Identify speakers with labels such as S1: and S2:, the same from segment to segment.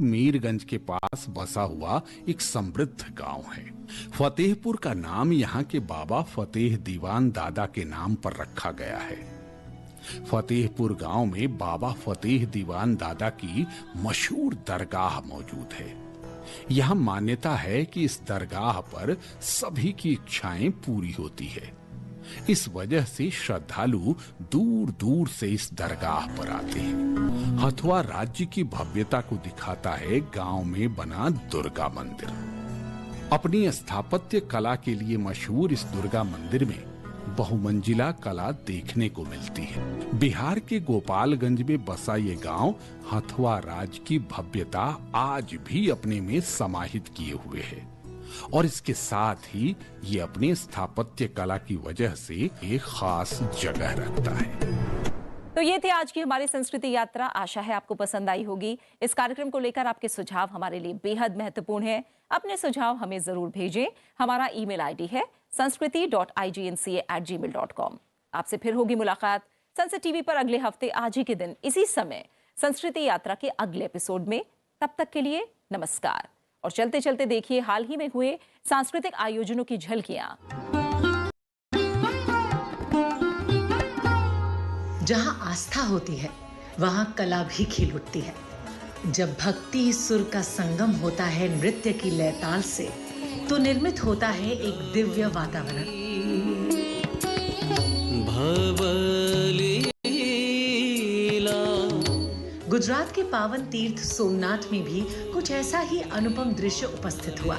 S1: मीरगंज के पास बसा हुआ एक समृद्ध गांव है। फतेहपुर का नाम यहाँ के बाबा फतेह दीवान दादा के नाम पर रखा गया है। फतेहपुर गांव में बाबा फतेह दीवान दादा की मशहूर दरगाह मौजूद है। यहाँ मान्यता है कि इस दरगाह पर सभी की इच्छाएं पूरी होती है। इस वजह से श्रद्धालु दूर दूर से इस दरगाह पर आते हैं। हथुआ राज्य की भव्यता को दिखाता है गांव में बना दुर्गा मंदिर। अपनी स्थापत्य कला के लिए मशहूर इस दुर्गा मंदिर में बहुमंजिला कला देखने को मिलती है। बिहार के गोपालगंज में बसा ये गांव हथुआ राज्य की भव्यता आज भी अपने में समाहित किए हुए है और इसके साथ ही ये अपने स्थापत्य कला की वजह से एक खास जगह रखता है।
S2: तो ये थी आज की हमारी संस्कृति यात्रा। आशा है आपको पसंद आई होगी। इस कार्यक्रम को लेकर आपके सुझाव हमारे लिए बेहद महत्वपूर्ण है। अपने सुझाव हमें जरूर भेजें। हमारा ईमेल आईडी है sanskriti.ignca@gmail.com। आपसे फिर होगी मुलाकात सनसेट टीवी पर अगले हफ्ते आज ही के दिन इसी समय संस्कृति यात्रा के अगले एपिसोड में। तब तक के लिए नमस्कार और चलते चलते देखिए हाल ही में हुए सांस्कृतिक आयोजनों की झलकियां।
S3: जहां आस्था होती है वहां कला भी खिल उठती है। जब भक्ति सुर का संगम होता है नृत्य की लयताल से, तो निर्मित होता है एक दिव्य वातावरण। गुजरात के पावन तीर्थ सोमनाथ में भी कुछ ऐसा ही अनुपम दृश्य उपस्थित हुआ।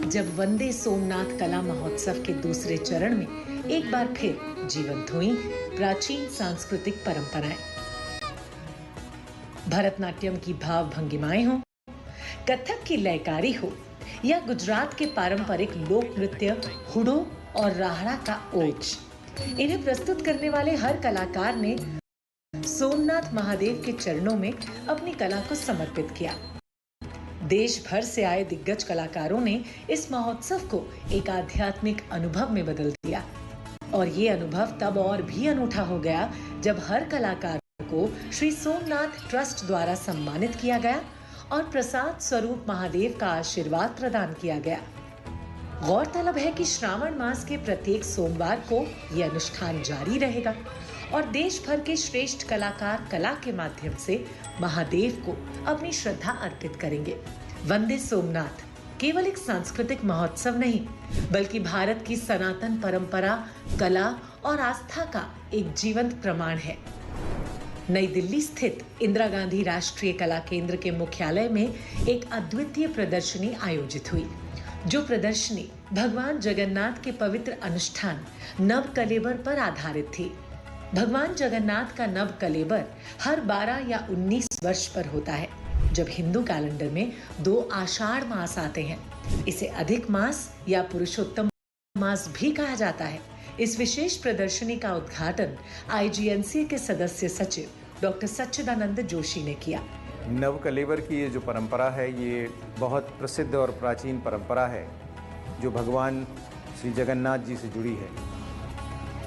S3: जब वंदे सोमनाथ कला महोत्सव के दूसरे चरण में एक बार फिर जीवंत हुई प्राचीन सांस्कृतिक परंपराएं। भरतनाट्यम की भाव भंगिमाएं हो, कथक की लयकारी हो या गुजरात के पारंपरिक लोक नृत्य हुडो और राहड़ा का ओज, इन्हें प्रस्तुत करने वाले हर कलाकार ने सोमनाथ महादेव के चरणों में अपनी कला को समर्पित किया। देश भर से आए दिग्गज कलाकारों ने इस महोत्सव को एक आध्यात्मिक अनुभव में बदल दिया और ये अनुभव तब और भी अनूठा हो गया जब हर कलाकार को श्री सोमनाथ ट्रस्ट द्वारा सम्मानित किया गया और प्रसाद स्वरूप महादेव का आशीर्वाद प्रदान किया गया। गौरतलब है कि श्रावण मास के प्रत्येक सोमवार को यह अनुष्ठान जारी रहेगा और देश भर के श्रेष्ठ कलाकार कला के माध्यम से महादेव को अपनी श्रद्धा अर्पित करेंगे। वंदे सोमनाथ केवल एक सांस्कृतिक महोत्सव नहीं, बल्कि भारत की सनातन परंपरा, कला और आस्था का एक जीवंत प्रमाण है। नई दिल्ली स्थित इंदिरा गांधी राष्ट्रीय कला केंद्र के मुख्यालय में एक अद्वितीय प्रदर्शनी आयोजित हुई। जो प्रदर्शनी भगवान जगन्नाथ के पवित्र अनुष्ठान नव कलेबर पर आधारित थी। भगवान जगन्नाथ का नव कलेबर हर 12 या 19 वर्ष पर होता है, जब हिंदू कैलेंडर में 2 आषाढ़ मास आते हैं। इसे अधिक मास या पुरुषोत्तम मास भी कहा जाता है। इस विशेष प्रदर्शनी का उद्घाटन IGNCA के सदस्य सचिव डॉक्टर सच्चिदानंद जोशी ने किया।
S4: नव कलेवर की ये जो परंपरा है, ये बहुत प्रसिद्ध और प्राचीन परंपरा है जो भगवान श्री जगन्नाथ जी से जुड़ी है।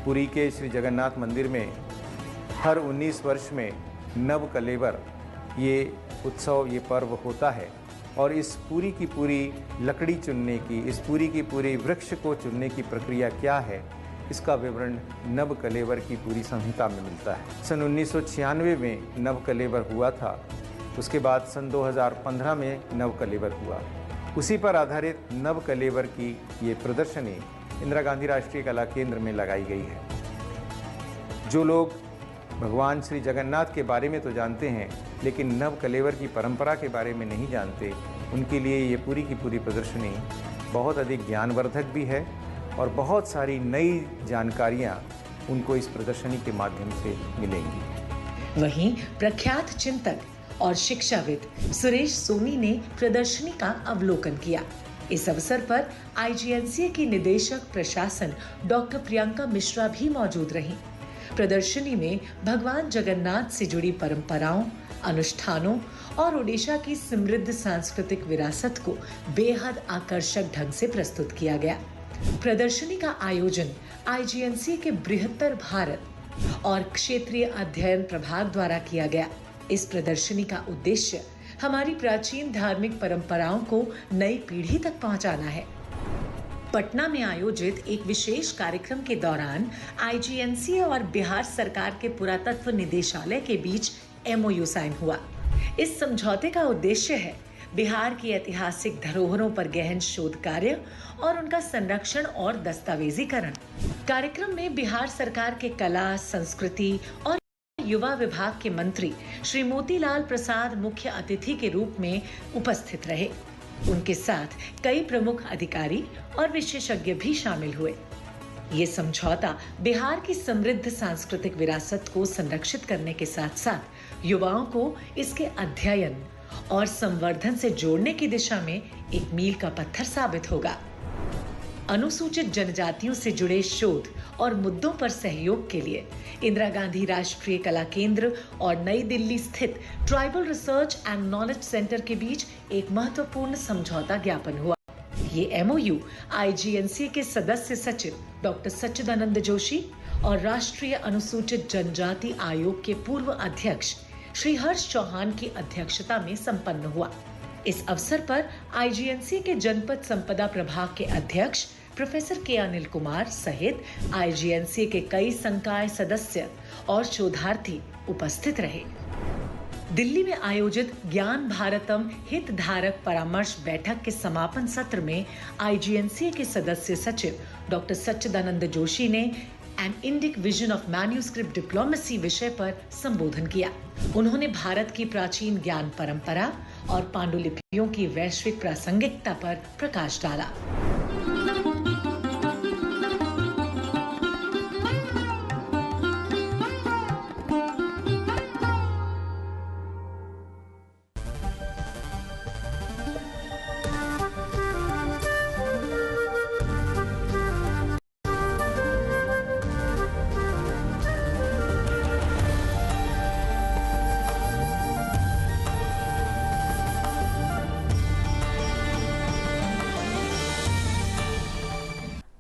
S4: पुरी के श्री जगन्नाथ मंदिर में हर 19 वर्ष में नव कलेवर ये उत्सव, ये पर्व होता है और इस पूरी की पूरी लकड़ी चुनने की, इस पूरी की पूरी वृक्ष को चुनने की प्रक्रिया क्या है, इसका विवरण नव कलेवर की पूरी संहिता में मिलता है। सन 1996 में नव कलेवर हुआ था, उसके बाद सन 2015 में नव कलेवर हुआ। उसी पर आधारित नव कलेवर की ये प्रदर्शनी इंदिरा गांधी राष्ट्रीय कला केंद्र में लगाई गई है। जो लोग भगवान श्री जगन्नाथ के बारे में तो जानते हैं, लेकिन नव कलेवर की परंपरा के बारे में नहीं जानते, उनके लिए ये पूरी की पूरी प्रदर्शनी बहुत अधिक ज्ञानवर्धक भी है और बहुत सारी नई जानकारियाँ उनको इस प्रदर्शनी के माध्यम से मिलेंगी।
S3: वहीं प्रख्यात चिंतक और शिक्षाविद सुरेश सोनी ने प्रदर्शनी का अवलोकन किया। इस अवसर पर IGNCA की निदेशक प्रशासन डॉक्टर प्रियंका मिश्रा भी मौजूद रहीं। प्रदर्शनी में भगवान जगन्नाथ से जुड़ी परंपराओं, अनुष्ठानों और ओडिशा की समृद्ध सांस्कृतिक विरासत को बेहद आकर्षक ढंग से प्रस्तुत किया गया। प्रदर्शनी का आयोजन IGNCA के बृहत्तर भारत और क्षेत्रीय अध्ययन प्रभाग द्वारा किया गया। इस प्रदर्शनी का उद्देश्य हमारी प्राचीन धार्मिक परंपराओं को नई पीढ़ी तक पहुंचाना है। पटना में आयोजित एक विशेष कार्यक्रम के दौरान आईजीएनसीए और बिहार सरकार के पुरातत्व निदेशालय के बीच एमओयू साइन हुआ। इस समझौते का उद्देश्य है बिहार की ऐतिहासिक धरोहरों पर गहन शोध कार्य और उनका संरक्षण और दस्तावेजीकरण। कार्यक्रम में बिहार सरकार के कला, संस्कृति और युवा विभाग के मंत्री श्री मोतीलाल प्रसाद मुख्य अतिथि के रूप में उपस्थित रहे। उनके साथ कई प्रमुख अधिकारी और विशेषज्ञ भी शामिल हुए। ये समझौता बिहार की समृद्ध सांस्कृतिक विरासत को संरक्षित करने के साथ साथ युवाओं को इसके अध्ययन और संवर्धन से जोड़ने की दिशा में एक मील का पत्थर साबित होगा। अनुसूचित जनजातियों से जुड़े शोध और मुद्दों पर सहयोग के लिए इंदिरा गांधी राष्ट्रीय कला केंद्र और नई दिल्ली स्थित tribal research and knowledge centre के बीच एक महत्वपूर्ण समझौता ज्ञापन हुआ। ये एमओयू आईजीएनसीए के सदस्य सचिव डॉक्टर सच्चिदानंद जोशी और राष्ट्रीय अनुसूचित जनजाति आयोग के पूर्व अध्यक्ष श्री हर्ष चौहान की अध्यक्षता में संपन्न हुआ। इस अवसर पर आईजीएनसीए के जनपद संपदा प्रभाग के अध्यक्ष प्रोफेसर के अनिल कुमार सहित आईजीएनसीए के कई संकाय सदस्य और शोधार्थी उपस्थित रहे। दिल्ली में आयोजित ज्ञान भारतम हितधारक परामर्श बैठक के समापन सत्र में आईजीएनसीए के सदस्य सचिव डॉक्टर सच्चिदानंद जोशी ने an Indic vision of manuscript diplomacy विषय पर संबोधन किया। उन्होंने भारत की प्राचीन ज्ञान परंपरा और पांडुलिपियों की वैश्विक प्रासंगिकता पर प्रकाश डाला।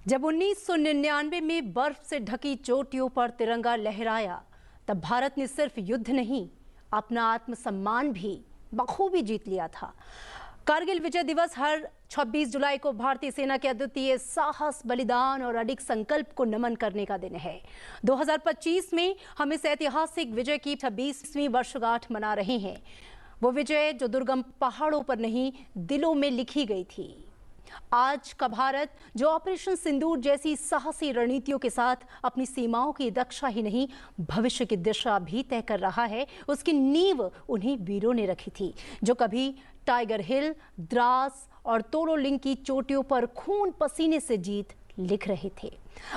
S5: जब 1999 में बर्फ से ढकी चोटियों पर तिरंगा लहराया, तब भारत ने सिर्फ युद्ध नहीं, अपना आत्मसम्मान भी बखूबी जीत लिया था। कारगिल विजय दिवस हर 26 जुलाई को भारतीय सेना के अद्वितीय साहस, बलिदान और अडिग संकल्प को नमन करने का दिन है। 2025 में हम इस ऐतिहासिक विजय की 26वीं वर्षगांठ मना रहे हैं। वो विजय जो दुर्गम पहाड़ों पर नहीं, दिलों में लिखी गई थी। आज का भारत जो ऑपरेशन सिंदूर जैसी साहसी रणनीतियों के साथ अपनी सीमाओं की रक्षा ही नहीं, भविष्य की दिशा भी तय कर रहा है, उसकी नींव उन्हीं वीरों ने रखी थी जो कभी टाइगर हिल, द्रास और तोरोलिंग की चोटियों पर खून पसीने से जीत लिख रहे थे।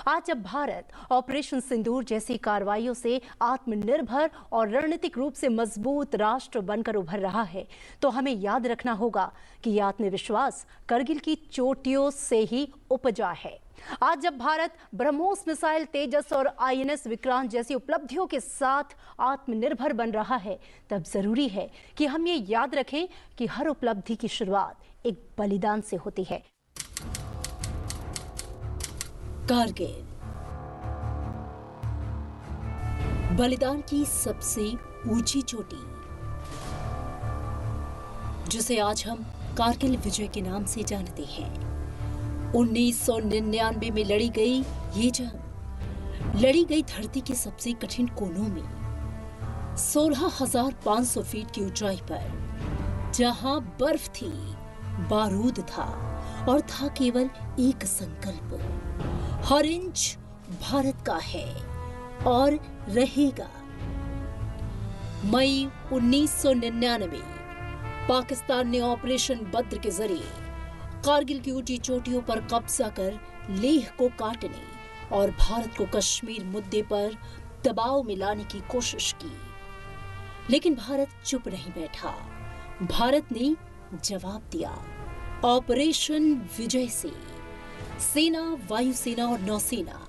S5: आज जब भारत ऑपरेशन सिंदूर जैसी कार्रवाइयों से आत्मनिर्भर और रणनीतिक रूप से मजबूत राष्ट्र बनकर उभर रहा है, तो हमें याद रखना होगा कि यह आत्मविश्वास करगिल की चोटियों से ही उपजा है। आज जब भारत ब्रह्मोस मिसाइल, तेजस और आईएनएस विक्रांत जैसी उपलब्धियों के साथ आत्मनिर्भर बन रहा है, तब जरूरी है कि हम ये याद रखें कि हर उपलब्धि की शुरुआत एक बलिदान से होती है।
S6: कारगिल बलिदान की सबसे ऊंची चोटी, जिसे आज हम कारगिल विजय के नाम से जानते हैं। 1999 में लड़ी गई ये जंग लड़ी गई धरती के सबसे कठिन कोनों में, 16,500 फीट की ऊंचाई पर, जहां बर्फ थी, बारूद था और था केवल एक संकल्प, हर इंच भारत का है और रहेगा। मई 1999 पाकिस्तान ने ऑपरेशन बद्र के जरिए कारगिल की ऊंची चोटियों पर कब्जा कर लेह को काटने और भारत को कश्मीर मुद्दे पर दबाव में लाने की कोशिश की। लेकिन भारत चुप नहीं बैठा। भारत ने जवाब दिया। ऑपरेशन विजय से सेना, वायुसेना और नौसेना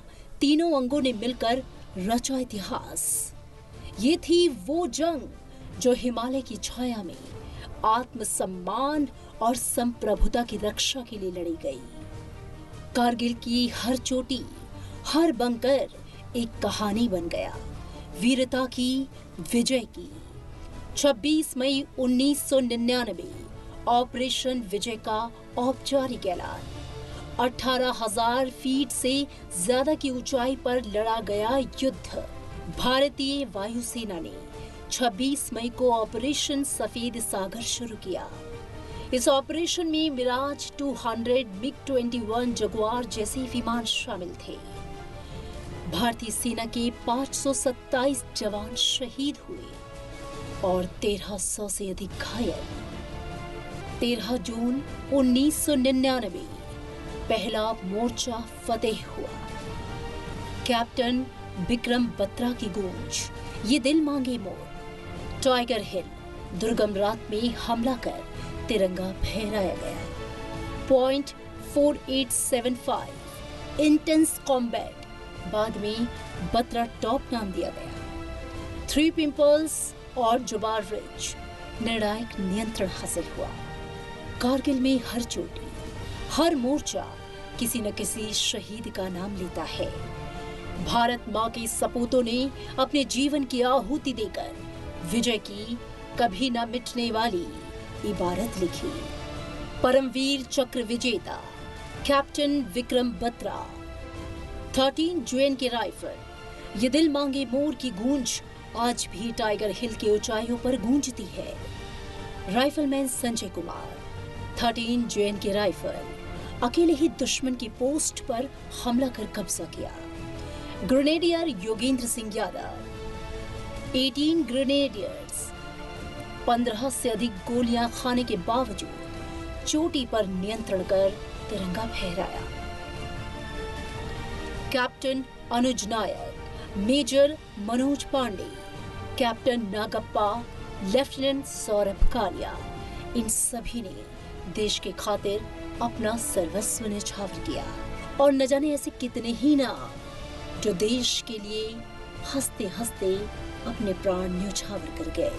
S6: तीनों अंगों ने मिलकर रचा इतिहास। ये थी वो जंग जो हिमालय की छाया में आत्मसम्मान और संप्रभुता की रक्षा के लिए लड़ी गई। कारगिल की हर चोटी, हर बंकर एक कहानी बन गया, वीरता की, विजय की। 26 मई 1999 ऑपरेशन विजय का औपचारिक ऐलान। 18,000 फीट से ज्यादा की ऊंचाई पर लड़ा गया युद्ध। भारतीय वायुसेना ने 26 मई को ऑपरेशन सफेद सागर शुरू किया। इस ऑपरेशन में मिराज 200, MiG-21 जगुआर जैसे विमान शामिल थे। भारतीय सेना के 527 जवान शहीद हुए और 1300 से अधिक घायल। 13 जून 1999 पहला मोर्चा फतेह हुआ। कैप्टन विक्रम बत्रा की गूंज, ये दिल मांगे मोर। टाइगर हिल, दुर्गम रात में हमला कर तिरंगा फहराया गया। पॉइंट 4875, इंटेंस कॉम्बैट, बाद में बत्रा टॉप नाम दिया गया। 3 पिंपल्स और जुबार रिज, निर्णायक नियंत्रण हासिल हुआ। कारगिल में हर चोटी, हर मोर्चा किसी न किसी शहीद का नाम लेता है। भारत माँ के सपूतों ने अपने जीवन की आहुति देकर विजय की कभी न मिटने वाली इबारत लिखी। परमवीर चक्र विजेता कैप्टन विक्रम बत्रा, 13 JN के राइफल, ये दिल मांगे मोर की गूंज आज भी टाइगर हिल की ऊंचाइयों पर गूंजती है। राइफलमैन संजय कुमार, 13 JN के राइफल, अकेले ही दुश्मन की पोस्ट पर हमला कर कब्जा किया। ग्रेनेडियर योगेंद्र सिंह यादव, 18 ग्रेनेडियर्स, 15 से अधिक गोलियां खाने के बावजूद चोटी पर नियंत्रण कर तिरंगा फहराया। Captain Anuj Nayak, major Manoj Pandey, captain Nagappa, lieutenant Saurabh Kalia, इन सभी ने देश के खातिर अपना सर्वस्व न्यौछावर किया। और न जाने ऐसे कितने ही नाम जो देश के लिए हंसते हंसते अपने प्राण न्यौछावर कर गए।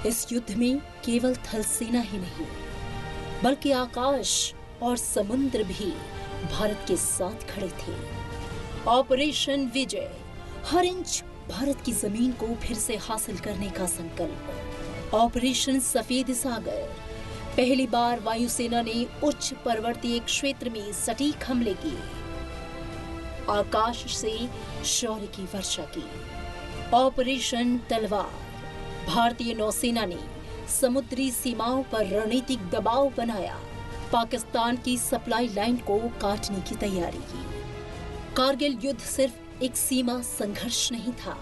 S6: इस युद्ध में केवल थल सेना ही नहीं, बल्कि आकाश और समुद्र भी भारत के साथ खड़े थे। ऑपरेशन विजय, हर इंच भारत की जमीन को फिर से हासिल करने का संकल्प। ऑपरेशन सफेद सागर, पहली बार वायुसेना ने उच्च पर्वतीय क्षेत्र में सटीक हमले किए, आकाश से शौर्य की वर्षा की। ऑपरेशन तलवार, भारतीय नौसेना ने समुद्री सीमाओं पर रणनीतिक दबाव बनाया, पाकिस्तान की सप्लाई लाइन को काटने की तैयारी की। कारगिल युद्ध सिर्फ एक सीमा संघर्ष नहीं था,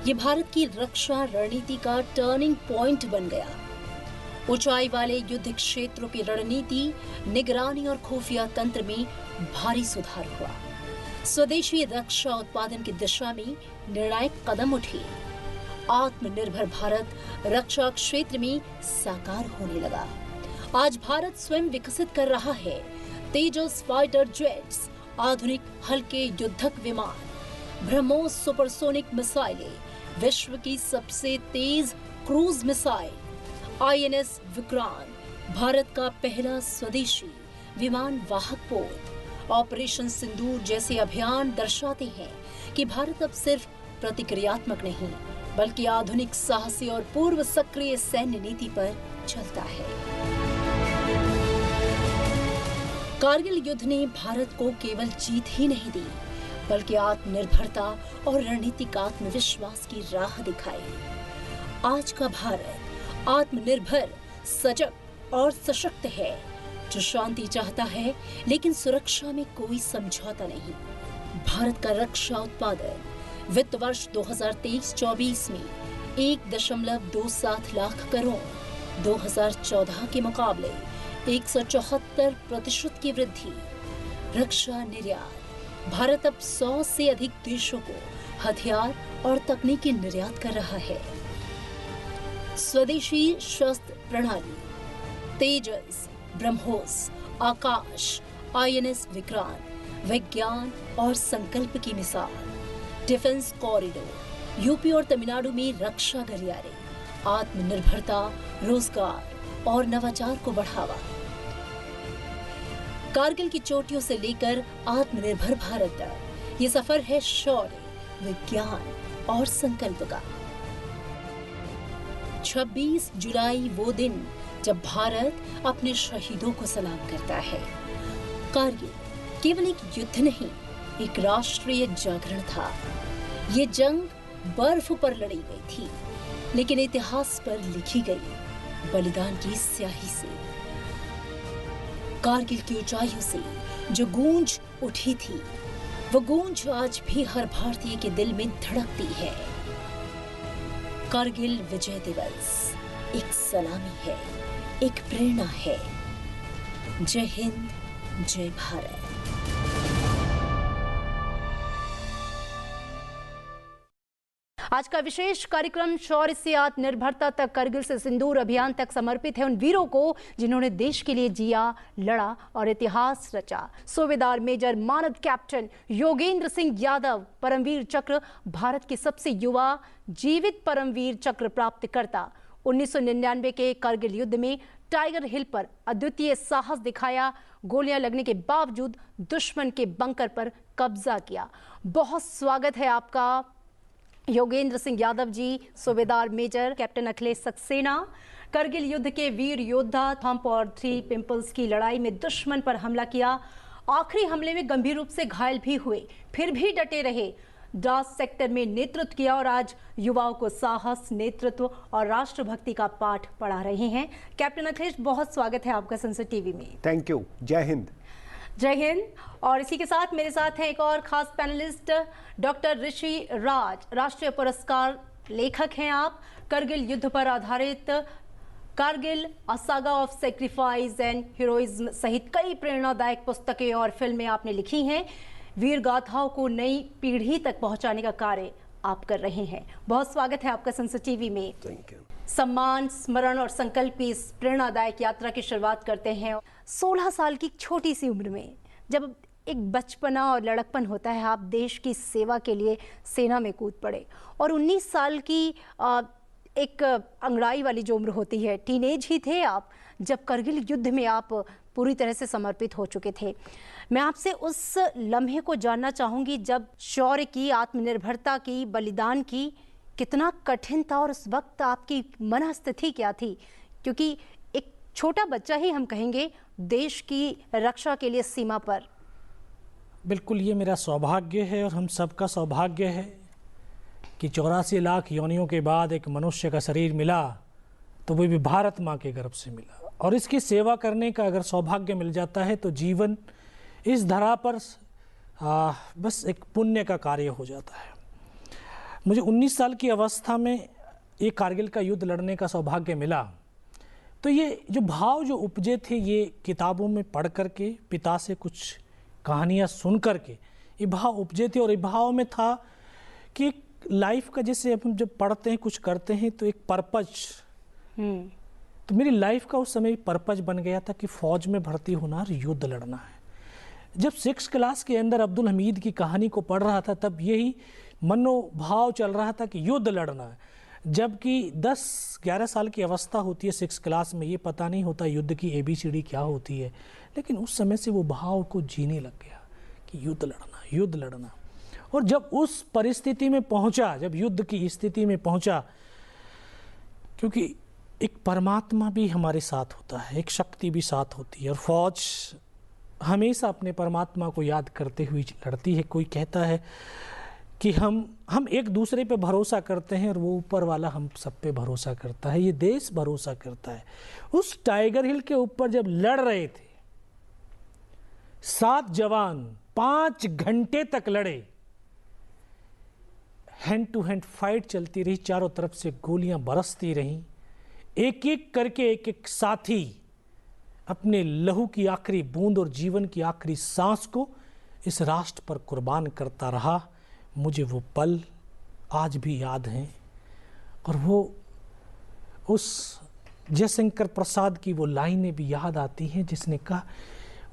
S6: ये भारत की रक्षा रणनीति का टर्निंग पॉइंट बन गया। ऊंचाई वाले युद्ध क्षेत्रों की रणनीति, निगरानी और खुफिया तंत्र में भारी सुधार हुआ। स्वदेशी रक्षा उत्पादन की दिशा में निर्णायक कदम उठे। आत्मनिर्भर भारत रक्षा क्षेत्र में साकार होने लगा। आज भारत स्वयं विकसित कर रहा है तेजस फाइटर जेट्स, आधुनिक हल्के युद्धक विमान, ब्रह्मोस सुपरसोनिक मिसाइलें, विश्व की सबसे तेज cruise missile, INS Vikrant, Bharat का पहला स्वदेशी विमान वाहक पोत। ऑपरेशन सिंदूर जैसे अभियान दर्शाते हैं कि भारत अब सिर्फ प्रतिक्रियात्मक नहीं, बल्कि आधुनिक, साहसी और पूर्व सक्रिय सैन्य नीति पर चलता है। कारगिल युद्ध ने भारत को केवल जीत ही नहीं दी, बल्कि आत्मनिर्भरता और रणनीतिक आत्मविश्वास की राह दिखाई। आज का भारत आत्मनिर्भर, सजग और सशक्त है, जो शांति चाहता है लेकिन सुरक्षा में कोई समझौता नहीं। भारत का रक्षा उत्पादन वित्त वर्ष 2023-24 में 1.27 लाख करोड़, 2014 के मुकाबले 174% की वृद्धि। रक्षा निर्यात, भारत अब 100 से अधिक देशों को हथियार और तकनीकी निर्यात कर रहा है। स्वदेशी शस्त्र प्रणाली, तेजस, ब्रह्मोस, आकाश, INS विक्रांत, विज्ञान और संकल्प की मिसाल। डिफेंस कॉरिडोर, यूपी और तमिलनाडु में रक्षा गलियारे, आत्मनिर्भरता, रोजगार और नवाचार को बढ़ावा। कारगिल की चोटियों से लेकर आत्मनिर्भर भारत तक, ये सफर है शौर्य, विज्ञान और संकल्प का। 26 जुलाई वो दिन जब भारत अपने शहीदों को सलाम करता है। कारगिल केवल एक युद्ध नहीं, एक राष्ट्रीय जागरण था। ये जंग बर्फ पर लड़ी गई थी, लेकिन इतिहास पर लिखी गई बलिदान की स्याही से। कारगिल की ऊंचाइयों से जो गूंज उठी थी, वो गूंज आज भी हर भारतीय के दिल में धड़कती है। कारगिल विजय दिवस एक सलामी है, एक प्रेरणा है। जय हिंद, जय भारत।
S5: आज का विशेष कार्यक्रम शौर्य से आत्मनिर्भरता तक, कारगिल से सिंदूर अभियान तक समर्पित है उन वीरों को जिन्होंने देश के लिए जिया, लड़ा और इतिहास रचा। सूबेदार मेजर मानद कैप्टन योगेंद्र सिंह यादव परमवीर चक्र, भारत के सबसे युवा जीवित परमवीर चक्र प्राप्तकर्ता। 1999 के कारगिल युद्ध में टाइगर हिल पर अद्वितीय साहस दिखाया, गोलियां लगने के बावजूद दुश्मन के बंकर पर कब्जा किया। बहुत स्वागत है आपका योगेंद्र सिंह यादव जी, सूबेदार मेजर कैप्टन अखिलेश सक्सेना। कारगिल युद्ध के वीर योद्धा, थंप और 3 पिंपल्स की लड़ाई में दुश्मन पर हमला किया, आखिरी हमले में गंभीर रूप से घायल भी हुए, फिर भी डटे रहे, द्रास सेक्टर में नेतृत्व किया और आज युवाओं को साहस, नेतृत्व और राष्ट्रभक्ति का पाठ पढ़ा रहे हैं। कैप्टन अखिलेश, बहुत स्वागत है आपका संसद टीवी में।
S7: Thank you. जय हिंद।
S5: जय हिंद। और इसी के साथ मेरे साथ हैं एक और खास पैनलिस्ट डॉक्टर ऋषि राज, राष्ट्रीय पुरस्कार लेखक हैं आप। कारगिल युद्ध पर आधारित Kargil a saga of sacrifice and heroism सहित कई प्रेरणादायक पुस्तकें और फिल्में आपने लिखी हैं। वीर गाथाओं को नई पीढ़ी तक पहुंचाने का कार्य आप कर रहे हैं। बहुत स्वागत है आपका संसद टीवी में।
S7: Thank you.
S5: सम्मान, स्मरण और संकल्प की इस प्रेरणादायक यात्रा की शुरुआत करते हैं। 16 साल की छोटी सी उम्र में जब एक बचपना और लड़कपन होता है, आप देश की सेवा के लिए सेना में कूद पड़े। और 19 साल की एक अंगड़ाई वाली जो उम्र होती है, टीनेज ही थे आप जब कारगिल युद्ध में आप पूरी तरह से समर्पित हो चुके थे। मैं आपसे उस लम्हे को जानना चाहूँगी जब शौर्य की, आत्मनिर्भरता की, बलिदान की कितना कठिन था और उस वक्त आपकी मनस्थिति क्या थी, क्योंकि एक छोटा बच्चा ही हम कहेंगे देश की रक्षा के लिए सीमा पर।
S8: बिल्कुल, ये मेरा सौभाग्य है और हम सबका सौभाग्य है कि 84 लाख योनियों के बाद एक मनुष्य का शरीर मिला, तो वो भी भारत माँ के गर्भ से मिला। और इसकी सेवा करने का अगर सौभाग्य मिल जाता है तो जीवन इस धरा पर बस एक पुण्य का कार्य हो जाता है। मुझे 19 साल की अवस्था में ये कारगिल का युद्ध लड़ने का सौभाग्य मिला, तो ये जो भाव जो उपजे थे, ये किताबों में पढ़ करके, पिता से कुछ कहानियाँ सुन करके ये भाव उपजे थे। और ये भाव में था कि लाइफ का, जैसे हम जब पढ़ते हैं, कुछ करते हैं तो एक पर्पज, तो मेरी लाइफ का उस समय पर्पज बन गया था कि फ़ौज में भर्ती होना और युद्ध लड़ना है। जब 6th क्लास के अंदर अब्दुल हमीद की कहानी को पढ़ रहा था, तब यही मनोभाव चल रहा था कि युद्ध लड़ना है। जबकि 10-11 साल की अवस्था होती है 6th क्लास में, ये पता नहीं होता युद्ध की ABCD क्या होती है, लेकिन उस समय से वो भाव को जीने लग गया कि युद्ध लड़ना, युद्ध लड़ना। और जब उस परिस्थिति में पहुंचा, जब युद्ध की स्थिति में पहुंचा, क्योंकि एक परमात्मा भी हमारे साथ होता है, एक शक्ति भी साथ होती है, और फौज हमेशा अपने परमात्मा को याद करते हुए लड़ती है। कोई कहता है कि हम एक दूसरे पे भरोसा करते हैं और वो ऊपर वाला हम सब पे भरोसा करता है, ये देश भरोसा करता है। उस टाइगर हिल के ऊपर जब लड़ रहे थे, 7 जवान 5 घंटे तक लड़े, हैंड टू हैंड फाइट चलती रही, चारों तरफ से गोलियां बरसती रहीं, एक एक करके एक एक साथी अपने लहू की आखिरी बूंद और जीवन की आखिरी सांस को इस राष्ट्र पर कुर्बान करता रहा। मुझे वो पल आज भी याद हैं। और वो उस जयशंकर प्रसाद की वो लाइनें भी याद आती हैं जिसने कहा,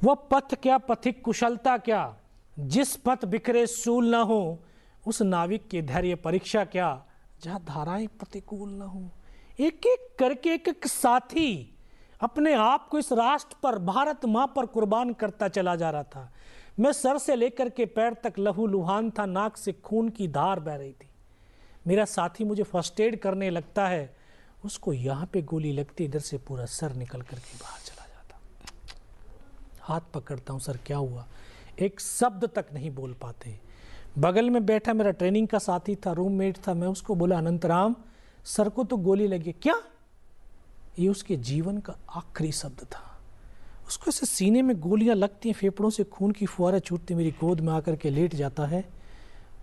S8: वह पथ क्या पथिक कुशलता क्या, जिस पथ बिखरे सूल न हो, उस नाविक के धैर्य परीक्षा क्या, जहाँ धाराएं प्रतिकूल न हो। एक एक करके एक एक साथी अपने आप को इस राष्ट्र पर, भारत माँ पर कुर्बान करता चला जा रहा था। मैं सर से लेकर के पैर तक लहूलुहान था, नाक से खून की धार बह रही थी। मेरा साथी मुझे फर्स्ट एड करने लगता है, उसको यहाँ पे गोली लगती, इधर से पूरा सर निकल करके बाहर चला जाता। हाथ पकड़ता हूँ, सर क्या हुआ? एक शब्द तक नहीं बोल पाते। बगल में बैठा मेरा ट्रेनिंग का साथी था, रूममेट था, मैं उसको बोला, अनंतराम सर को तो गोली लगी। क्या? ये उसके जीवन का आखिरी शब्द था। उसको ऐसे सीने में गोलियां लगती हैं, फेफड़ों से खून की फुहारें छूटती, मेरी गोद में आकर के लेट जाता है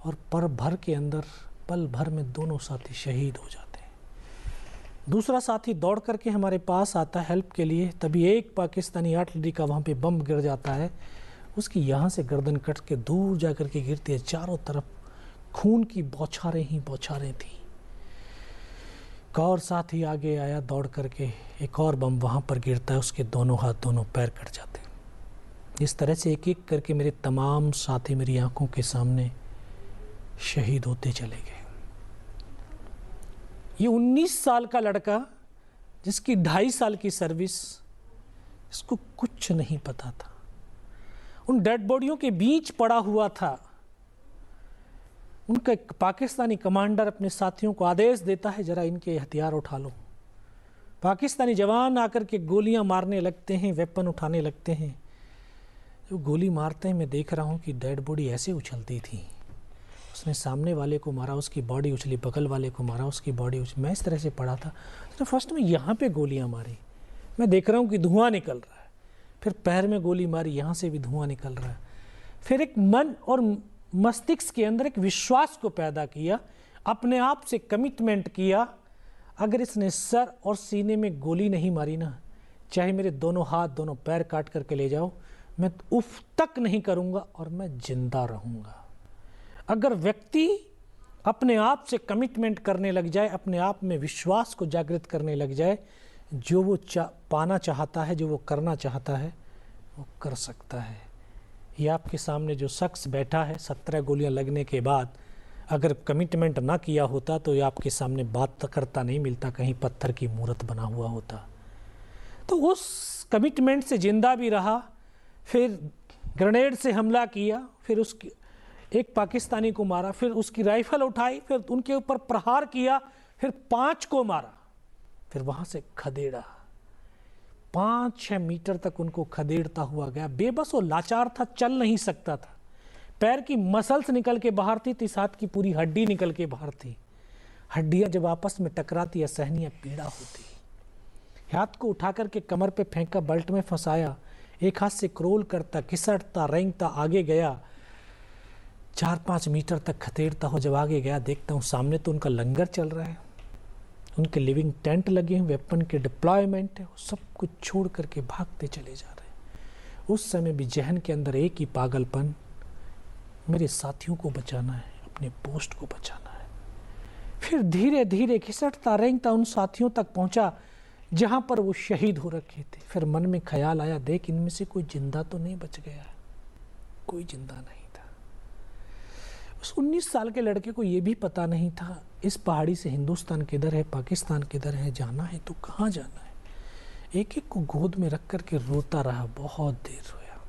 S8: और पल भर में दोनों साथी शहीद हो जाते हैं। दूसरा साथी दौड़ करके हमारे पास आता है हेल्प के लिए, तभी एक पाकिस्तानी आर्टिलरी का वहाँ पे बम गिर जाता है। उसकी यहाँ से गर्दन कट के दूर जा कर के गिरती है। चारों तरफ खून की बौछारें ही बौछारें थी। एक और साथी आगे आया दौड़ करके, एक और बम वहाँ पर गिरता है, उसके दोनों हाथ दोनों पैर कट जाते हैं। इस तरह से एक एक करके मेरे तमाम साथी मेरी आंखों के सामने शहीद होते चले गए। ये 19 साल का लड़का जिसकी 2.5 साल की सर्विस, इसको कुछ नहीं पता था। उन डेड बॉडियों के बीच पड़ा हुआ था। उनका एक पाकिस्तानी कमांडर अपने साथियों को आदेश देता है, जरा इनके हथियार उठा लो। पाकिस्तानी जवान आकर के गोलियां मारने लगते हैं, वेपन उठाने लगते हैं। जो गोली मारते हैं मैं देख रहा हूं कि डेड बॉडी ऐसे उछलती थी। उसने सामने वाले को मारा, उसकी बॉडी उछली, बगल वाले को मारा, उसकी बॉडी उछली। मैं इस तरह से पड़ा था। तो फर्स्ट में यहाँ पे गोलियां मारी, मैं देख रहा हूँ कि धुआं निकल रहा है। फिर पैर में गोली मारी, यहाँ से भी धुआं निकल रहा है। फिर एक मन और मस्तिष्क के अंदर एक विश्वास को पैदा किया, अपने आप से कमिटमेंट किया, अगर इसने सर और सीने में गोली नहीं मारी ना, चाहे मेरे दोनों हाथ दोनों पैर काट करके ले जाओ, मैं उफ तक नहीं करूँगा और मैं जिंदा रहूँगा। अगर व्यक्ति अपने आप से कमिटमेंट करने लग जाए, अपने आप में विश्वास को जागृत करने लग जाए, जो वो पाना चाहता है, जो वो करना चाहता है, वो कर सकता है। ये आपके सामने जो शख्स बैठा है, 17 गोलियां लगने के बाद अगर कमिटमेंट ना किया होता तो ये आपके सामने बात करता नहीं मिलता, कहीं पत्थर की मूर्त बना हुआ होता। तो उस कमिटमेंट से जिंदा भी रहा। फिर ग्रेनेड से हमला किया, फिर उसकी एक पाकिस्तानी को मारा, फिर उसकी राइफल उठाई, फिर उनके ऊपर प्रहार किया, फिर 5 को मारा, फिर वहां से खदेड़ा। 5-6 मीटर तक उनको खदेड़ता हुआ गया। बेबस और लाचार था, चल नहीं सकता था। पैर की मसल्स निकल के बाहर थी, इस हाथ की पूरी हड्डी निकल के बाहर थी। हड्डियां जब आपस में टकराती, असहनीय पीड़ा होती। हाथ को उठा करके कमर पे फेंका, बेल्ट में फंसाया, एक हाथ से क्रोल करता, घिसटता, रेंगता आगे गया। 4-5 मीटर तक खदेड़ता हो। जब आगे गया देखता हूँ सामने तो उनका लंगर चल रहा है, उनके लिविंग टेंट लगे हैं, वेपन के डिप्लॉयमेंट है, सब कुछ छोड़ करके भागते चले जा रहे हैं। उस समय भी जहन के अंदर एक ही पागलपन, मेरे साथियों को बचाना है, अपने पोस्ट को बचाना है। फिर धीरे धीरे घिसटता रेंगता उन साथियों तक पहुंचा जहां पर वो शहीद हो रखे थे। फिर मन में ख्याल आया, देख इनमें से कोई जिंदा तो नहीं बच गया है। कोई जिंदा नहीं था। उस 19 साल के लड़के को ये भी पता नहीं था इस पहाड़ी से हिंदुस्तान किधर है, पाकिस्तान किधर है, जाना है तो कहाँ जाना है। एक एक को गोद में रख करके रोता रहा, बहुत देर रोया।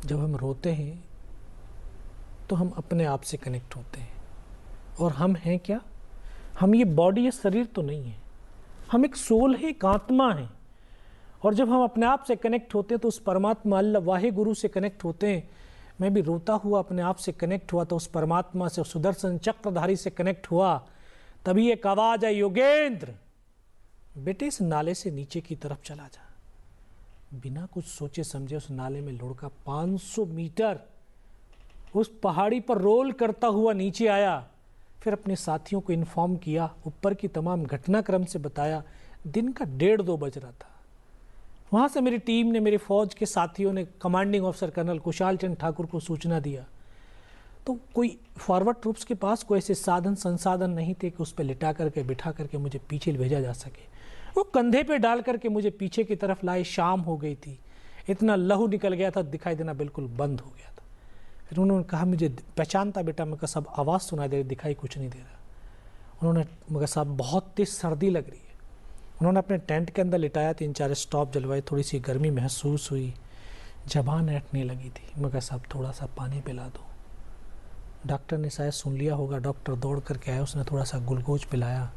S8: जब हम रोते हैं तो हम अपने आप से कनेक्ट होते हैं। और हम हैं क्या? हम ये बॉडी, ये शरीर तो नहीं है, हम एक सोल है, एक आत्मा है। और जब हम अपने आप से कनेक्ट होते हैं तो उस परमात्मा अल्लाह वाहे गुरु से कनेक्ट होते हैं। मैं भी रोता हुआ अपने आप से कनेक्ट हुआ तो उस परमात्मा से, सुदर्शन चक्रधारी से कनेक्ट हुआ। तभी एक आवाज आई, योगेंद्र बेटे इस नाले से नीचे की तरफ चला जा। बिना कुछ सोचे समझे उस नाले में लुढ़का, 500 मीटर उस पहाड़ी पर रोल करता हुआ नीचे आया। फिर अपने साथियों को इन्फॉर्म किया, ऊपर की तमाम घटनाक्रम से बताया। दिन का 1:30-2 बज रहा था। वहाँ से मेरी टीम ने, मेरे फौज के साथियों ने commanding officer colonel Kushal Chand Thakur को सूचना दिया। तो कोई फॉरवर्ड ट्रूप्स के पास कोई ऐसे साधन संसाधन नहीं थे कि उस पर लिटा करके बिठा करके मुझे पीछे भेजा जा सके। वो कंधे पे डाल करके मुझे पीछे की तरफ लाए। शाम हो गई थी, इतना लहू निकल गया था, दिखाई देना बिल्कुल बंद हो गया था। फिर उन्होंने कहा, मुझे पहचानता बेटा? मैं कहा सब आवाज़ सुनाई दे रही, दिखाई कुछ नहीं दे रहा। उन्होंने मगर साहब बहुत तेज सर्दी लग रही है। उन्होंने अपने टेंट के अंदर लिटाया, 3-4 स्टॉप जलवाए, थोड़ी सी गर्मी महसूस हुई। जबान ऐंठने लगी थी। मैं कहा साहब थोड़ा सा पानी पिला दो। डॉक्टर ने शायद सुन लिया होगा, डॉक्टर दौड़ करके आया, उसने थोड़ा सा ग्लूकोज पिलाया,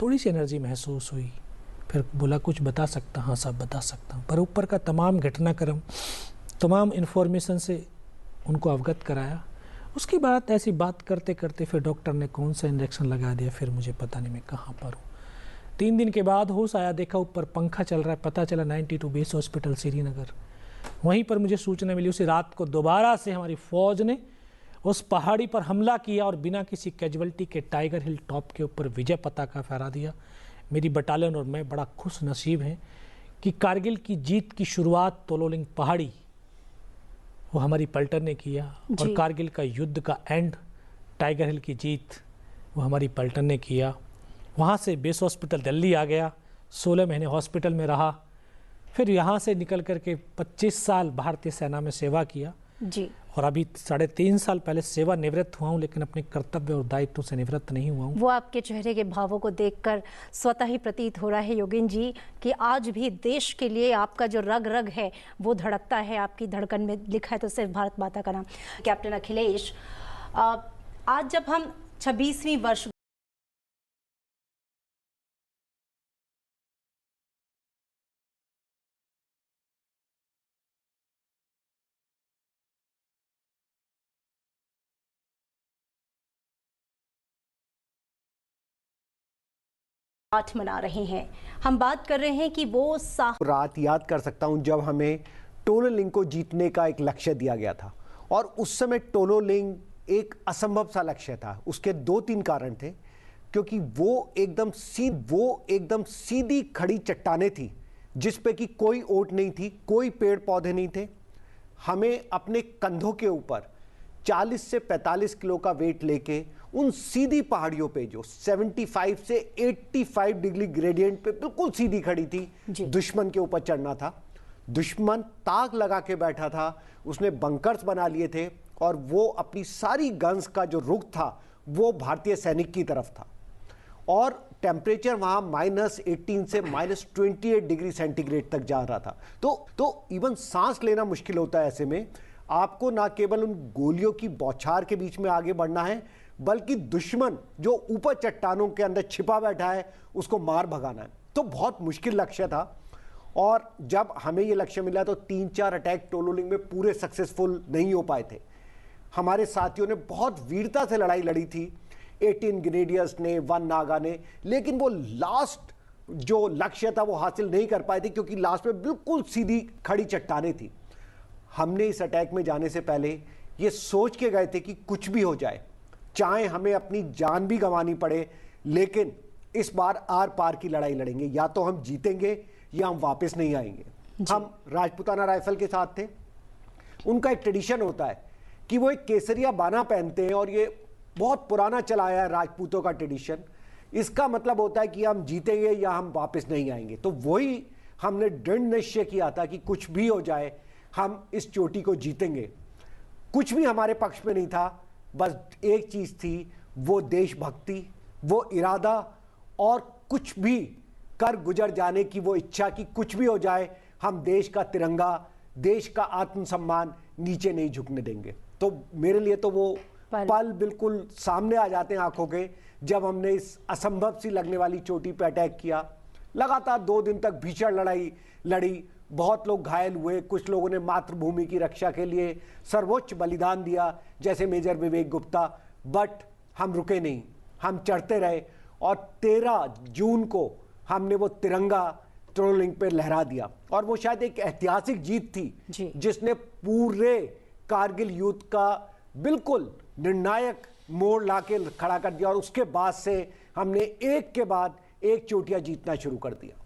S8: थोड़ी सी एनर्जी महसूस हुई। फिर बोला कुछ बता सकता? हाँ साहब बता सकता हूँ। पर ऊपर का तमाम घटनाक्रम, तमाम इन्फॉर्मेशन से उनको अवगत कराया। उसके बाद ऐसी बात करते करते फिर डॉक्टर ने कौन सा इंजेक्शन लगा दिया, फिर मुझे पता नहीं मैं कहाँ पर हूँ। 3 दिन के बाद होश आया, देखा ऊपर पंखा चल रहा है, पता चला 92 बेस हॉस्पिटल श्रीनगर। वहीं पर मुझे सूचना मिली उसी रात को दोबारा से हमारी फ़ौज ने उस पहाड़ी पर हमला किया और बिना किसी कैजुअल्टी के टाइगर हिल टॉप के ऊपर विजय पताका फहरा दिया। मेरी बटालियन और मैं बड़ा खुश नसीब हैं कि कारगिल की जीत की शुरुआत तोलोलिंग पहाड़ी वो हमारी पलटन ने किया, और कारगिल का युद्ध का एंड, टाइगर हिल की जीत, वो हमारी पलटन ने किया। वहाँ से बेस हॉस्पिटल दिल्ली आ गया, 16 महीने हॉस्पिटल में रहा। फिर यहाँ से निकल कर के 25 साल भारतीय सेना में सेवा किया
S5: जी।
S8: और अभी 3.5 साल पहले सेवा निवृत्त हुआ हूँ, लेकिन अपने कर्तव्य और दायित्व से निवृत्त नहीं हुआ हूँ।
S5: वो आपके चेहरे के भावों को देखकर स्वतः ही प्रतीत हो रहा है योगेन जी कि आज भी देश के लिए आपका जो रग रग है वो धड़कता है, आपकी धड़कन में लिखा है तो सिर्फ भारत माता का नाम। कैप्टन अखिलेश, आज जब हम 26वीं वर्ष मना रहे हैं, हम बात कर रहे हैं कि वो
S7: रात याद कर सकता हूं जब हमें टोलोलिंग को जीतने का एक लक्ष्य दिया गया था, और उस समय टोलोलिंग एक असंभव सा लक्ष्य था। उसके 2-3 कारण थे, क्योंकि वो एकदम सीधी खड़ी चट्टानें थी जिस पे कि कोई ओट नहीं थी, कोई पेड़ पौधे नहीं थे। हमें अपने कंधों के ऊपर 40 से 45 किलो का वेट लेके उन सीधी पहाड़ियों पे जो 75 से 85 डिग्री ग्रेडियंट पे बिल्कुल सीधी खड़ी थी, दुश्मन के ऊपर चढ़ना था। दुश्मन ताक लगा के बैठा था, उसने बंकर्स बना लिए थे, और वो अपनी सारी गन्स का जो रुख था वो भारतीय सैनिक की तरफ था। और टेम्परेचर वहाँ -18 से -28 डिग्री सेंटीग्रेड तक जा रहा था। तो इवन सांस लेना मुश्किल होता है। ऐसे में आपको ना केवल उन गोलियों की बौछार के बीच में आगे बढ़ना है, बल्कि दुश्मन जो ऊपर चट्टानों के अंदर छिपा बैठा है उसको मार भगाना है। तो बहुत मुश्किल लक्ष्य था। और जब हमें ये लक्ष्य मिला तो 3-4 अटैक टोलोलिंग में पूरे सक्सेसफुल नहीं हो पाए थे। हमारे साथियों ने बहुत वीरता से लड़ाई लड़ी थी, 18 ग्रेनेडियर्स ने, 1 नागा ने, लेकिन वो लास्ट जो लक्ष्य था वो हासिल नहीं कर पाए थे, क्योंकि लास्ट में बिल्कुल सीधी खड़ी चट्टानें थी। हमने इस अटैक में जाने से पहले ये सोच के गए थे कि कुछ भी हो जाए, चाहे हमें अपनी जान भी गंवानी पड़े, लेकिन इस बार आर पार की लड़ाई लड़ेंगे, या तो हम जीतेंगे या हम वापस नहीं आएंगे। हम राजपूताना राइफल के साथ थे। उनका एक ट्रेडिशन होता है कि वो एक केसरिया बाना पहनते हैं, और ये बहुत पुराना चला आया है राजपूतों का ट्रेडिशन। इसका मतलब होता है कि हम जीतेंगे या हम वापस नहीं आएंगे। तो वही हमने दृढ़ निश्चय किया था कि कुछ भी हो जाए हम इस चोटी को जीतेंगे। कुछ भी हमारे पक्ष में नहीं था, बस एक चीज थी, वो देशभक्ति, वो इरादा, और कुछ भी कर गुजर जाने की वो इच्छा कि कुछ भी हो जाए हम देश का तिरंगा, देश का आत्मसम्मान नीचे नहीं झुकने देंगे। तो मेरे लिए तो वो पल बिल्कुल सामने आ जाते हैं आंखों के, जब हमने इस असंभव सी लगने वाली चोटी पे अटैक किया। लगातार 2 दिन तक भीषण लड़ाई लड़ी, बहुत लोग घायल हुए, कुछ लोगों ने मातृभूमि की रक्षा के लिए सर्वोच्च बलिदान दिया, जैसे मेजर विवेक गुप्ता। बट हम रुके नहीं, हम चढ़ते रहे, और 13 जून को हमने वो तिरंगा टोलोलिंग पे लहरा दिया। और वो शायद एक ऐतिहासिक जीत थी जिसने पूरे कारगिल युद्ध का बिल्कुल निर्णायक मोड़ लाके खड़ा कर दिया, और उसके बाद से हमने एक के बाद एक चोटियां जीतना शुरू कर दिया।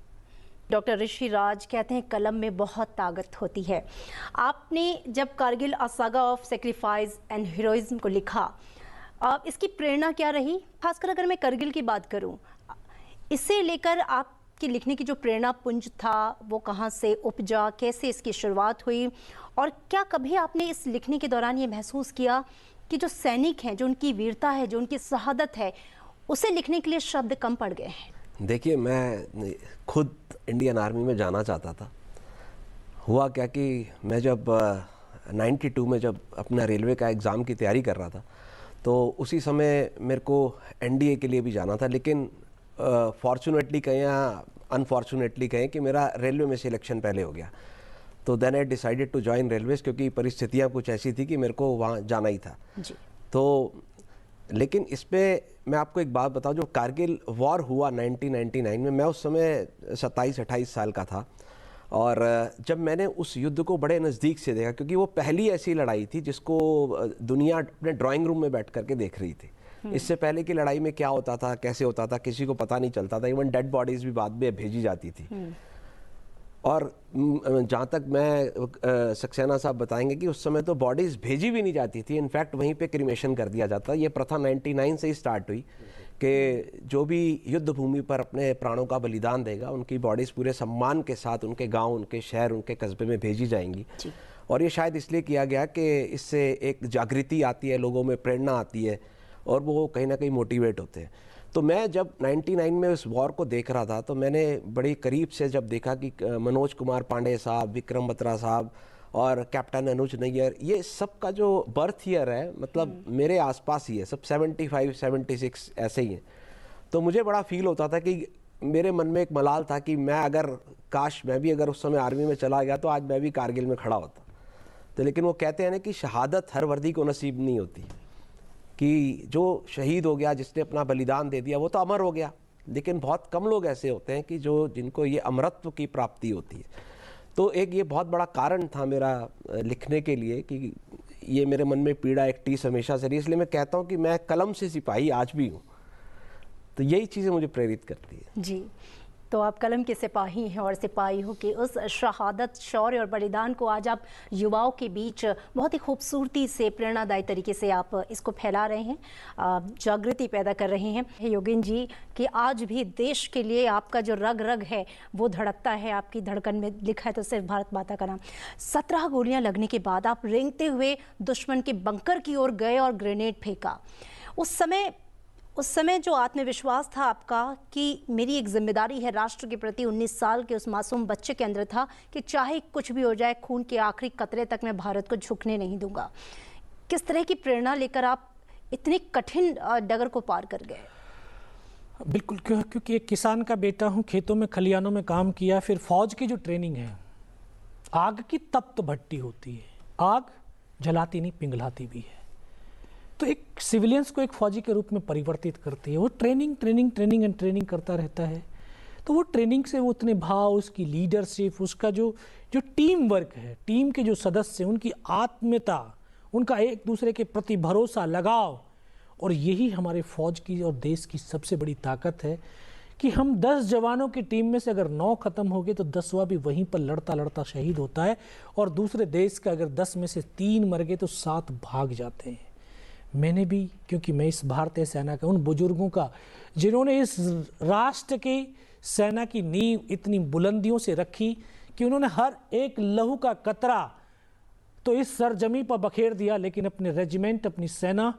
S5: डॉक्टर ऋषि राज कहते हैं कलम में बहुत ताकत होती है। आपने जब Kargil a saga of sacrifice and heroism को लिखा, इसकी प्रेरणा क्या रही? खासकर अगर मैं कारगिल की बात करूं, इसे लेकर आपकी लिखने की जो प्रेरणा पुंज था वो कहां से उपजा, कैसे इसकी शुरुआत हुई, और क्या कभी आपने इस लिखने के दौरान ये महसूस किया कि जो सैनिक हैं, जो उनकी वीरता है, जो उनकी शहादत है, उसे लिखने के लिए शब्द कम पड़ गए हैं?
S9: देखिए, मैं खुद इंडियन आर्मी में जाना चाहता था, हुआ क्या कि मैं जब 92 में जब अपना रेलवे का एग्ज़ाम की तैयारी कर रहा था, तो उसी समय मेरे को एनडीए के लिए भी जाना था, लेकिन फॉर्चुनेटली कहें या अनफॉर्चुनेटली कहें कि मेरा रेलवे में सिलेक्शन पहले हो गया। तो then I decided to join railways, क्योंकि परिस्थितियाँ कुछ ऐसी थी कि मेरे को वहाँ जाना ही था
S5: जी।
S9: तो लेकिन इस पर मैं आपको एक बात बताऊं, जो कारगिल वॉर हुआ 1999 में, मैं उस समय 27-28 साल का था, और जब मैंने उस युद्ध को बड़े नज़दीक से देखा, क्योंकि वो पहली ऐसी लड़ाई थी जिसको दुनिया अपने ड्राइंग रूम में बैठ करके देख रही थी। इससे पहले की लड़ाई में क्या होता था, कैसे होता था, किसी को पता नहीं चलता था। इवन डेड बॉडीज़ भी बाद में भेजी जाती थी। और जहाँ तक मैं सक्सेना साहब बताएंगे कि उस समय तो बॉडीज़ भेजी भी नहीं जाती थी, इनफैक्ट वहीं पे क्रिमेशन कर दिया जाता। ये प्रथा 99 से ही स्टार्ट हुई कि जो भी युद्ध भूमि पर अपने प्राणों का बलिदान देगा, उनकी बॉडीज़ पूरे सम्मान के साथ उनके गांव, उनके शहर, उनके कस्बे में भेजी जाएंगी। और ये शायद इसलिए किया गया कि इससे एक जागृति आती है, लोगों में प्रेरणा आती है, और वो कहीं ना कहीं मोटिवेट होते हैं। तो मैं जब 99 में उस वॉर को देख रहा था, तो मैंने बड़ी करीब से जब देखा कि मनोज कुमार पांडे साहब, विक्रम बत्रा साहब और कैप्टन अनुज नैयर, ये सब का जो बर्थ ईयर है, मतलब मेरे आसपास ही है, सब 75-76 ऐसे ही हैं। तो मुझे बड़ा फील होता था कि मेरे मन में एक मलाल था कि मैं अगर काश मैं भी अगर उस समय आर्मी में चला गया तो आज मैं भी कारगिल में खड़ा होता। तो लेकिन वो कहते हैं ना कि शहादत हर वर्दी को नसीब नहीं होती, कि जो शहीद हो गया, जिसने अपना बलिदान दे दिया, वो तो अमर हो गया। लेकिन बहुत कम लोग ऐसे होते हैं कि जिनको ये अमरत्व की प्राप्ति होती है। तो एक ये बहुत बड़ा कारण था मेरा लिखने के लिए कि ये मेरे मन में पीड़ा एक टीस हमेशा से रही। इसलिए मैं कहता हूँ कि मैं कलम से सिपाही आज भी हूँ। तो यही चीज़ें मुझे प्रेरित करती है।
S5: जी, तो आप कलम के सिपाही हैं, और सिपाही हो कि उस शहादत, शौर्य और बलिदान को आज आप युवाओं के बीच बहुत ही खूबसूरती से, प्रेरणादायी तरीके से आप इसको फैला रहे हैं, जागृति पैदा कर रहे हैं। योगेंद्र जी, कि आज भी देश के लिए आपका जो रग रग है वो धड़कता है, आपकी धड़कन में लिखा है तो सिर्फ भारत माता का नाम। 17 गोलियां लगने के बाद आप रेंगते हुए दुश्मन के बंकर की ओर गए और ग्रेनेड फेंका। उस समय जो आत्मविश्वास था आपका कि मेरी एक जिम्मेदारी है राष्ट्र के प्रति, 19 साल के उस मासूम बच्चे के अंदर था कि चाहे कुछ भी हो जाए, खून के आखिरी कतरे तक मैं भारत को झुकने नहीं दूंगा। किस तरह की प्रेरणा लेकर आप इतने कठिन डगर को पार कर गए?
S8: बिल्कुल, क्योंकि एक किसान का बेटा हूँ, खेतों में खलियानों में काम किया। फिर फौज की जो ट्रेनिंग है, आग की तप्त भट्टी होती है, आग जलाती नहीं पिघलाती भी है। तो एक सिविलियंस को एक फौजी के रूप में परिवर्तित करती है। वो ट्रेनिंग करता रहता है। तो वो ट्रेनिंग से वो उतने भाव, उसकी लीडरशिप, उसका जो टीम वर्क है, टीम के जो सदस्य, उनकी आत्मीयता, उनका एक दूसरे के प्रति भरोसा, लगाव, और यही हमारे फौज की और देश की सबसे बड़ी ताकत है कि हम 10 जवानों की टीम में से अगर 9 खत्म हो गए तो 10वां भी वहीं पर लड़ता लड़ता शहीद होता है, और दूसरे देश का अगर 10 में से 3 मर गए तो 7 भाग जाते हैं। मैंने भी, क्योंकि मैं इस भारतीय सेना का, उन बुजुर्गों का जिन्होंने इस राष्ट्र की सेना की नींव इतनी बुलंदियों से रखी कि उन्होंने हर एक लहू का कतरा तो इस सरजमी पर बखेर दिया, लेकिन अपने रेजिमेंट, अपनी सेना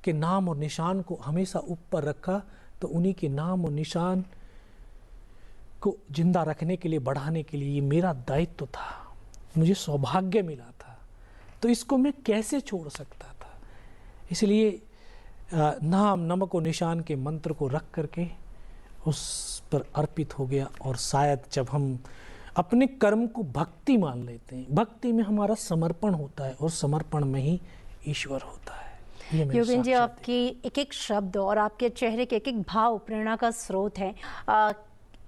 S8: के नाम और निशान को हमेशा ऊपर रखा। तो उन्हीं के नाम और निशान को जिंदा रखने के लिए, बढ़ाने के लिए ये मेरा दायित्व था, मुझे सौभाग्य मिला था। तो इसको मैं कैसे छोड़ सकता था? इसलिए नाम, नमक और निशान के मंत्र को रख करके उस पर अर्पित हो गया। और शायद जब हम अपने कर्म को भक्ति मान लेते हैं, भक्ति में हमारा समर्पण होता है, और समर्पण में ही ईश्वर होता है।
S5: योगेंद्र जी, आपकी एक एक शब्द और आपके चेहरे के एक एक भाव प्रेरणा का स्रोत है।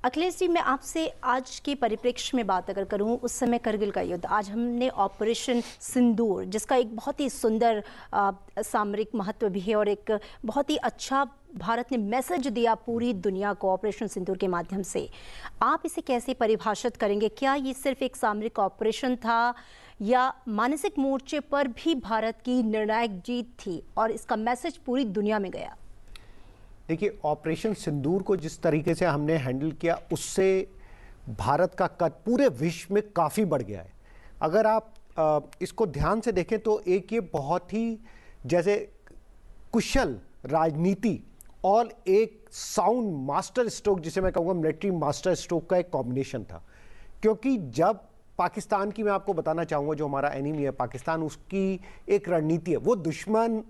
S5: अखिलेश जी, मैं आपसे आज के परिप्रेक्ष्य में बात अगर करूं, उस समय करगिल का युद्ध, आज हमने ऑपरेशन सिंदूर, जिसका एक बहुत ही सुंदर सामरिक महत्व भी है और एक बहुत ही अच्छा भारत ने मैसेज दिया पूरी दुनिया को ऑपरेशन सिंदूर के माध्यम से, आप इसे कैसे परिभाषित करेंगे? क्या ये सिर्फ एक सामरिक ऑपरेशन था, या मानसिक मोर्चे पर भी भारत की निर्णायक जीत थी और इसका मैसेज पूरी दुनिया में गया?
S7: देखिए, ऑपरेशन सिंदूर को जिस तरीके से हमने हैंडल किया, उससे भारत का कद पूरे विश्व में काफ़ी बढ़ गया है। अगर आप इसको ध्यान से देखें तो एक ये बहुत ही जैसे कुशल राजनीति और एक साउंड मास्टर स्ट्रोक, जिसे मैं कहूँगा मिलिट्री मास्टर स्ट्रोक का एक कॉम्बिनेशन था। क्योंकि जब पाकिस्तान की मैं आपको बताना चाहूँगा, जो हमारा एनिमी है पाकिस्तान, उसकी एक रणनीति है। वो दुश्मन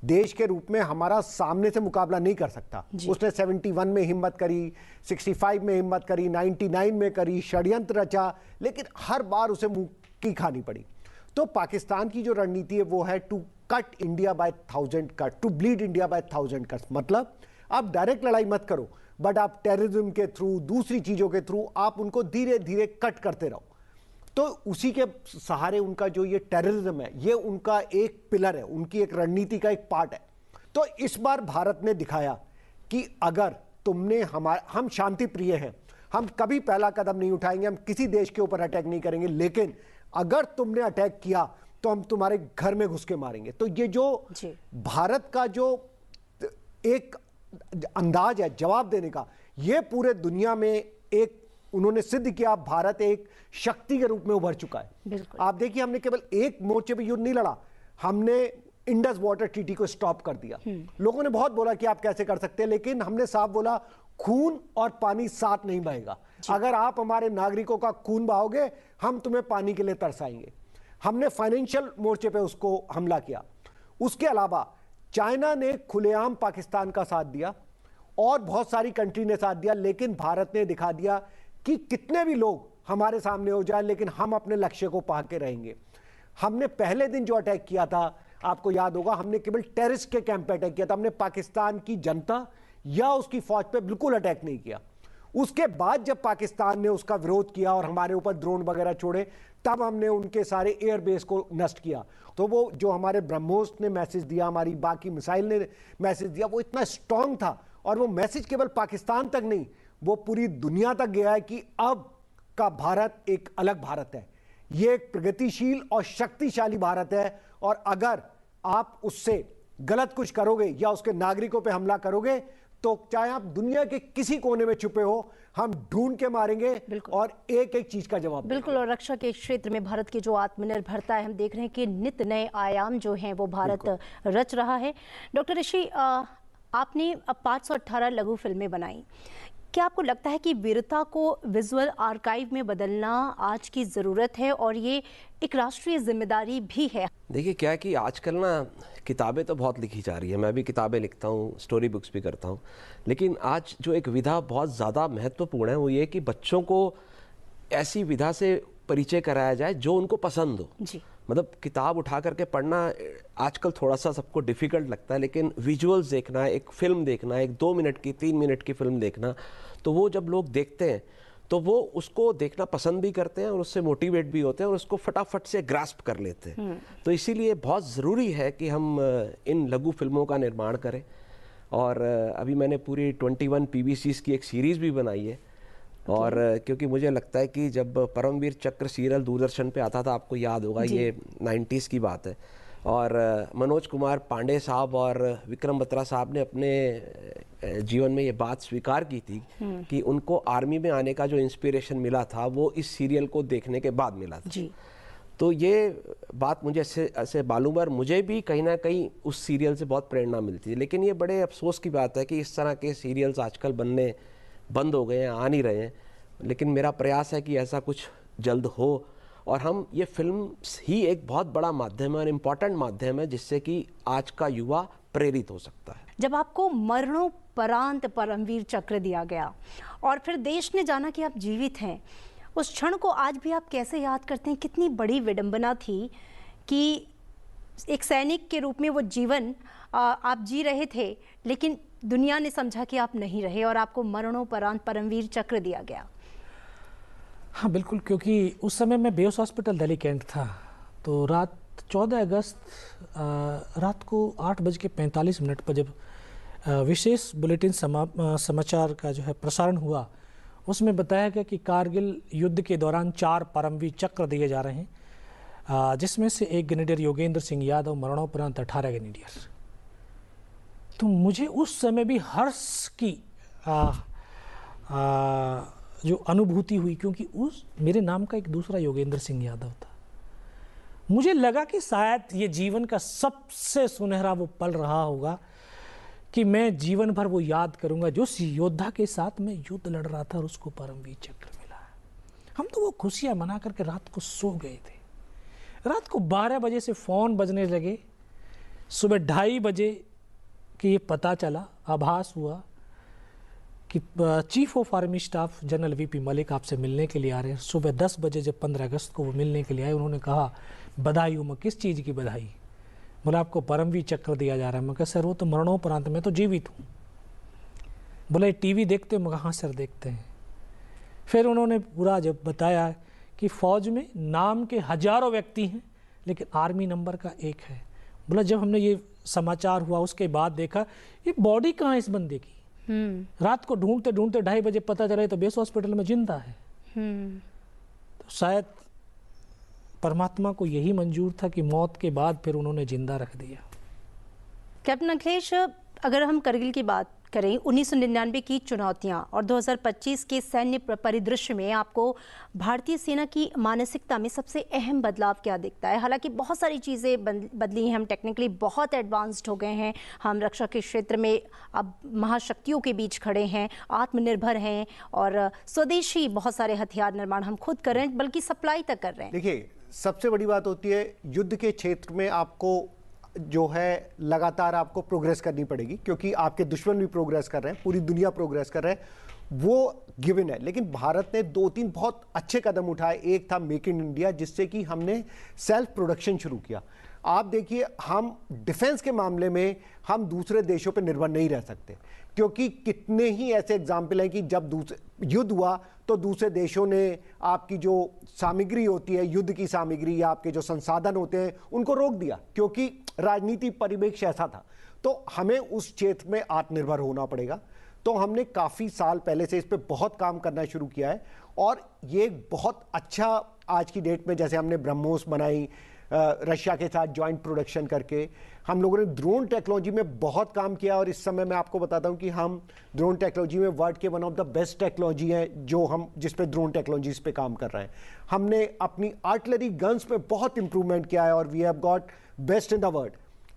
S7: देश के रूप में हमारा सामने से मुकाबला नहीं कर सकता। उसने 71 में हिम्मत करी, 65 में हिम्मत करी, 99 में करी, षड्यंत्र रचा, लेकिन हर बार उसे मुंह की खानी पड़ी। तो पाकिस्तान की जो रणनीति है वो है to cut India by 1000 cut, to bleed India by 1000 cuts. मतलब आप डायरेक्ट लड़ाई मत करो, बट आप टेररिज्म के थ्रू, दूसरी चीजों के थ्रू आप उनको धीरे धीरे कट करते रहो। तो उसी के सहारे उनका जो ये टेररिज्म है, ये उनका एक पिलर है, उनकी एक रणनीति का एक पार्ट है। तो इस बार भारत ने दिखाया कि अगर तुमने हम शांति प्रिय हैं, हम कभी पहला कदम नहीं उठाएंगे, हम किसी देश के ऊपर अटैक नहीं करेंगे, लेकिन अगर तुमने अटैक किया तो हम तुम्हारे घर में घुस के मारेंगे। तो ये जो भारत का जो एक अंदाज है जवाब देने का, ये पूरे दुनिया में एक उन्होंने सिद्ध किया। भारत एक शक्ति के रूप में उभर चुका है। आप देखिए, हमने केवल एक मोर्चे पे युद्ध नहीं लड़ा, हमने इंडस वाटर ट्रीटी को स्टॉप कर दिया। लोगों ने बहुत बोला कि आप कैसे कर सकते हैं, लेकिन हमने साफ बोला खून और पानी साथ नहीं बहेगा। अगर आप हमारे नागरिकों का खून बहाओगे, हम तुम्हें पानी के लिए तरसाएंगे। हमने फाइनेंशियल मोर्चे पे उसको हमला किया। उसके अलावा चाइना ने खुलेआम पाकिस्तान का साथ दिया और बहुत सारी कंट्री ने साथ दिया, लेकिन भारत ने दिखा दिया कि कितने भी लोग हमारे सामने हो जाए, लेकिन हम अपने लक्ष्य को पा के रहेंगे। हमने पहले दिन जो अटैक किया था, आपको याद होगा, हमने केवल टेररिस्ट के कैंप पे अटैक किया था। हमने पाकिस्तान की जनता या उसकी फौज पे बिल्कुल अटैक नहीं किया। उसके बाद जब पाकिस्तान ने उसका विरोध किया और हमारे ऊपर ड्रोन वगैरह छोड़े, तब हमने उनके सारे एयरबेस को नष्ट किया। तो वो जो हमारे ब्रह्मोस ने मैसेज दिया, हमारी बाकी मिसाइल ने मैसेज दिया, वो इतना स्ट्रांग था। और वो मैसेज केवल पाकिस्तान तक नहीं, वो पूरी दुनिया तक गया है कि अब का भारत एक अलग भारत है। ये एक प्रगतिशील और शक्तिशाली भारत है, और अगर आप उससे गलत कुछ करोगे या उसके नागरिकों पे हमला करोगे, तो चाहे आप दुनिया के किसी कोने में छुपे हो, हम ढूंढ के मारेंगे और एक एक चीज का जवाब।
S5: बिल्कुल। और रक्षा के क्षेत्र में भारत की जो आत्मनिर्भरता है, हम देख रहे हैं कि नित नए आयाम जो हैं वो भारत रच रहा है। डॉक्टर ऋषि, आपने अब 518 लघु फिल्में बनाई। क्या आपको लगता है कि वीरता को विजुअल आर्काइव में बदलना आज की ज़रूरत है, और ये एक राष्ट्रीय जिम्मेदारी भी है?
S9: देखिए, क्या है कि आजकल ना किताबें तो बहुत लिखी जा रही है, मैं भी किताबें लिखता हूँ, स्टोरी बुक्स भी करता हूँ, लेकिन आज जो एक विधा बहुत ज़्यादा महत्वपूर्ण है वो ये कि बच्चों को ऐसी विधा से परिचय कराया जाए जो उनको पसंद हो।
S5: जी।
S9: मतलब किताब उठा करके पढ़ना आजकल थोड़ा सा सबको डिफ़िकल्ट लगता है, लेकिन विजुअल्स देखना, एक फ़िल्म देखना, एक 2 मिनट की 3 मिनट की फ़िल्म देखना, तो वो जब लोग देखते हैं तो वो उसको देखना पसंद भी करते हैं और उससे मोटिवेट भी होते हैं और उसको फटाफट से ग्रास्प कर लेते हैं। तो इसीलिए बहुत ज़रूरी है कि हम इन लघु फिल्मों का निर्माण करें। और अभी मैंने पूरी 21 PBCs की एक सीरीज़ भी बनाई है। और क्योंकि मुझे लगता है कि जब परमवीर चक्र सीरियल दूरदर्शन पे आता था, आपको याद होगा, ये 90s की बात है, और मनोज कुमार पांडे साहब और विक्रम बत्रा साहब ने अपने जीवन में ये बात स्वीकार की थी कि उनको आर्मी में आने का जो इंस्पिरेशन मिला था वो इस सीरियल को देखने के बाद मिला था।
S5: जी।
S9: तो ये बात मुझे ऐसे मालूम है, और मुझे भी कहीं ना कहीं उस सीरियल से बहुत प्रेरणा मिलती है। लेकिन ये बड़े अफसोस की बात है कि इस तरह के सीरियल्स आजकल बनने बंद हो गए हैं, आ नहीं रहे हैं। लेकिन मेरा प्रयास है कि ऐसा कुछ जल्द हो, और हम ये फिल्म ही एक बहुत बड़ा माध्यम है और इम्पॉर्टेंट माध्यम है जिससे कि आज का युवा प्रेरित हो सकता है।
S5: जब आपको मरणोपरांत परमवीर चक्र दिया गया और फिर देश ने जाना कि आप जीवित हैं, उस क्षण को आज भी आप कैसे याद करते हैं? कितनी बड़ी विडंबना थी कि एक सैनिक के रूप में वो जीवन आप जी रहे थे, लेकिन दुनिया ने समझा कि आप नहीं रहे और आपको मरणोपरांत परमवीर चक्र दिया गया।
S8: हाँ बिल्कुल, क्योंकि उस समय मैं बेउस हॉस्पिटल दिल्ली कैंट था। तो रात 14 अगस्त रात को 8:45 पर जब विशेष बुलेटिन समाचार का जो है प्रसारण हुआ, उसमें बताया गया कि कारगिल युद्ध के दौरान 4 परमवीर चक्र दिए जा रहे हैं, जिसमें से एक ग्रेनेडियर योगेंद्र सिंह यादव, मरणोपरांत 18 ग्रेनेडियर। तो मुझे उस समय भी हर्ष की जो अनुभूति हुई, क्योंकि उस मेरे नाम का एक दूसरा योगेंद्र सिंह यादव था। मुझे लगा कि शायद ये जीवन का सबसे सुनहरा वो पल रहा होगा कि मैं जीवन भर वो याद करूंगा जो योद्धा के साथ मैं युद्ध लड़ रहा था और उसको परमवीर चक्र मिला। हम तो वो खुशियाँ मना करके रात को सो गए थे। रात को 12 बजे से फ़ोन बजने लगे, सुबह 2:30 बजे कि ये पता चला, आभास हुआ कि chief of army staff general VP Malik आपसे मिलने के लिए आ रहे हैं। सुबह 10 बजे जब 15 अगस्त को वो मिलने के लिए आए, उन्होंने कहा बधाई हो। मैं किस चीज़ की बधाई? बोला आपको परमवीर चक्र दिया जा रहा है। मैं कहा सर वो तो मरणोपरांत, मैं तो जीवित हूँ। बोला टीवी देखते हो? मैं कहा हाँ सर देखते हैं। फिर उन्होंने पूरा जब बताया कि फ़ौज में नाम के हजारों व्यक्ति हैं लेकिन आर्मी नंबर का एक है। बोला जब हमने ये समाचार हुआ उसके बाद देखा ये बॉडी कहाँ है इस बंदे की। रात को ढूंढते ढूंढते 2:30 बजे पता चला तो बेस हॉस्पिटल में जिंदा है। तो शायद परमात्मा को यही मंजूर था कि मौत के बाद फिर उन्होंने जिंदा रख दिया।
S5: कैप्टन अखिलेश, अगर हम करगिल की बात करें, 1999 की चुनौतियां और 2025 के सैन्य परिदृश्य में आपको भारतीय सेना की मानसिकता में सबसे अहम बदलाव क्या दिखता है? हालांकि बहुत सारी चीज़ें बदली हैं, हम टेक्निकली बहुत एडवांस्ड हो गए हैं, हम रक्षा के क्षेत्र में अब महाशक्तियों के बीच खड़े हैं, आत्मनिर्भर हैं और स्वदेशी बहुत सारे हथियार निर्माण हम खुद कर रहे हैं, बल्कि सप्लाई तक कर रहे हैं।
S7: देखिए, सबसे बड़ी बात होती है युद्ध के क्षेत्र में आपको जो है लगातार आपको प्रोग्रेस करनी पड़ेगी, क्योंकि आपके दुश्मन भी प्रोग्रेस कर रहे हैं, पूरी दुनिया प्रोग्रेस कर रहे हैं, वो गिवन है। लेकिन भारत ने 2-3 बहुत अच्छे कदम उठाए। एक था मेक इन इंडिया, जिससे कि हमने सेल्फ प्रोडक्शन शुरू किया। आप देखिए, हम डिफेंस के मामले में हम दूसरे देशों पर निर्भर नहीं रह सकते, क्योंकि कितने ही ऐसे एग्जाम्पल हैं कि जब युद्ध हुआ तो दूसरे देशों ने आपकी जो सामग्री होती है, युद्ध की सामग्री या आपके जो संसाधन होते हैं, उनको रोक दिया, क्योंकि राजनीति परिवेश ऐसा था। तो हमें उस क्षेत्र में आत्मनिर्भर होना पड़ेगा। तो हमने काफ़ी साल पहले से इस पे बहुत काम करना शुरू किया है और ये बहुत अच्छा आज की डेट में, जैसे हमने ब्रह्मोस बनाई रशिया के साथ जॉइंट प्रोडक्शन करके, हम लोगों ने ड्रोन टेक्नोलॉजी में बहुत काम किया और इस समय मैं आपको बताता हूं कि हम ड्रोन टेक्नोलॉजी में वर्ल्ड के one of the best technology हैं जो हम जिस पे ड्रोन टेक्नोलॉजीज पे काम कर रहे हैं। हमने अपनी आर्टिलरी गन्स पे बहुत इंप्रूवमेंट किया है और we have got best in the world.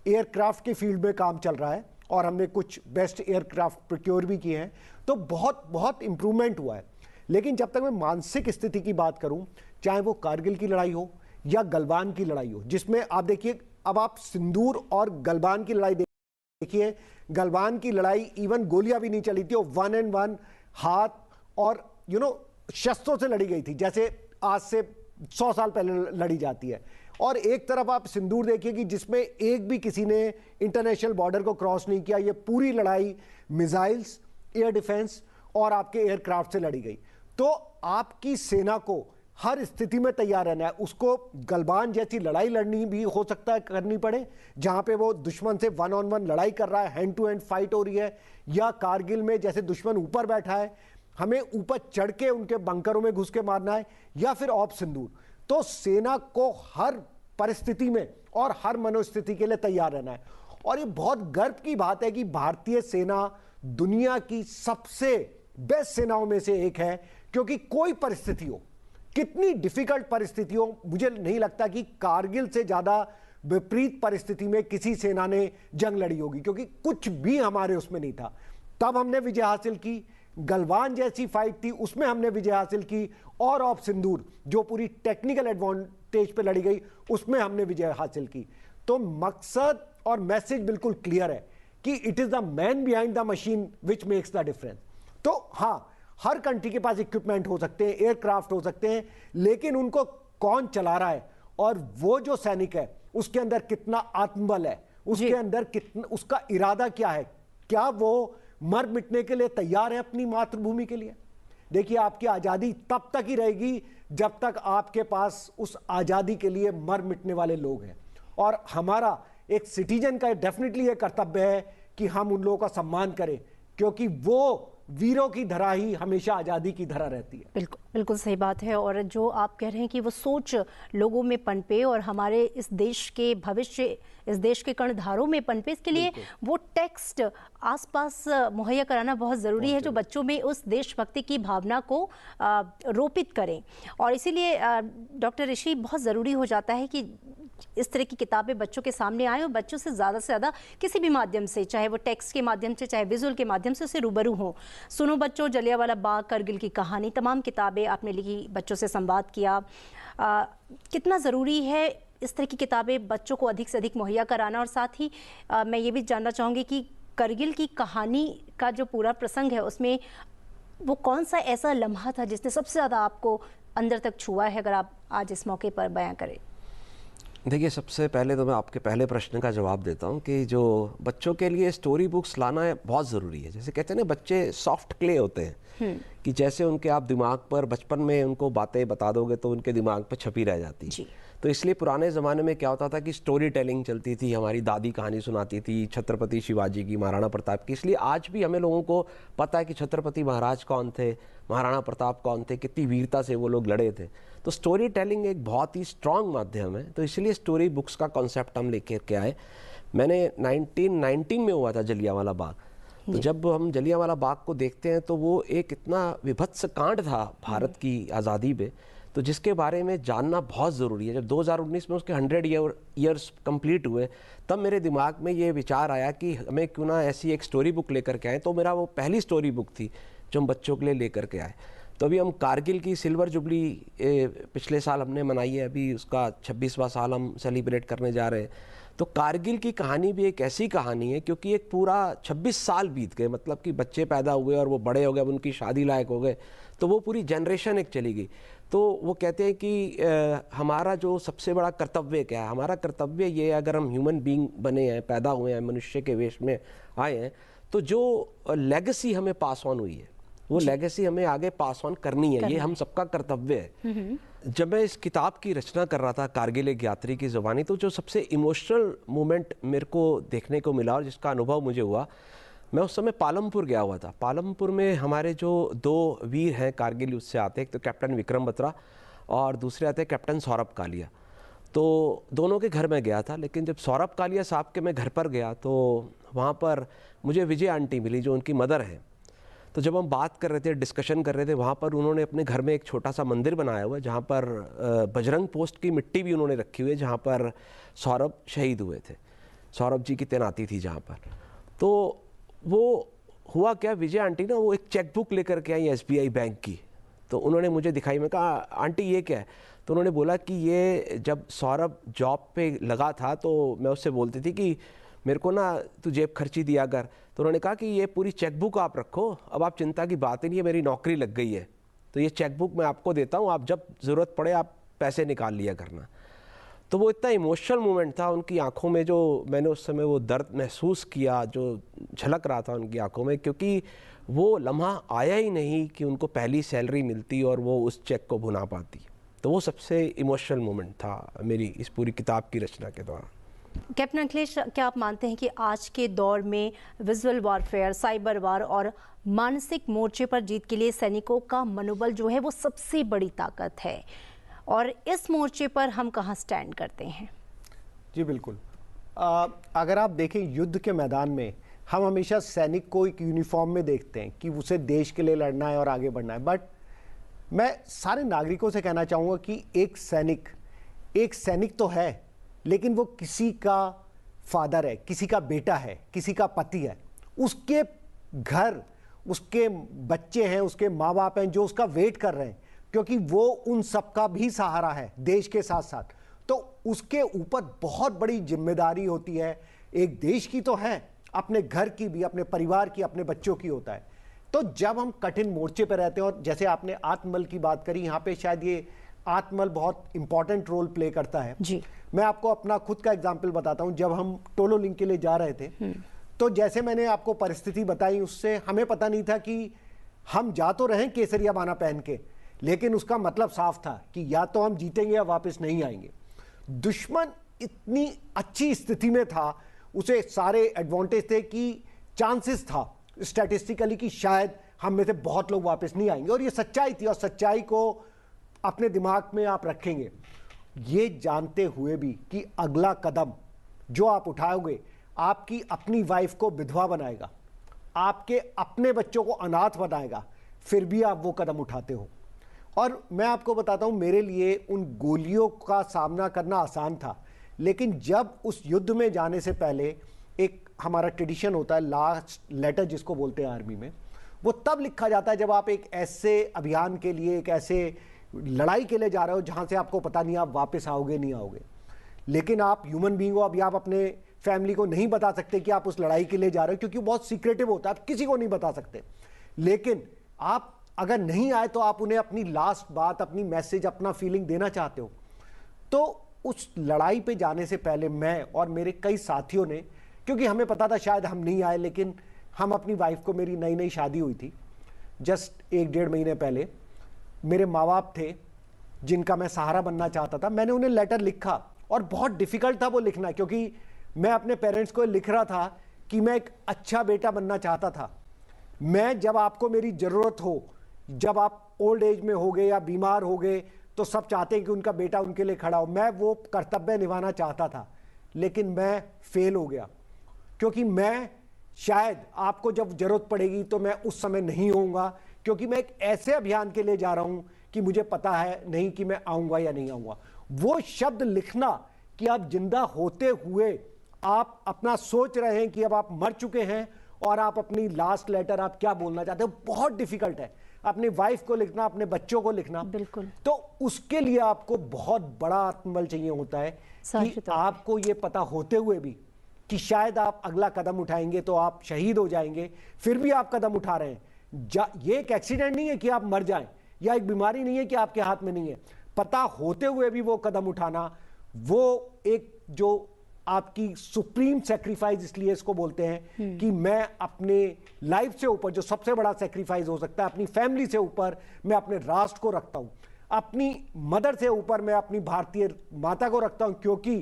S7: Aircraft के फील्ड में काम चल रहा है और हमने कुछ बेस्ट एयरक्राफ्ट प्रोक्योर भी किए हैं। तो बहुत बहुत इंप्रूवमेंट हुआ है। लेकिन जब तक मैं मानसिक स्थिति की बात करूं, चाहे वो कारगिल की लड़ाई हो या गलवान की लड़ाई हो, जिसमें आप देखिए, अब आप सिंदूर और गलवान की लड़ाई देखिए, गलवान की लड़ाई इवन गोलियां भी नहीं चली थी, 1-on-1 हाथ और शस्त्रों से लड़ी गई थी, जैसे आज से 100 साल पहले लड़ी जाती है। और एक तरफ आप सिंदूर देखिए कि जिसमें एक भी किसी ने इंटरनेशनल बॉर्डर को क्रॉस नहीं किया। ये पूरी लड़ाई मिसाइल्स, एयर डिफेंस और आपके एयरक्राफ्ट से लड़ी गई। तो आपकी सेना को हर स्थिति में तैयार रहना है। उसको गलवान जैसी लड़ाई लड़नी भी हो सकता है करनी पड़े, जहां पे वो दुश्मन से 1-on-1 लड़ाई कर रहा है, हैंड टू हैंड फाइट हो रही है, या कारगिल में जैसे दुश्मन ऊपर बैठा है, हमें ऊपर चढ़ के उनके बंकरों में घुस के मारना है, या फिर ऑप सिंदूर। तो सेना को हर परिस्थिति में और हर मनोस्थिति के लिए तैयार रहना है। और ये बहुत गर्व की बात है कि भारतीय सेना दुनिया की सबसे बेस्ट सेनाओं में से एक है, क्योंकि कोई परिस्थिति हो, कितनी डिफिकल्ट परिस्थिति हो, मुझे नहीं लगता कि कारगिल से ज्यादा विपरीत परिस्थिति में किसी सेना ने जंग लड़ी होगी, क्योंकि कुछ भी हमारे उसमें नहीं था। तब हमने विजय हासिल की। गलवान जैसी फाइट थी, उसमें हमने विजय हासिल की, और ऑफ सिंदूर जो पूरी टेक्निकल एडवांटेज पे लड़ी गई, उसमें हमने विजय हासिल की। तो मकसद और मैसेज बिल्कुल क्लियर है कि it is the man behind the machine which makes the difference. तो हाँ, हर कंट्री के पास इक्विपमेंट हो सकते हैं, एयरक्राफ्ट हो सकते हैं, लेकिन उनको कौन चला रहा है और वो जो सैनिक है उसके अंदर कितना आत्मबल है, उसके अंदर कितना, उसका इरादा क्या है, क्या वो मर मिटने के लिए तैयार है अपनी मातृभूमि के लिए। देखिए, आपकी आजादी तब तक ही रहेगी जब तक आपके पास उस आजादी के लिए मर मिटने वाले लोग हैं। और हमारा एक सिटीजन का डेफिनेटली ये कर्तव्य है कि हम उन लोगों का सम्मान करें, क्योंकि वो वीरों की धरा ही हमेशा आज़ादी की धरा रहती है।
S5: बिल्कुल बिल्कुल सही बात है। और जो आप कह रहे हैं कि वो सोच लोगों में पनपे और हमारे इस देश के भविष्य, इस देश के कर्णधारों में पनपे, इसके लिए वो टेक्स्ट आसपास मुहैया कराना बहुत ज़रूरी है जो बच्चों में उस देशभक्ति की भावना को रोपित करें। और इसीलिए डॉक्टर ऋषि, बहुत ज़रूरी हो जाता है कि इस तरह की किताबें बच्चों के सामने आए और बच्चों से ज़्यादा किसी भी माध्यम से, चाहे वो टेक्स्ट के माध्यम से, चाहे विजुअल के माध्यम से, उससे रूबरू हों। सुनो बच्चों, जलियांवाला बाग, करगिल की कहानी, तमाम किताबें आपने लिखी, बच्चों से संवाद किया। कितना ज़रूरी है इस तरह की किताबें बच्चों को अधिक से अधिक मुहैया कराना? और साथ ही मैं ये भी जानना चाहूँगी कि करगिल की कहानी का जो पूरा प्रसंग है उसमें वो कौन सा ऐसा लम्हा था जिसने सबसे ज़्यादा आपको अंदर तक छुआ है, अगर आप आज इस मौके पर बयां करें?
S9: देखिए, सबसे पहले तो मैं आपके पहले प्रश्न का जवाब देता हूँ कि जो बच्चों के लिए स्टोरी बुक्स लाना बहुत ज़रूरी है। जैसे कहते हैं ना, बच्चे सॉफ्ट क्ले होते हैं कि जैसे उनके आप दिमाग पर बचपन में उनको बातें बता दोगे तो उनके दिमाग पर छपी रह जाती है। तो इसलिए पुराने ज़माने में क्या होता था कि स्टोरी टेलिंग चलती थी, हमारी दादी कहानी सुनाती थी छत्रपति शिवाजी की, महाराणा प्रताप की। इसलिए आज भी हमें लोगों को पता है कि छत्रपति महाराज कौन थे, महाराणा प्रताप कौन थे, कितनी वीरता से वो लोग लड़े थे। तो स्टोरी टेलिंग एक बहुत ही स्ट्रॉन्ग माध्यम है, तो इसलिए स्टोरी बुक्स का कॉन्सेप्ट हम लेकर के आए। मैंने 1919 में हुआ था जलियांवाला बाग, तो जब हम जलियांवाला बाग को देखते हैं तो वो एक इतना विभत्स कांड था भारत की आज़ादी में, तो जिसके बारे में जानना बहुत ज़रूरी है। जब 2019 में उसके 100 ईयर्स कंप्लीट हुए, तब मेरे दिमाग में ये विचार आया कि हमें क्यों ना ऐसी एक स्टोरी बुक लेकर के आए। तो मेरा वो पहली स्टोरी बुक थी जो हम बच्चों के लिए लेकर के आए। तो अभी हम कारगिल की सिल्वर जुबली पिछले साल हमने मनाई है, अभी उसका 26वां साल हम सेलिब्रेट करने जा रहे हैं। तो कारगिल की कहानी भी एक ऐसी कहानी है क्योंकि एक पूरा 26 साल बीत गए, मतलब कि बच्चे पैदा हुए और वो बड़े हो गए, उनकी शादी लायक हो गए, तो वो पूरी जनरेशन एक चली गई। तो वो कहते हैं कि हमारा जो सबसे बड़ा कर्तव्य क्या है, हमारा कर्तव्य ये है, अगर हम ह्यूमन बीइंग बने हैं, पैदा हुए हैं, मनुष्य के वेश में आए हैं, तो जो लेगेसी हमें पास ऑन हुई है वो लेगेसी हमें आगे पास ऑन करनी है, ये हम सबका कर्तव्य है। जब मैं इस किताब की रचना कर रहा था, कारगिल एक यात्री की ज़ुबानी, तो जो सबसे इमोशनल मोमेंट मेरे को देखने को मिला और जिसका अनुभव मुझे हुआ, मैं उस समय पालमपुर गया हुआ था। पालमपुर में हमारे जो 2 वीर हैं कारगिल युद्ध से आते हैं, एक तो कैप्टन विक्रम बत्रा और दूसरे आते हैं कैप्टन सौरभ कालिया। तो दोनों के घर में गया था, लेकिन जब सौरभ कालिया साहब के मैं घर पर गया तो वहाँ पर मुझे विजय आंटी मिली जो उनकी मदर है। तो जब हम बात कर रहे थे, डिस्कशन कर रहे थे, वहाँ पर उन्होंने अपने घर में एक छोटा सा मंदिर बनाया हुआ है जहाँ पर बजरंग पोस्ट की मिट्टी भी उन्होंने रखी हुई है, जहाँ पर सौरभ शहीद हुए थे, सौरभ जी की तैनाती थी जहाँ पर। तो वो हुआ क्या, विजय आंटी ना वो एक चेक बुक लेकर के आई SBI बैंक की, तो उन्होंने मुझे दिखाई। मैं कहा आंटी ये क्या है, तो उन्होंने बोला कि ये जब सौरभ जॉब पे लगा था तो मैं उससे बोलती थी कि मेरे को ना तू जेब खर्ची दिया कर, तो उन्होंने कहा कि ये पूरी चेकबुक आप रखो, अब आप चिंता की बात ही नहीं है, मेरी नौकरी लग गई है, तो ये चेकबुक मैं आपको देता हूँ, आप जब ज़रूरत पड़े आप पैसे निकाल लिया करना। तो वो इतना इमोशनल मोमेंट था उनकी आंखों में, जो मैंने उस समय वो दर्द महसूस किया जो झलक रहा था उनकी आंखों में, क्योंकि वो लम्हा आया ही नहीं कि उनको पहली सैलरी मिलती और वो उस चेक को भुना पाती। तो वो सबसे इमोशनल मोमेंट था मेरी इस पूरी किताब की रचना के दौरान।
S5: कैप्टन अखिलेश, क्या आप मानते हैं कि आज के दौर में विजुअल वॉरफेयर, साइबर वार और मानसिक मोर्चे पर जीत के लिए सैनिकों का मनोबल जो है वो सबसे बड़ी ताकत है, और इस मोर्चे पर हम कहाँ स्टैंड करते हैं?
S7: जी बिल्कुल। अगर आप देखें युद्ध के मैदान में हम हमेशा सैनिक को एक यूनिफॉर्म में देखते हैं कि उसे देश के लिए लड़ना है और आगे बढ़ना है, बट मैं सारे नागरिकों से कहना चाहूँगा कि एक सैनिक तो है, लेकिन वो किसी का फादर है, किसी का बेटा है, किसी का पति है, उसके घर उसके बच्चे हैं, उसके माँ बाप हैं जो उसका वेट कर रहे हैं, क्योंकि वो उन सबका भी सहारा है देश के साथ साथ। तो उसके ऊपर बहुत बड़ी जिम्मेदारी होती है, एक देश की तो है, अपने घर की भी, अपने परिवार की, अपने बच्चों की होता है। तो जब हम कठिन मोर्चे पर रहते हैं, और जैसे आपने आत्मबल की बात करी, यहाँ पे शायद ये आत्मबल बहुत इंपॉर्टेंट रोल प्ले करता है जी। मैं आपको अपना खुद का एग्जाम्पल बताता हूँ। जब हम टोलो लिंक के लिए जा रहे थे, तो जैसे मैंने आपको परिस्थिति बताई, उससे हमें पता नहीं था कि हम जा तो रहे केसरिया बाना पहन के, लेकिन उसका मतलब साफ था कि या तो हम जीतेंगे या वापस नहीं आएंगे। दुश्मन इतनी अच्छी स्थिति में था, उसे सारे एडवांटेज थे कि चांसेस था स्टैटिस्टिकली कि शायद हम में से बहुत लोग वापस नहीं आएंगे, और ये सच्चाई थी, और सच्चाई को अपने दिमाग में आप रखेंगे, ये जानते हुए भी कि अगला कदम जो आप उठाओगे आपकी अपनी वाइफ को विधवा बनाएगा, आपके अपने बच्चों को अनाथ बनाएगा, फिर भी आप वो कदम उठाते हो। और मैं आपको बताता हूं, मेरे लिए उन गोलियों का सामना करना आसान था, लेकिन जब उस युद्ध में जाने से पहले एक हमारा ट्रेडिशन होता है, लास्ट लेटर जिसको बोलते हैं आर्मी में, वो तब लिखा जाता है जब आप एक ऐसे अभियान के लिए, एक ऐसे लड़ाई के लिए जा रहे हो जहां से आपको पता नहीं आप वापस आओगे नहीं आओगे। लेकिन आप ह्यूमन बीइंग हो, अभी आप अपने फैमिली को नहीं बता सकते कि आप उस लड़ाई के लिए जा रहे हो, क्योंकि बहुत सीक्रेटिव होता है, आप किसी को नहीं बता सकते। लेकिन आप अगर नहीं आए तो आप उन्हें अपनी लास्ट बात, अपनी मैसेज, अपना फीलिंग देना चाहते हो। तो उस लड़ाई पे जाने से पहले मैं और मेरे कई साथियों ने, क्योंकि हमें पता था शायद हम नहीं आए, लेकिन हम अपनी वाइफ को, मेरी नई नई शादी हुई थी, जस्ट 1-1.5 महीने पहले, मेरे माँ बाप थे जिनका मैं सहारा बनना चाहता था, मैंने उन्हें लेटर लिखा और बहुत डिफिकल्ट था वो लिखना, क्योंकि मैं अपने पेरेंट्स को लिख रहा था कि मैं एक अच्छा बेटा बनना चाहता था। मैं, जब आपको मेरी ज़रूरत हो, जब आप ओल्ड एज में हो गए या बीमार हो गए, तो सब चाहते हैं कि उनका बेटा उनके लिए खड़ा हो। मैं वो कर्तव्य निभाना चाहता था, लेकिन मैं फेल हो गया, क्योंकि मैं शायद आपको जब जरूरत पड़ेगी तो मैं उस समय नहीं होऊंगा, क्योंकि मैं एक ऐसे अभियान के लिए जा रहा हूं कि मुझे पता है नहीं कि मैं आऊंगा या नहीं आऊंगा। वो शब्द लिखना कि आप जिंदा होते हुए आप अपना सोच रहे हैं कि अब आप मर चुके हैं और आप अपनी लास्ट लेटर आप क्या बोलना चाहते हो, बहुत डिफिकल्ट है। अपनी वाइफ को लिखना, अपने बच्चों को लिखना,
S5: बिल्कुल।
S7: तो उसके लिए आपको बहुत बड़ा आत्मबल चाहिए होता है कि आपको ये पता होते हुए भी कि शायद आप अगला कदम उठाएंगे तो आप शहीद हो जाएंगे, फिर भी आप कदम उठा रहे हैं। ये एक एक्सीडेंट नहीं है कि आप मर जाएं, या एक बीमारी नहीं है कि आपके हाथ में नहीं है। पता होते हुए भी वो कदम उठाना, वो एक जो आपकी सुप्रीम सेक्रीफाइस इसलिए इसको बोलते हैं कि मैं अपने लाइफ से ऊपर, जो सबसे बड़ा सेक्रीफाइस हो सकता है, अपनी फैमिली से ऊपर मैं अपने राष्ट्र को रखता हूं, अपनी मदर से ऊपर मैं अपनी भारतीय माता को रखता हूं, क्योंकि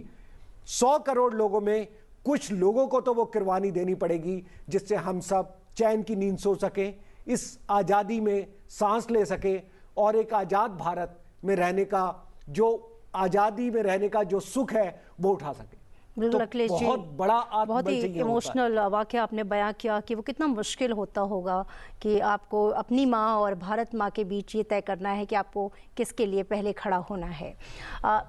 S7: 100 करोड़ लोगों में कुछ लोगों को तो वो कुर्बानी देनी पड़ेगी जिससे हम सब चैन की नींद सो सके, इस आज़ादी में सांस ले सके और एक आज़ाद भारत में रहने का, जो आज़ादी में रहने का जो सुख है वो उठा सके।
S5: बिल्कुल अखिलेश जी,
S7: बहुत बड़ा
S5: बहुत ही इमोशनल वाकया आपने बयां किया कि वो कितना मुश्किल होता होगा कि आपको अपनी माँ और भारत माँ के बीच ये तय करना है कि आपको किसके लिए पहले खड़ा होना है।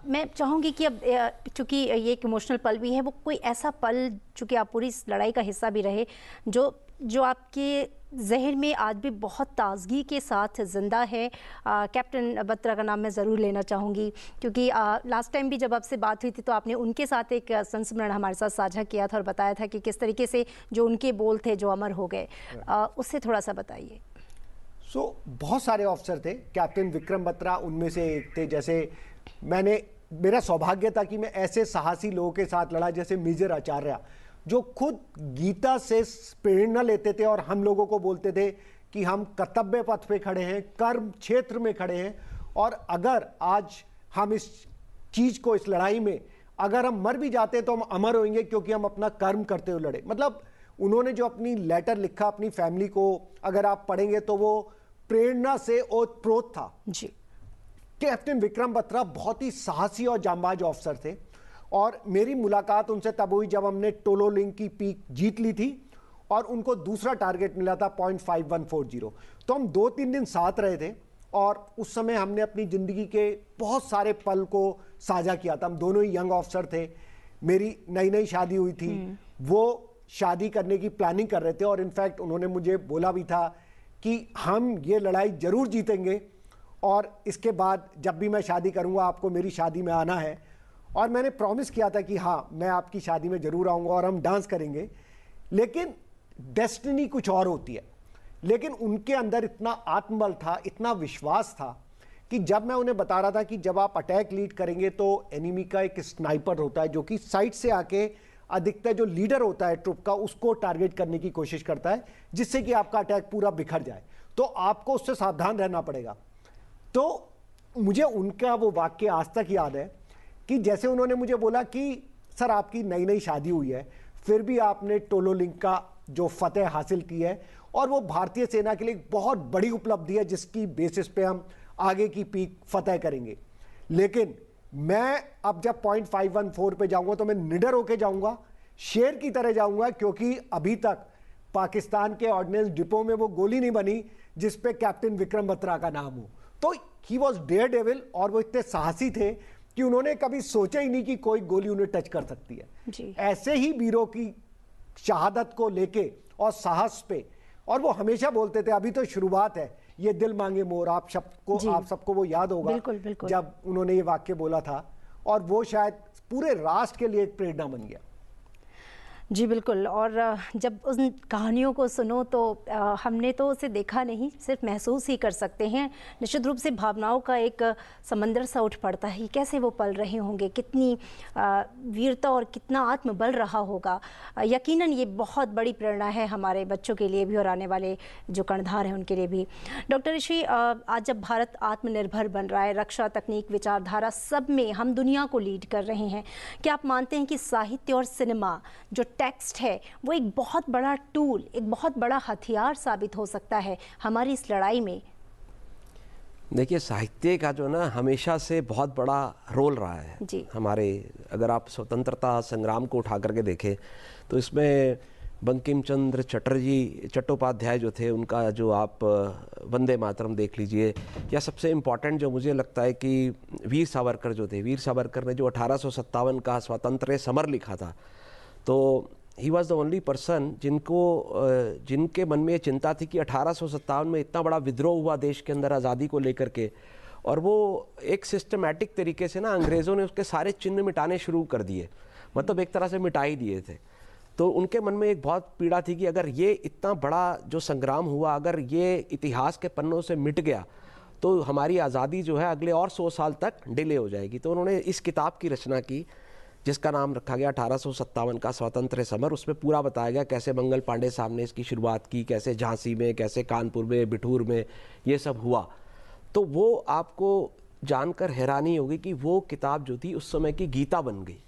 S5: मैं चाहूँगी कि अब चूँकि ये एक इमोशनल पल भी है, वो कोई ऐसा पल, चूँकि आप पूरी इस लड़ाई का हिस्सा भी रहे, जो आपके जहन में आज भी बहुत ताजगी के साथ ज़िंदा है। कैप्टन बत्रा का नाम मैं ज़रूर लेना चाहूँगी, क्योंकि लास्ट टाइम भी जब आपसे बात हुई थी तो आपने उनके साथ एक संस्मरण हमारे साथ साझा किया था और बताया था कि किस तरीके से जो उनके बोल थे जो अमर हो गए, उससे थोड़ा सा बताइए।
S7: बहुत सारे ऑफिसर थे, कैप्टन विक्रम बत्रा उनमें से एक थे। जैसे मेरा सौभाग्य था कि मैं ऐसे साहसी लोगों के साथ लड़ा जैसे मेजर आचार्य, जो खुद गीता से प्रेरणा लेते थे और हम लोगों को बोलते थे कि हम कर्तव्य पथ पे खड़े हैं, कर्म क्षेत्र में खड़े हैं, और अगर आज हम इस चीज को, इस लड़ाई में अगर हम मर भी जाते तो हम अमर होंगे, क्योंकि हम अपना कर्म करते हुए लड़े। मतलब उन्होंने जो अपनी लेटर लिखा अपनी फैमिली को, अगर आप पढ़ेंगे तो वो प्रेरणा से ओतप्रोत था
S5: जी।
S7: कैप्टन विक्रम बत्रा बहुत ही साहसी और जांबाज ऑफिसर थे, और मेरी मुलाकात उनसे तब हुई जब हमने टोलो लिंक की पीक जीत ली थी और उनको दूसरा टारगेट मिला था 0.5140। तो हम 2-3 दिन साथ रहे थे और उस समय हमने अपनी ज़िंदगी के बहुत सारे पल को साझा किया था। हम दोनों ही यंग ऑफिसर थे, मेरी नई नई शादी हुई थी, वो शादी करने की प्लानिंग कर रहे थे, और इनफैक्ट उन्होंने मुझे बोला भी था कि हम ये लड़ाई ज़रूर जीतेंगे और इसके बाद जब भी मैं शादी करूँगा आपको मेरी शादी में आना है। और मैंने प्रॉमिस किया था कि हाँ, मैं आपकी शादी में ज़रूर आऊँगा और हम डांस करेंगे। लेकिन डेस्टिनी कुछ और होती है। लेकिन उनके अंदर इतना आत्मबल था, इतना विश्वास था कि जब मैं उन्हें बता रहा था कि जब आप अटैक लीड करेंगे तो एनिमी का एक स्नाइपर होता है जो कि साइड से आके अधिकतर जो लीडर होता है ट्रुप का उसको टारगेट करने की कोशिश करता है, जिससे कि आपका अटैक पूरा बिखर जाए, तो आपको उससे सावधान रहना पड़ेगा। तो मुझे उनका वो वाक्य आज तक याद है कि जैसे उन्होंने मुझे बोला कि सर आपकी नई नई शादी हुई है, फिर भी आपने टोलो लिंक का जो फतेह हासिल की है और वो भारतीय सेना के लिए एक बहुत बड़ी उपलब्धि है जिसकी बेसिस पे हम आगे की पीक फतेह करेंगे। लेकिन मैं अब जब 0.514 पे जाऊंगा तो मैं निडर होके जाऊंगा, शेर की तरह जाऊंगा, क्योंकि अभी तक पाकिस्तान के ऑर्डिनेंस डिपो में वो गोली नहीं बनी जिस पे कैप्टन विक्रम बत्रा का नाम हो। तो ही वॉज डेयर डेविल, और वो इतने साहसी थे कि उन्होंने कभी सोचा ही नहीं कि कोई गोली उन्हें टच कर सकती है।
S5: जी।
S7: ऐसे ही वीरों की शहादत को लेके और साहस पे, और वो हमेशा बोलते थे, अभी तो शुरुआत है, ये दिल मांगे मोर, आप सबको वो याद होगा।
S5: बिल्कुल, बिल्कुल।
S7: जब उन्होंने ये वाक्य बोला था, और वो शायद पूरे राष्ट्र के लिए एक प्रेरणा बन गया।
S5: जी बिल्कुल। और जब उन कहानियों को सुनो तो हमने तो उसे देखा नहीं, सिर्फ महसूस ही कर सकते हैं। निश्चित रूप से भावनाओं का एक समंदर सा उठ पड़ता है। कैसे वो पल रहे होंगे, कितनी वीरता और कितना आत्मबल रहा होगा। यकीनन ये बहुत बड़ी प्रेरणा है हमारे बच्चों के लिए भी और आने वाले जो कर्णधार हैं उनके लिए भी। डॉक्टर ऋषि, आज जब भारत आत्मनिर्भर बन रहा है, रक्षा, तकनीक, विचारधारा सब में हम दुनिया को लीड कर रहे हैं, क्या आप मानते हैं कि साहित्य और सिनेमा जो टेक्स्ट है वो एक बहुत बड़ा टूल, एक बहुत बड़ा हथियार साबित हो सकता है हमारी इस लड़ाई में?
S9: देखिए, साहित्य का जो ना हमेशा से बहुत बड़ा रोल रहा है
S5: जी।
S9: हमारे, अगर आप स्वतंत्रता संग्राम को उठा करके देखें तो इसमें बंकिम चंद्र चट्टोपाध्याय जो थे, उनका जो आप वंदे मातरम देख लीजिए, या सबसे इम्पॉर्टेंट जो मुझे लगता है कि वीर सावरकर जो थे, वीर सावरकर ने जो 1857 का स्वतंत्र समर लिखा था, तो he was the only person जिनके मन में ये चिंता थी कि 1857 में इतना बड़ा विद्रोह हुआ देश के अंदर आज़ादी को लेकर के, और वो एक सिस्टमैटिक तरीके से ना अंग्रेज़ों ने उसके सारे चिन्ह मिटाने शुरू कर दिए, मतलब एक तरह से मिटा ही दिए थे। तो उनके मन में एक बहुत पीड़ा थी कि अगर ये इतना बड़ा जो संग्राम हुआ, अगर ये इतिहास के पन्नों से मिट गया तो हमारी आज़ादी जो है अगले और 100 साल तक डिले हो जाएगी। तो उन्होंने इस किताब की रचना की जिसका नाम रखा गया 1857 का स्वतंत्र समर। उसमें पूरा बताया गया कैसे मंगल पांडे साहब ने इसकी शुरुआत की, कैसे झांसी में, कैसे कानपुर में, बिठूर में ये सब हुआ। तो वो आपको जानकर हैरानी होगी कि वो किताब जो थी उस समय की गीता बन गई,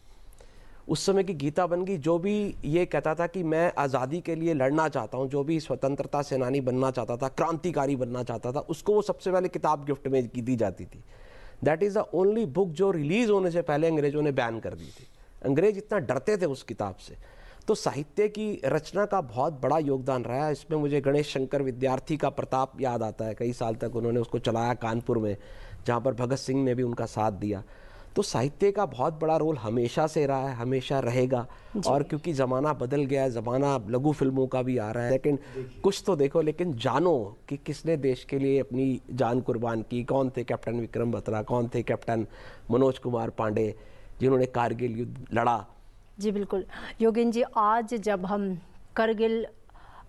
S9: उस समय की गीता बन गई। जो भी ये कहता था कि मैं आज़ादी के लिए लड़ना चाहता हूँ, जो भी स्वतंत्रता सेनानी बनना चाहता था, क्रांतिकारी बनना चाहता था, उसको वो सबसे पहले किताब गिफ्ट में दी जाती थी। That is the only book जो रिलीज़ होने से पहले अंग्रेज़ों ने बैन कर दी थी। अंग्रेज इतना डरते थे उस किताब से। तो साहित्य की रचना का बहुत बड़ा योगदान रहा है इसमें। मुझे गणेश शंकर विद्यार्थी का प्रताप याद आता है, कई साल तक उन्होंने उसको चलाया कानपुर में, जहाँ पर भगत सिंह ने भी उनका साथ दिया। तो साहित्य का बहुत बड़ा रोल हमेशा से रहा है, हमेशा रहेगा। और क्योंकि ज़माना बदल गया है, ज़माना लघु फिल्मों का भी आ रहा है, लेकिन कुछ तो देखो, लेकिन जानो कि किसने देश के लिए अपनी जान कुर्बान की। कौन थे कैप्टन विक्रम बत्रा, कौन थे कैप्टन मनोज कुमार पांडे, जिन्होंने कारगिल युद्ध लड़ा।
S5: जी बिल्कुल योगेन जी, आज जब हम करगिल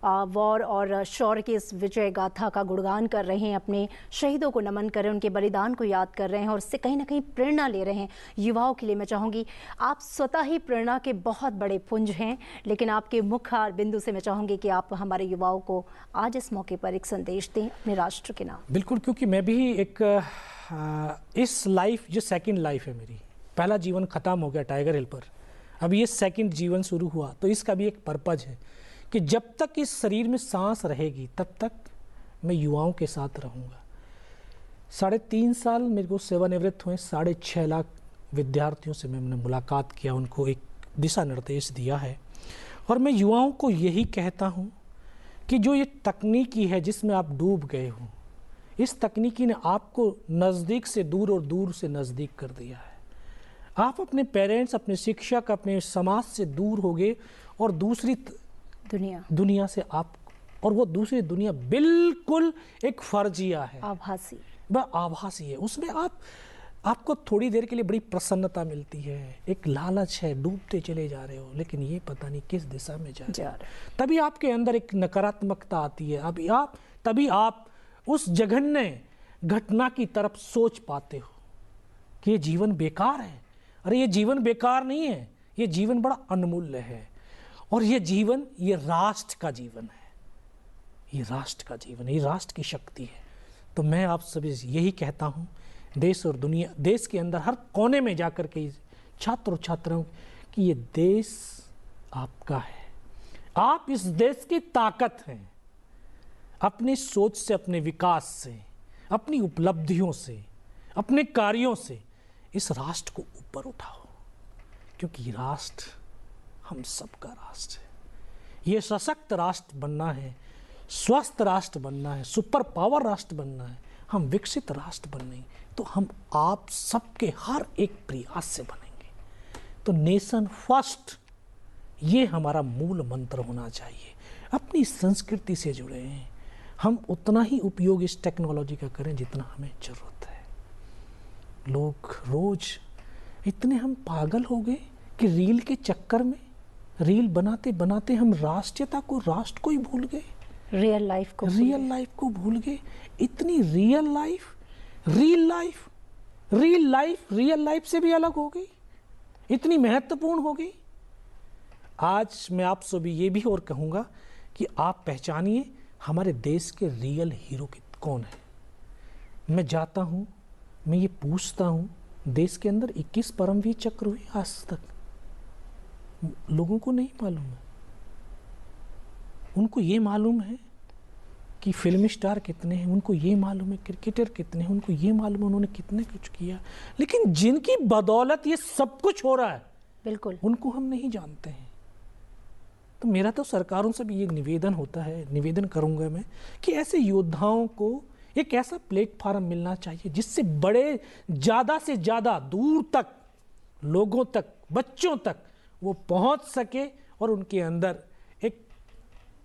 S5: वॉर और शौर्य की इस विजय गाथा का गुणगान कर रहे हैं, अपने शहीदों को नमन कर रहे हैं, उनके बलिदान को याद कर रहे हैं और उससे कहीं ना कहीं प्रेरणा ले रहे हैं युवाओं के लिए, मैं चाहूँगी आप स्वतः ही प्रेरणा के बहुत बड़े पुंज हैं, लेकिन आपके मुख्य बिंदु से मैं चाहूँगी कि आप हमारे युवाओं को आज इस मौके पर एक संदेश दें अपने राष्ट्र के नाम।
S8: बिल्कुल, क्योंकि मैं भी एक इस लाइफ जो सेकेंड लाइफ है मेरी, पहला जीवन ख़त्म हो गया टाइगर हिल पर, अब ये सेकंड जीवन शुरू हुआ, तो इसका भी एक पर्पज है कि जब तक इस शरीर में सांस रहेगी तब तक मैं युवाओं के साथ रहूँगा। 3.5 साल मेरे को सेवानिवृत्त हुए, 6.5 लाख विद्यार्थियों से मैंने मुलाकात किया, उनको एक दिशा निर्देश दिया है। और मैं युवाओं को यही कहता हूँ कि जो ये तकनीकी है जिसमें आप डूब गए हो, इस तकनीकी ने आपको नज़दीक से दूर और दूर से नज़दीक कर दिया है। आप अपने पेरेंट्स, अपने शिक्षक, अपने समाज से दूर हो गए और दूसरी दुनिया से आप, और वो दूसरी दुनिया बिल्कुल एक फर्जिया है,
S5: आभासी,
S8: वह आभासी है। उसमें आपको थोड़ी देर के लिए बड़ी प्रसन्नता मिलती है, एक लालच है, डूबते चले जा रहे हो, लेकिन ये पता नहीं किस दिशा में जा रहे हो। तभी आपके अंदर एक नकारात्मकता आती है। तभी आप उस जघन्य घटना की तरफ सोच पाते हो कि ये जीवन बेकार है। अरे ये जीवन बेकार नहीं है, ये जीवन बड़ा अनमूल्य है। और ये जीवन, ये राष्ट्र का जीवन है, ये राष्ट्र का जीवन है, ये राष्ट्र की शक्ति है। तो मैं आप सभी यही कहता हूँ, देश और दुनिया, देश के अंदर हर कोने में जाकर के छात्र और छात्राओं कि ये देश आपका है, आप इस देश की ताकत हैं। अपनी सोच से, अपने विकास से, अपनी उपलब्धियों से, अपने कार्यों से इस राष्ट्र को ऊपर उठाओ, क्योंकि राष्ट्र हम सबका राष्ट्र है। ये सशक्त राष्ट्र बनना है, स्वस्थ राष्ट्र बनना है, सुपर पावर राष्ट्र बनना है, हम विकसित राष्ट्र बनने, तो हम आप सबके हर एक प्रयास से बनेंगे। तो नेशन फर्स्ट, ये हमारा मूल मंत्र होना चाहिए। अपनी संस्कृति से जुड़े हैं, हम उतना ही उपयोग इस टेक्नोलॉजी का करें जितना हमें जरूरत है। लोग रोज इतने हम पागल हो गए कि रील के चक्कर में, रील बनाते बनाते हम राष्ट्रीयता को, राष्ट्र को ही भूल गए,
S5: रियल लाइफ को
S8: भूल गए। इतनी रियल लाइफ रियल लाइफ से भी अलग हो गई, इतनी महत्वपूर्ण हो गई। आज मैं आपसे भी ये भी और कहूँगा कि आप पहचानिए हमारे देश के रियल हीरो कौन है। मैं जाता हूँ, मैं ये पूछता हूँ, देश के अंदर 21 परमवीर चक्र हुए आज तक, लोगों को नहीं मालूम है। उनको ये मालूम है कि फिल्म स्टार कितने हैं, उनको ये मालूम है क्रिकेटर कितने हैं, उनको ये मालूम है उन्होंने कितने कुछ किया, लेकिन जिनकी बदौलत ये सब कुछ हो रहा है,
S5: बिल्कुल,
S8: उनको हम नहीं जानते हैं। तो मेरा तो सरकारों से भी ये निवेदन होता है, निवेदन करूंगा मैं कि ऐसे योद्धाओं को एक ऐसा प्लेटफॉर्म मिलना चाहिए जिससे बड़े ज़्यादा से ज़्यादा दूर तक, लोगों तक, बच्चों तक वो पहुंच सके और उनके अंदर एक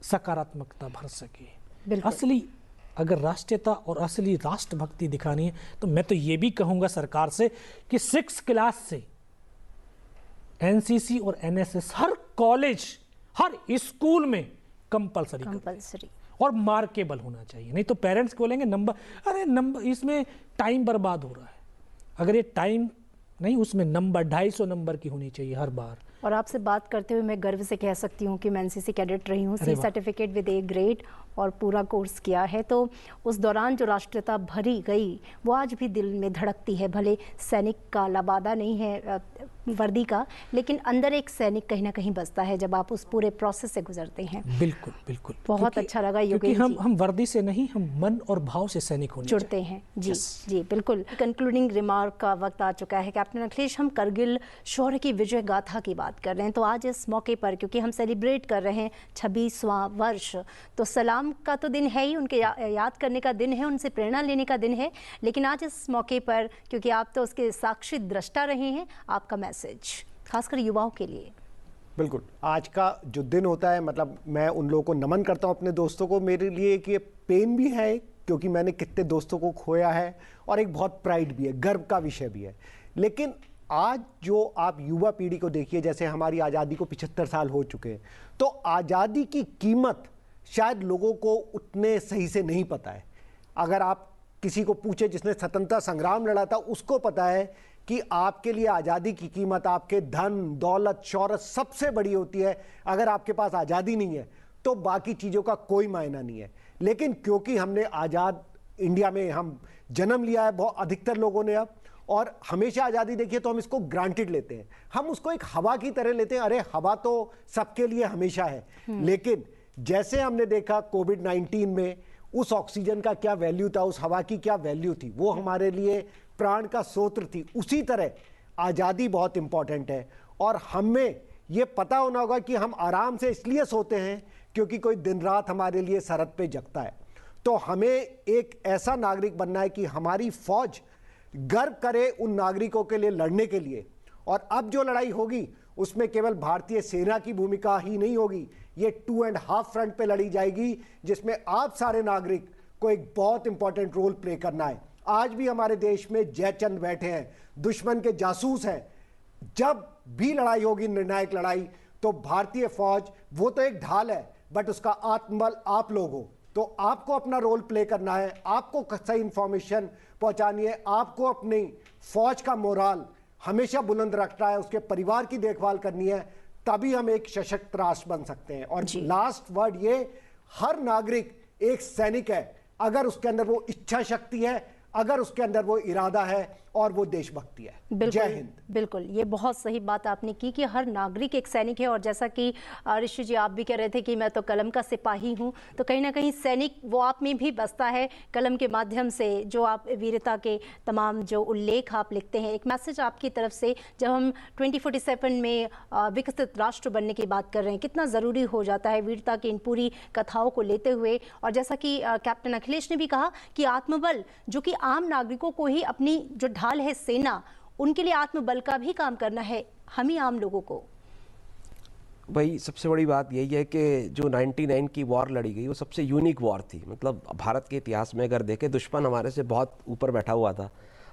S8: सकारात्मकता भर सके। असली अगर राष्ट्रीयता और असली राष्ट्रभक्ति दिखानी है तो मैं तो ये भी कहूँगा सरकार से कि 6th क्लास से एनसीसी और एनएसएस हर कॉलेज, हर स्कूल में कंपलसरी और मार्केबल होना चाहिए। नहीं तो पेरेंट्स बोलेंगे नंबर इसमें टाइम बर्बाद हो रहा है। अगर ये टाइम नहीं, उसमें नंबर 250 नंबर की होनी चाहिए हर बार।
S5: और आपसे बात करते हुए मैं गर्व से कह सकती हूँ कि मैं एनसीसी कैडेट रही हूँ, C certificate with A grade और पूरा कोर्स किया है। तो उस दौरान जो राष्ट्रीयता भरी गई वो आज भी दिल में धड़कती है। भले सैनिक का लबादा नहीं है वर्दी का, लेकिन अंदर एक सैनिक कहीं ना कहीं बसता है जब आप उस पूरे प्रोसेस से गुजरते हैं।
S8: बिल्कुल बिल्कुल,
S5: बहुत अच्छा लगा योगेश जी।
S8: हम वर्दी से नहीं, हम मन और भाव से सैनिक होने
S5: जुड़ते हैं। जी जी बिल्कुल। कंक्लूडिंग रिमार्क का वक्त आ चुका है। कैप्टन अखिलेश, हम करगिल शौर्य की विजय गाथा की बात कर रहे हैं, तो आज इस मौके पर क्योंकि हम सेलिब्रेट कर रहे हैं 26वां वर्ष, तो सलाम का तो दिन है ही, उनके याद करने का दिन है, उनसे प्रेरणा लेने का दिन है, लेकिन आज इस मौके पर क्योंकि आप तो उसके साक्षी द्रष्टा रहे हैं, आपका मैसेज खासकर युवाओं के लिए।
S7: बिल्कुल, आज का जो दिन होता है, मतलब मैं उन लोगों को नमन करता हूं, अपने दोस्तों को। मेरे लिए एक ये पेन भी है क्योंकि मैंने कितने दोस्तों को खोया है, और एक बहुत प्राइड भी है, गर्व का विषय भी है। लेकिन आज जो आप युवा पीढ़ी को देखिए, जैसे हमारी आज़ादी को 75 साल हो चुके हैं, तो आज़ादी की कीमत शायद लोगों को उतने सही से नहीं पता है। अगर आप किसी को पूछे जिसने स्वतंत्रता संग्राम लड़ा था, उसको पता है कि आपके लिए आज़ादी की कीमत आपके धन, दौलत, शौहरत सबसे बड़ी होती है। अगर आपके पास आज़ादी नहीं है तो बाकी चीज़ों का कोई मायना नहीं है। लेकिन क्योंकि हमने आज़ाद इंडिया में हम जन्म लिया है, बहुत अधिकतर लोगों ने अब, और हमेशा आज़ादी देखिए तो हम इसको ग्रांटेड लेते हैं, हम उसको एक हवा की तरह लेते हैं। अरे हवा तो सबके लिए हमेशा है, लेकिन जैसे हमने देखा कोविड-19 में उस ऑक्सीजन का क्या वैल्यू था, उस हवा की क्या वैल्यू थी, वो हमारे लिए प्राण का स्रोत थी। उसी तरह आज़ादी बहुत इंपॉर्टेंट है, और हमें ये पता होना होगा कि हम आराम से इसलिए सोते हैं क्योंकि कोई दिन रात हमारे लिए सरहद पे जगता है। तो हमें एक ऐसा नागरिक बनना है कि हमारी फौज गर्व करे उन नागरिकों के लिए लड़ने के लिए। और अब जो लड़ाई होगी उसमें केवल भारतीय सेना की भूमिका ही नहीं होगी, ये 2.5 फ्रंट पे लड़ी जाएगी, जिसमें आप सारे नागरिक को एक बहुत इंपॉर्टेंट रोल प्ले करना है। आज भी हमारे देश में जयचंद बैठे हैं, दुश्मन के जासूस हैं। जब भी लड़ाई होगी, निर्णायक लड़ाई, तो भारतीय फौज वो तो एक ढाल है, बट उसका आत्मबल आप लोग हो। तो आपको अपना रोल प्ले करना है, आपको सही इंफॉर्मेशन पहुंचानी है, आपको अपनी फौज का मोराल हमेशा बुलंद रखना है, उसके परिवार की देखभाल करनी है, तभी हम एक सशक्त राष्ट्र बन सकते हैं। और लास्ट वर्ड ये, हर नागरिक एक सैनिक है अगर उसके अंदर वो इच्छा शक्ति है, अगर उसके अंदर वो इरादा है और वो देशभक्ति है। जय हिंद।
S5: बिल्कुल, ये बहुत सही बात आपने की कि हर नागरिक एक सैनिक है। और जैसा कि ऋषि जी आप भी कह रहे थे कि मैं तो कलम का सिपाही हूँ, तो कहीं ना कहीं सैनिक वो आप में भी बसता है कलम के माध्यम से, जो आप वीरता के तमाम जो उल्लेख आप लिखते हैं। एक मैसेज आपकी तरफ से, जब हम 2047 में विकसित राष्ट्र बनने की बात कर रहे हैं, कितना ज़रूरी हो जाता है वीरता की इन पूरी कथाओं को लेते हुए। और जैसा कि कैप्टन अखिलेश ने भी कहा कि आत्मबल, जो कि आम नागरिकों को ही अपनी जो ढाल है सेना, उनके लिए आत्मबल का भी काम करना है हम ही आम लोगों को।
S9: भाई सबसे बड़ी बात यही है कि जो 99 की वॉर लड़ी गई वो सबसे यूनिक वॉर थी। मतलब भारत के इतिहास में अगर देखें, दुश्मन हमारे से बहुत ऊपर बैठा हुआ था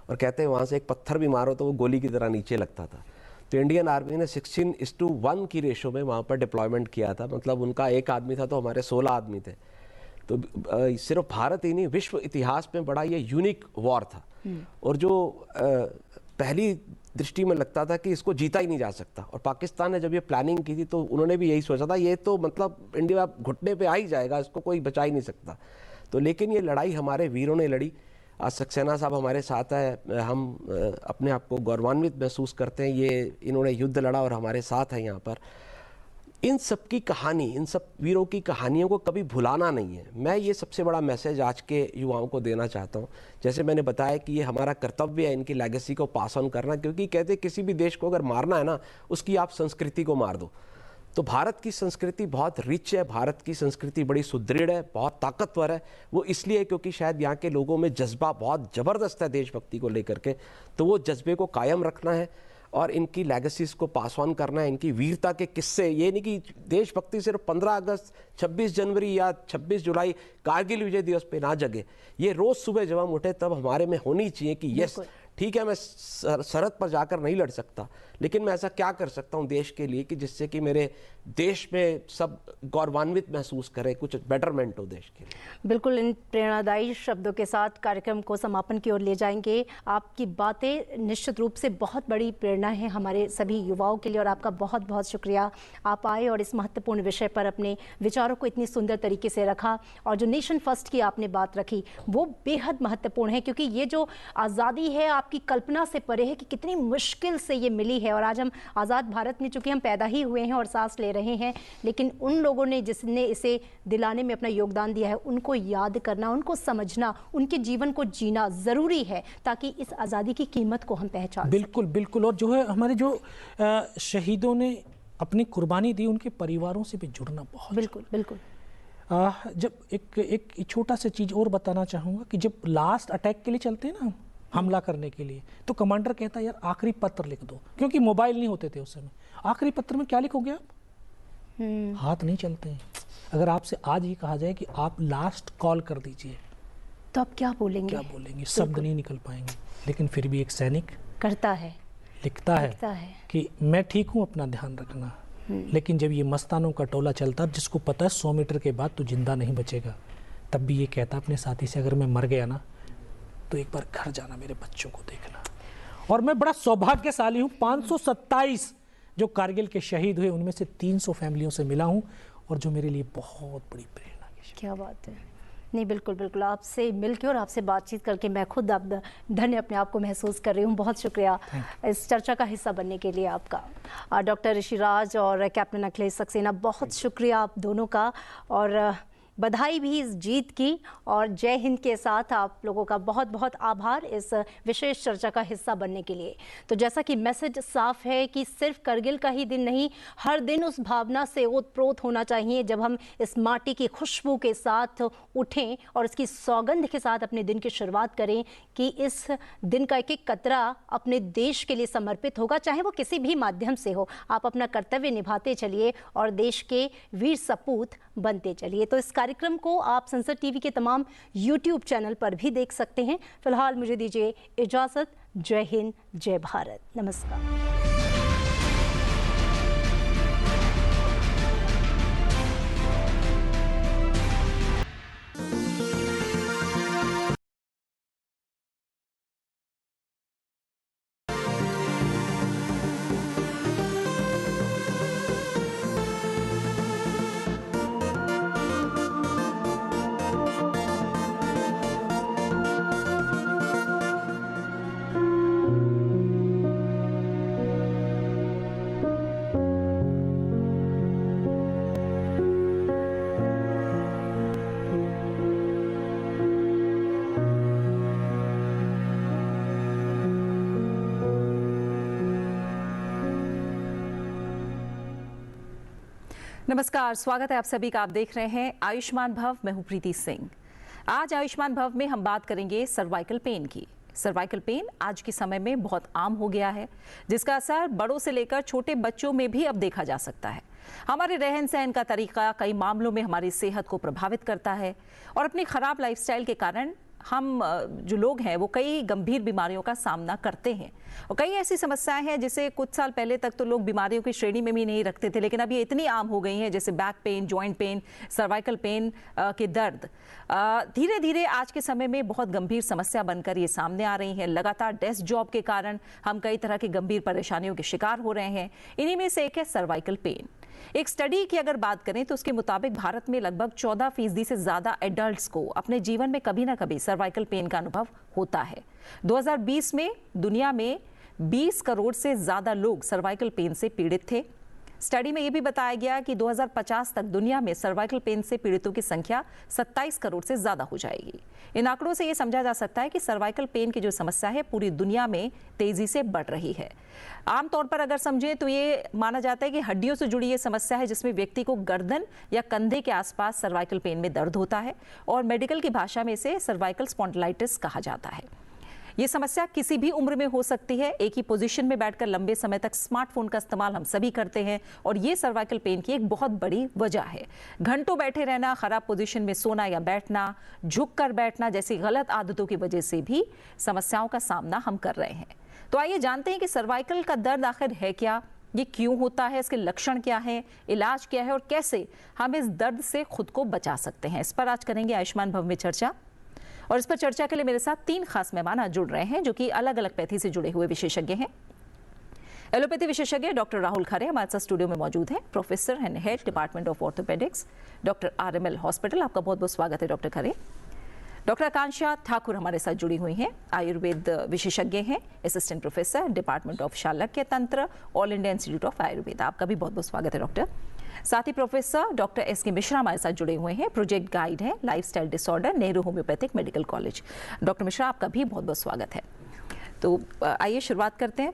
S9: और कहते हैं वहाँ से एक पत्थर भी मारो तो वो गोली की तरह नीचे लगता था। तो इंडियन आर्मी ने 16:1 की रेशो में वहाँ पर डिप्लॉयमेंट किया था। मतलब उनका एक आदमी था तो हमारे 16 आदमी थे। तो सिर्फ भारत ही नहीं, विश्व इतिहास में बड़ा ये यूनिक वॉर था। और जो पहली दृष्टि में लगता था कि इसको जीता ही नहीं जा सकता, और पाकिस्तान ने जब ये प्लानिंग की थी तो उन्होंने भी यही सोचा था ये तो मतलब इंडिया घुटने पे आ ही जाएगा, इसको कोई बचा ही नहीं सकता। तो लेकिन ये लड़ाई हमारे वीरों ने लड़ी। आज सक्सेना साहब हमारे साथ है, हम अपने आप को गौरवान्वित महसूस करते हैं। ये इन्होंने युद्ध लड़ा और हमारे साथ है यहाँ पर। इन सब की कहानी, इन सब वीरों की कहानियों को कभी भुलाना नहीं है। मैं ये सबसे बड़ा मैसेज आज के युवाओं को देना चाहता हूँ। जैसे मैंने बताया कि ये हमारा कर्तव्य है इनकी लेगेसी को पास ऑन करना, क्योंकि कहते किसी भी देश को अगर मारना है ना, उसकी आप संस्कृति को मार दो। तो भारत की संस्कृति बहुत रिच है, भारत की संस्कृति बड़ी सुदृढ़ है, बहुत ताकतवर है। वो इसलिए क्योंकि शायद यहाँ के लोगों में जज्बा बहुत ज़बरदस्त है देशभक्ति को लेकर के। तो वो जज्बे को कायम रखना है और इनकी लेगेसीज को पास ऑन करना है, इनकी वीरता के किस्से। ये नहीं कि देशभक्ति सिर्फ 15 अगस्त, 26 जनवरी या 26 जुलाई कारगिल विजय दिवस पे ना जगे। ये रोज़ सुबह जब हम उठे तब हमारे में होनी चाहिए कि यस ठीक है, मैं सरहद पर जाकर नहीं लड़ सकता, लेकिन मैं ऐसा क्या कर सकता हूं देश के लिए कि जिससे कि मेरे देश में सब गौरवान्वित महसूस करें, कुछ बेटरमेंट हो देश के लिए।
S5: बिल्कुल, इन प्रेरणादायी शब्दों के साथ कार्यक्रम को समापन की ओर ले जाएंगे। आपकी बातें निश्चित रूप से बहुत बड़ी प्रेरणा है हमारे सभी युवाओं के लिए, और आपका बहुत बहुत शुक्रिया। आप आए और इस महत्वपूर्ण विषय पर अपने विचारों को इतनी सुंदर तरीके से रखा, और जो नेशन फर्स्ट की आपने बात रखी वो बेहद महत्वपूर्ण है, क्योंकि ये जो आज़ादी है आपकी कल्पना से परे है कि कितनी मुश्किल से ये मिली है। और आज हम आज़ाद भारत में चूंकि हम पैदा ही हुए हैं और सांस ले रहे हैं, लेकिन उन लोगों ने जिसने इसे दिलाने में अपना योगदान दिया है उनको याद करना, उनको समझना, उनके जीवन को जीना ज़रूरी है, ताकि इस आज़ादी की कीमत को हम पहचान
S8: बिल्कुल बिल्कुल। और जो है हमारे जो शहीदों ने अपनी कुर्बानी दी, उनके परिवारों से भी जुड़ना बहुत
S5: बिल्कुल बिल्कुल।
S8: जब एक छोटा सा चीज़ और बताना चाहूँगा कि जब लास्ट अटैक के लिए चलते हैं ना, हमला करने के लिए, तो कमांडर कहता है यार आखिरी पत्र लिख दो, क्योंकि मोबाइल नहीं होते थे उस समय। आखिरी पत्र में क्या लिखोगे आप? हाथ नहीं चलते हैं। अगर आपसे आज ही कहा जाए कि आप लास्ट कॉल कर दीजिए,
S5: तो आप क्या बोलेंगे?
S8: क्या बोलेंगे? शब्द नहीं निकल पाएंगे। लेकिन फिर भी एक सैनिक
S5: करता है,
S8: लिखता है कि मैं ठीक हूँ, अपना ध्यान रखना। लेकिन जब ये मस्तानों का टोला चलता, जिसको पता है 100 मीटर के बाद तो जिंदा नहीं बचेगा, तब भी ये कहता अपने साथी से अगर मैं मर गया ना तो एक बार घर जाना, मेरे बच्चों को देखना। और मैं बड़ा सौभाग्यशाली हूँ, 527 जो कारगिल के शहीद हुए उनमें से 300 फैमिलियों से मिला हूँ, और जो मेरे लिए बहुत बड़ी प्रेरणा की।
S5: क्या बात है। नहीं, बिल्कुल बिल्कुल, आपसे मिलकर और आपसे बातचीत करके मैं खुद अब धन्य अपने आप को महसूस कर रही हूँ। बहुत शुक्रिया इस चर्चा का हिस्सा बनने के लिए आपका। डॉक्टर ऋषिराज और कैप्टन अखिलेश सक्सेना, बहुत शुक्रिया आप दोनों का, और बधाई भी इस जीत की, और जय हिंद के साथ आप लोगों का बहुत बहुत आभार इस विशेष चर्चा का हिस्सा बनने के लिए। तो जैसा कि मैसेज साफ है कि सिर्फ करगिल का ही दिन नहीं, हर दिन उस भावना से ओतप्रोत होना चाहिए जब हम इस माटी की खुशबू के साथ उठें और इसकी सौगंध के साथ अपने दिन की शुरुआत करें कि इस दिन का एक एक कतरा अपने देश के लिए समर्पित होगा, चाहे वो किसी भी माध्यम से हो। आप अपना कर्तव्य निभाते चलिए और देश के वीर सपूत बनते चलिए। तो इस कार्यक्रम को आप संसद टीवी के तमाम YouTube चैनल पर भी देख सकते हैं। फिलहाल मुझे दीजिए इजाजत। जय हिंद, जय भारत, नमस्कार।
S2: नमस्कार, स्वागत है आप सभी का। आप देख रहे हैं आयुष्मान भव। मैं हूं प्रीति सिंह। आज आयुष्मान भव में हम बात करेंगे सर्वाइकल पेन की। सर्वाइकल पेन आज के समय में बहुत आम हो गया है, जिसका असर बड़ों से लेकर छोटे बच्चों में भी अब देखा जा सकता है। हमारे रहन सहन का तरीका कई मामलों में हमारी सेहत को प्रभावित करता है और अपनी खराब लाइफस्टाइल के कारण हम जो लोग हैं वो कई गंभीर बीमारियों का सामना करते हैं। और कई ऐसी समस्याएं हैं जिसे कुछ साल पहले तक तो लोग बीमारियों की श्रेणी में भी नहीं रखते थे, लेकिन अब ये इतनी आम हो गई हैं, जैसे back pain, joint pain, cervical pain के दर्द धीरे धीरे आज के समय में बहुत गंभीर समस्या बनकर ये सामने आ रही हैं। लगातार डेस्क जॉब के कारण हम कई तरह की गंभीर परेशानियों के शिकार हो रहे हैं। इन्हीं में से एक है सर्वाइकल पेन। एक स्टडी की अगर बात करें तो उसके मुताबिक भारत में लगभग 14% से ज्यादा एडल्ट्स को अपने जीवन में कभी ना कभी सर्वाइकल पेन का अनुभव होता है। 2020 में दुनिया में 20 करोड़ से ज्यादा लोग सर्वाइकल पेन से पीड़ित थे। स्टडी में यह भी बताया गया कि 2050 तक दुनिया में सर्वाइकल पेन से पीड़ितों की संख्या 27 करोड़ से ज्यादा हो जाएगी। इन आंकड़ों से यह समझा जा सकता है कि सर्वाइकल पेन की जो समस्या है पूरी दुनिया में तेजी से बढ़ रही है। आमतौर पर अगर समझें तो ये माना जाता है कि हड्डियों से जुड़ी ये समस्या है, जिसमें व्यक्ति को गर्दन या कंधे के आसपास सर्वाइकल पेन में दर्द होता है और मेडिकल की भाषा में इसे सर्वाइकल स्पॉन्डिलाइटिस कहा जाता है। ये समस्या किसी भी उम्र में हो सकती है। एक ही पोजीशन में बैठकर लंबे समय तक स्मार्टफोन का इस्तेमाल हम सभी करते हैं और ये सर्वाइकल पेन की एक बहुत बड़ी वजह है। घंटों बैठे रहना, खराब पोजीशन में सोना या बैठना, झुककर बैठना जैसी गलत आदतों की वजह से भी समस्याओं का सामना हम कर रहे हैं। तो आइए जानते हैं कि सर्वाइकल का दर्द आखिर है क्या, ये क्यों होता है, इसके लक्षण क्या हैं, इलाज क्या है और कैसे हम इस दर्द से खुद को बचा सकते हैं। इस पर आज करेंगे आयुष्मान भव में चर्चा। और इस पर चर्चा के लिए मेरे साथ 3 खास मेहमान जुड़ रहे हैं जो कि अलग अलग पैथी से जुड़े हुए विशेषज्ञ हैं। एलोपैथी विशेषज्ञ डॉक्टर राहुल खरे हमारे साथ स्टूडियो में मौजूद हैं, professor and head department of orthopaedics, doctor RML hospital. आपका बहुत बहुत स्वागत है डॉक्टर खरे। डॉक्टर आकांक्षा ठाकुर हमारे साथ जुड़ी हुई हैं, आयुर्वेद विशेषज्ञ हैं, असिस्टेंट प्रोफेसर डिपार्टमेंट ऑफ शालक्य तंत्र, all India institute of Ayurveda. आपका भी बहुत बहुत स्वागत है डॉक्टर। साथ ही प्रोफेसर डॉक्टर SK मिश्रा हमारे साथ जुड़े हुए हैं, प्रोजेक्ट गाइड है lifestyle disorder, Nehru homeopathic medical college. Doctor Mishra, आपका भी बहुत बहुत स्वागत है। तो आइए शुरुआत करते हैं।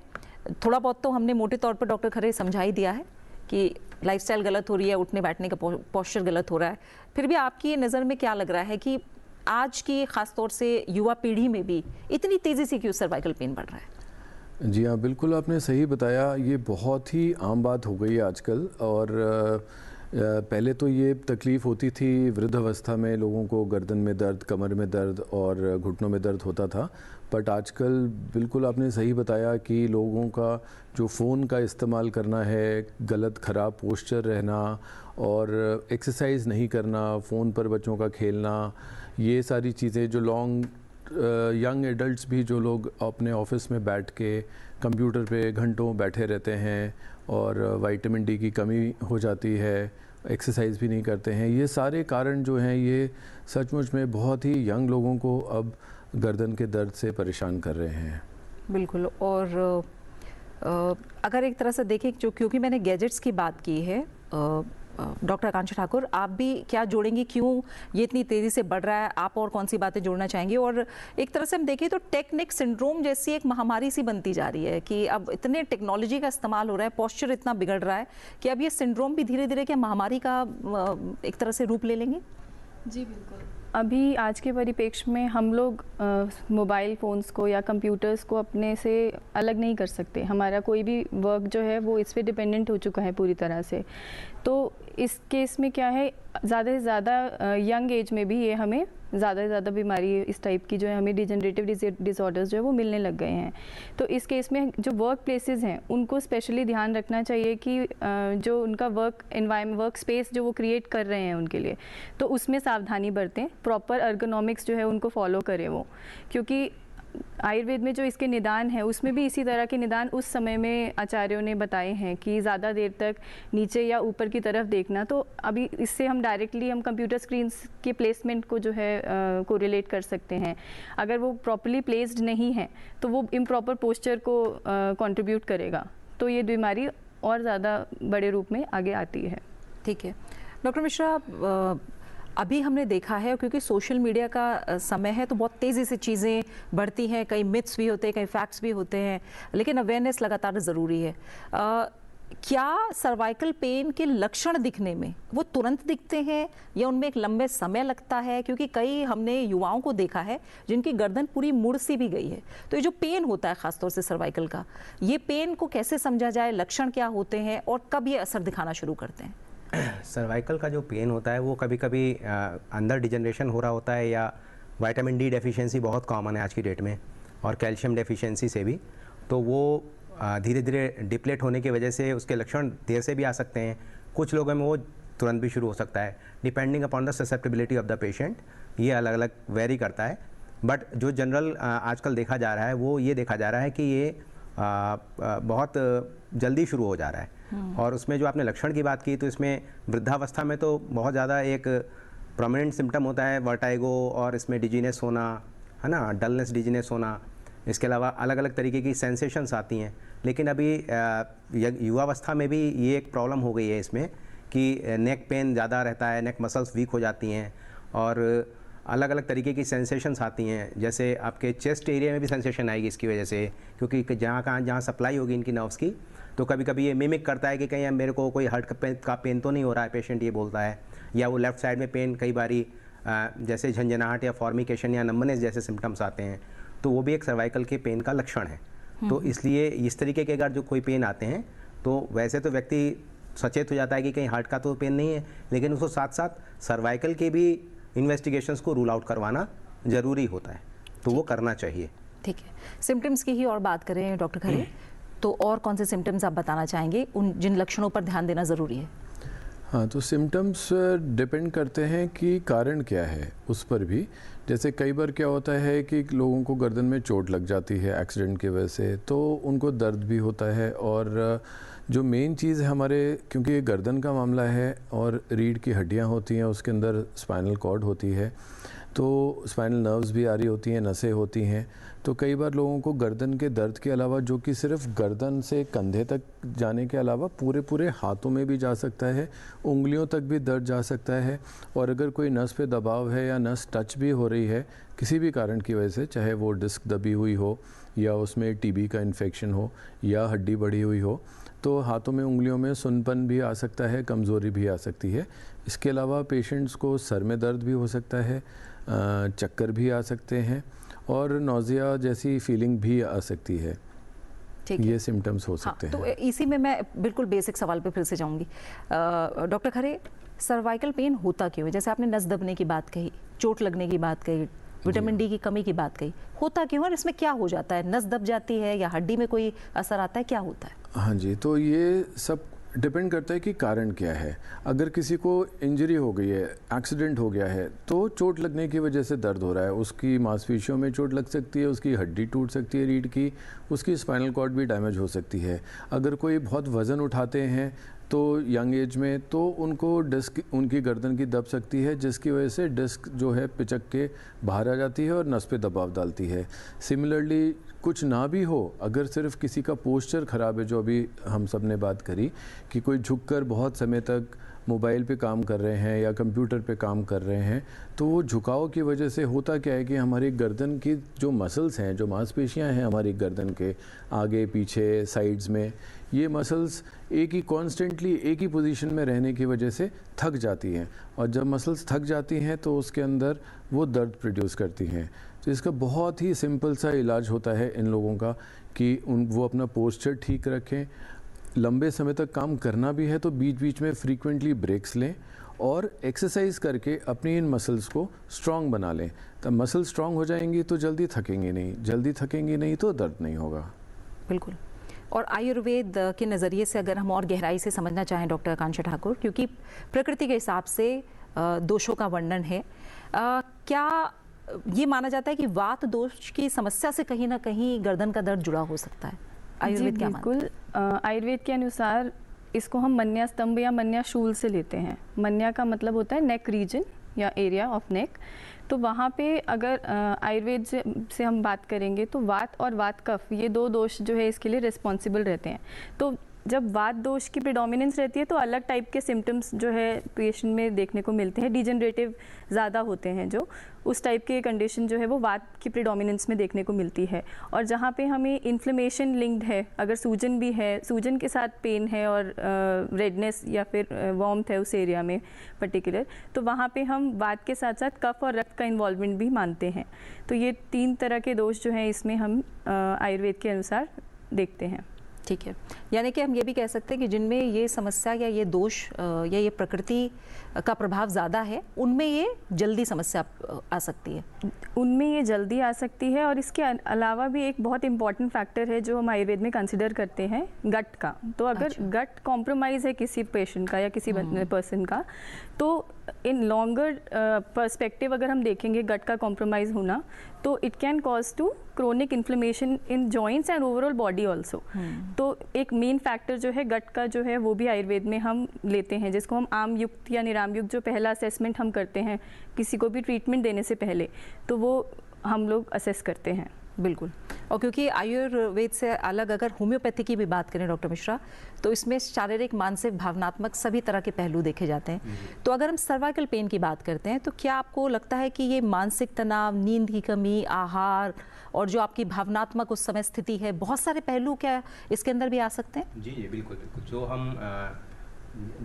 S2: थोड़ा बहुत तो हमने मोटे तौर पर डॉक्टर खरे समझा ही दिया है कि लाइफस्टाइल गलत हो रही है, उठने बैठने का पोस्चर गलत हो रहा है। फिर भी आपकी नज़र में क्या लग रहा है कि आज की खास तौर से युवा पीढ़ी में भी इतनी तेज़ी से क्यों सर्वाइकल पेन बढ़ रहा है?
S10: जी हाँ, बिल्कुल आपने सही बताया। ये बहुत ही आम बात हो गई है आजकल। और पहले तो ये तकलीफ़ होती थी वृद्धावस्था में, लोगों को गर्दन में दर्द, कमर में दर्द और घुटनों में दर्द होता था। बट आजकल बिल्कुल आपने सही बताया कि लोगों का जो फ़ोन का इस्तेमाल करना है, गलत ख़राब पोस्चर रहना और एक्सरसाइज नहीं करना, फ़ोन पर बच्चों का खेलना, ये सारी चीज़ें जो यंग एडल्ट्स भी जो लोग अपने ऑफिस में बैठ के कंप्यूटर पे घंटों बैठे रहते हैं और विटामिन D की कमी हो जाती है, एक्सरसाइज भी नहीं करते हैं, ये सारे कारण जो हैं ये सचमुच में बहुत ही यंग लोगों को अब गर्दन के दर्द से परेशान कर रहे हैं। बिल्कुल।
S2: और अगर एक तरह से देखें, जो क्योंकि मैंने गैजेट्स की बात की है, डॉक्टर आकांक्षा ठाकुर आप भी क्या जोड़ेंगे, क्यों ये इतनी तेज़ी से बढ़ रहा है? आप और कौन सी बातें जोड़ना चाहेंगे? और एक तरह से हम देखें तो टेक नेक सिंड्रोम जैसी एक महामारी सी बनती जा रही है कि अब इतने टेक्नोलॉजी का इस्तेमाल हो रहा है, पोस्चर इतना बिगड़ रहा है कि अब ये सिंड्रोम भी धीरे धीरे क्या महामारी का एक तरह से रूप ले लेंगे?
S11: जी बिल्कुल। अभी आज के परिप्रेक्ष्य में हम लोग मोबाइल फ़ोन्स को या कंप्यूटर्स को अपने से अलग नहीं कर सकते। हमारा कोई भी वर्क जो है वो इस पे डिपेंडेंट हो चुका है पूरी तरह से। तो इस केस में क्या है, ज़्यादा से ज़्यादा यंग एज में भी ये हमें ज़्यादा से ज़्यादा बीमारी इस टाइप की जो है हमें डिजेनरेटिव डिसऑर्डर्स जो है वो मिलने लग गए हैं। तो इस केस में जो वर्क प्लेसेस हैं उनको स्पेशली ध्यान रखना चाहिए कि जो उनका वर्क स्पेस जो वो क्रिएट कर रहे हैं उनके लिए, तो उसमें सावधानी बरतें, प्रॉपर अर्गोनॉमिक्स जो है उनको फॉलो करें वो। क्योंकि आयुर्वेद में जो इसके निदान है उसमें भी इसी तरह के निदान उस समय में आचार्यों ने बताए हैं कि ज़्यादा देर तक नीचे या ऊपर की तरफ देखना। तो अभी इससे हम डायरेक्टली कंप्यूटर स्क्रीन्स के प्लेसमेंट को जो है कोरिलेट कर सकते हैं। अगर वो प्रॉपर्ली प्लेस्ड नहीं है तो वो इम्प्रॉपर पोस्चर को कंट्रीब्यूट करेगा, तो ये बीमारी और ज़्यादा बड़े रूप में आगे आती है।
S2: ठीक है डॉक्टर मिश्रा, अभी हमने देखा है क्योंकि सोशल मीडिया का समय है तो बहुत तेज़ी से चीज़ें बढ़ती हैं, कई मिथ्स भी होते हैं, कई फैक्ट्स भी होते हैं, लेकिन अवेयरनेस लगातार ज़रूरी है। क्या सर्वाइकल पेन के लक्षण दिखने में वो तुरंत दिखते हैं या उनमें एक लंबे समय लगता है? क्योंकि कई हमने युवाओं को देखा है जिनकी गर्दन पूरी मुड़ सी भी गई है। तो ये जो पेन होता है खासतौर से सर्वाइकल का, ये पेन को कैसे समझा जाए, लक्षण क्या होते हैं और कब ये असर दिखाना शुरू करते हैं?
S12: सर्वाइकल का जो पेन होता है वो कभी कभी अंदर डिजनरेशन हो रहा होता है, या विटामिन डी डेफिशिएंसी बहुत कॉमन है आज की डेट में, और कैल्शियम डेफिशिएंसी से भी, तो वो धीरे धीरे डिप्लेट होने की वजह से उसके लक्षण देर से भी आ सकते हैं। कुछ लोगों में वो तुरंत भी शुरू हो सकता है, depending upon the susceptibility of the patient. ये अलग अलग वेरी करता है, बट जो जनरल आजकल देखा जा रहा है वो ये देखा जा रहा है कि ये बहुत जल्दी शुरू हो जा रहा है। और उसमें जो आपने लक्षण की बात की, तो इसमें वृद्धावस्था में तो बहुत ज़्यादा एक प्रोमिनेंट सिम्टम होता है वर्टाइगो, और इसमें डिजीनेस होना, है ना, डलनेस, डिजीनेस होना। इसके अलावा अलग अलग तरीके की सेंसेशंस आती हैं। लेकिन अभी युवावस्था में भी ये एक प्रॉब्लम हो गई है इसमें कि नेक पेन ज़्यादा रहता है, नेक मसल्स वीक हो जाती हैं, और अलग अलग तरीके की सेंसेशंस आती हैं। जैसे आपके चेस्ट एरिया में भी सेंसेशन आएगी इसकी वजह से, क्योंकि जहाँ सप्लाई होगी इनकी नर्व्स की, तो कभी कभी ये मिमिक करता है कि कहीं मेरे को कोई हार्ट का पेन तो नहीं हो रहा है, पेशेंट ये बोलता है। या वो लेफ़्ट साइड में पेन कई बारी जैसे झंझनाहट या फॉर्मिकेशन या नंबनेस जैसे सिम्टम्स आते हैं, तो वो भी एक सर्वाइकल के पेन का लक्षण है। तो इसलिए इस तरीके के अगर जो कोई पेन आते हैं, तो वैसे तो व्यक्ति सचेत हो जाता है कि कहीं हार्ट का तो पेन नहीं है, लेकिन उसको साथ साथ सर्वाइकल के भी इन्वेस्टिगेशंस को रूल आउट करवाना ज़रूरी होता है, तो वो करना चाहिए।
S2: ठीक है, सिम्टम्स की ही और बात करें डॉक्टर खरे, तो और कौन से सिम्टम्स आप बताना चाहेंगे, उन जिन लक्षणों पर ध्यान देना ज़रूरी है?
S10: हाँ, तो सिम्टम्स डिपेंड करते हैं कि कारण क्या है उस पर भी। जैसे कई बार क्या होता है कि लोगों को गर्दन में चोट लग जाती है एक्सीडेंट की वजह से, तो उनको दर्द भी होता है। और जो मेन चीज़ है हमारे, क्योंकि ये गर्दन का मामला है और रीढ़ की हड्डियाँ होती हैं, उसके अंदर स्पाइनल कॉर्ड होती है, तो स्पाइनल नर्व्स भी आ रही होती हैं, नसें होती हैं। तो कई बार लोगों को गर्दन के दर्द के अलावा, जो कि सिर्फ गर्दन से कंधे तक जाने के अलावा पूरे हाथों में भी जा सकता है, उंगलियों तक भी दर्द जा सकता है। और अगर कोई नस पे दबाव है या नस टच भी हो रही है किसी भी कारण की वजह से, चाहे वो डिस्क दबी हुई हो या उसमें टीबी का इन्फेक्शन हो या हड्डी बढ़ी हुई हो, तो हाथों में, उंगलियों में सुनपन भी आ सकता है, कमज़ोरी भी आ सकती है। इसके अलावा पेशेंट्स को सर में दर्द भी हो सकता है, चक्कर भी आ सकते हैं, और नौजिया जैसी फीलिंग भी आ सकती है। ये सिम्टम्स हो सकते हैं।
S2: तो इसी में मैं बिल्कुल बेसिक सवाल पे फिर से जाऊंगी। डॉक्टर खरे, सर्वाइकल पेन होता क्यों है? जैसे आपने नस दबने की बात कही, चोट लगने की बात कही, विटामिन डी की कमी की बात कही, होता क्यों है और इसमें क्या हो जाता है? नस दब जाती है या हड्डी में कोई असर आता है, क्या होता है?
S10: हाँ जी, तो ये सब डिपेंड करता है कि कारण क्या है। अगर किसी को इंजरी हो गई है, एक्सीडेंट हो गया है, तो चोट लगने की वजह से दर्द हो रहा है, उसकी मांसपेशियों में चोट लग सकती है, उसकी हड्डी टूट सकती है रीढ़ की, उसकी स्पाइनल कॉर्ड भी डैमेज हो सकती है। अगर कोई बहुत वज़न उठाते हैं तो यंग एज में, तो उनको डिस्क, उनकी गर्दन की दब सकती है, जिसकी वजह से डिस्क जो है पिचक के बाहर आ जाती है और नस पे दबाव डालती है। सिमिलरली कुछ ना भी हो, अगर सिर्फ किसी का पोस्चर ख़राब है, जो अभी हम सब ने बात करी कि कोई झुककर बहुत समय तक मोबाइल पे काम कर रहे हैं या कंप्यूटर पे काम कर रहे हैं, तो वो झुकाव की वजह से होता क्या है कि हमारी गर्दन की जो मसल्स हैं, जो मांसपेशियां हैं हमारी गर्दन के आगे पीछे साइड्स में, ये मसल्स एक ही कॉन्स्टेंटली एक ही पोजीशन में रहने की वजह से थक जाती हैं, और जब मसल्स थक जाती हैं तो उसके अंदर वो दर्द प्रोड्यूस करती हैं। तो इसका बहुत ही सिंपल सा इलाज होता है इन लोगों का कि वो अपना पोस्चर ठीक रखें, लंबे समय तक काम करना भी है तो बीच बीच में फ्रीक्वेंटली ब्रेक्स लें, और एक्सरसाइज करके अपनी इन मसल्स को स्ट्रॉन्ग बना लें। तब मसल स्ट्रॉन्ग हो जाएंगी तो जल्दी थकेंगी नहीं, जल्दी थकेंगी नहीं तो दर्द नहीं होगा।
S2: बिल्कुल। और आयुर्वेद के नज़रिए से अगर हम और गहराई से समझना चाहें डॉक्टर आकांक्षा ठाकुर, क्योंकि प्रकृति के हिसाब से दोषों का वर्णन है, क्या ये माना जाता है कि वात दोष की समस्या से कहीं ना कहीं गर्दन का दर्द जुड़ा हो सकता है? आयुर्वेद क्या मानता है?
S11: बिल्कुल, आयुर्वेद के अनुसार इसको हम मन्या स्तंभ या मन्या शूल से लेते हैं। मन्या का मतलब होता है नेक रीजन या एरिया ऑफ नेक। तो वहाँ पे अगर आयुर्वेद से हम बात करेंगे तो वात और वात कफ, ये दो दोष जो है इसके लिए रिस्पॉन्सिबल रहते हैं। तो जब वात दोष की प्रिडोमिनेंस रहती है तो अलग टाइप के सिम्टम्स जो है पेशेंट में देखने को मिलते हैं, डिजेनरेटिव ज़्यादा होते हैं, जो उस टाइप के कंडीशन जो है वो वात की प्रिडोमिनेंस में देखने को मिलती है। और जहाँ पे हमें इन्फ्लेमेशन लिंक्ड है, अगर सूजन भी है, सूजन के साथ पेन है और रेडनेस या फिर वार्मथ है उस एरिया में पर्टिकुलर, तो वहाँ पे हम वात के साथ साथ कफ और रक्त का इन्वॉल्वमेंट भी मानते हैं। तो ये 3 तरह के दोष जो हैं इसमें हम आयुर्वेद के अनुसार देखते हैं।
S2: ठीक है, यानी कि हम ये भी कह सकते हैं कि जिनमें ये समस्या या ये दोष या ये प्रकृति का प्रभाव ज़्यादा है, उनमें ये जल्दी समस्या आ सकती है।
S11: उनमें ये जल्दी आ सकती है। और इसके अलावा भी एक बहुत इंपॉर्टेंट फैक्टर है जो हम आयुर्वेद में कंसिडर करते हैं, गट का। तो अगर गट कॉम्प्रोमाइज़ है किसी पेशेंट का या किसी पर्सन का, तो इन लॉन्गर पर्सपेक्टिव अगर हम देखेंगे गट का कॉम्प्रोमाइज़ होना, तो it can cause to chronic inflammation in joints and overall body also. तो एक मेन फैक्टर जो है गट का जो है वो भी आयुर्वेद में हम लेते हैं, जिसको हम आम युक्त या निराम युक्त जो पहला असेसमेंट हम करते हैं किसी को भी ट्रीटमेंट देने से पहले, तो वो हम लोग असेस करते हैं।
S2: बिल्कुल। और क्योंकि आयुर्वेद से अलग अगर होम्योपैथी की भी बात करें डॉक्टर मिश्रा, तो इसमें शारीरिक, मानसिक, भावनात्मक सभी तरह के पहलू देखे जाते हैं। तो अगर हम सर्वाइकल पेन की बात करते हैं, तो क्या आपको लगता है कि ये मानसिक तनाव, नींद की कमी, आहार और जो आपकी भावनात्मक उस समय स्थिति है, बहुत सारे पहलू क्या इसके अंदर भी आ सकते हैं?
S12: जी जी बिल्कुल बिल्कुल।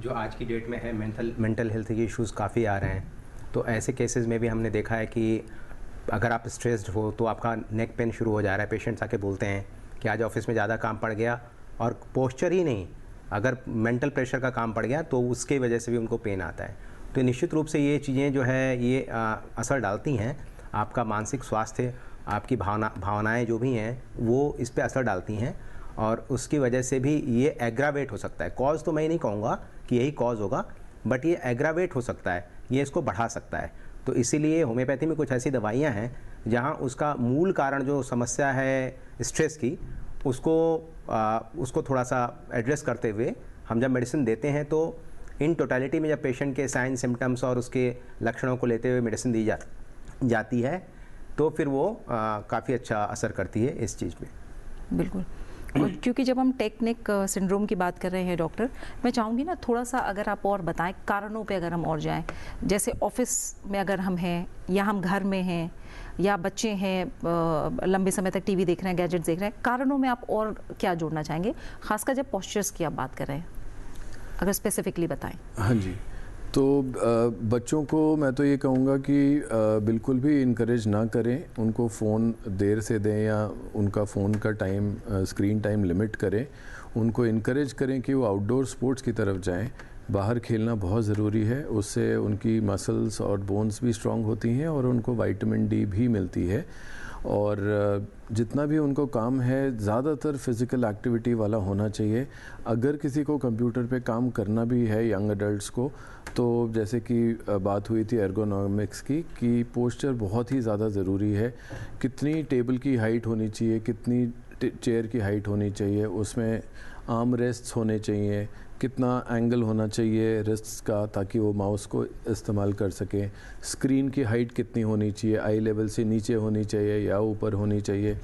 S12: जो आज की डेट में है, मेंटल हेल्थ के इश्यूज़ काफ़ी आ रहे हैं। तो ऐसे केसेस में भी हमने देखा है कि अगर आप स्ट्रेस्ड हो तो आपका नेक पेन शुरू हो जा रहा है। पेशेंट्स आके बोलते हैं कि आज ऑफिस में ज़्यादा काम पड़ गया, और पोस्चर ही नहीं, अगर मेंटल प्रेशर का काम पड़ गया तो उसके वजह से भी उनको पेन आता है। तो निश्चित रूप से ये चीज़ें जो है ये असर डालती हैं, आपका मानसिक स्वास्थ्य, आपकी भावनाएं जो भी हैं वो इस पर असर डालती हैं, और उसकी वजह से भी ये एग्रावेट हो सकता है। कॉज तो मैं नहीं कहूँगा कि यही कॉज होगा, बट ये एग्रावेट हो सकता है, ये इसको बढ़ा सकता है। तो इसीलिए होम्योपैथी में कुछ ऐसी दवाइयाँ हैं जहाँ उसका मूल कारण जो समस्या है स्ट्रेस की, उसको थोड़ा सा एड्रेस करते हुए हम जब मेडिसिन देते हैं, तो इन टोटलिटी में जब पेशेंट के साइन सिम्टम्स और उसके लक्षणों को लेते हुए मेडिसिन दी जाती है, तो फिर वो काफ़ी अच्छा असर करती है इस चीज़ में।
S2: बिल्कुल। क्योंकि जब हम टेक्निक सिंड्रोम की बात कर रहे हैं डॉक्टर, मैं चाहूँगी ना थोड़ा सा अगर आप और बताएं, कारणों पे अगर हम और जाएं, जैसे ऑफिस में अगर हम हैं या हम घर में हैं या बच्चे हैं, लंबे समय तक टीवी देख रहे हैं, गैजेट्स देख रहे हैं, कारणों में आप और क्या जोड़ना चाहेंगे, खासकर जब पोस्चर्स की आप बात कर रहे हैं, अगर स्पेसिफिकली बताएं।
S10: हाँ जी, तो बच्चों को मैं तो ये कहूँगा कि बिल्कुल भी इनकरेज ना करें, उनको फ़ोन देर से दें या उनका फ़ोन का टाइम, स्क्रीन टाइम लिमिट करें। उनको इनकरेज करें कि वो आउटडोर स्पोर्ट्स की तरफ जाएं। बाहर खेलना बहुत ज़रूरी है, उससे उनकी मसल्स और बोन्स भी स्ट्रॉन्ग होती हैं और उनको विटामिन डी भी मिलती है। और जितना भी उनको काम है ज़्यादातर फिज़िकल एक्टिविटी वाला होना चाहिए। अगर किसी को कंप्यूटर पे काम करना भी है, यंग एडल्ट्स को, तो जैसे कि बात हुई थी एर्गोनॉमिक्स की, कि पोस्चर बहुत ही ज़्यादा ज़रूरी है। कितनी टेबल की हाइट होनी चाहिए, कितनी चेयर की हाइट होनी चाहिए, उसमें आर्म रेस्ट्स होने चाहिए, कितना एंगल होना चाहिए रिस्ट्स का ताकि वो माउस को इस्तेमाल कर सकें, स्क्रीन की हाइट कितनी होनी चाहिए, आई लेवल से नीचे होनी चाहिए या ऊपर होनी चाहिए,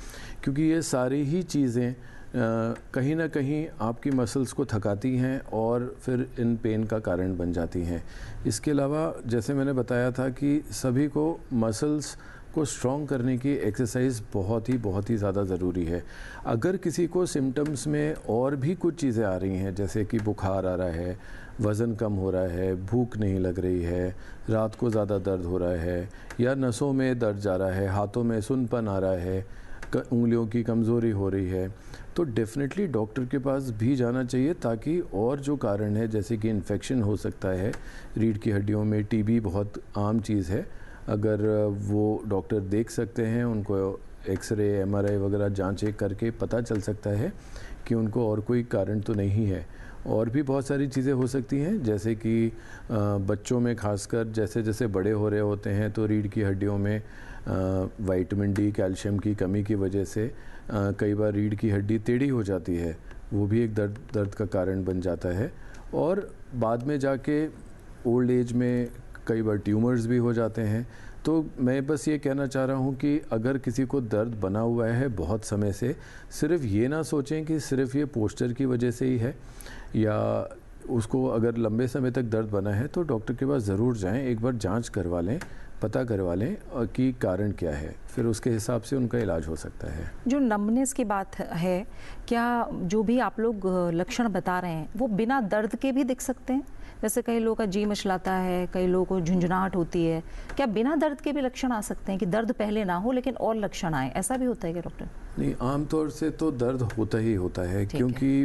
S10: क्योंकि ये सारी ही चीज़ें कहीं ना कहीं आपकी मसल्स को थकाती हैं और फिर इन पेन का कारण बन जाती हैं। इसके अलावा जैसे मैंने बताया था कि सभी को मसल्स को स्ट्रॉन्ग करने की एक्सरसाइज बहुत ही ज़्यादा ज़रूरी है। अगर किसी को सिम्टम्स में और भी कुछ चीज़ें आ रही हैं, जैसे कि बुखार आ रहा है, वज़न कम हो रहा है, भूख नहीं लग रही है, रात को ज़्यादा दर्द हो रहा है, या नसों में दर्द जा रहा है, हाथों में सुनपन आ रहा है, उंगलियों की कमज़ोरी हो रही है, तो डेफिनेटली डॉक्टर के पास भी जाना चाहिए, ताकि और जो कारण है जैसे कि इन्फेक्शन हो सकता है रीढ़ की हड्डियों में, टीबी बहुत आम चीज़ है, अगर वो डॉक्टर देख सकते हैं, उनको एक्सरे एमआरआई वगैरह जांचें करके पता चल सकता है कि उनको और कोई कारण तो नहीं है। और भी बहुत सारी चीज़ें हो सकती हैं, जैसे कि बच्चों में खासकर जैसे जैसे बड़े हो रहे होते हैं तो रीढ़ की हड्डियों में विटामिन डी, कैल्शियम की कमी की वजह से कई बार रीढ़ की हड्डी टेढ़ी हो जाती है, वो भी एक दर्द का कारण बन जाता है। और बाद में जाके ओल्ड एज में कई बार ट्यूमर्स भी हो जाते हैं। तो मैं बस ये कहना चाह रहा हूँ कि अगर किसी को दर्द बना हुआ है बहुत समय से, सिर्फ ये ना सोचें कि सिर्फ ये पोस्चर की वजह से ही है, या उसको अगर लंबे समय तक दर्द बना है तो डॉक्टर के पास ज़रूर जाएं, एक बार जांच करवा लें, पता करवा लें कि कारण क्या है, फिर उसके हिसाब से उनका इलाज हो सकता है।
S2: जो नंबनेस की बात है, क्या जो भी आप लोग लक्षण बता रहे हैं वो बिना दर्द के भी दिख सकते हैं? जैसे कई लोगों का जी मचलाता है, कई लोगों को झुंझुनाहट होती है, क्या बिना दर्द के भी लक्षण आ सकते हैं कि दर्द पहले ना हो लेकिन और लक्षण आए, ऐसा भी होता है क्या डॉक्टर?
S10: नहीं, आमतौर से तो दर्द होता ही होता है, क्योंकि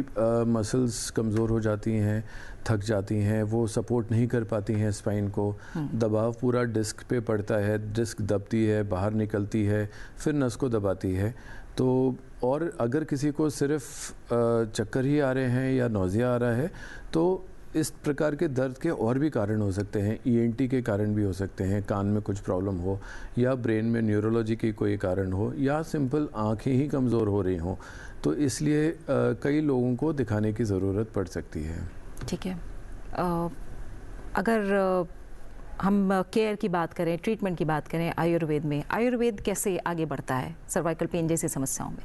S10: मसल्स कमज़ोर हो जाती हैं, थक जाती हैं, वो सपोर्ट नहीं कर पाती हैं स्पाइन को, दबाव पूरा डिस्क पे पड़ता है, डिस्क दबती है, बाहर निकलती है, फिर नस को दबाती है। तो और अगर किसी को सिर्फ चक्कर ही आ रहे हैं या नौजिया आ रहा है तो इस प्रकार के दर्द के और भी कारण हो सकते हैं, ईएनटी के कारण भी हो सकते हैं, कान में कुछ प्रॉब्लम हो, या ब्रेन में न्यूरोलॉजी की कोई कारण हो, या सिंपल आँखें ही कमज़ोर हो रही हों। तो इसलिए कई लोगों को दिखाने की ज़रूरत पड़ सकती है।
S2: ठीक है। अगर हम केयर की बात करें, ट्रीटमेंट की बात करें, आयुर्वेद कैसे आगे बढ़ता है सर्वाइकल पेन जैसी समस्याओं में?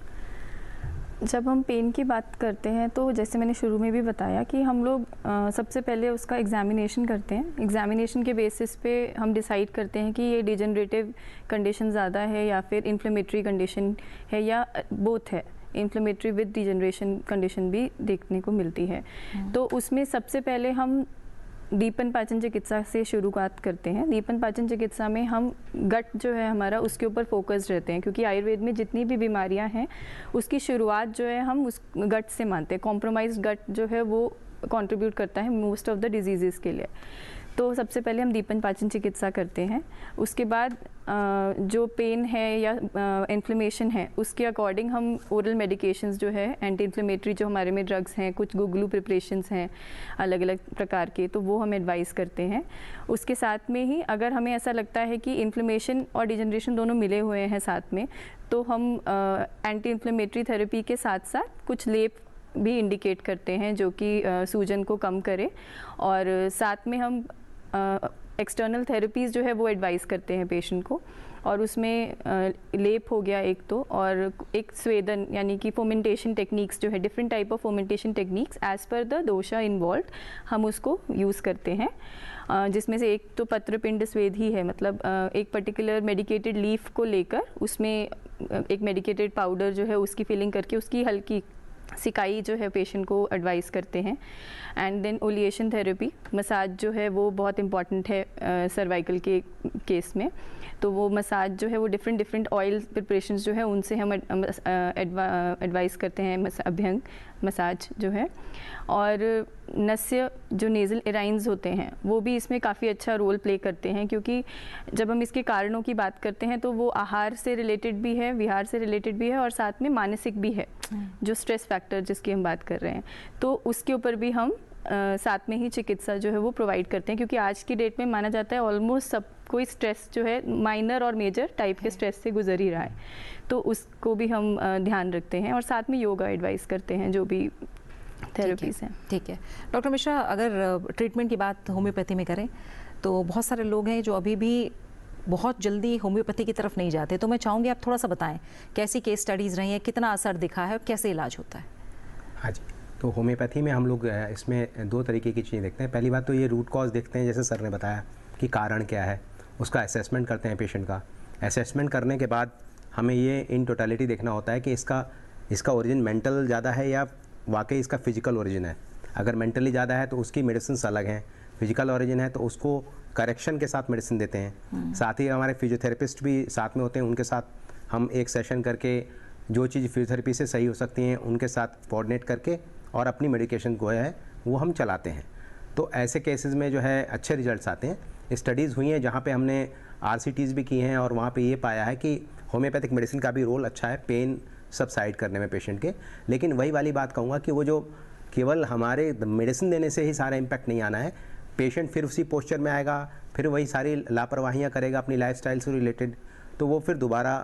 S11: जब हम पेन की बात करते हैं तो जैसे मैंने शुरू में भी बताया कि हम लोग सबसे पहले उसका एग्जामिनेशन करते हैं। एग्जामिनेशन के बेसिस पे हम डिसाइड करते हैं कि ये डिजनरेटिव कंडीशन ज़्यादा है या फिर इन्फ्लेमेटरी कंडीशन है या बोथ है। इन्फ्लेमेटरी विद डिजनरेशन कंडीशन भी देखने को मिलती है। तो उसमें सबसे पहले हम दीपन पाचन चिकित्सा से शुरुआत करते हैं। दीपन पाचन चिकित्सा में हम गट जो है हमारा उसके ऊपर फोकस रहते हैं, क्योंकि आयुर्वेद में जितनी भी बीमारियां हैं उसकी शुरुआत जो है हम उस गट से मानते हैं। कॉम्प्रोमाइज्ड गट जो है वो कंट्रीब्यूट करता है मोस्ट ऑफ द डिजीज़ के लिए। तो सबसे पहले हम दीपन पाचन चिकित्सा करते हैं। उसके बाद जो पेन है या इन्फ्लेमेशन है उसके अकॉर्डिंग हम ओरल मेडिकेशंस जो है, एंटी इन्फ्लेमेटरी जो हमारे में ड्रग्स हैं, कुछ गुगलू प्रिपरेशंस हैं अलग अलग प्रकार के, तो वो हम एडवाइस करते हैं। उसके साथ में ही अगर हमें ऐसा लगता है कि इन्फ्लेमेशन और डिजनरेशन दोनों मिले हुए हैं साथ में, तो हम एंटी इन्फ्लेमेटरी थेरेपी के साथ साथ कुछ लेप भी इंडिकेट करते हैं जो कि सूजन को कम करे, और साथ में हम एक्सटर्नल थेरेपीज़ जो है वो एडवाइस करते हैं पेशेंट को। और उसमें लेप हो गया एक तो, और एक स्वेदन यानी कि फोमेंटेशन टेक्निक्स जो है, different type of fomentation techniques as per the dosha involve हम उसको यूज़ करते हैं। जिसमें से एक तो पत्रपिंड स्वेद ही है, मतलब एक पर्टिकुलर मेडिकेटेड लीफ को लेकर उसमें एक मेडिकेटेड पाउडर जो है उसकी फिलिंग करके उसकी हल्की सिकाई जो है पेशेंट को एडवाइस करते हैं। And then oleation therapy, massage जो है वो बहुत इंपॉर्टेंट है सर्वाइकल के केस में। तो वो मसाज जो है वो डिफरेंट ऑयल प्रिपरेशंस जो है उनसे हम एडवाइस करते हैं, अभ्यंग मसाज जो है। और नस्य जो नेज़ल एराइंस होते हैं वो भी इसमें काफ़ी अच्छा रोल प्ले करते हैं, क्योंकि जब हम इसके कारणों की बात करते हैं तो वो आहार से रिलेटेड भी है, विहार से रिलेटेड भी है, और साथ में मानसिक भी है, जो स्ट्रेस फैक्टर जिसकी हम बात कर रहे हैं। तो उसके ऊपर भी हम साथ में ही चिकित्सा जो है वो प्रोवाइड करते हैं, क्योंकि आज की डेट में माना जाता है ऑलमोस्ट सब कोई स्ट्रेस जो है माइनर और मेजर टाइप के स्ट्रेस से गुजर ही रहा है। तो उसको भी हम ध्यान रखते हैं, और साथ में योगा एडवाइस करते हैं जो भी थेरेपीज़ हैं।
S2: ठीक है डॉक्टर मिश्रा, अगर ट्रीटमेंट की बात होम्योपैथी में करें तो बहुत सारे लोग हैं जो अभी भी बहुत जल्दी होम्योपैथी की तरफ नहीं जाते, तो मैं चाहूँगी आप थोड़ा सा बताएं कैसी केस स्टडीज़ रही हैं, कितना असर दिखा है और कैसे इलाज होता है?
S12: हाँ जी, तो होम्योपैथी में हम लोग इसमें दो तरीके की चीज़ें देखते हैं। पहली बात तो ये रूट कॉज देखते हैं, जैसे सर ने बताया कि कारण क्या है, उसका असेसमेंट करते हैं पेशेंट का। असेसमेंट करने के बाद हमें ये इन टोटलिटी देखना होता है कि इसका ओरिजिन मेंटल ज़्यादा है या वाकई इसका फिजिकल ओरिजिन है। अगर मेंटली ज़्यादा है तो उसकी मेडिसिन अलग हैं, फिजिकल ओरिजिन है तो उसको करेक्शन के साथ मेडिसिन देते हैं। साथ ही हमारे फिजियोथेरेपिस्ट भी साथ में होते हैं, उनके साथ हम एक सेशन करके जो चीज़ फिजियोथेरेपी से सही हो सकती हैं उनके साथ कोऑर्डिनेट करके और अपनी मेडिकेशन को है वो हम चलाते हैं। तो ऐसे केसेस में जो है अच्छे रिजल्ट्स आते हैं। स्टडीज़ हुई हैं जहाँ पे हमने RCTs भी की हैं और वहाँ पे ये पाया है कि होम्योपैथिक मेडिसिन का भी रोल अच्छा है पेन सबसाइड करने में पेशेंट के। लेकिन वही वाली बात कहूँगा कि वो जो केवल हमारे मेडिसिन देने से ही सारा इम्पैक्ट नहीं आना है, पेशेंट फिर उसी पोस्चर में आएगा, फिर वही सारी लापरवाहियाँ करेगा अपनी लाइफस्टाइल से रिलेटेड, तो वो फिर दोबारा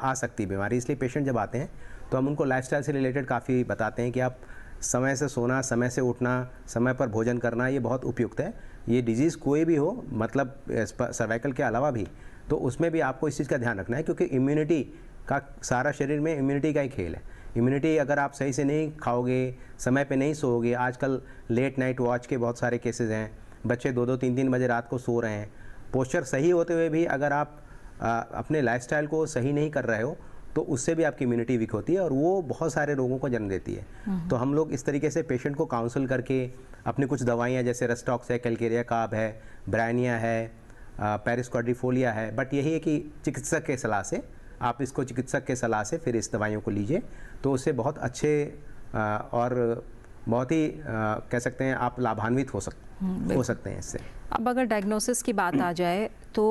S12: आ सकती है बीमारी। इसलिए पेशेंट जब आते हैं तो हम उनको लाइफस्टाइल से रिलेटेड काफ़ी बताते हैं कि आप समय से सोना, समय से उठना, समय पर भोजन करना, ये बहुत उपयुक्त है। ये डिजीज़ कोई भी हो, मतलब सर्वाइकल के अलावा भी, तो उसमें भी आपको इस चीज़ का ध्यान रखना है, क्योंकि इम्यूनिटी का सारा शरीर में इम्यूनिटी का ही खेल है। इम्यूनिटी अगर आप सही से नहीं खाओगे, समय पे नहीं सोओगे, आजकल लेट नाइट वॉच के बहुत सारे केसेस हैं, बच्चे 2-2 3-3 बजे रात को सो रहे हैं। पोस्चर सही होते हुए भी अगर आप अपने लाइफस्टाइल को सही नहीं कर रहे हो तो उससे भी आपकी इम्यूनिटी वीक होती है और वो बहुत सारे रोगों को जन्म देती है। तो हम लोग इस तरीके से पेशेंट को काउंसल करके अपनी कुछ दवाइयाँ जैसे रेस्टॉक्स है, कैलकेरिया कार्ब है, ब्रायनिया है, पैरिस क्वाड्रिफोलिया है, बट यही है कि चिकित्सक के सलाह से, आप इसको चिकित्सक के सलाह से फिर इस दवाइयों को लीजिए, तो उससे बहुत अच्छे और बहुत ही कह सकते हैं आप लाभान्वित हो सकते हैं इससे।
S2: अब अगर डायग्नोसिस की बात आ जाए तो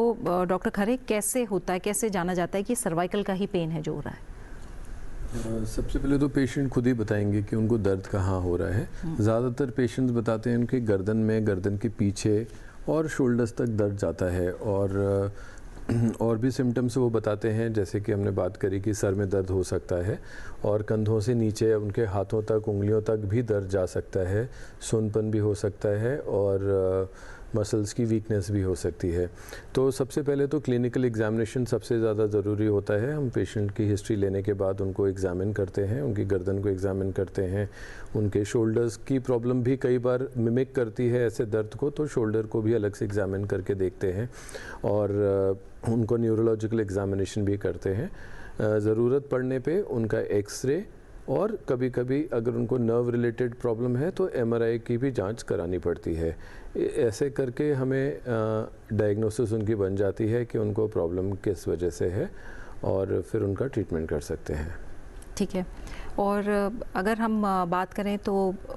S2: डॉक्टर खरे कैसे होता है, कैसे जाना जाता है कि सर्वाइकल का ही पेन है जो हो रहा है?
S10: सबसे पहले तो पेशेंट खुद ही बताएंगे कि उनको दर्द कहाँ हो रहा है। ज़्यादातर पेशेंट्स बताते हैं उनके गर्दन में, गर्दन के पीछे और शोल्डर्स तक दर्द जाता है, और भी सिम्टम्स वो बताते हैं, जैसे कि हमने बात करी कि सर में दर्द हो सकता है और कंधों से नीचे उनके हाथों तक, उंगलियों तक भी दर्द जा सकता है, सुनपन भी हो सकता है और मसल्स की वीकनेस भी हो सकती है। तो सबसे पहले तो क्लिनिकल एग्जामिनेशन सबसे ज़्यादा ज़रूरी होता है। हम पेशेंट की हिस्ट्री लेने के बाद उनको एग्जामिन करते हैं, उनकी गर्दन को एग्जामिन करते हैं, उनके शोल्डर्स की प्रॉब्लम भी कई बार मिमिक करती है ऐसे दर्द को, तो शोल्डर को भी अलग से एग्जामिन करके देखते हैं और उनको न्यूरोलॉजिकल एग्जामिनेशन भी करते हैं। ज़रूरत पड़ने पे उनका एक्सरे और कभी कभी अगर उनको नर्व रिलेटेड प्रॉब्लम है तो एमआरआई की भी जांच करानी पड़ती है। ऐसे करके हमें डायग्नोसिस उनकी बन जाती है कि उनको प्रॉब्लम किस वजह से है और फिर उनका ट्रीटमेंट कर सकते हैं।
S2: ठीक है। और अगर हम बात करें तो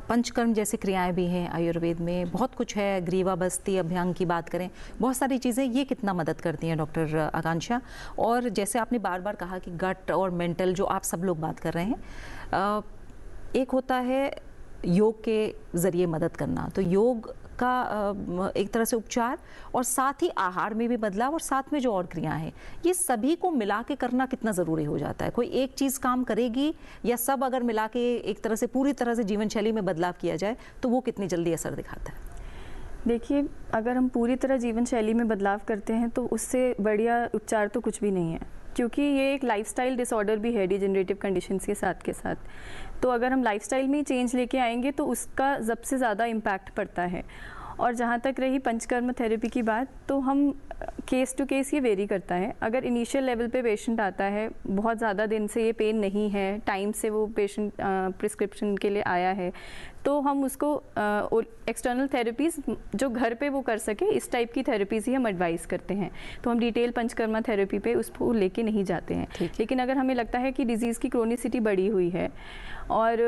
S2: पंचकर्म जैसी क्रियाएं भी हैं आयुर्वेद में, बहुत कुछ है, ग्रीवा बस्ती अभ्यंग की बात करें, बहुत सारी चीज़ें, ये कितना मदद करती हैं डॉक्टर आकांक्षा? और जैसे आपने बार बार कहा कि गट और मेंटल जो आप सब लोग बात कर रहे हैं, एक होता है योग के ज़रिए मदद करना, तो योग का एक तरह से उपचार और साथ ही आहार में भी बदलाव और साथ में जो और क्रियाएं हैं, ये सभी को मिला के करना कितना ज़रूरी हो जाता है? कोई एक चीज़ काम करेगी या सब अगर मिला के एक तरह से पूरी तरह से जीवन शैली में बदलाव किया जाए तो वो कितनी जल्दी असर दिखाता है?
S11: देखिए, अगर हम पूरी तरह जीवन शैली में बदलाव करते हैं तो उससे बढ़िया उपचार तो कुछ भी नहीं है, क्योंकि ये एक लाइफस्टाइल डिसऑर्डर भी है डिजेनरेटिव कंडीशंस के साथ। तो अगर हम लाइफस्टाइल में ही चेंज लेके आएंगे तो उसका सबसे ज़्यादा इम्पैक्ट पड़ता है। और जहाँ तक रही पंचकर्म थेरेपी की बात, तो हम केस टू केस ये वेरी करता है। अगर इनिशियल लेवल पे पेशेंट आता है, बहुत ज़्यादा दिन से ये पेन नहीं है, टाइम से वो पेशेंट प्रिस्क्रिप्शन के लिए आया है, तो हम उसको एक्सटर्नल थेरेपीज़ जो घर पे वो कर सके, इस टाइप की थेरेपीज़ ही हम एडवाइस करते हैं। तो हम डिटेल पंचकर्मा थेरेपी पे उसको लेके नहीं जाते हैं। लेकिन अगर हमें लगता है कि डिजीज़ की क्रोनिसिटी बढ़ी हुई है और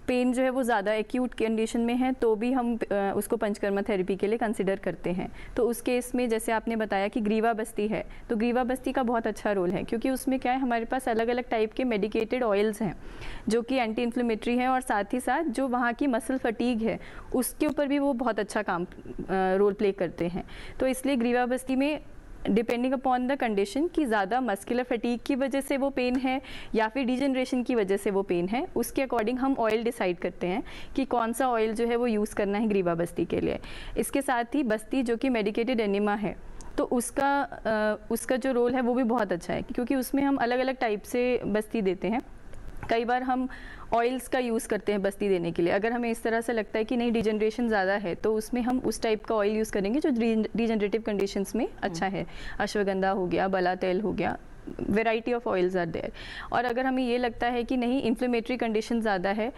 S11: पेन जो है वो ज़्यादा एक्यूट कंडीशन में है, तो भी हम उसको पंचकर्मा थेरेपी के लिए कंसिडर करते हैं। तो उस केस में जैसे आपने बताया कि ग्रीवा बस्ती है, तो ग्रीवा बस्ती का बहुत अच्छा रोल है, क्योंकि उसमें क्या है, हमारे पास अलग अलग टाइप के मेडिकेटेड ऑयल्स हैं जो कि एंटी इन्फ्लेमेटरी है, और साथ ही साथ जो वहाँ की मसल फटीग है उसके ऊपर भी वो बहुत अच्छा काम रोल प्ले करते हैं। तो इसलिए ग्रीवा बस्ती में डिपेंडिंग अपॉन द कंडीशन कि ज़्यादा मस्कुलर फटीग की वजह से वो पेन है या फिर डिजनरेशन की वजह से वो पेन है, उसके अकॉर्डिंग हम ऑयल डिसाइड करते हैं कि कौन सा ऑयल जो है वो यूज़ करना है ग्रीवा बस्ती के लिए। इसके साथ ही बस्ती जो कि मेडिकेटेड एनिमा है, तो उसका जो रोल है वो भी बहुत अच्छा है, क्योंकि उसमें हम अलग अलग टाइप से बस्ती देते हैं। कई बार हम ऑयल्स का यूज़ करते हैं बस्ती देने के लिए। अगर हमें इस तरह से लगता है कि नहीं डिजनरेशन ज़्यादा है, तो उसमें हम उस टाइप का ऑयल यूज़ करेंगे जो डिजनरेटिव कंडीशंस में अच्छा है। अश्वगंधा हो गया, बला तेल हो गया, variety of oils are there. और अगर हमें ये लगता है कि नहीं इन्फ्लेमेटरी कंडीशन ज़्यादा है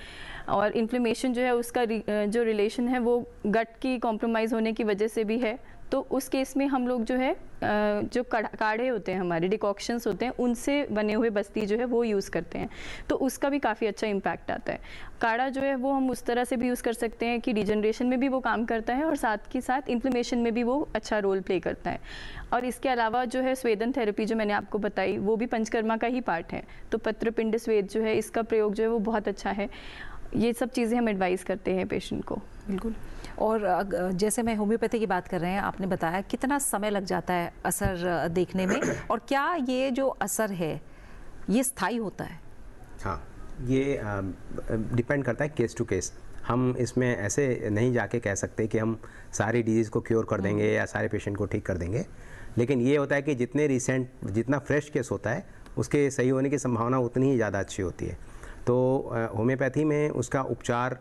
S11: और इन्फ्लेमेशन जो है उसका जो रिलेशन है वो गट की कॉम्प्रोमाइज़ होने की वजह से भी है, तो उस केस में हम लोग जो है जो काढ़े होते हैं, हमारे डिकॉक्शंस होते हैं, उनसे बने हुए बस्ती जो है वो यूज़ करते हैं, तो उसका भी काफ़ी अच्छा इम्पैक्ट आता है। काढ़ा जो है वो हम उस तरह से भी यूज़ कर सकते हैं कि डिजनरेशन में भी वो काम करता है और साथ के साथ इन्फ्लेमेशन में भी वो अच्छा रोल प्ले करता है। और इसके अलावा जो है स्वेदन थेरेपी जो मैंने आपको बताई, वो भी पंचकर्मा का ही पार्ट है। तो पत्रपिंड स्वेद जो है, इसका प्रयोग जो है वो बहुत अच्छा है। ये सब चीज़ें हम एडवाइस करते हैं पेशेंट को।
S2: बिल्कुल। और जैसे मैं होम्योपैथी की बात कर रहे हैं, आपने बताया कितना समय लग जाता है असर देखने में, और क्या ये जो असर है ये स्थायी होता है?
S12: हाँ, ये डिपेंड करता है केस टू केस। हम इसमें ऐसे नहीं जाके कह सकते कि हम सारी डिजीज़ को क्योर कर देंगे या सारे पेशेंट को ठीक कर देंगे, लेकिन ये होता है कि जितना फ्रेश केस होता है उसके सही होने की संभावना उतनी ही ज़्यादा अच्छी होती है। तो होम्योपैथी में उसका उपचार,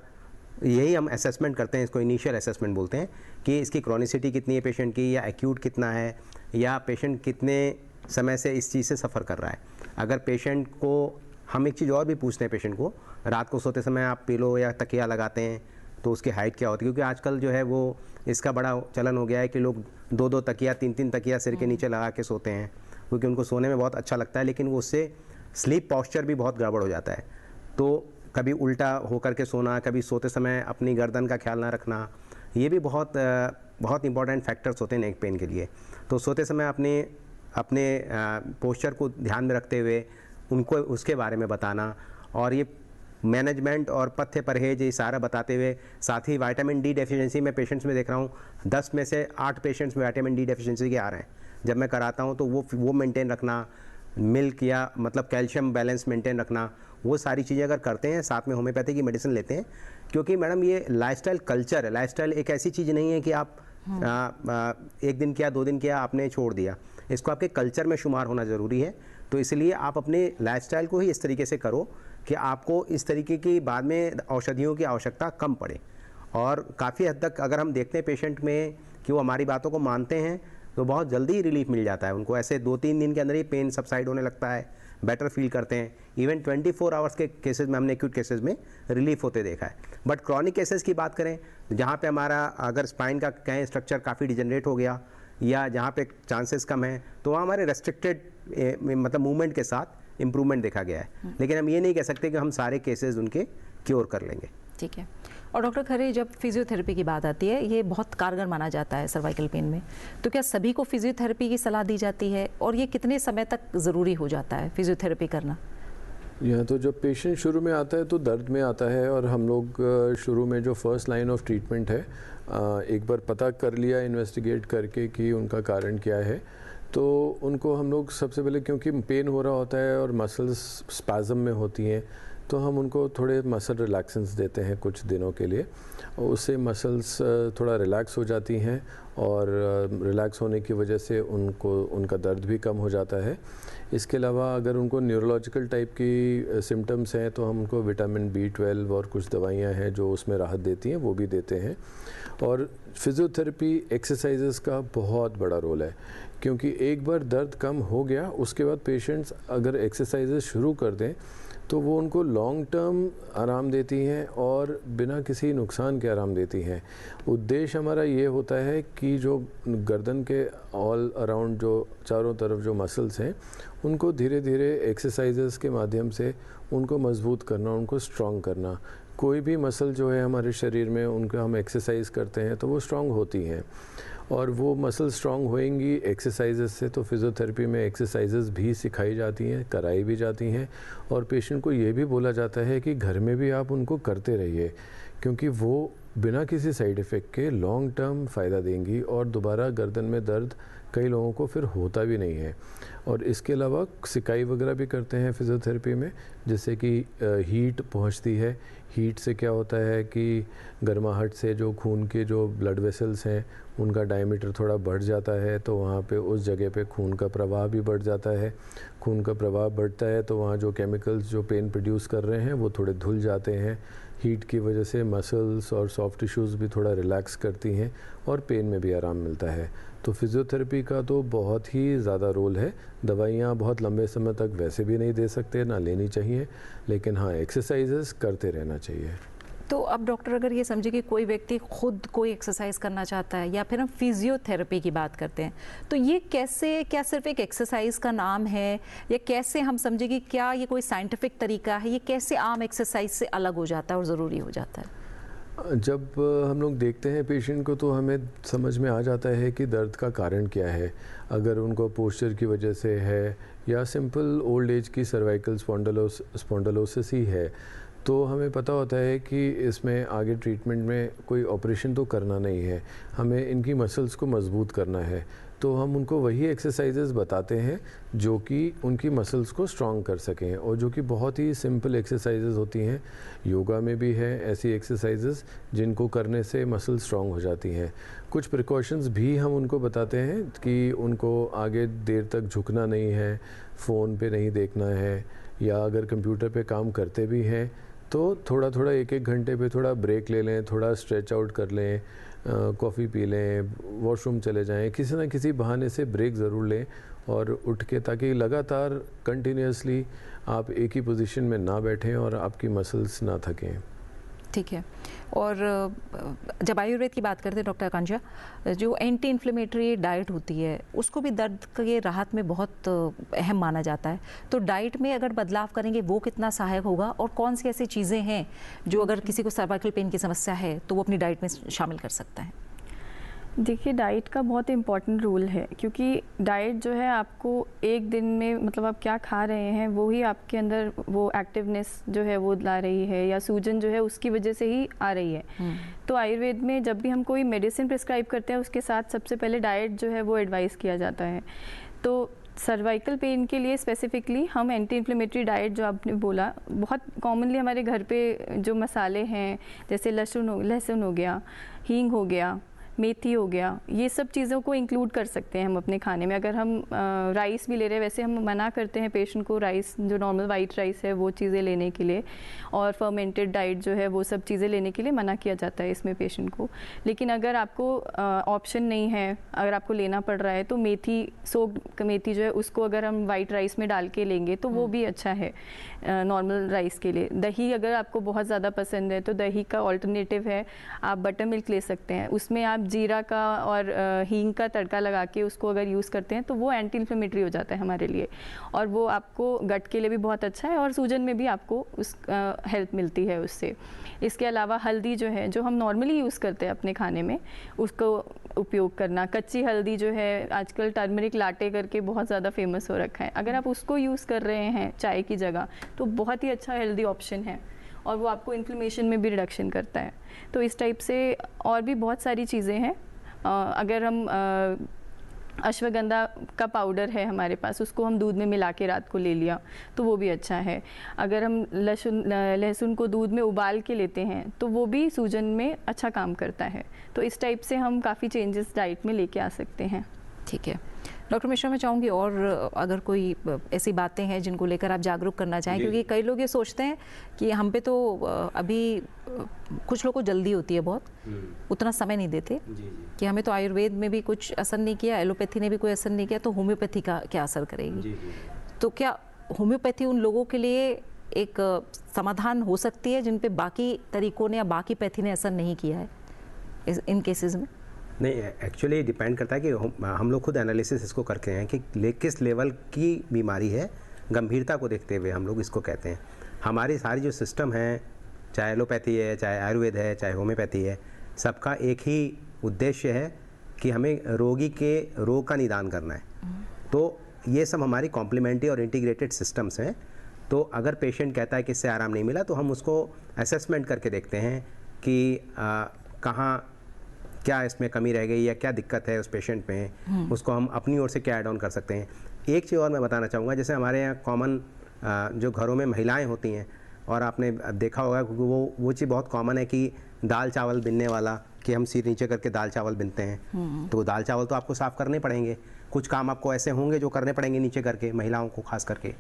S12: यही हम असेसमेंट करते हैं, इसको इनिशियल असेसमेंट बोलते हैं कि इसकी क्रॉनिसिटी कितनी है पेशेंट की, या एक्यूट कितना है, या पेशेंट कितने समय से इस चीज़ से सफ़र कर रहा है। अगर पेशेंट को हम एक चीज़ और भी पूछते हैं, पेशेंट को रात को सोते समय आप पिलो या तकिया लगाते हैं तो उसकी हाइट क्या होती है, क्योंकि आजकल जो है वो इसका बड़ा चलन हो गया है कि लोग 2-2 तकिया 3-3 तकिया सिर के नीचे लगा के सोते हैं, क्योंकि उनको सोने में बहुत अच्छा लगता है, लेकिन वो उससे स्लीप पॉस्चर भी बहुत गड़बड़ हो जाता है। तो कभी उल्टा होकर के सोना, कभी सोते समय अपनी गर्दन का ख्याल ना रखना, ये भी बहुत इंपॉर्टेंट फैक्टर्स होते हैं नेक पेन के लिए। तो सोते समय अपने पोस्चर को ध्यान में रखते हुए उनको उसके बारे में बताना, और ये मैनेजमेंट और पथ्य परहेज ये सारा बताते हुए, साथ ही विटामिन डी डेफिशिएंसी में पेशेंट्स में देख रहा हूँ 10 में से 8 पेशेंट्स में विटामिन डी डेफिशिएंसी के आ रहे हैं। जब मैं कराता हूँ तो वो मेंटेन रखना, मिल्क या मतलब कैल्शियम बैलेंस मेंटेन रखना, वो सारी चीज़ें अगर करते हैं, साथ में होम्योपैथी की मेडिसिन लेते हैं, क्योंकि मैडम ये लाइफस्टाइल कल्चर है। लाइफस्टाइल एक ऐसी चीज़ नहीं है कि आप 1 दिन किया 2 दिन किया आपने छोड़ दिया, इसको आपके कल्चर में शुमार होना ज़रूरी है। तो इसलिए आप अपने लाइफस्टाइल को ही इस तरीके से करो कि आपको इस तरीके की बाद में औषधियों की आवश्यकता कम पड़े। और काफ़ी हद तक अगर हम देखते हैं पेशेंट में कि वो हमारी बातों को मानते हैं तो बहुत जल्दी ही रिलीफ मिल जाता है उनको। ऐसे 2-3 दिन के अंदर ही पेन सबसाइड होने लगता है, बेटर फील करते हैं। इवन 24 आवर्स के केसेस में हमने एक्यूट केसेस में रिलीफ होते देखा है। बट क्रॉनिक केसेस की बात करें, जहाँ पे हमारा अगर स्पाइन का कहें स्ट्रक्चर काफ़ी डिजनरेट हो गया या जहाँ पे चांसेस कम हैं, तो वहाँ हमारे रेस्ट्रिक्टेड मतलब मूवमेंट के साथ इम्प्रूवमेंट देखा गया है। लेकिन हम ये नहीं कह सकते कि हम सारे केसेस उनके क्योर कर लेंगे।
S2: ठीक है। और डॉक्टर खरे, जब फिजियोथेरेपी की बात आती है, ये बहुत कारगर माना जाता है सर्वाइकल पेन में, तो क्या सभी को फिजियोथेरेपी की सलाह दी जाती है, और ये कितने समय तक ज़रूरी हो जाता है फिजियोथेरेपी करना?
S10: यह तो जब पेशेंट शुरू में आता है तो दर्द में आता है, और हम लोग शुरू में जो फर्स्ट लाइन ऑफ ट्रीटमेंट है, एक बार पता कर लिया इन्वेस्टिगेट करके कि उनका कारण क्या है, तो उनको हम लोग सबसे पहले, क्योंकि पेन हो रहा होता है और मसल्स स्पैज़म में होती हैं, तो हम उनको थोड़े मसल रिलैक्सेंस देते हैं कुछ दिनों के लिए, और उससे मसल्स थोड़ा रिलैक्स हो जाती हैं, और रिलैक्स होने की वजह से उनका दर्द भी कम हो जाता है। इसके अलावा अगर उनको न्यूरोलॉजिकल टाइप की सिम्टम्स हैं तो हम उनको विटामिन B12 और कुछ दवाइयाँ हैं जो उसमें राहत देती हैं, वो भी देते हैं। और फिजियोथेरेपी एक्सरसाइजेस का बहुत बड़ा रोल है, क्योंकि एक बार दर्द कम हो गया उसके बाद पेशेंट्स अगर एक्सरसाइजेस शुरू कर दें तो वो उनको लॉन्ग टर्म आराम देती हैं और बिना किसी नुकसान के आराम देती हैं। उद्देश्य हमारा ये होता है कि जो गर्दन के ऑल अराउंड जो चारों तरफ जो मसल्स हैं उनको धीरे धीरे एक्सरसाइजेस के माध्यम से उनको मजबूत करना, उनको स्ट्रॉन्ग करना। कोई भी मसल जो है हमारे शरीर में उनका हम एक्सरसाइज करते हैं तो वो स्ट्रॉन्ग होती हैं, और वो मसल स्ट्रॉन्ग होएंगी एक्सरसाइजेस से। तो फिज़ियोथेरेपी में एक्सरसाइजेस भी सिखाई जाती हैं, कराई भी जाती हैं, और पेशेंट को ये भी बोला जाता है कि घर में भी आप उनको करते रहिए, क्योंकि वो बिना किसी साइड इफ़ेक्ट के लॉन्ग टर्म फ़ायदा देंगी, और दोबारा गर्दन में दर्द कई लोगों को फिर होता भी नहीं है। और इसके अलावा सिकाई वगैरह भी करते हैं फिज़ियोथेरेपी में, जैसे कि हीट पहुंचती है। हीट से क्या होता है कि गर्माहट से जो खून के जो ब्लड वेसल्स हैं उनका डायमीटर थोड़ा बढ़ जाता है, तो वहाँ पे उस जगह पे खून का प्रवाह भी बढ़ जाता है। खून का प्रवाह बढ़ता है तो वहाँ जो केमिकल्स जो पेन प्रोड्यूस कर रहे हैं वो थोड़े धुल जाते हैं। हीट की वजह से मसल्स और सॉफ्ट टिश्यूज़ भी थोड़ा रिलैक्स करती हैं और पेन में भी आराम मिलता है। तो फिज़ियोथेरेपी का तो बहुत ही ज़्यादा रोल है। दवाइयाँ बहुत लंबे समय तक वैसे भी नहीं दे सकते, ना लेनी चाहिए, लेकिन हाँ एक्सरसाइजेस करते रहना चाहिए।
S2: तो अब डॉक्टर, अगर ये समझे कि कोई व्यक्ति खुद कोई एक्सरसाइज करना चाहता है, या फिर हम फिजियोथेरेपी की बात करते हैं, तो ये कैसे, क्या सिर्फ एक एक्सरसाइज का नाम है, या कैसे हम समझे कि क्या ये कोई साइंटिफिक तरीका है, ये कैसे आम एक्सरसाइज से अलग हो जाता है और ज़रूरी हो जाता है?
S10: जब हम लोग देखते हैं पेशेंट को तो हमें समझ में आ जाता है कि दर्द का कारण क्या है। अगर उनको पोस्चर की वजह से है या सिंपल ओल्ड एज की सर्वाइकल स्पॉन्डिलोसिस ही है, तो हमें पता होता है कि इसमें आगे ट्रीटमेंट में कोई ऑपरेशन तो करना नहीं है, हमें इनकी मसल्स को मजबूत करना है। तो हम उनको वही एक्सरसाइजेज बताते हैं जो कि उनकी मसल्स को स्ट्रॉन्ग कर सकें, और जो कि बहुत ही सिंपल एक्सरसाइजेज होती हैं। योगा में भी है ऐसी एक्सरसाइजेज जिनको करने से मसल स्ट्रॉन्ग हो जाती हैं। कुछ प्रिकॉशंस भी हम उनको बताते हैं कि उनको आगे देर तक झुकना नहीं है, फ़ोन पे नहीं देखना है, या अगर कंप्यूटर पे काम करते भी हैं तो थोड़ा थोड़ा 1-1 घंटे पे थोड़ा ब्रेक ले लें, थोड़ा स्ट्रेच आउट कर लें, कॉफ़ी पी लें, वॉशरूम चले जाएं, किसी ना किसी बहाने से ब्रेक ज़रूर लें और उठ के, ताकि लगातार कंटिन्यूसली आप एक ही पोजीशन में ना बैठें और आपकी मसल्स ना थकें।
S2: ठीक है। और जब आयुर्वेद की बात करते हैं डॉक्टर आकांक्षा, जो एंटी इन्फ्लेमेटरी डाइट होती है उसको भी दर्द के राहत में बहुत अहम माना जाता है, तो डाइट में अगर बदलाव करेंगे वो कितना सहायक होगा, और कौन सी ऐसी चीज़ें हैं जो अगर किसी को सर्वाइकल पेन की समस्या है तो वो अपनी डाइट में शामिल कर सकता है?
S11: देखिए, डाइट का बहुत इम्पॉर्टेंट रोल है, क्योंकि डाइट जो है आपको एक दिन में, मतलब आप क्या खा रहे हैं वो ही आपके अंदर वो एक्टिवनेस जो है वो ला रही है, या सूजन जो है उसकी वजह से ही आ रही है। तो आयुर्वेद में जब भी हम कोई मेडिसिन प्रिस्क्राइब करते हैं उसके साथ सबसे पहले डाइट जो है वो एडवाइस किया जाता है। तो सर्वाइकल पेन के लिए स्पेसिफिकली हम एंटी इन्फ्लेमेटरी डाइट, जो आपने बोला, बहुत कॉमनली हमारे घर पे जो मसाले हैं जैसे लहसुन हो गया, हींग हो गया, मेथी हो गया, ये सब चीज़ों को इंक्लूड कर सकते हैं हम अपने खाने में। अगर हम राइस भी ले रहे हैं, वैसे हम मना करते हैं पेशेंट को राइस, जो नॉर्मल वाइट राइस है वो चीज़ें लेने के लिए, और फर्मेंटेड डाइट जो है वो सब चीज़ें लेने के लिए मना किया जाता है इसमें पेशेंट को। लेकिन अगर आपको ऑप्शन नहीं है, अगर आपको लेना पड़ रहा है, तो मेथी, सोक्ड मेथी जो है उसको अगर हम वाइट राइस में डाल के लेंगे तो वो भी अच्छा है नॉर्मल राइस के लिए। दही अगर आपको बहुत ज़्यादा पसंद है तो दही का ऑल्टरनेटिव है, आप बटर मिल्क ले सकते हैं, उसमें आप जीरा का और हींग का तड़का लगा के उसको अगर यूज़ करते हैं तो वो एंटी इन्फ्लेमेटरी हो जाता है हमारे लिए, और वो आपको गट के लिए भी बहुत अच्छा है, और सूजन में भी आपको उस हेल्प मिलती है उससे। इसके अलावा हल्दी जो है, जो हम नॉर्मली यूज़ करते हैं अपने खाने में, उसको उपयोग करना। कच्ची हल्दी जो है आजकल टर्मरिक लाटे करके बहुत ज़्यादा फेमस हो रखा है, अगर आप उसको यूज़ कर रहे हैं चाय की जगह तो बहुत ही अच्छा हेल्दी ऑप्शन है, और वो आपको इन्फ्लेमेशन में भी रिडक्शन करता है। तो इस टाइप से और भी बहुत सारी चीज़ें हैं। अगर हम अश्वगंधा का पाउडर है हमारे पास, उसको हम दूध में मिला के रात को ले लिया तो वो भी अच्छा है। अगर हम लहसुन को दूध में उबाल के लेते हैं तो वो भी सूजन में अच्छा काम करता है। तो इस टाइप से हम काफ़ी चेंजेस डाइट में लेके आ सकते हैं।
S2: ठीक है डॉक्टर मिश्रा, मैं चाहूँगी और अगर कोई ऐसी बातें हैं जिनको लेकर आप जागरूक करना चाहें, क्योंकि कई लोग ये सोचते हैं कि हम पे तो अभी कुछ लोगों को जल्दी होती है, बहुत उतना समय नहीं देते कि हमें तो आयुर्वेद में भी कुछ असर नहीं किया, एलोपैथी ने भी कोई असर नहीं किया, तो होम्योपैथी का क्या असर करेगी? तो क्या होम्योपैथी उन लोगों के लिए एक समाधान हो सकती है जिन पे बाकी तरीकों ने या बाकी पैथी ने असर नहीं किया है इन केसेस में?
S12: नहीं, एक्चुअली डिपेंड करता है कि हम लोग खुद एनालिसिस इसको करते हैं कि किस लेवल की बीमारी है, गंभीरता को देखते हुए हम लोग इसको कहते हैं। हमारी सारी जो सिस्टम है, चाहे एलोपैथी है, चाहे आयुर्वेद है, चाहे होम्योपैथी है, सबका एक ही उद्देश्य है कि हमें रोगी के रोग का निदान करना है। तो ये सब हमारी कॉम्प्लीमेंट्री और इंटीग्रेटेड सिस्टम्स हैं। तो अगर पेशेंट कहता है कि इससे आराम नहीं मिला तो हम उसको असेसमेंट करके देखते हैं कि कहाँ क्या इसमें कमी रह गई या क्या दिक्कत है उस पेशेंट में, उसको हम अपनी ओर से क्या ऐड ऑन कर सकते हैं। एक चीज़ और मैं बताना चाहूँगा, जैसे हमारे यहाँ कॉमन जो घरों में महिलाएं होती हैं, और आपने देखा होगा क्योंकि वो चीज़ बहुत कॉमन है कि दाल चावल बिनने वाला, कि हम सिर नीचे करके दाल चावल बिनते हैं, तो दाल चावल तो आपको साफ़ करने पड़ेंगे। कुछ काम आपको ऐसे होंगे जो करने पड़ेंगे नीचे करके, महिलाओं को खास करके,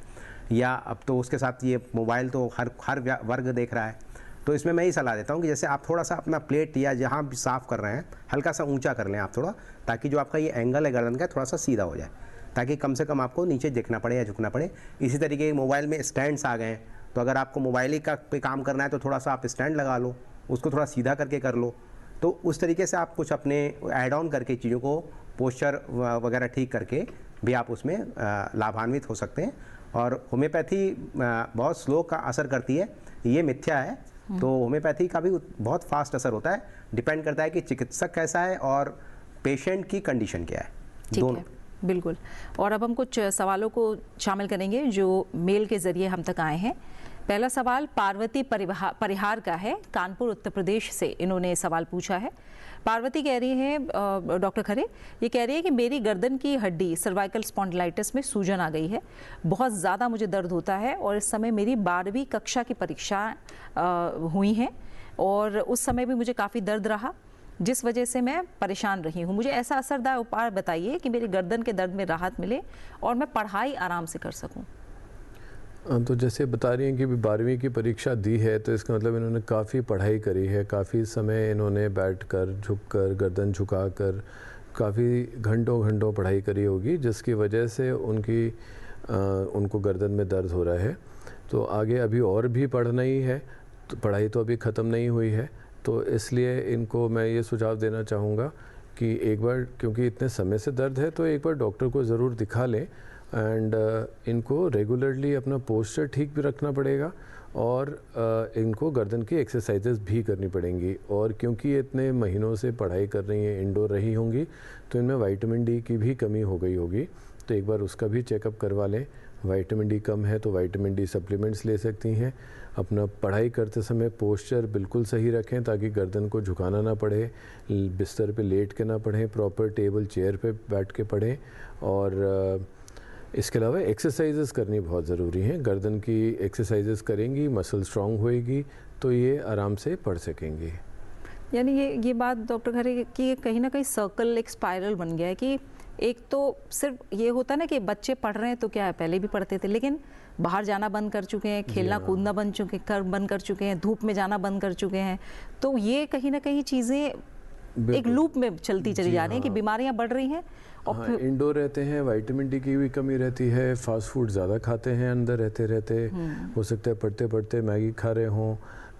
S12: या अब तो उसके साथ ये मोबाइल तो हर वर्ग देख रहा है। तो इसमें मैं ही सलाह देता हूँ कि जैसे आप थोड़ा सा अपना प्लेट या जहाँ भी साफ़ कर रहे हैं हल्का सा ऊंचा कर लें आप थोड़ा, ताकि जो आपका ये एंगल है गर्दन का थोड़ा सा सीधा हो जाए, ताकि कम से कम आपको नीचे देखना पड़े या झुकना पड़े। इसी तरीके मोबाइल में स्टैंड्स आ गए हैं, तो अगर आपको मोबाइल ही का पे काम करना है तो थोड़ा सा आप स्टैंड लगा लो, उसको थोड़ा सीधा करके कर लो। तो उस तरीके से आप कुछ अपने ऐड ऑन करके चीज़ों को, पोस्चर वगैरह ठीक करके भी आप उसमें लाभान्वित हो सकते हैं। और होम्योपैथी बहुत स्लो का असर करती है, ये मिथ्या है। तो होम्योपैथी का भी बहुत फास्ट असर होता है, डिपेंड करता है कि चिकित्सक कैसा है और पेशेंट की कंडीशन क्या है, दोनों।
S2: बिल्कुल। और अब हम कुछ सवालों को शामिल करेंगे जो मेल के ज़रिए हम तक आए हैं। पहला सवाल पार्वती परिहार का है, कानपुर उत्तर प्रदेश से इन्होंने सवाल पूछा है। पार्वती कह रही है डॉक्टर खरे, ये कह रही है कि मेरी गर्दन की हड्डी सर्वाइकल स्पॉन्डिलाइटिस में सूजन आ गई है, बहुत ज़्यादा मुझे दर्द होता है और इस समय मेरी 12वीं कक्षा की परीक्षा हुई हैं और उस समय भी मुझे काफ़ी दर्द रहा, जिस वजह से मैं परेशान रही हूँ। मुझे ऐसा असरदार उपाय बताइए कि मेरी गर्दन के दर्द में राहत मिले और मैं पढ़ाई आराम से कर सकूँ।
S10: तो जैसे बता रही हैं कि 12वीं की परीक्षा दी है, तो इसका मतलब इन्होंने काफ़ी पढ़ाई करी है, काफ़ी समय इन्होंने बैठकर, झुककर, गर्दन झुकाकर काफ़ी घंटों घंटों पढ़ाई करी होगी, जिसकी वजह से उनको गर्दन में दर्द हो रहा है। तो आगे अभी और भी पढ़ना ही है, तो पढ़ाई तो अभी ख़त्म नहीं हुई है, तो इसलिए इनको मैं ये सुझाव देना चाहूँगा कि एक बार, क्योंकि इतने समय से दर्द है, तो एक बार डॉक्टर को ज़रूर दिखा लें एंड इनको रेगुलरली अपना पोस्चर ठीक भी रखना पड़ेगा और इनको गर्दन की एक्सरसाइजेस भी करनी पड़ेंगी। और क्योंकि ये इतने महीनों से पढ़ाई कर रही हैं, इंडोर रही होंगी, तो इनमें विटामिन डी की भी कमी हो गई होगी, तो एक बार उसका भी चेकअप करवा लें। विटामिन डी कम है तो विटामिन डी सप्लीमेंट्स ले सकती हैं। अपना पढ़ाई करते समय पोस्चर बिल्कुल सही रखें ताकि गर्दन को झुकाना ना पड़े, बिस्तर पे लेट के ना पढ़ें, प्रॉपर टेबल चेयर पे बैठ के पढ़ें। और इसके अलावा एक्सरसाइजेस करनी बहुत ज़रूरी हैं। गर्दन की एक्सरसाइजेस करेंगी, मसल स्ट्रांग होएगी, तो ये आराम से पढ़ सकेंगी।
S2: यानी ये बात डॉक्टर खरे कि कहीं ना कहीं सर्कल, एक स्पाइरल बन गया है कि एक तो सिर्फ ये होता ना कि बच्चे पढ़ रहे हैं तो क्या है, पहले भी पढ़ते थे, लेकिन बाहर जाना बंद कर चुके हैं, खेलना कूदना बंद कर चुके हैं, धूप में जाना बंद कर चुके हैं, तो ये कहीं ना कहीं चीज़ें एक लूप में चलती चली जा रही हैं कि बीमारियां बढ़ रही हैं। और
S10: इंडोर रहते हैं, विटामिन डी की भी कमी रहती है, फास्ट फूड ज़्यादा खाते हैं अंदर रहते रहते, हो सकता है पढ़ते पढ़ते मैगी खा रहे हों,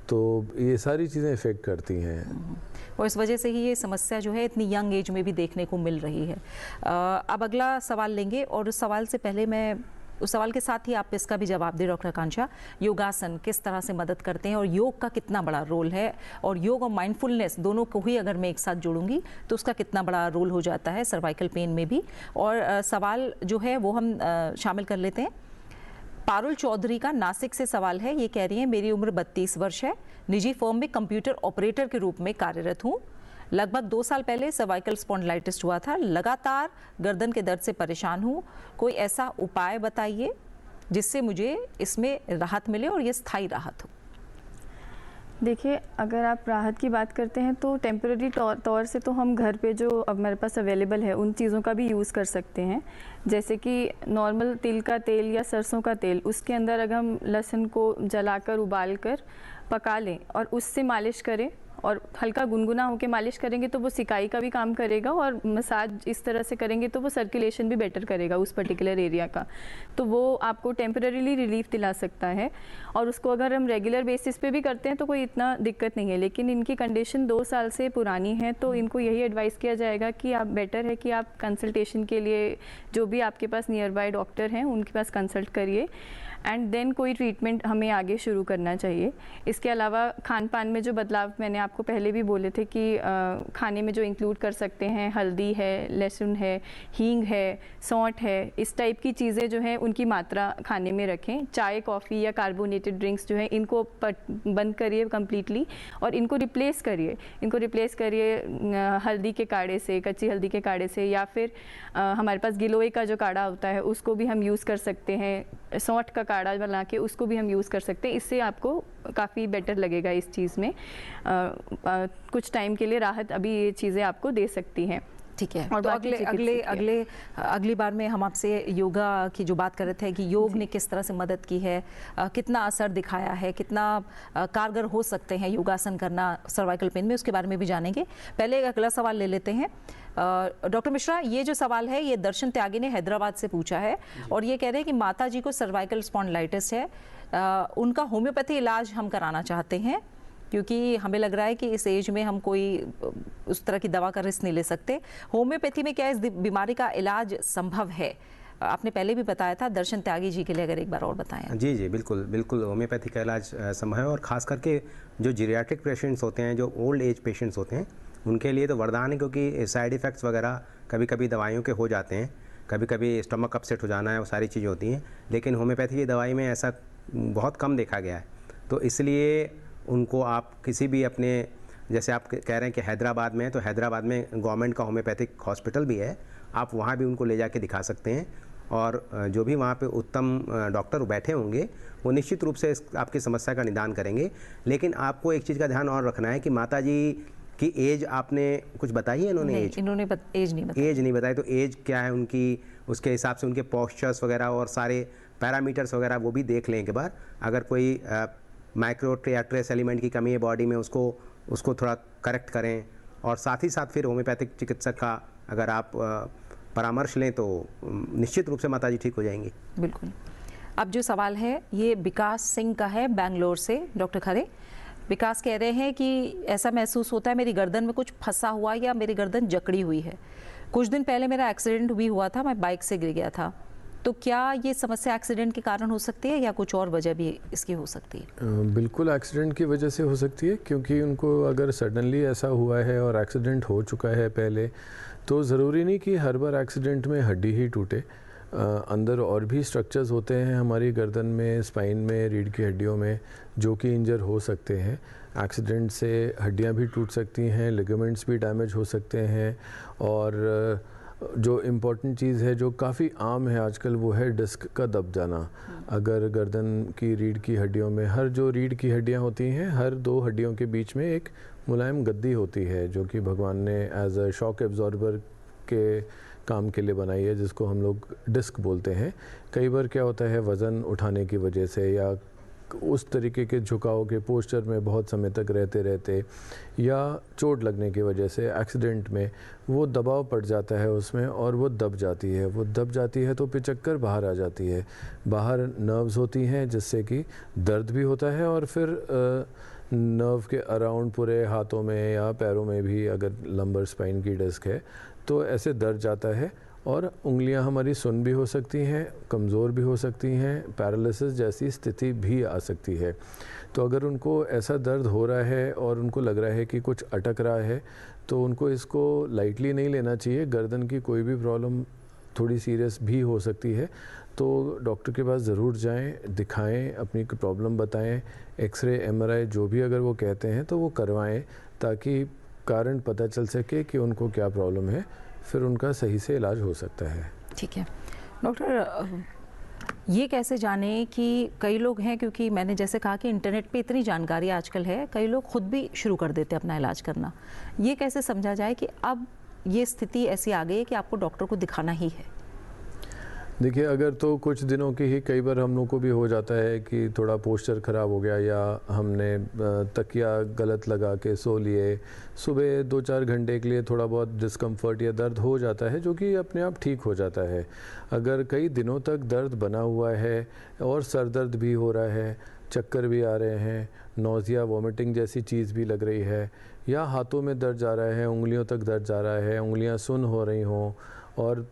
S10: तो ये सारी चीज़ें इफ़ेक्ट करती हैं
S2: और इस वजह से ही ये समस्या जो है इतनी यंग एज में भी देखने को मिल रही है। अब अगला सवाल लेंगे और उस सवाल से पहले मैं उस सवाल के साथ ही आप इसका भी जवाब दें डॉक्टर आकांक्षा, योगासन किस तरह से मदद करते हैं और योग का कितना बड़ा रोल है, और योग और माइंडफुलनेस दोनों को ही अगर मैं एक साथ जोड़ूंगी तो उसका कितना बड़ा रोल हो जाता है सर्वाइकल पेन में भी। और सवाल जो है वो हम शामिल कर लेते हैं। पारुल चौधरी का नासिक से सवाल है, ये कह रही है मेरी उम्र 32 वर्ष है, निजी फर्म में कंप्यूटर ऑपरेटर के रूप में कार्यरत हूँ। लगभग 2 साल पहले सर्वाइकल स्पॉन्डिलाइटिस हुआ था, लगातार गर्दन के दर्द से परेशान हूँ, कोई ऐसा उपाय बताइए जिससे मुझे इसमें राहत मिले और ये स्थायी राहत हो।
S11: देखिए, अगर आप राहत की बात करते हैं तो टेम्पररी तौर से तो हम घर पे जो अब हमारे पास अवेलेबल है उन चीज़ों का भी यूज़ कर सकते हैं, जैसे कि नॉर्मल तिल का तेल या सरसों का तेल, उसके अंदर अगर हम लहसुन को जलाकर उबालकर पका लें और उससे मालिश करें और हल्का गुनगुना होकर मालिश करेंगे तो वो सिकाई का भी काम करेगा, और मसाज इस तरह से करेंगे तो वो सर्कुलेशन भी बेटर करेगा उस पर्टिकुलर एरिया का, तो वो आपको टेम्पररीली रिलीफ दिला सकता है। और उसको अगर हम रेगुलर बेसिस पे भी करते हैं तो कोई इतना दिक्कत नहीं है, लेकिन इनकी कंडीशन 2 साल से पुरानी है तो इनको यही एडवाइस किया जाएगा कि आप बेटर है कि आप कंसल्टेशन के लिए जो भी आपके पास नियर बाय डॉक्टर हैं उनके पास कंसल्ट करिए एंड देन कोई ट्रीटमेंट हमें आगे शुरू करना चाहिए। इसके अलावा खान पान में जो बदलाव मैंने आपको पहले भी बोले थे कि खाने में जो इंक्लूड कर सकते हैं, हल्दी है, लहसुन है, हींग है, सौंठ है, इस टाइप की चीज़ें जो हैं उनकी मात्रा खाने में रखें। चाय, कॉफ़ी या कार्बोनेटेड ड्रिंक्स जो है इनको बंद करिए कम्प्लीटली और इनको रिप्लेस करिए हल्दी के काढ़े से, कच्ची हल्दी के काढ़े से, या फिर हमारे पास गिलोय का जो काढ़ा होता है उसको भी हम यूज़ कर सकते हैं, सौंठ का काढ़ा बना के उसको भी हम यूज़ कर सकते हैं। इससे आपको काफ़ी बेटर लगेगा इस चीज़ में, कुछ टाइम के लिए राहत अभी ये चीज़ें आपको दे सकती हैं।
S2: ठीक है, और तो अगली बार में हम आपसे योगा की जो बात कर रहे थे कि योग ने किस तरह से मदद की है, कितना असर दिखाया है, कितना कारगर हो सकते हैं योगासन करना सर्वाइकल पेन में, उसके बारे में भी जानेंगे। पहले एक अगला सवाल ले लेते हैं। डॉक्टर मिश्रा, ये जो सवाल है ये दर्शन त्यागी ने हैदराबाद से पूछा है और ये कह रहे हैं कि माता जी को सर्वाइकल स्पॉन्डिलाइटिस है, उनका होम्योपैथी इलाज हम कराना चाहते हैं क्योंकि हमें लग रहा है कि इस एज में हम कोई उस तरह की दवा का रिस्क नहीं ले सकते। होम्योपैथी में क्या इस बीमारी का इलाज संभव है? आपने पहले भी बताया था, दर्शन त्यागी जी के लिए अगर एक बार और बताएं।
S12: जी जी, बिल्कुल बिल्कुल, होम्योपैथी का इलाज संभव है और ख़ास करके जो जीरियाट्रिक पेशेंट्स होते हैं, जो ओल्ड एज पेशेंट्स होते हैं, उनके लिए तो वरदान है, क्योंकि साइड इफ़ेक्ट्स वगैरह कभी कभी दवाइयों के हो जाते हैं, कभी कभी स्टमक अपसेट हो जाना है, वो सारी चीज़ें होती हैं, लेकिन होम्योपैथी की दवाई में ऐसा बहुत कम देखा गया है। तो इसलिए उनको आप किसी भी अपने, जैसे आप कह रहे हैं कि हैदराबाद में है, तो हैदराबाद में गवर्नमेंट का होम्योपैथिक हॉस्पिटल भी है, आप वहाँ भी उनको ले जाके दिखा सकते हैं। और जो भी वहाँ पे उत्तम डॉक्टर बैठे होंगे वो निश्चित रूप से आपकी समस्या का निदान करेंगे। लेकिन आपको एक चीज़ का ध्यान और रखना है कि माता जी की एज आपने कुछ बताई है? इन्होंने एज एज नहीं बताई। तो एज क्या है उनकी, उसके हिसाब से उनके पोस्चर्स वगैरह और सारे पैरामीटर्स वगैरह वो भी देख लें एक बार। अगर कोई माइक्रो या ट्रेस एलिमेंट की कमी है बॉडी में, उसको थोड़ा करेक्ट करें। और साथ ही साथ फिर होम्योपैथिक चिकित्सक का अगर आप परामर्श लें तो निश्चित रूप से माता जी ठीक हो जाएंगी।
S2: बिल्कुल। अब जो सवाल है ये विकास सिंह का है बेंगलोर से। डॉक्टर खरे, विकास कह रहे हैं कि ऐसा महसूस होता है मेरी गर्दन में कुछ फंसा हुआ या मेरी गर्दन जकड़ी हुई है। कुछ दिन पहले मेरा एक्सीडेंट भी हुआ था, मैं बाइक से गिर गया था। तो क्या ये समस्या एक्सीडेंट के कारण हो सकती है या कुछ और वजह भी इसकी हो सकती है?
S10: बिल्कुल एक्सीडेंट की वजह से हो सकती है, क्योंकि उनको अगर सडनली ऐसा हुआ है और एक्सीडेंट हो चुका है पहले, तो ज़रूरी नहीं कि हर बार एक्सीडेंट में हड्डी ही टूटे। अंदर और भी स्ट्रक्चर्स होते हैं हमारी गर्दन में, स्पाइन में, रीढ़ की हड्डियों में, जो कि इंजर हो सकते हैं। एक्सीडेंट से हड्डियां भी टूट सकती हैं, लिगामेंट्स भी डैमेज हो सकते हैं। और जो इम्पॉर्टेंट चीज़ है जो काफ़ी आम है आजकल, वो है डिस्क का दब जाना। अगर गर्दन की रीढ़ की हड्डियों में, हर जो रीढ़ की हड्डियां होती हैं, हर दो हड्डियों के बीच में एक मुलायम गद्दी होती है, जो कि भगवान ने एज अ शॉक एब्जॉर्बर के काम के लिए बनाई है, जिसको हम लोग डिस्क बोलते हैं। कई बार क्या होता है, वज़न उठाने की वजह से या उस तरीके के झुकाव के पोस्चर में बहुत समय तक रहते रहते या चोट लगने की वजह से एक्सीडेंट में वो दबाव पड़ जाता है उसमें और वो दब जाती है। वो दब जाती है तो पिचक्कर बाहर आ जाती है। बाहर नर्व्स होती हैं जिससे कि दर्द भी होता है, और फिर नर्व के अराउंड पूरे हाथों में या पैरों में भी अगर लंबर स्पाइन की डिस्क है तो ऐसे दर्द जाता है। और उंगलियां हमारी सुन्न भी हो सकती हैं, कमज़ोर भी हो सकती हैं, पैरालिसिस जैसी स्थिति भी आ सकती है। तो अगर उनको ऐसा दर्द हो रहा है और उनको लग रहा है कि कुछ अटक रहा है, तो उनको इसको लाइटली नहीं लेना चाहिए। गर्दन की कोई भी प्रॉब्लम थोड़ी सीरियस भी हो सकती है, तो डॉक्टर के पास ज़रूर जाएं, दिखाएं, अपनी प्रॉब्लम बताएं, एक्सरे, एमआरआई जो भी अगर वो कहते हैं तो वो करवाएं, ताकि कारण पता चल सके कि उनको क्या प्रॉब्लम है, फिर उनका सही से इलाज हो सकता है।
S2: ठीक है डॉक्टर, ये कैसे जाने कि कई लोग हैं, क्योंकि मैंने जैसे कहा कि इंटरनेट पे इतनी जानकारी आजकल है, कई लोग खुद भी शुरू कर देते हैं अपना इलाज करना। ये कैसे समझा जाए कि अब ये स्थिति ऐसी आ गई है कि आपको डॉक्टर को दिखाना ही है?
S10: देखिए, अगर तो कुछ दिनों की ही, कई बार हम लोग को भी हो जाता है कि थोड़ा पोस्चर ख़राब हो गया या हमने तकिया गलत लगा के सो लिए, सुबह 2-4 घंटे के लिए थोड़ा बहुत डिस्कम्फर्ट या दर्द हो जाता है, जो कि अपने आप ठीक हो जाता है। अगर कई दिनों तक दर्द बना हुआ है और सर दर्द भी हो रहा है, चक्कर भी आ रहे हैं, नोज़िया, वॉमिटिंग जैसी चीज़ भी लग रही है, या हाथों में दर्द जा रहा है, उंगलियों तक दर्द जा रहा है, उंगलियां सुन्न हो रही हों, और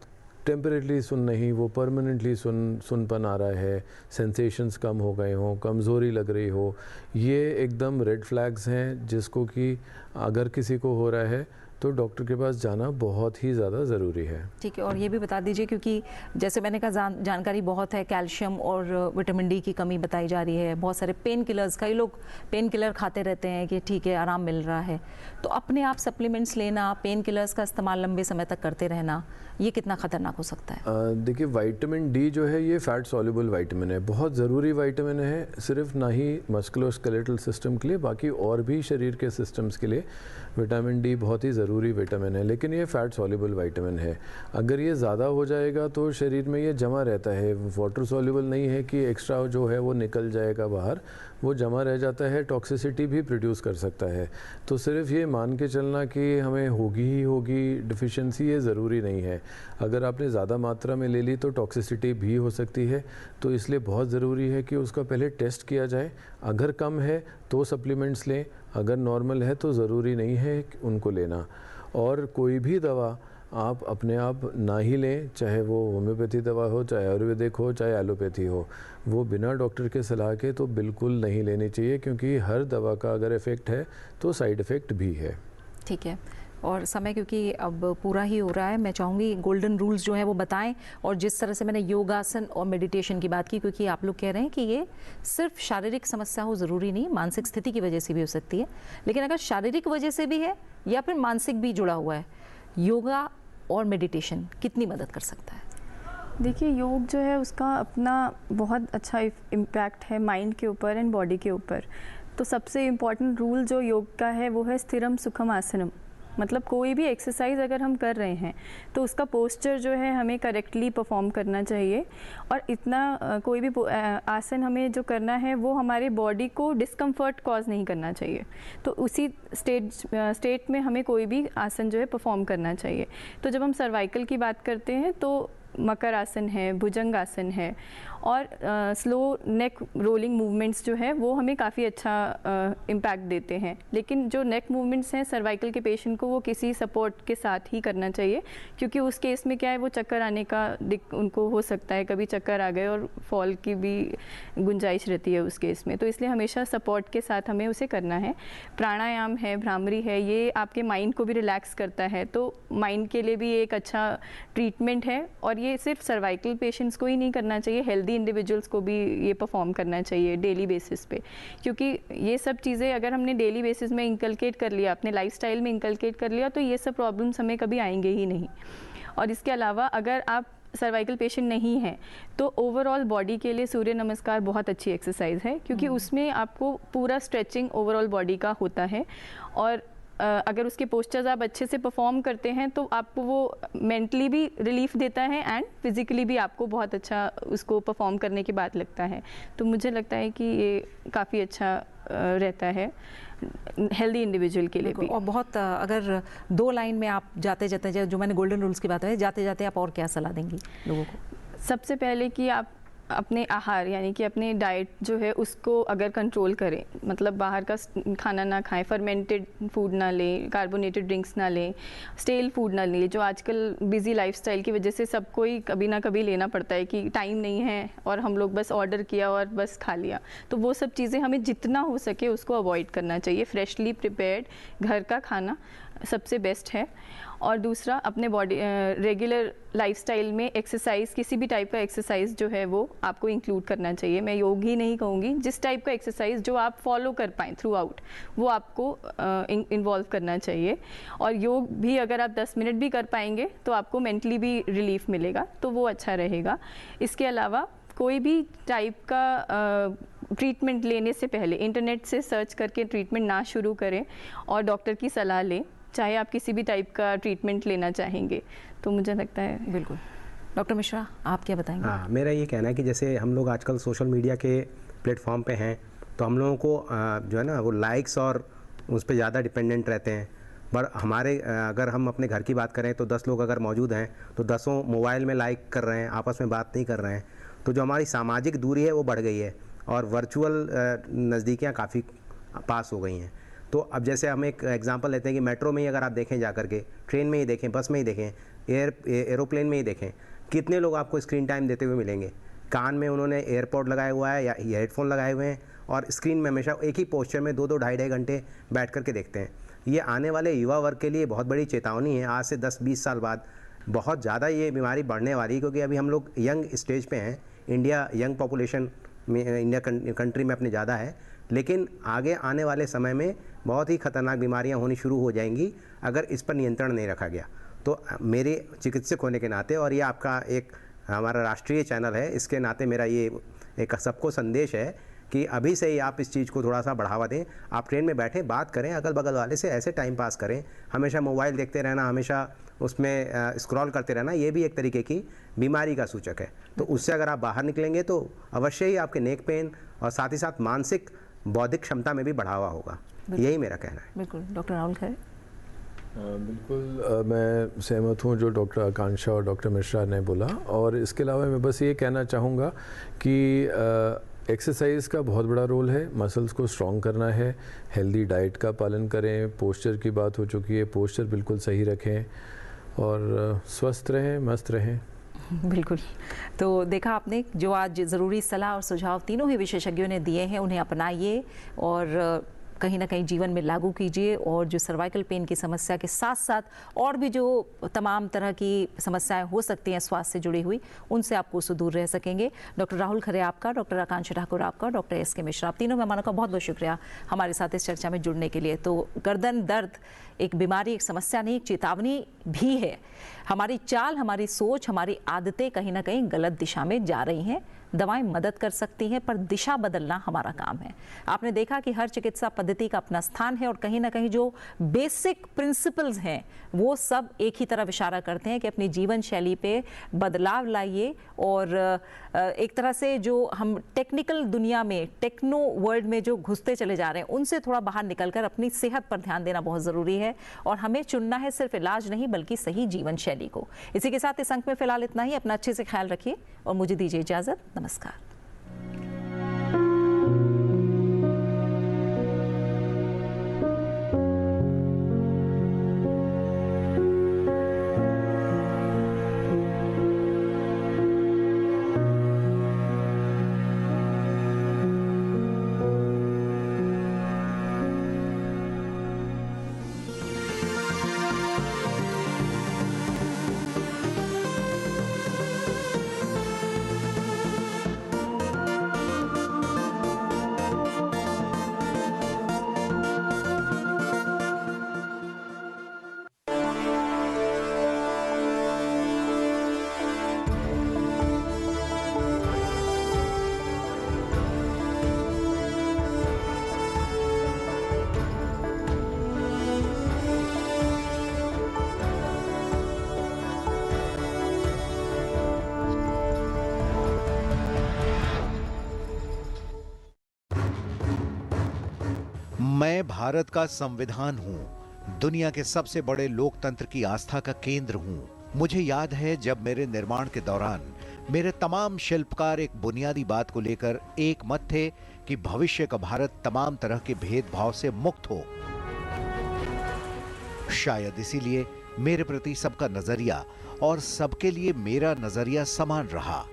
S10: टेम्परेटली सुन नहीं, वो परमानेंटली सुनपन आ रहा है, सेंसेशंस कम हो गए हों, कमज़ोरी लग रही हो, ये एकदम रेड फ्लैग्स हैं, जिसको कि अगर किसी को हो रहा है तो डॉक्टर के पास जाना बहुत ही ज़्यादा ज़रूरी है।
S2: ठीक है, और ये भी बता दीजिए, क्योंकि जैसे मैंने कहा जानकारी बहुत है, कैल्शियम और विटामिन डी की कमी बताई जा रही है, बहुत सारे पेन किलर्स, कई लोग पेन किलर खाते रहते हैं कि ठीक है आराम मिल रहा है, तो अपने आप सप्लीमेंट्स लेना, पेन किलर्स का इस्तेमाल लंबे समय तक करते रहना, ये कितना ख़तरनाक हो सकता है?
S10: देखिए, विटामिन डी जो है ये फैट सॉल्युबल विटामिन है, बहुत ज़रूरी विटामिन है, सिर्फ ना ही मस्कुलोस्केलेटल सिस्टम के लिए, बाकी और भी शरीर के सिस्टम्स के लिए विटामिन डी बहुत ही ज़रूरी विटामिन है। लेकिन ये फैट सॉल्युबल विटामिन है, अगर ये ज़्यादा हो जाएगा तो शरीर में ये जमा रहता है, वाटर सॉल्युबल नहीं है कि एक्स्ट्रा जो है वो निकल जाएगा बाहर, वो जमा रह जाता है, टॉक्सिसिटी भी प्रोड्यूस कर सकता है। तो सिर्फ ये मान के चलना कि हमें होगी ही होगी डिफिशिएंसी, ये ज़रूरी नहीं है। अगर आपने ज़्यादा मात्रा में ले ली तो टॉक्सिसिटी भी हो सकती है, तो इसलिए बहुत ज़रूरी है कि उसका पहले टेस्ट किया जाए। अगर कम है तो सप्लीमेंट्स लें, अगर नॉर्मल है तो ज़रूरी नहीं है उनको लेना। और कोई भी दवा आप अपने आप ना ही लें, चाहे वो होम्योपैथी दवा हो, चाहे आयुर्वेदिक हो, चाहे एलोपैथी हो, वो बिना डॉक्टर के सलाह के तो बिल्कुल नहीं लेनी चाहिए, क्योंकि हर दवा का अगर इफ़ेक्ट है तो साइड इफ़ेक्ट भी है।
S2: ठीक है, और समय क्योंकि अब पूरा ही हो रहा है, मैं चाहूँगी गोल्डन रूल्स जो हैं वो बताएं। और जिस तरह से मैंने योगासन और मेडिटेशन की बात की, क्योंकि आप लोग कह रहे हैं कि ये सिर्फ शारीरिक समस्या हो ज़रूरी नहीं, मानसिक स्थिति की वजह से भी हो सकती है, लेकिन अगर शारीरिक वजह से भी है या फिर मानसिक भी जुड़ा हुआ है, योगा और मेडिटेशन कितनी मदद कर सकता है?
S11: देखिए, योग जो है उसका अपना बहुत अच्छा इम्पैक्ट है माइंड के ऊपर एंड बॉडी के ऊपर। तो सबसे इम्पॉर्टेंट रूल जो योग का है वो है स्थिरम सुखम आसनम। मतलब कोई भी एक्सरसाइज अगर हम कर रहे हैं तो उसका पोस्चर जो है हमें करेक्टली परफॉर्म करना चाहिए, और इतना कोई भी आसन हमें जो करना है वो हमारे बॉडी को डिस्कम्फर्ट कॉज नहीं करना चाहिए। तो उसी स्टेट में हमें कोई भी आसन जो है परफॉर्म करना चाहिए। तो जब हम सर्वाइकल की बात करते हैं तो मकर आसन है, भुजंग आसन है, और स्लो नेक रोलिंग मूवमेंट्स जो है वो हमें काफ़ी अच्छा इम्पैक्ट देते हैं। लेकिन जो नेक मूवमेंट्स हैं सर्वाइकल के पेशेंट को वो किसी सपोर्ट के साथ ही करना चाहिए, क्योंकि उस केस में क्या है, वो चक्कर आने का उनको हो सकता है, कभी चक्कर आ गए और फॉल की भी गुंजाइश रहती है उस केस में। तो इसलिए हमेशा सपोर्ट के साथ हमें उसे करना है। प्राणायाम है, भ्रामरी है, ये आपके माइंड को भी रिलैक्स करता है, तो माइंड के लिए भी एक अच्छा ट्रीटमेंट है। और ये सिर्फ सर्वाइकल पेशेंट्स को ही नहीं करना चाहिए, हेल्दी इंडिविजुअल्स को भी ये परफॉर्म करना चाहिए डेली बेसिस पे, क्योंकि ये सब चीज़ें अगर हमने डेली बेसिस में इंकलकेट कर लिया, अपने लाइफस्टाइल में इंकलकेट कर लिया, तो ये सब प्रॉब्लम्स हमें कभी आएंगे ही नहीं। और इसके अलावा अगर आप सर्वाइकल पेशेंट नहीं हैं तो ओवरऑल बॉडी के लिए सूर्य नमस्कार बहुत अच्छी एक्सरसाइज है, क्योंकि उसमें आपको पूरा स्ट्रेचिंग ओवरऑल बॉडी का होता है। और अगर उसके पोस्चर्स आप अच्छे से परफॉर्म करते हैं तो आपको वो मेंटली भी रिलीफ देता है एंड फिजिकली भी आपको बहुत अच्छा उसको परफॉर्म करने के बाद लगता है। तो मुझे लगता है कि ये काफ़ी अच्छा रहता है हेल्दी इंडिविजुअल के लिए भी।
S2: और बहुत अगर 2 लाइन में आप जाते जाते, जो मैंने गोल्डन रूल्स की बात है, जाते जाते आप और क्या सलाह देंगी लोगों को?
S11: सबसे पहले कि आप अपने आहार यानी कि अपने डाइट जो है उसको अगर कंट्रोल करें, मतलब बाहर का खाना ना खाएं, फर्मेंटेड फूड ना लें, कार्बोनेटेड ड्रिंक्स ना लें, स्टेल फूड ना लें, जो आजकल बिजी लाइफस्टाइल की वजह से सबको ही कभी ना कभी लेना पड़ता है कि टाइम नहीं है और हम लोग बस ऑर्डर किया और बस खा लिया। तो वो सब चीज़ें हमें जितना हो सके उसको अवॉइड करना चाहिए। फ्रेशली प्रिपेयर्ड घर का खाना सबसे बेस्ट है। और दूसरा, अपने बॉडी रेगुलर लाइफस्टाइल में एक्सरसाइज, किसी भी टाइप का एक्सरसाइज जो है वो आपको इंक्लूड करना चाहिए। मैं योग ही नहीं कहूँगी, जिस टाइप का एक्सरसाइज जो आप फॉलो कर पाएँ थ्रू आउट, वो आपको इन्वॉल्व करना चाहिए। और योग भी अगर आप 10 मिनट भी कर पाएंगे तो आपको मेंटली भी रिलीफ मिलेगा, तो वो अच्छा रहेगा। इसके अलावा कोई भी टाइप का ट्रीटमेंट लेने से पहले इंटरनेट से सर्च करके ट्रीटमेंट ना शुरू करें और डॉक्टर की सलाह लें, चाहे आप किसी भी टाइप का ट्रीटमेंट लेना चाहेंगे। तो मुझे लगता है बिल्कुल।
S2: डॉक्टर मिश्रा, आप क्या बताएंगे?
S12: हाँ, मेरा ये कहना है कि जैसे हम लोग आजकल सोशल मीडिया के प्लेटफॉर्म पे हैं, तो हम लोगों को जो है ना वो लाइक्स और उस पर ज़्यादा डिपेंडेंट रहते हैं। पर हमारे अगर हम अपने घर की बात करें तो 10 लोग अगर मौजूद हैं तो 10 मोबाइल में लाइक कर रहे हैं, आपस में बात नहीं कर रहे हैं। तो जो हमारी सामाजिक दूरी है वो बढ़ गई है और वर्चुअल नज़दीकियाँ काफ़ी पास हो गई हैं। तो अब जैसे हम एक एग्जांपल लेते हैं कि मेट्रो में ही अगर आप देखें जा करके, ट्रेन में ही देखें, बस में ही देखें, एरोप्लेन में ही देखें, कितने लोग आपको स्क्रीन टाइम देते हुए मिलेंगे। कान में उन्होंने एयरपॉड लगाया हुआ है या हेडफोन लगाए हुए हैं और स्क्रीन में हमेशा एक ही पोस्चर में 2-2, ढाई घंटे बैठ करके देखते हैं। ये आने वाले युवा वर्ग के लिए बहुत बड़ी चेतावनी है। आज से 10-20 साल बाद बहुत ज़्यादा ये बीमारी बढ़ने वाली है, क्योंकि अभी हम लोग यंग स्टेज पे हैं। इंडिया यंग पॉपुलेशन में, इंडिया कंट्री में अपने ज़्यादा है, लेकिन आगे आने वाले समय में बहुत ही खतरनाक बीमारियां होनी शुरू हो जाएंगी अगर इस पर नियंत्रण नहीं रखा गया। तो मेरे चिकित्सक होने के नाते, और ये आपका एक हमारा राष्ट्रीय चैनल है, इसके नाते मेरा ये एक सबको संदेश है कि अभी से ही आप इस चीज़ को थोड़ा सा बढ़ावा दें। आप ट्रेन में बैठें, बात करें अगल बगल वाले से, ऐसे टाइम पास करें। हमेशा मोबाइल देखते रहना, हमेशा उसमें स्क्रॉल करते रहना, ये भी एक तरीके की बीमारी का सूचक है। तो उससे अगर आप बाहर निकलेंगे तो अवश्य ही आपके नेक पेन और साथ ही साथ मानसिक बौद्धिक क्षमता में भी बढ़ावा होगा। यही मेरा कहना है।
S2: बिल्कुल। डॉक्टर राहुल खरे?
S10: बिल्कुल मैं सहमत हूँ जो डॉक्टर आकांक्षा और डॉक्टर मिश्रा ने बोला। और इसके अलावा मैं बस ये कहना चाहूँगा कि एक्सरसाइज का बहुत बड़ा रोल है। मसल्स को स्ट्रॉन्ग करना है, हेल्दी डाइट का पालन करें, पोस्चर की बात हो चुकी है, पोस्चर बिल्कुल सही रखें और स्वस्थ रहें, मस्त रहें।
S2: बिल्कुल। तो देखा आपने, जो आज ज़रूरी सलाह और सुझाव तीनों ही विशेषज्ञों ने दिए हैं, उन्हें अपनाइए और कहीं ना कहीं जीवन में लागू कीजिए और जो सर्वाइकल पेन की समस्या के साथ साथ और भी जो तमाम तरह की समस्याएं हो सकती हैं स्वास्थ्य से जुड़ी हुई, उनसे आप कोसों दूर रह सकेंगे। डॉक्टर राहुल खरे आपका, डॉक्टर आकांक्षा ठाकुर आपका, डॉक्टर एस.के. मिश्रा, आप तीनों मेहमानों का बहुत बहुत शुक्रिया हमारे साथ इस चर्चा में जुड़ने के लिए। तो गर्दन दर्द एक बीमारी, एक समस्या नहीं, एक चेतावनी भी है। हमारी चाल, हमारी सोच, हमारी आदतें कहीं ना कहीं गलत दिशा में जा रही हैं। दवाएं मदद कर सकती हैं, पर दिशा बदलना हमारा काम है। आपने देखा कि हर चिकित्सा पद्धति का अपना स्थान है और कहीं ना कहीं जो बेसिक प्रिंसिपल्स हैं वो सब एक ही तरफ इशारा करते हैं कि अपनी जीवन शैली पे बदलाव लाइए और एक तरह से जो हम टेक्निकल दुनिया में, टेक्नो वर्ल्ड में जो घुसते चले जा रहे हैं, उनसे थोड़ा बाहर निकलकर अपनी सेहत पर ध्यान देना बहुत ज़रूरी है और हमें चुनना है सिर्फ इलाज नहीं बल्कि सही जीवन शैली को। इसी के साथ इस अंक में फिलहाल इतना ही। अपना अच्छे से ख्याल रखिए और मुझे दीजिए इजाज़त। नमस्कार।
S13: मैं भारत का संविधान हूं, दुनिया के सबसे बड़े लोकतंत्र की आस्था का केंद्र हूं। मुझे याद है जब मेरे निर्माण के दौरान मेरे तमाम शिल्पकार एक बुनियादी बात को लेकर एक मत थे कि भविष्य का भारत तमाम तरह के भेदभाव से मुक्त हो। शायद इसीलिए मेरे प्रति सबका नजरिया और सबके लिए मेरा नजरिया समान रहा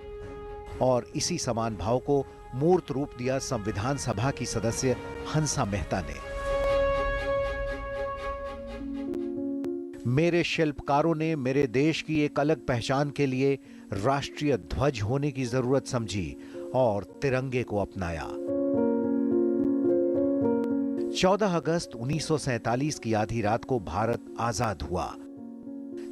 S13: और इसी समान भाव को मूर्त रूप दिया संविधान सभा की सदस्य हंसा मेहता ने। मेरे शिल्पकारों ने मेरे देश की एक अलग पहचान के लिए राष्ट्रीय ध्वज होने की जरूरत समझी और तिरंगे को अपनाया। 14 अगस्त 1947 की आधी रात को भारत आजाद हुआ।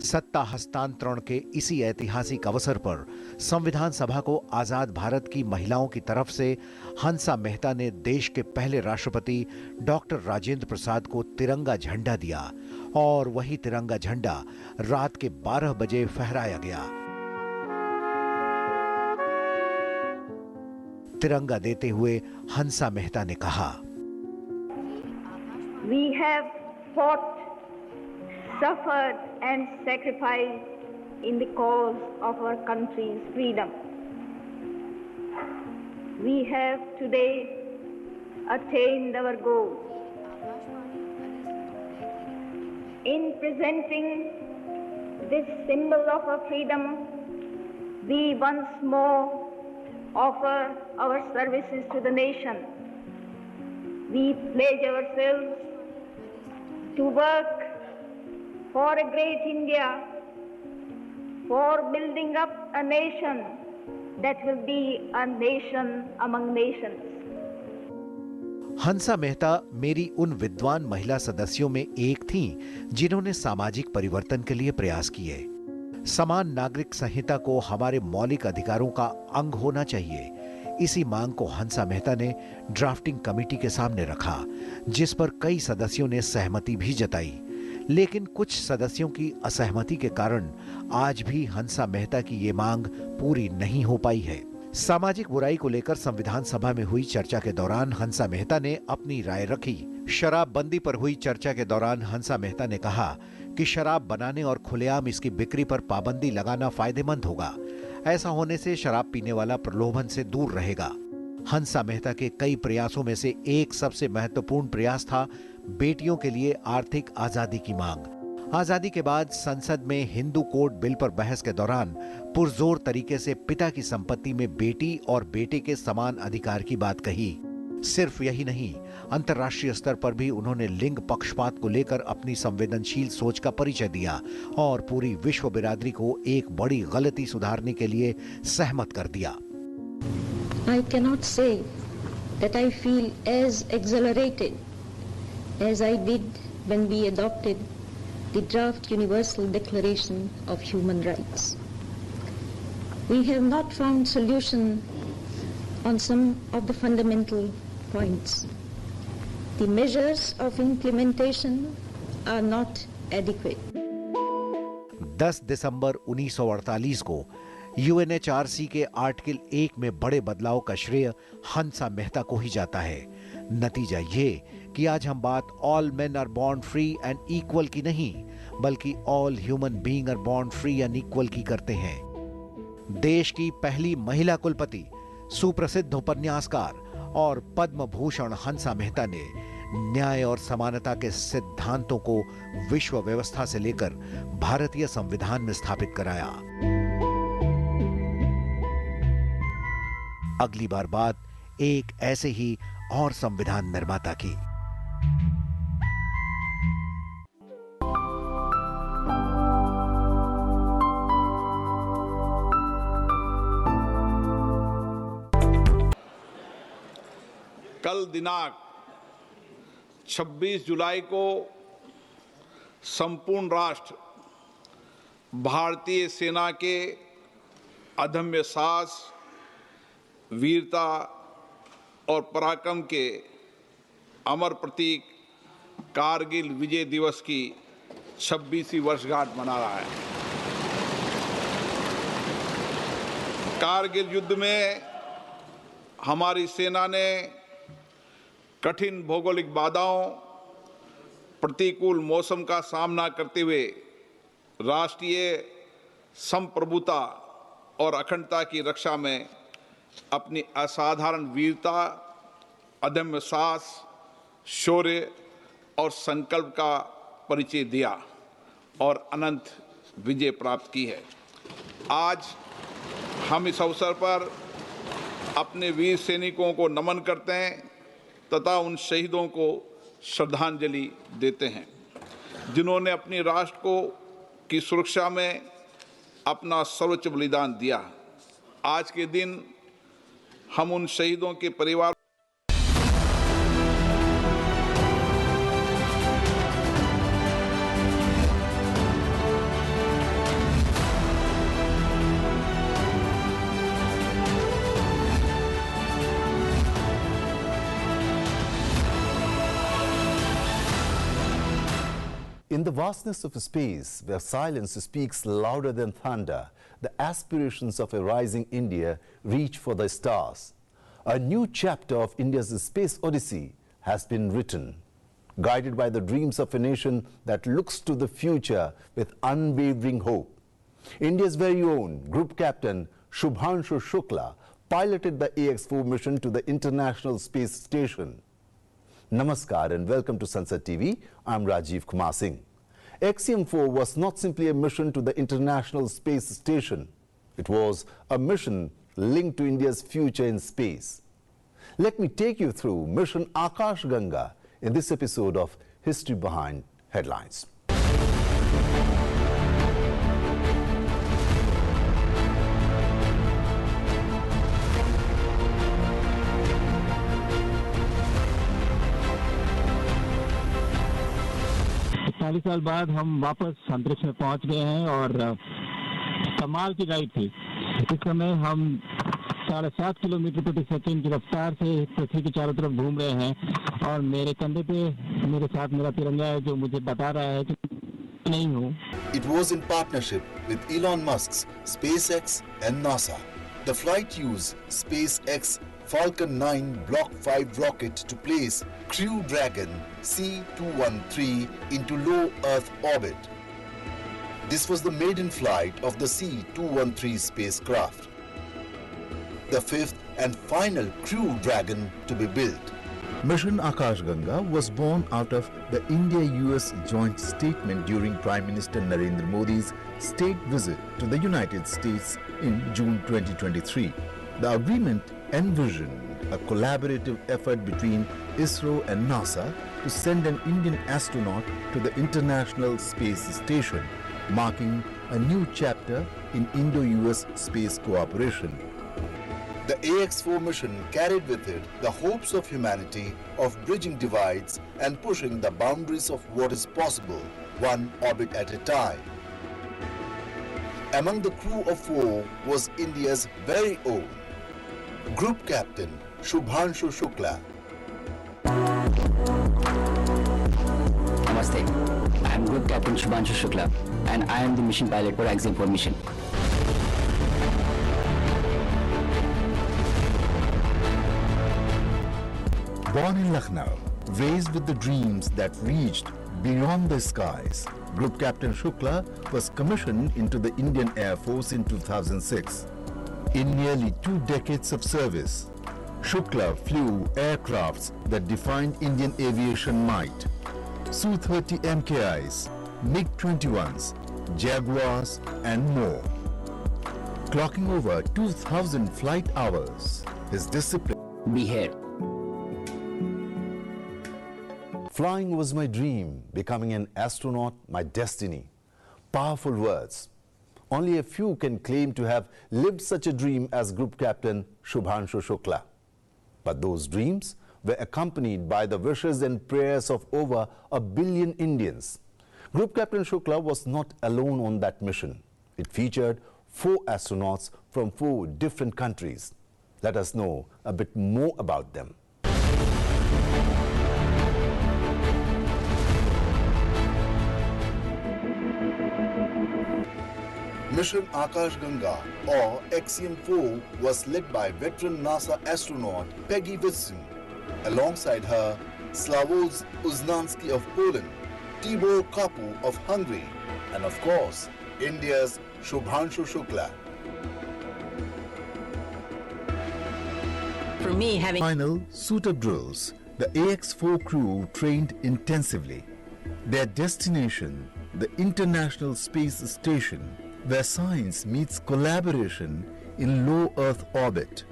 S13: सत्ता हस्तांतरण के इसी ऐतिहासिक अवसर पर संविधान सभा को आजाद भारत की महिलाओं की तरफ से हंसा मेहता ने देश के पहले राष्ट्रपति डॉक्टर राजेंद्र प्रसाद को तिरंगा झंडा दिया और वही तिरंगा झंडा रात के 12 बजे फहराया गया। तिरंगा देते हुए हंसा मेहता ने कहा,
S14: We have fought, suffered and sacrificed in the cause of our country's freedom. We have today attained our goals. In presenting this symbol of our freedom, we once more offer our services to the nation. We pledge ourselves to work for a great India, for building up a nation that will be a nation among nations.
S13: Hansa Mehta मेरी उन विद्वान महिला सदस्यों में एक थीं जिन्होंने सामाजिक परिवर्तन के लिए प्रयास किए। समान नागरिक संहिता को हमारे मौलिक अधिकारों का अंग होना चाहिए। इसी मांग को हंसा मेहता ने ड्राफ्टिंग कमेटी के सामने रखा, जिस पर कई सदस्यों ने सहमति भी जताई। लेकिन कुछ सदस्यों की असहमति के कारण आज भी हंसा मेहता की ये मांग पूरी नहीं हो पाई है। सामाजिक बुराई को लेकर संविधान सभा में हुई चर्चा के दौरान हंसा मेहता ने अपनी राय रखी। शराबबंदी पर हुई चर्चा के दौरान हंसा मेहता ने कहा कि शराब बनाने और खुलेआम इसकी बिक्री पर पाबंदी लगाना फायदेमंद होगा। ऐसा होने से शराब पीने वाला प्रलोभन से दूर रहेगा। हंसा मेहता के कई प्रयासों में से एक सबसे महत्वपूर्ण प्रयास था बेटियों के लिए आर्थिक आजादी की मांग। आजादी के बाद संसद में हिंदू कोड बिल पर बहस के दौरान पुरजोर तरीके से पिता की संपत्ति में बेटी और बेटे के समान अधिकार की बात कही। सिर्फ यही नहीं, अंतर्राष्ट्रीय स्तर पर भी उन्होंने लिंग पक्षपात को लेकर अपनी संवेदनशील सोच का परिचय दिया और पूरी विश्व बिरादरी को एक बड़ी गलती सुधारने के लिए सहमत कर दिया।
S14: I cannot say that I feel as exhilarated as I did when we adopted the draft Universal Declaration of Human Rights. We have not found solution on some of the fundamental points. The measures of implementation are not adequate.
S13: 10 दिसंबर 1948 को UNHRC के article 1 में बड़े बदलाव का श्रेय हंसा मेहता को ही जाता है। नतीजा ये कि आज हम बात all men are born free and equal की नहीं, बल्कि all human being are born free and equal की करते हैं। देश की पहली महिला कुलपति, सुप्रसिद्ध उपन्यासकार और पद्म भूषण हंसा मेहता ने न्याय और समानता के सिद्धांतों को विश्व व्यवस्था से लेकर भारतीय संविधान में स्थापित कराया। अगली बार बात एक ऐसे ही और संविधान निर्माता की।
S15: कल दिनांक 26 जुलाई को संपूर्ण राष्ट्र भारतीय सेना के अदम्य साहस, वीरता और पराक्रम के अमर प्रतीक कारगिल विजय दिवस की 26वीं वर्षगांठ मना रहा है। कारगिल युद्ध में हमारी सेना ने कठिन भौगोलिक बाधाओं, प्रतिकूल मौसम का सामना करते हुए राष्ट्रीय संप्रभुता और अखंडता की रक्षा में अपनी असाधारण वीरता, अदम्य साहस, शौर्य और संकल्प का परिचय दिया और अनंत विजय प्राप्त की है। आज हम इस अवसर पर अपने वीर सैनिकों को नमन करते हैं तथा उन शहीदों को श्रद्धांजलि देते हैं जिन्होंने अपने राष्ट्र को की सुरक्षा में अपना सर्वोच्च बलिदान दिया। आज के दिन हम उन शहीदों के परिवार
S16: In the vastness of space, where silence speaks louder than thunder, the aspirations of a rising India reach for the stars. A new chapter of India's space odyssey has been written, guided by the dreams of a nation that looks to the future with unwavering hope. India's very own Group Captain Shubhanshu Shukla piloted the AX4 mission to the International Space Station. Namaskar and welcome to Sunset TV. I'm Rajiv Kumar Singh. Axiom-4 was not simply a mission to the International Space Station. It was a mission linked to India's future in space. Let me take you through Mission Akash Ganga in this episode of History Behind Headlines.
S17: चालीस साल बाद हम वापस अंतरिक्ष में पहुंच गए हैं और कमाल की राइड थी। इस समय हम 7.5 किलोमीटर प्रति सेकंड की रफ्तार से पृथ्वी के चारों तरफ घूम रहे हैं और मेरे कंधे पे मेरे साथ मेरा तिरंगा है जो मुझे बता रहा है कि नहीं हूँ।
S18: It was in partnership with Elon Musk's SpaceX and NASA. The flight used SpaceX Falcon 9 Block 5 rocket to place Crew Dragon C-213 into low Earth orbit. This was the maiden flight of the C-213 spacecraft, the fifth and final Crew Dragon to be built.
S19: Mission Akash Ganga was born out of the India-US joint statement during Prime Minister Narendra Modi's state visit to the United States in June 2023. The agreement envisioned a collaborative effort between ISRO and NASA to send an Indian astronaut to the International Space Station, marking a new chapter in Indo-US space cooperation.
S18: The AX-4 mission carried with it the hopes of humanity of bridging divides and pushing the boundaries of what is possible, one orbit at a time. Among the crew of 4 was India's very own Group Captain Shubhanshu Shukla.
S20: Namaste. I am Group Captain Shubhanshu Shukla and I am the mission pilot for AX-4 mission.
S19: Born in Lucknow, raised with the dreams that reached beyond the skies, Group Captain Shukla was commissioned into the Indian Air Force in 2006. In nearly 2 decades of service, Shukla flew aircrafts that defined Indian aviation might. Su-30 MKIs, MiG-21s, Jaguars and more. Clocking over 2,000 flight hours, his discipline.
S20: Be here.
S16: Flying was my dream, becoming an astronaut my destiny. Powerful words. Only a few can claim to have lived such a dream as Group Captain Shubhanshu Shukla. But those dreams were accompanied by the wishes and prayers of over 1 billion Indians. Group Captain Shukla was not alone on that mission. It featured 4 astronauts from 4 different countries. Let us know a bit more about them.
S18: Mission Akash Ganga or XCM-4 was led by veteran NASA astronaut Peggy Whitson. Alongside her, Slavoj Uznansky of Poland, Tibor Kapu of Hungary, and of course, India's Shubhanshu Shukla.
S21: For me, having
S19: final suit-up drills, the AX-4 crew trained intensively. Their destination, the International Space Station, where science meets collaboration in low Earth orbit.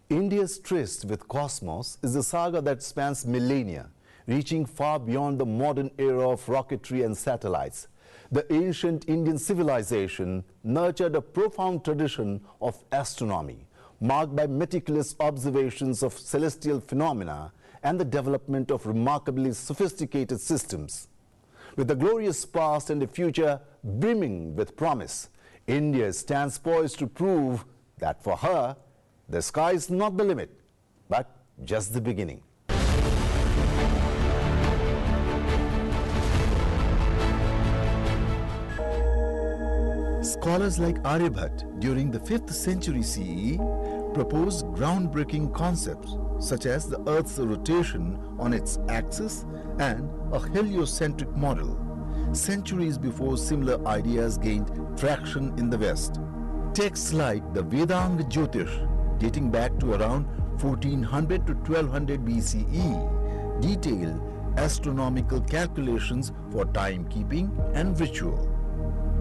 S16: India's tryst with cosmos is a saga that spans millennia, reaching far beyond the modern era of rocketry and satellites. The ancient Indian civilization nurtured a profound tradition of astronomy, marked by meticulous observations of celestial phenomena and the development of remarkably sophisticated systems. With a glorious past and a future brimming with promise, India stands poised to prove that for her, the sky is not the limit, but just the beginning.
S19: Scholars like Aryabhat during the 5th century CE proposed groundbreaking concepts such as the Earth's rotation on its axis and a heliocentric model, centuries before similar ideas gained traction in the West. Texts like the Vedanga Jyotish, dating back to around 1400 to 1200 BCE, detail astronomical calculations for timekeeping and ritual,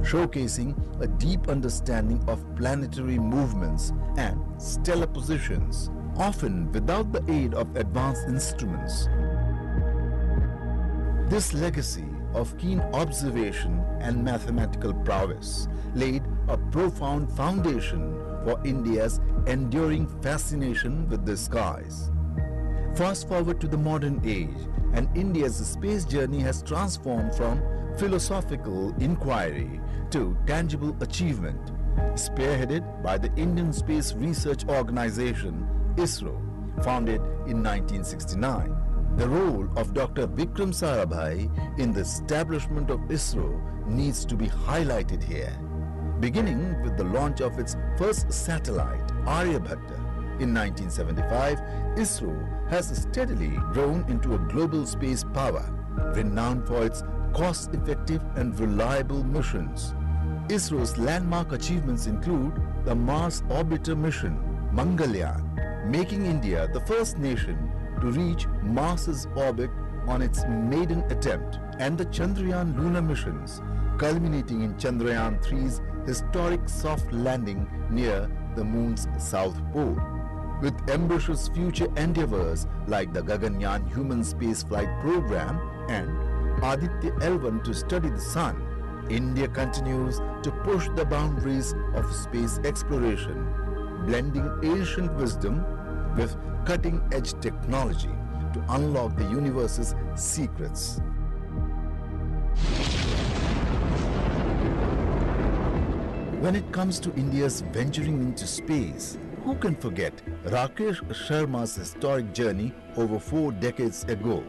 S19: showcasing a deep understanding of planetary movements and stellar positions, often without the aid of advanced instruments. This legacy of keen observation and mathematical prowess laid a profound foundation for India's enduring fascination with the skies. Fast forward to the modern age, and India's space journey has transformed from philosophical inquiry to tangible achievement, spearheaded by the Indian Space Research Organization, ISRO, founded in 1969. The role of Dr. Vikram Sarabhai in the establishment of ISRO needs to be highlighted here. Beginning with the launch of its first satellite, Aryabhatta, in 1975, ISRO has steadily grown into a global space power, renowned for its cost-effective and reliable missions. ISRO's landmark achievements include the Mars Orbiter mission, Mangalyaan, making India the first nation to reach Mars's orbit on its maiden attempt, and the Chandrayaan lunar missions, culminating in Chandrayaan-3's historic soft landing near the moon's south pole.
S18: With ambitious future endeavors like the Gaganyaan human spaceflight program and Aditya L1 to study the sun, India continues to push the boundaries of space exploration, blending ancient wisdom with cutting-edge technology to unlock the universe's secrets. When it comes to India's venturing into space, who can forget Rakesh Sharma's historic journey over 4 decades ago?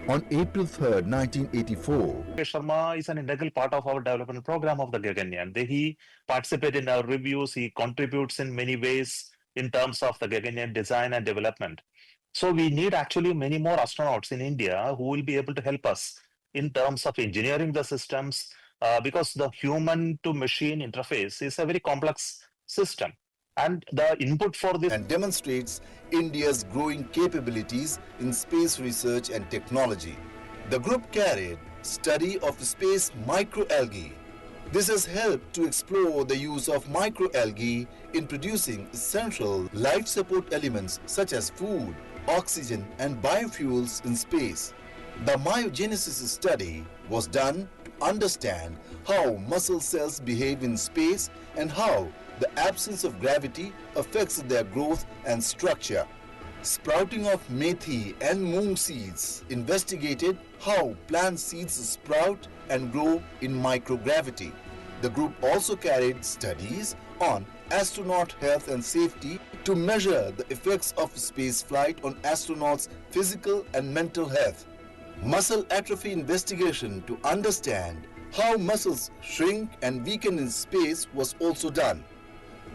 S18: On April 3rd, 1984,
S21: Rakesh Sharma is an integral part of our development program of the Gaganyaan. He participates in our reviews, he contributes in many ways in terms of the Gaganyaan design and development. So we need actually many more astronauts in India who will be able to help us in terms of engineering the systems, because the human to machine interface is a very complex system. And the input for this
S18: and demonstrates India's growing capabilities in space research and technology. The group carried study of space microalgae. This has helped to explore the use of microalgae in producing essential life support elements such as food, oxygen and biofuels in space. The myogenesis study was done to understand how muscle cells behave in space and how the absence of gravity affects their growth and structure. Sprouting of methi and moong seeds investigated how plant seeds sprout and grow in microgravity. The group also carried studies on astronaut health and safety to measure the effects of spaceflight on astronauts' physical and mental health. Muscle atrophy investigation to understand how muscles shrink and weaken in space was also done.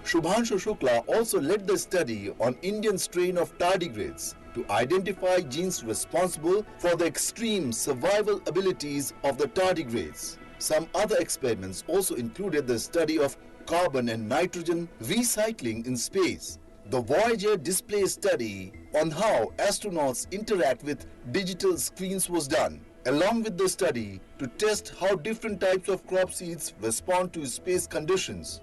S18: Shubhanshu Shukla also led the study on Indian strain of tardigrades to identify genes responsible for the extreme survival abilities of the tardigrades. Some other experiments also included the study of carbon and nitrogen recycling in space. The Voyager display study on how astronauts interact with digital screens was done, along with the study to test how different types of crop seeds respond to space conditions.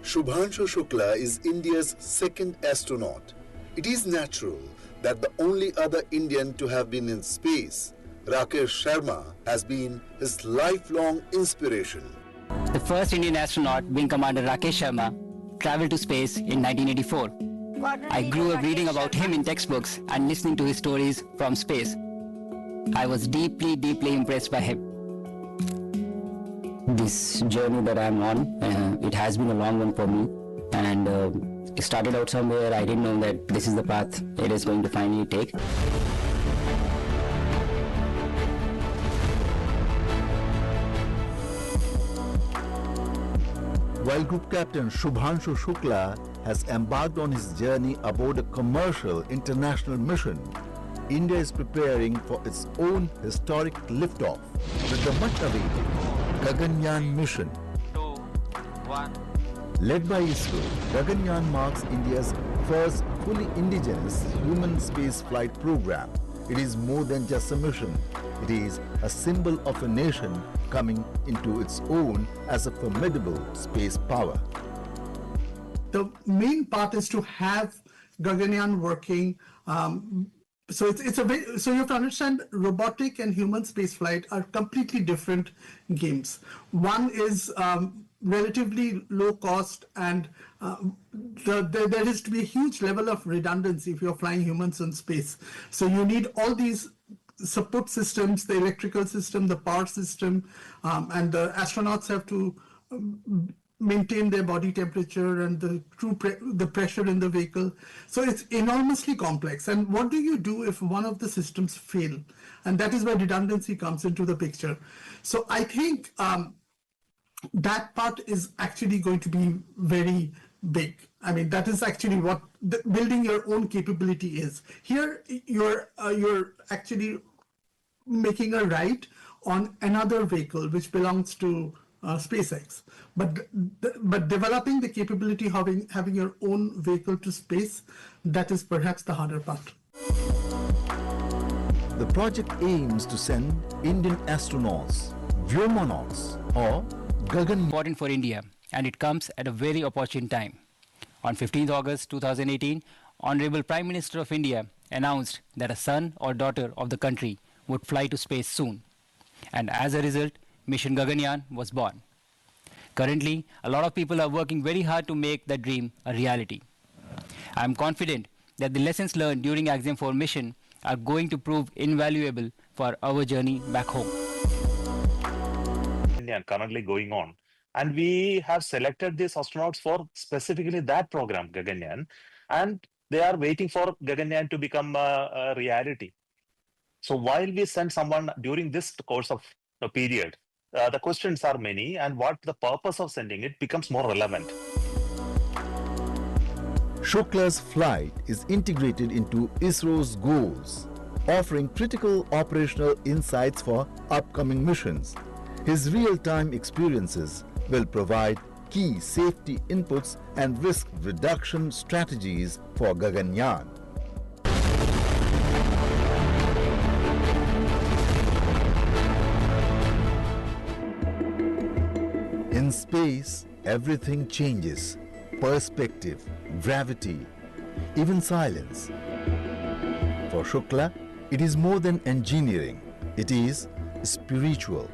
S18: Shubhanshu Shukla is India's second astronaut. It is natural that the only other Indian to have been in space, Rakesh Sharma, has been his lifelong inspiration.
S20: The first Indian astronaut, Wing Commander Rakesh Sharma, traveled to space in 1984. I grew up reading about him in textbooks and listening to his stories from space. I was deeply, deeply impressed by him. This journey that I'm on, it has been a long one for me, and it started out somewhere. I didn't know that this is the path it is going to finally take.
S18: While Group Captain Shubhanshu Shukla has embarked on his journey aboard a commercial international mission, India is preparing for its own historic liftoff with the much-awaited Gaganyaan mission.
S22: 2, 1.
S18: Led by ISRO, Gaganyaan marks India's first fully indigenous human space flight program. It is more than just a mission. It is a symbol of a nation coming into its own as a formidable space power.
S23: The main part is to have Gaganyaan working. So you have to understand robotic and human spaceflight are completely different games. One is relatively low cost, and there is to be a huge level of redundancy if you're flying humans in space. So you need all these support systems, the electrical system, the power system, and the astronauts have to maintain their body temperature and the pressure in the vehicle. So it's enormously complex. And what do you do if one of the systems fail? And that is where redundancy comes into the picture. So I think that part is actually going to be very big. I mean, that is actually what building your own capability is. Here, you're actually making a ride on another vehicle which belongs to SpaceX, but developing the capability of having your own vehicle to space, that is perhaps the harder part.
S18: The project aims to send Indian astronauts, Vyomanauts, or Gagan.
S20: Important for India, and it comes at a very opportune time. On 15th August 2018, Honorable Prime Minister of India announced that a son or daughter of the country would fly to space soon. And as a result, Mission Gaganyaan was born. Currently, a lot of people are working very hard to make that dream a reality. I am confident that the lessons learned during Axiom 4 mission are going to prove invaluable for our journey back home.
S21: And currently going on. And we have selected these astronauts for specifically that program, Gaganyaan, and they are waiting for Gaganyaan to become a reality. So while we send someone during this course of the period, the questions are many, and what the purpose of sending it becomes more relevant.
S18: Shukla's flight is integrated into ISRO's goals, offering critical operational insights for upcoming missions. His real-time experiences will provide key safety inputs and risk reduction strategies for Gaganyaan. In space, everything changes. Perspective, gravity, even silence. For Shukla, it is more than engineering. It is spiritual.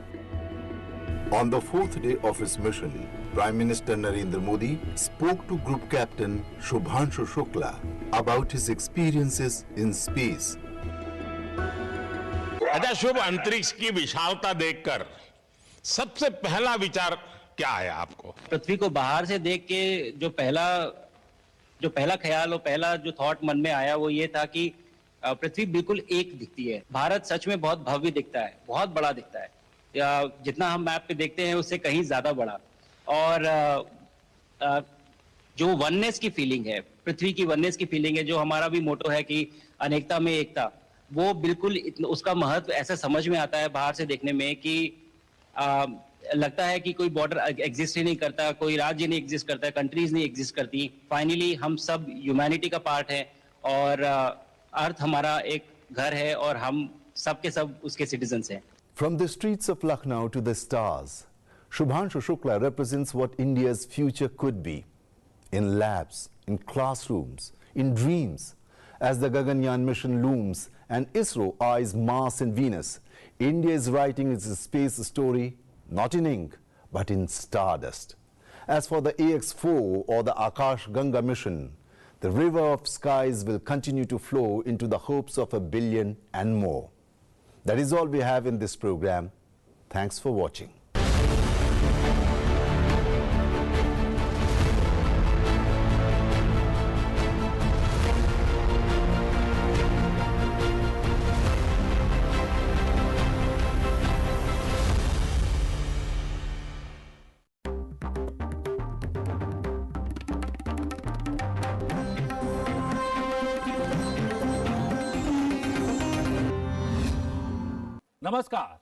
S16: On the fourth day of his mission, Prime Minister Narendra Modi spoke to Group Captain Shubhanshu Shukla about his experiences in space.
S1: अच्छा, शुभ अंतरिक्ष की विशालता देखकर सबसे पहला विचार क्या है आपको?
S20: पृथ्वी को बाहर से देख के जो पहला ख्याल और पहला जो थॉट मन में आया वो ये था कि पृथ्वी बिल्कुल एक दिखती है। भारत सच में बहुत भव्य दिखता है, बहुत बड़ा दिखता है, या जितना हम मैप पे देखते हैं उससे कहीं ज्यादा बड़ा। और जो वननेस की फीलिंग है, पृथ्वी की वननेस की फीलिंग है, जो हमारा भी मोटो है कि अनेकता में एकता, वो बिल्कुल उसका महत्व ऐसा समझ में आता है बाहर से देखने में कि लगता है कि कोई बॉर्डर एग्जिस्ट ही नहीं करता, कोई राज्य नहीं एग्जिस्ट करता, कंट्रीज नहीं एग्जिस्ट करती। फाइनली हम सब ह्यूमैनिटी का पार्ट है और अर्थ हमारा एक घर है और हम सब के सब उसके सिटीजन्स हैं।
S16: From the streets of Lucknow to the stars, Shubhanshu Shukla represents what India's future could be. In labs, in classrooms, in dreams. As the Gaganyaan mission looms and ISRO eyes Mars and Venus, India is writing its space story not in ink, but in stardust. As for the AX-4 or the Akash Ganga mission, the river of skies will continue to flow into the hopes of 1 billion and more. That is all we have in this program. Thanks for watching.
S3: नमस्कार,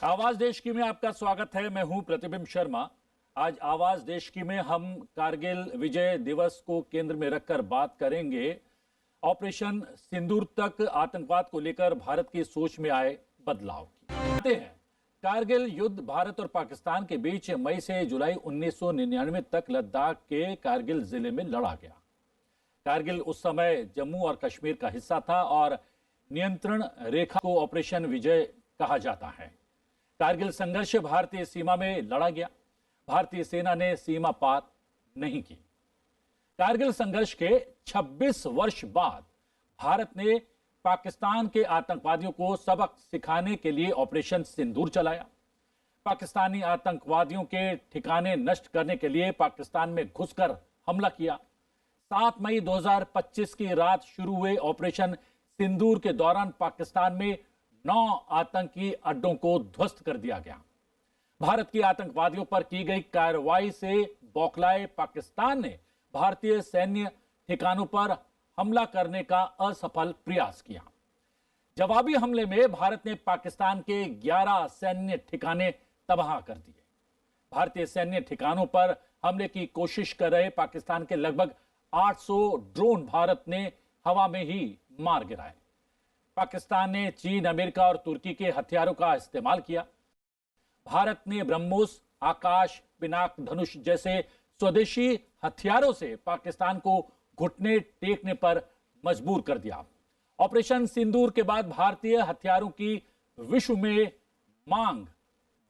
S3: आवाज देश की में आपका स्वागत है। मैं हूं प्रतिबिंब शर्मा। आज आवाज देश की में हम कारगिल विजय दिवस को केंद्र में रखकर बात करेंगे ऑपरेशन सिंदूर तक आतंकवाद को लेकर भारत की सोच में आए बदलाव की। जानते हैं, कारगिल युद्ध भारत और पाकिस्तान के बीच मई से जुलाई 1999 तक लद्दाख के कारगिल जिले में लड़ा गया। कारगिल उस समय जम्मू और कश्मीर का हिस्सा था और नियंत्रण रेखा को ऑपरेशन विजय कहा जाता है। कारगिल संघर्ष भारतीय सीमा में लड़ा गया। भारतीय सेना ने सीमा पार नहीं की। कारगिल संघर्ष के 26 वर्ष बाद भारत ने पाकिस्तान के आतंकवादियों को सबक सिखाने के लिए ऑपरेशन सिंदूर चलाया। पाकिस्तानी आतंकवादियों के ठिकाने नष्ट करने के लिए पाकिस्तान में घुसकर हमला किया। 7 मई 2025 की रात शुरू हुए ऑपरेशन सिंदूर के दौरान पाकिस्तान में 9 आतंकी अड्डों को ध्वस्त कर दिया गया। भारत की आतंकवादियों पर की गई कार्रवाई से बौखलाए पाकिस्तान ने भारतीय सैन्य ठिकानों पर हमला करने का असफल प्रयास किया। जवाबी हमले में भारत ने पाकिस्तान के 11 सैन्य ठिकाने तबाह कर दिए। भारतीय सैन्य ठिकानों पर हमले की कोशिश कर रहे पाकिस्तान के लगभग 800 ड्रोन भारत ने हवा में ही मार गिराए। पाकिस्तान ने चीन, अमेरिका और तुर्की के हथियारों का इस्तेमाल किया। भारत ने ब्रह्मोस, आकाश, पिनाक, धनुष जैसे स्वदेशी हथियारों से पाकिस्तान को घुटने टेकने पर मजबूर कर दिया। ऑपरेशन सिंदूर के बाद भारतीय हथियारों की विश्व में मांग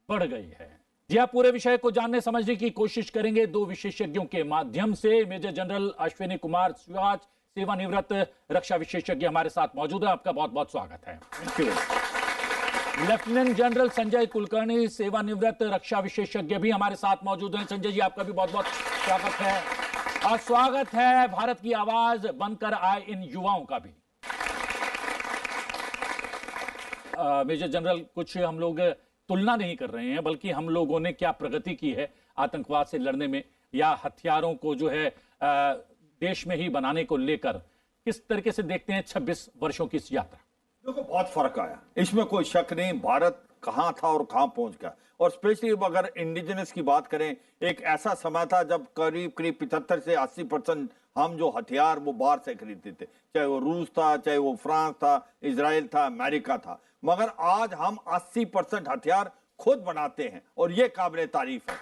S3: बढ़ गई है। जी हाँ, पूरे विषय को जानने समझने की कोशिश करेंगे दो विशेषज्ञों के माध्यम से। मेजर जनरल अश्विनी कुमार सुयाच, सेवानिवृत्त रक्षा विशेषज्ञ, हमारे साथ मौजूद है। आपका बहुत बहुत स्वागत है। Thank you. Lieutenant general Sanjay Kulkarni, सेवानिवृत्त रक्षा विशेषज्ञ, भी हमारे साथ मौजूद हैं। संजय जी, आपका भी बहुत बहुत स्वागत है। और स्वागत है भारत की आवाज बनकर आए इन युवाओं का भी। मेजर जनरल, कुछ हम लोग तुलना नहीं कर रहे हैं, बल्कि हम लोगों ने क्या प्रगति की है आतंकवाद से लड़ने में, या हथियारों को जो है देश में ही बनाने को लेकर किस तरीके से देखते हैं 26 वर्षों की इस यात्रा?
S4: देखो, बहुत फर्क आया, इसमें कोई शक नहीं। भारत कहां था और कहां पहुंच गया। और स्पेशली अगर इंडिजिनस की बात करें, एक ऐसा समय था जब करीब करीब 75 से 80% हम जो हथियार वो बाहर से खरीदते थे, चाहे वो रूस था, चाहे वो फ्रांस था, इजराइल था, अमेरिका था। मगर आज हम 80% हथियार खुद बनाते हैं और ये काबिल तारीफ है।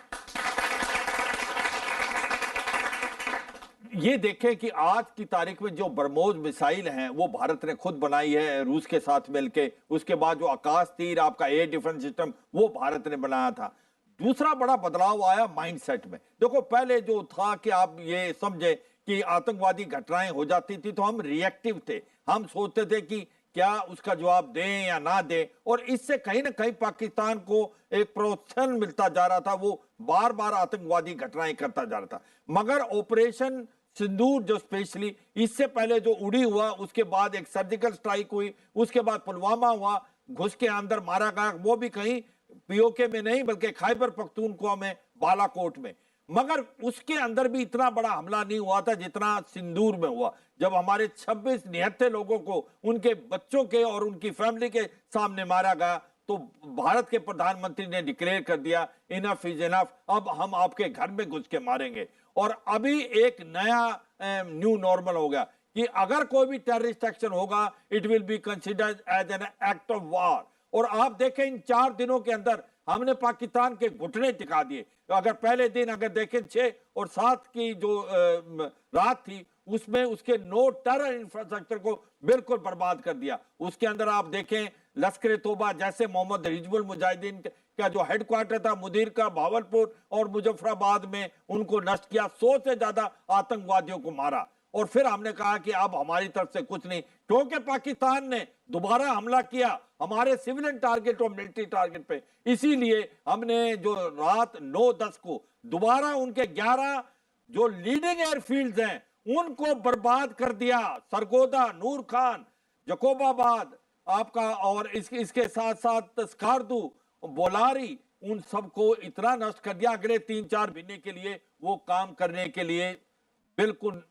S4: ये देखें कि आज की तारीख में जो ब्रह्मोस मिसाइल हैं वो भारत ने खुद बनाई है रूस के साथ मिलके। उसके बाद जो आकाश तीर, आपका एयर डिफेंस सिस्टम, वो भारत ने बनाया था। दूसरा बड़ा बदलाव आया माइंडसेट में। देखो, पहले जो था कि आप ये समझे कि आतंकवादी घटनाएं हो जाती थी तो हम रिएक्टिव थे, हम सोचते थे कि क्या उसका जवाब दें या ना दें, और इससे कहीं ना कहीं पाकिस्तान को एक प्रोत्साहन मिलता जा रहा था। वो बार बार आतंकवादी घटनाएं करता जा रहा था। मगर ऑपरेशन सिंदूर जो स्पेशली इससे पहले जो उड़ी हुआ, उसके बाद एक सर्जिकल स्ट्राइक हुई, उसके बाद पुलवामा हुआ, घुस के अंदर मारा गया, वो भी कहीं पीओके में नहीं बल्कि खैबर पख्तूनख्वा में, बालाकोट में। मगर उसके अंदर भी इतना बड़ा हमला नहीं हुआ था जितना सिंदूर में हुआ, जब हमारे 26 निहत्थे लोगों को उनके बच्चों के और उनकी फैमिली के सामने मारा गया। तो भारत के प्रधानमंत्री ने डिक्लेयर कर दिया, इनफ इज इनफ, अब हम आपके घर में घुस के मारेंगे। और अभी एक नया न्यू नॉर्मल हो गया कि अगर कोई भी टेररिस्ट एक्शन होगा, it will be considered as an act of war. और आप देखें, इन 4 दिनों के अंदर हमने पाकिस्तान के घुटने टिका दिए। तो अगर पहले दिन अगर देखें 6 और 7 की जो रात थी, उसमें उसके नो टेरर इंफ्रास्ट्रक्चर को बिल्कुल बर्बाद कर दिया। उसके अंदर आप देखें, लश्कर तोबा जैसे मोहम्मद हिजबुल मुजाहिदीन का जो हेडक्वार्टर था मुदीर का, भावलपुर और मुजफ्फराबाद में, उनको नष्ट किया। 100 से ज्यादा आतंकवादियों को मारा। और फिर हमने कहा कि अब हमारी तरफ से कुछ नहीं, क्योंकि पाकिस्तान ने दोबारा हमला किया हमारे सिविलियन टारगेट और मिलिट्री टारगेट पे। इसीलिए हमने जो रात 9-10 को दोबारा उनके 11 जो लीडिंग एयरफील्ड्स हैं उनको बर्बाद कर दिया। सरगोदा, नूर खान, जकोबाबाद आपका, और इसके साथ साथ स्कार्दू, बोलारी, उन सबको इतना नष्ट कर दिया। अगले 3-4 महीने के लिए वो काम करने के लिए बिल्कुल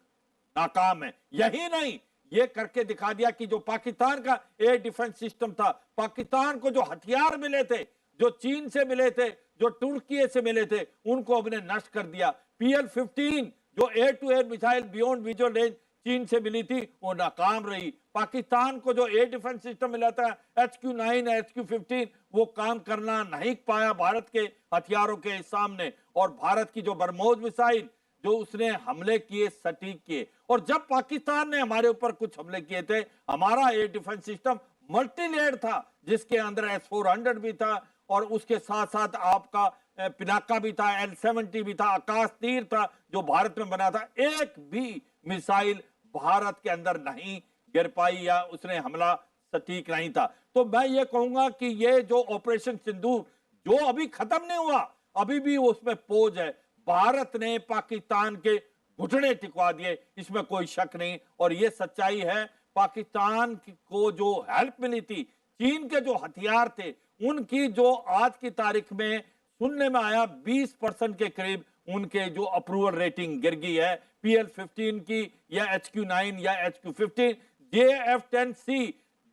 S4: नाकाम है। यही नहीं, ये करके दिखा दिया कि जो पाकिस्तान का एयर डिफेंस सिस्टम था, पाकिस्तान को जो हथियार मिले थे, जो चीन से मिले थे, जो तुर्की से मिले थे, उनको हमने नष्ट कर दिया। PL-15 जो air to air missile beyond visual range China से मिली थी, वो नाकाम रही। पाकिस्तान को जो एयर डिफेंस सिस्टम मिला था HQ-9 HQ-15, वो काम करना नहीं पाया भारत के हथियारों के सामने। और भारत की जो ब्रह्मोस मिसाइल जो उसने हमले किए, सटीक किए। और जब पाकिस्तान ने हमारे ऊपर कुछ हमले किए थे, हमारा air defence system multi layer था, जिसके अंदर S-400 भी था और उसके साथ साथ आपका पिनाका भी था, L-70 भी था, आकाश तीर था जो भारत में बना था। एक भी मिसाइल भारत के अंदर नहीं गिर पाई या उसने हमला सटीक नहीं था। तो मैं ये कहूंगा कि ये जो ऑपरेशन सिंदूर जो अभी खत्म नहीं हुआ, अभी भी उसमें पोज है। भारत ने पाकिस्तान के घुटने टिकवा दिए, इसमें कोई शक नहीं। और ये सच्चाई है, पाकिस्तान को जो हेल्प मिली थी, चीन के जो हथियार थे, उनकी जो आज की तारीख में सुनने में आया 20% के करीब उनके जो अप्रूवल रेटिंग गिर गई है। PL-15 की या HQ-9 या HQ-15, JF-10C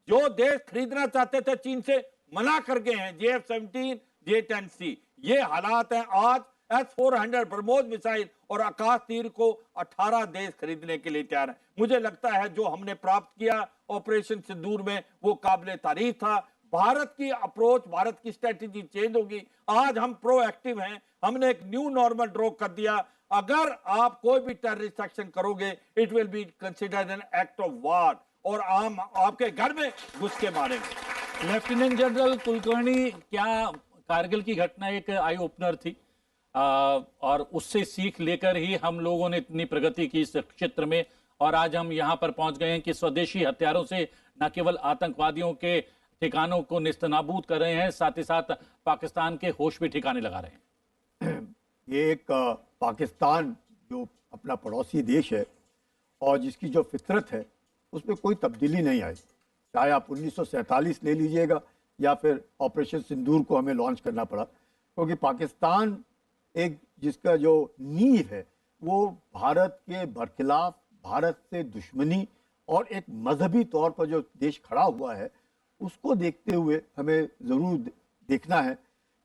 S4: जो देश खरीदना चाहते थे चीन से मना कर गए हैं। JF-17, J-10C, ये हालात हैं। आज S-400 ब्रह्मोस मिसाइल और आकाश तीर को 18 देश खरीदने के लिए तैयार है। मुझे लगता है जो हमने प्राप्त किया ऑपरेशन सिंदूर में वो काबिल तारीफ था। भारत की अप्रोच, भारत की स्ट्रेटेजी चेंज होगी। आज हम प्रोएक्टिव हैं, हमने एक न्यू नॉर्मल ड्रॉ कर दिया। अगर आप कोई भी टेररिस्ट एक्शन करोगे it will be considered an act of war और आम आपके घर में घुस के मारेंगे।
S3: लेफ्टिनेंट जनरल कुलकर्णी, क्या कारगिल की घटना एक आई ओपनर थी और उससे सीख लेकर ही हम लोगों ने इतनी प्रगति की इस क्षेत्र में और आज हम यहाँ पर पहुंच गए हैं कि स्वदेशी हथियारों से न केवल आतंकवादियों के ठिकानों को निस्तनाबूद कर रहे हैं, साथ ही साथ पाकिस्तान के होश भी ठिकाने लगा रहे हैं।
S6: ये एक पाकिस्तान जो अपना पड़ोसी देश है और जिसकी जो फितरत है उसमें कोई तब्दीली नहीं आई, चाहे आप 1947 ले लीजिएगा या फिर ऑपरेशन सिंदूर को हमें लॉन्च करना पड़ा, क्योंकि पाकिस्तान एक जिसका जो नींव है वो भारत के बरखिलाफ, भारत से दुश्मनी और एक मजहबी तौर पर जो देश खड़ा हुआ है उसको देखते हुए हमें ज़रूर देखना है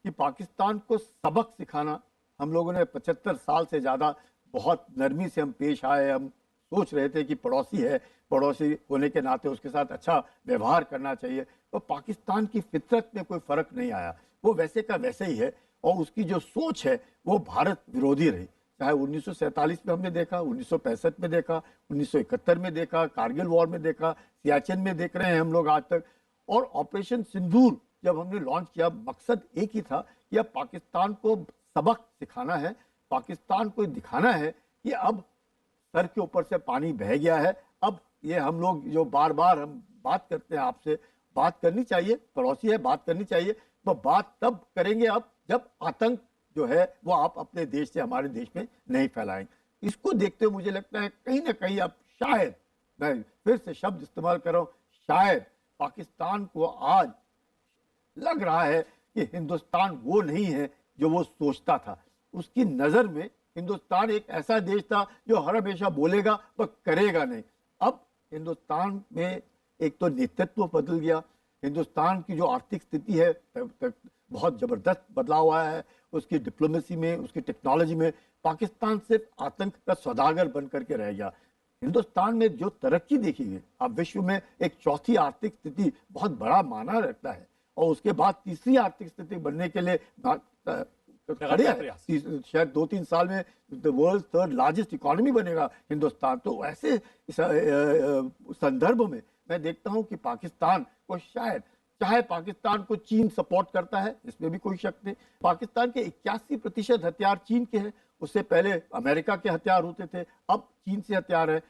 S6: कि पाकिस्तान को सबक सिखाना। हम लोगों ने 75 साल से ज़्यादा बहुत नरमी से हम पेश आए, हम सोच रहे थे कि पड़ोसी है, पड़ोसी होने के नाते उसके साथ अच्छा व्यवहार करना चाहिए, तो पाकिस्तान की फितरत में कोई फ़र्क नहीं आया, वो वैसे का वैसे ही है और उसकी जो सोच है वो भारत विरोधी रही। चाहे 1947 में हमने देखा, 1965 में देखा, 1971 में देखा, कारगिल वॉर में देखा, सियाचिन में देख रहे हैं हम लोग आज तक। और ऑपरेशन सिंदूर जब हमने लॉन्च किया, मकसद एक ही था कि अब पाकिस्तान को सबक सिखाना है, पाकिस्तान को दिखाना है कि अब सर के ऊपर से पानी बह गया है। अब ये हम लोग जो बार बार हम बात करते हैं, आपसे बात करनी चाहिए, पड़ोसी है बात करनी चाहिए, तो बात तब करेंगे अब जब आतंक जो है वो आप अपने देश से हमारे देश में नहीं फैलाएंगे। इसको देखते हुए मुझे लगता है कहीं ना कहीं अब शायद, मैं फिर से शब्द इस्तेमाल कर रहा हूँ, शायद पाकिस्तान को आज लग रहा है कि हिंदुस्तान वो नहीं है जो वो सोचता था। उसकी नज़र में हिंदुस्तान एक ऐसा देश था जो हर हमेशा बोलेगा पर करेगा नहीं। अब हिंदुस्तान में एक तो नेतृत्व बदल गया, हिंदुस्तान की जो आर्थिक स्थिति है बहुत ज़बरदस्त बदलाव आया है, उसकी डिप्लोमेसी में, उसकी टेक्नोलॉजी में। पाकिस्तान सिर्फ आतंक का सौदागर बन करके रह गया। हिंदुस्तान में जो तरक्की देखी गई, अब विश्व में एक चौथी आर्थिक स्थिति बहुत बड़ा माना रखता है और उसके बाद तीसरी आर्थिक स्थिति बनने के लिए खड़े हैं। शायद 2-3 साल में the world 3rd largest economy बनेगा हिंदुस्तान। तो ऐसे संदर्भ में मैं देखता हूं कि पाकिस्तान को शायद, चाहे पाकिस्तान को चीन सपोर्ट करता है, इसमें भी कोई शक नहीं, पाकिस्तान के 81% हथियार चीन के हैं, उससे पहले अमेरिका के हथियार होते थे, अब चीन से हथियार है।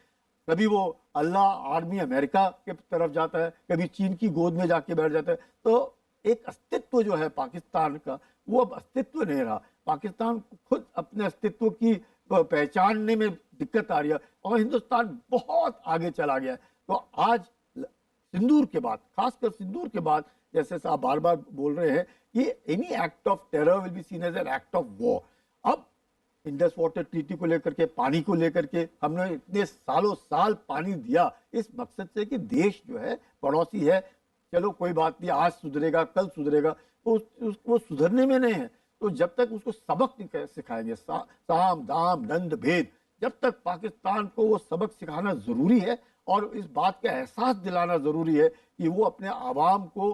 S6: कभी वो अल्लाह आर्मी अमेरिका के तरफ जाता है, कभी चीन की गोद में जाके बैठ जाता है। तो एक अस्तित्व जो है पाकिस्तान का, वो अब अस्तित्व नहीं रहा। पाकिस्तान खुद अपने अस्तित्व की पहचानने में दिक्कत आ रही है और हिंदुस्तान बहुत आगे चला गया है। तो आज सिंदूर के बाद, खासकर सिंदूर के बाद, जैसे आप बार बार बोल रहे हैं कि any act of terror will be seen as an act of war. अब इंडस वाटर ट्रीटी को लेकर के, पानी को लेकर के हमने इतने सालों साल पानी दिया इस मकसद से कि देश जो है पड़ोसी है, चलो कोई बात नहीं, आज सुधरेगा कल सुधरेगा, तो वो सुधरने में नहीं है। तो जब तक उसको सबक नहीं सिखाएंगे, साम दाम दंड भेद, जब तक पाकिस्तान को वो सबक सिखाना जरूरी है और इस बात का एहसास दिलाना जरूरी है कि वो अपने आवाम को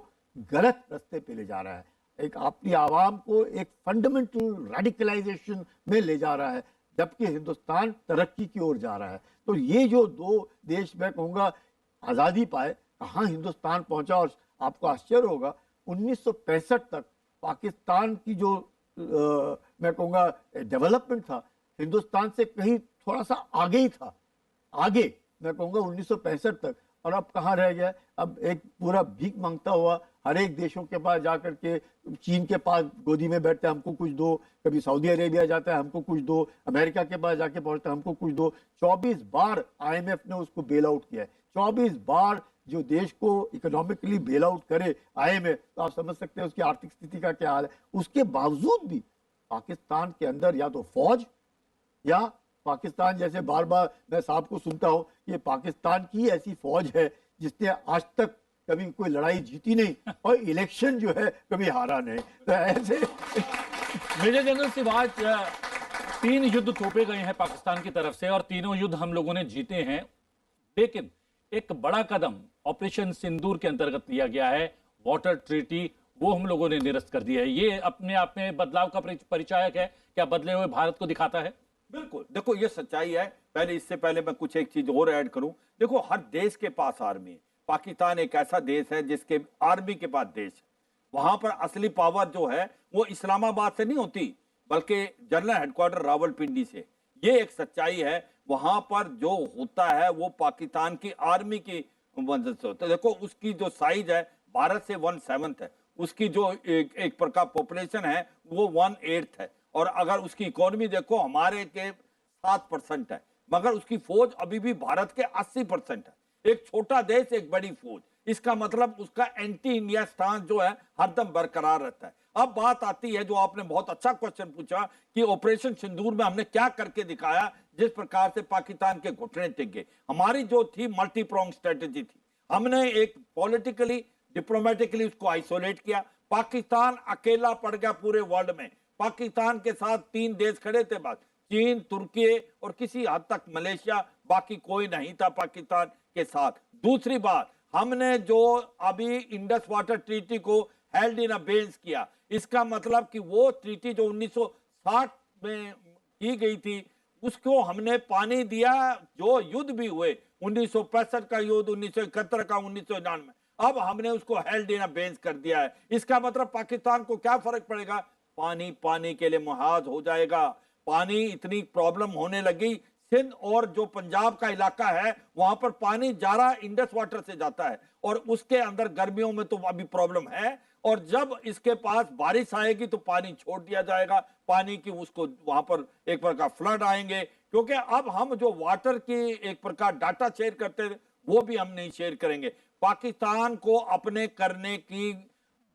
S6: गलत रास्ते पे ले जा रहा है, एक अपनी आवाम को एक फंडामेंटल रेडिकलाइजेशन में ले जा रहा है, जबकि हिंदुस्तान तरक्की की ओर जा रहा है। तो ये जो दो देश, मैं कहूँगा आज़ादी पाए, कहाँ हिंदुस्तान पहुँचा। और आपको आश्चर्य होगा 1965 तक पाकिस्तान की जो मैं कहूँगा डेवलपमेंट था, हिंदुस्तान से कहीं थोड़ा सा आगे ही था, आगे मैं कहूँगा 1965 तक। और अब कहाँ रह गया? अब एक पूरा भीख मांगता हुआ हर एक देशों के पास जाकर के, चीन के पास गोदी में बैठते हैं हमको कुछ दो, कभी सऊदी अरेबिया जाता है हमको कुछ दो, अमेरिका के पास जाके पहुंचता है हमको कुछ दो। 24 बार IMF ने उसको बेल आउट किया है, 24 बार जो देश को इकोनॉमिकली बेल आउट करे IMF, तो आप समझ सकते हैं उसकी आर्थिक स्थिति का क्या हाल है। उसके बावजूद भी पाकिस्तान के अंदर या तो फौज या पाकिस्तान, जैसे बार बार मैं साहब को सुनता हूँ, ये पाकिस्तान की ऐसी फौज है जिसने आज तक कभी कोई लड़ाई जीती नहीं और इलेक्शन जो है कभी हारा नहीं। तो ऐसे
S3: मेजर जनरल सिवाज, 3 युद्ध थोपे गए हैं पाकिस्तान की तरफ से और तीनों युद्ध हम लोगों ने जीते हैं, लेकिन एक बड़ा कदम ऑपरेशन सिंदूर के अंतर्गत लिया गया है, वाटर ट्रीटी, वो हम लोगों ने निरस्त कर दिया है। ये अपने आप में बदलाव का परिचायक है, क्या बदले हुए भारत को दिखाता है?
S4: बिल्कुल, देखो ये सच्चाई है। पहले इससे पहले मैं कुछ एक चीज और ऐड करूं। देखो हर देश के पास आर्मी है। पाकिस्तान एक ऐसा देश है जिसके आर्मी के पास देश है। वहां पर असली पावर जो है वो इस्लामाबाद से नहीं होती, बल्कि जनरल हेडक्वार्टर रावलपिंडी से। ये एक सच्चाई है। वहां पर जो होता है वो पाकिस्तान की आर्मी की मदद से होता है। देखो उसकी जो साइज है भारत से 1/7 है, उसकी जो एक प्रकार पॉपुलेशन है वो 1/8 है, और अगर उसकी इकोनॉमी देखो हमारे के 7% है, मगर उसकी फौज अभी भी भारत के 80% है। एक छोटा देश एक बड़ी फौज, इसका मतलब उसका एंटी इंडिया स्टांस जो है हरदम बरकरार रहता है। अब बात आती है जो आपने बहुत अच्छा क्वेश्चन पूछा कि ऑपरेशन सिंदूर में हमने क्या करके दिखाया जिस प्रकार से पाकिस्तान के घुटने टिक गए। हमारी जो थी मल्टी प्रोंग स्ट्रेटेजी थी। हमने एक पॉलिटिकली डिप्लोमेटिकली उसको आइसोलेट किया। पाकिस्तान अकेला पड़ गया पूरे वर्ल्ड में। पाकिस्तान के साथ 3 देश खड़े थे बस, चीन, तुर्की और किसी हद तक मलेशिया, बाकी कोई नहीं था पाकिस्तान के साथ। दूसरी बात, हमने जो अभी इंडस वाटर ट्रीटी को हेल्ड इन अबेंस किया, इसका मतलब कि वो ट्रीटी जो 1960 में की गई थी उसको हमने पानी दिया। जो युद्ध भी हुए 1965 का युद्ध, 1971 का, 1999 में, अब हमने उसको हेल्ड इन अबेंस कर दिया है। इसका मतलब पाकिस्तान को क्या फर्क पड़ेगा? पानी के लिए मुहाज हो जाएगा। पानी इतनी प्रॉब्लम होने लगी, सिंध और जो पंजाब का इलाका है वहां पर पानी जारा इंडस वाटर से जाता है, और उसके अंदर गर्मियों में तो अभी प्रॉब्लम है, और जब इसके पास बारिश आएगी तो पानी छोड़ दिया जाएगा। पानी की उसको वहां पर एक प्रकार फ्लड आएंगे, क्योंकि अब हम जो वाटर की एक प्रकार डाटा शेयर करते थे वो भी हम नहीं शेयर करेंगे। पाकिस्तान को अपने करने की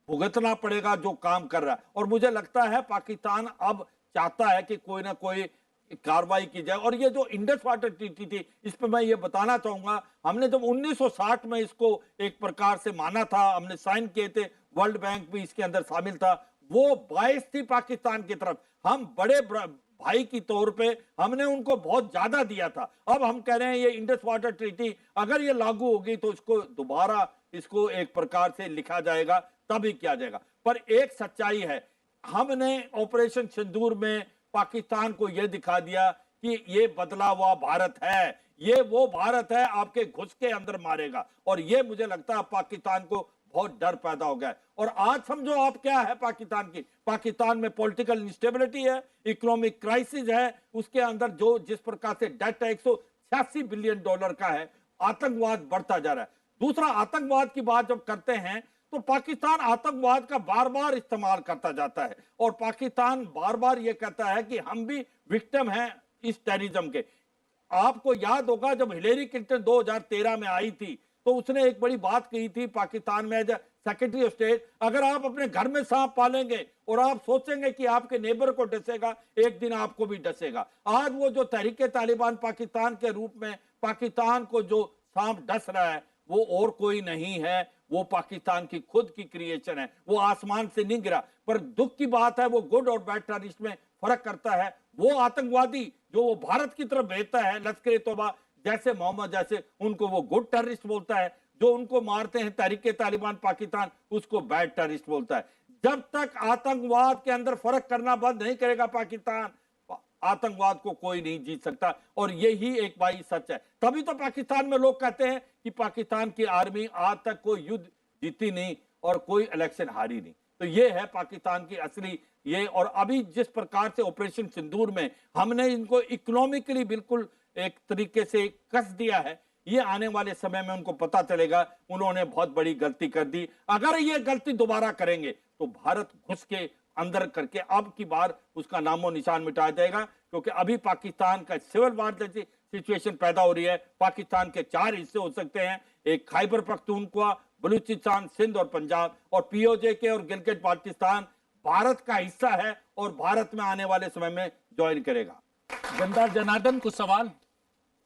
S4: भुगतना पड़ेगा जो काम कर रहा है, और मुझे लगता है पाकिस्तान अब चाहता है कि कोई ना कोई कार्रवाई की जाए। और ये जो इंडस वाटर ट्रीटी थी, इस पर मैं ये बताना चाहूंगा, हमने जब 1960 में इसको एक प्रकार से माना था, हमने साइन किए थे, वर्ल्ड बैंक भी इसके अंदर शामिल था, वो बाइस थी पाकिस्तान की तरफ। हम बड़े भाई की तौर पे हमने उनको बहुत ज्यादा दिया था। अब हम कह रहे हैं ये इंडस वाटर ट्रीटी अगर ये लागू होगी तो इसको दोबारा इसको एक प्रकार से लिखा जाएगा, तभी किया जाएगा। पर एक सच्चाई है, हमने ऑपरेशन सिंदूर में पाकिस्तान को यह दिखा दिया कि ये बदला हुआ भारत है, ये वो भारत है आपके घुस के अंदर मारेगा। और ये मुझे लगता है पाकिस्तान को बहुत डर पैदा हो गया है। और आज समझो आप क्या है पाकिस्तान की, पाकिस्तान में पॉलिटिकल इंस्टेबिलिटी है, इकोनॉमिक क्राइसिस है, उसके अंदर जो जिस प्रकार से डेट है $186 बिलियन का है, आतंकवाद बढ़ता जा रहा है। दूसरा, आतंकवाद की बात जब करते हैं तो पाकिस्तान आतंकवाद का बार बार इस्तेमाल करता जाता है, और पाकिस्तान बार बार ये कहता है कि हम भी विक्टिम हैं इस टेररिज्म के। आपको याद होगा जब हिलेरी क्लिंटन 2013 में आई थी तो उसने एक बड़ी बात कही थी पाकिस्तान में एज सेक्रेटरी ऑफ स्टेट, अगर आप अपने घर में सांप पालेंगे और आप सोचेंगे कि आपके नेबर को डसेगा, एक दिन आपको भी डसेगा। आज वो जो तहरीके तालिबान पाकिस्तान के रूप में पाकिस्तान को जो सांप डस रहा है वो और कोई नहीं है, वो पाकिस्तान की खुद की क्रिएशन है, वो आसमान से नहीं गिरा। पर दुख की बात है वो गुड और बैड टेररिस्ट में फर्क करता है। वो आतंकवादी जो वो भारत की तरफ भेजता है, लश्कर तौबा जैसे मोहम्मद जैसे, उनको वो गुड टेररिस्ट बोलता है, जो उनको मारते हैं तहरीके तालिबान पाकिस्तान उसको बैड टेररिस्ट बोलता है। जब तक आतंकवाद के अंदर फर्क करना बंद नहीं करेगा पाकिस्तान, आतंकवाद को कोई नहीं जीत सकता। और यही एक भाई सच है। तभी तो पाकिस्तान में लोग कहते हैं कि पाकिस्तान की आर्मी आज तक कोई युद्ध जीती नहीं और कोई इलेक्शन हारी नहीं। तो ये है पाकिस्तान की असली ये। और अभी जिस प्रकार से ऑपरेशन सिंदूर में हमने इनको इकोनॉमिकली बिल्कुल एक तरीके से कस दिया है, ये आने वाले समय में उनको पता चलेगा उन्होंने बहुत बड़ी गलती कर दी। अगर ये गलती दोबारा करेंगे तो भारत घुस के अंदर करके अब की बार उसका नामो निशान मिटाया जाएगा, क्योंकि अभी पाकिस्तान का सिविल वार जैसी सिचुएशन पैदा हो रही है। पाकिस्तान के 4 हिस्से हो सकते हैं, एक खैबर पख्तूनख्वा, बलूचिस्तान, सिंध और पंजाब, और POJ और गिलगित बाल्टिस्तान भारत का हिस्सा है और भारत में आने वाले समय में ज्वाइन करेगा।
S3: गंदार जनार्दन, कुछ सवाल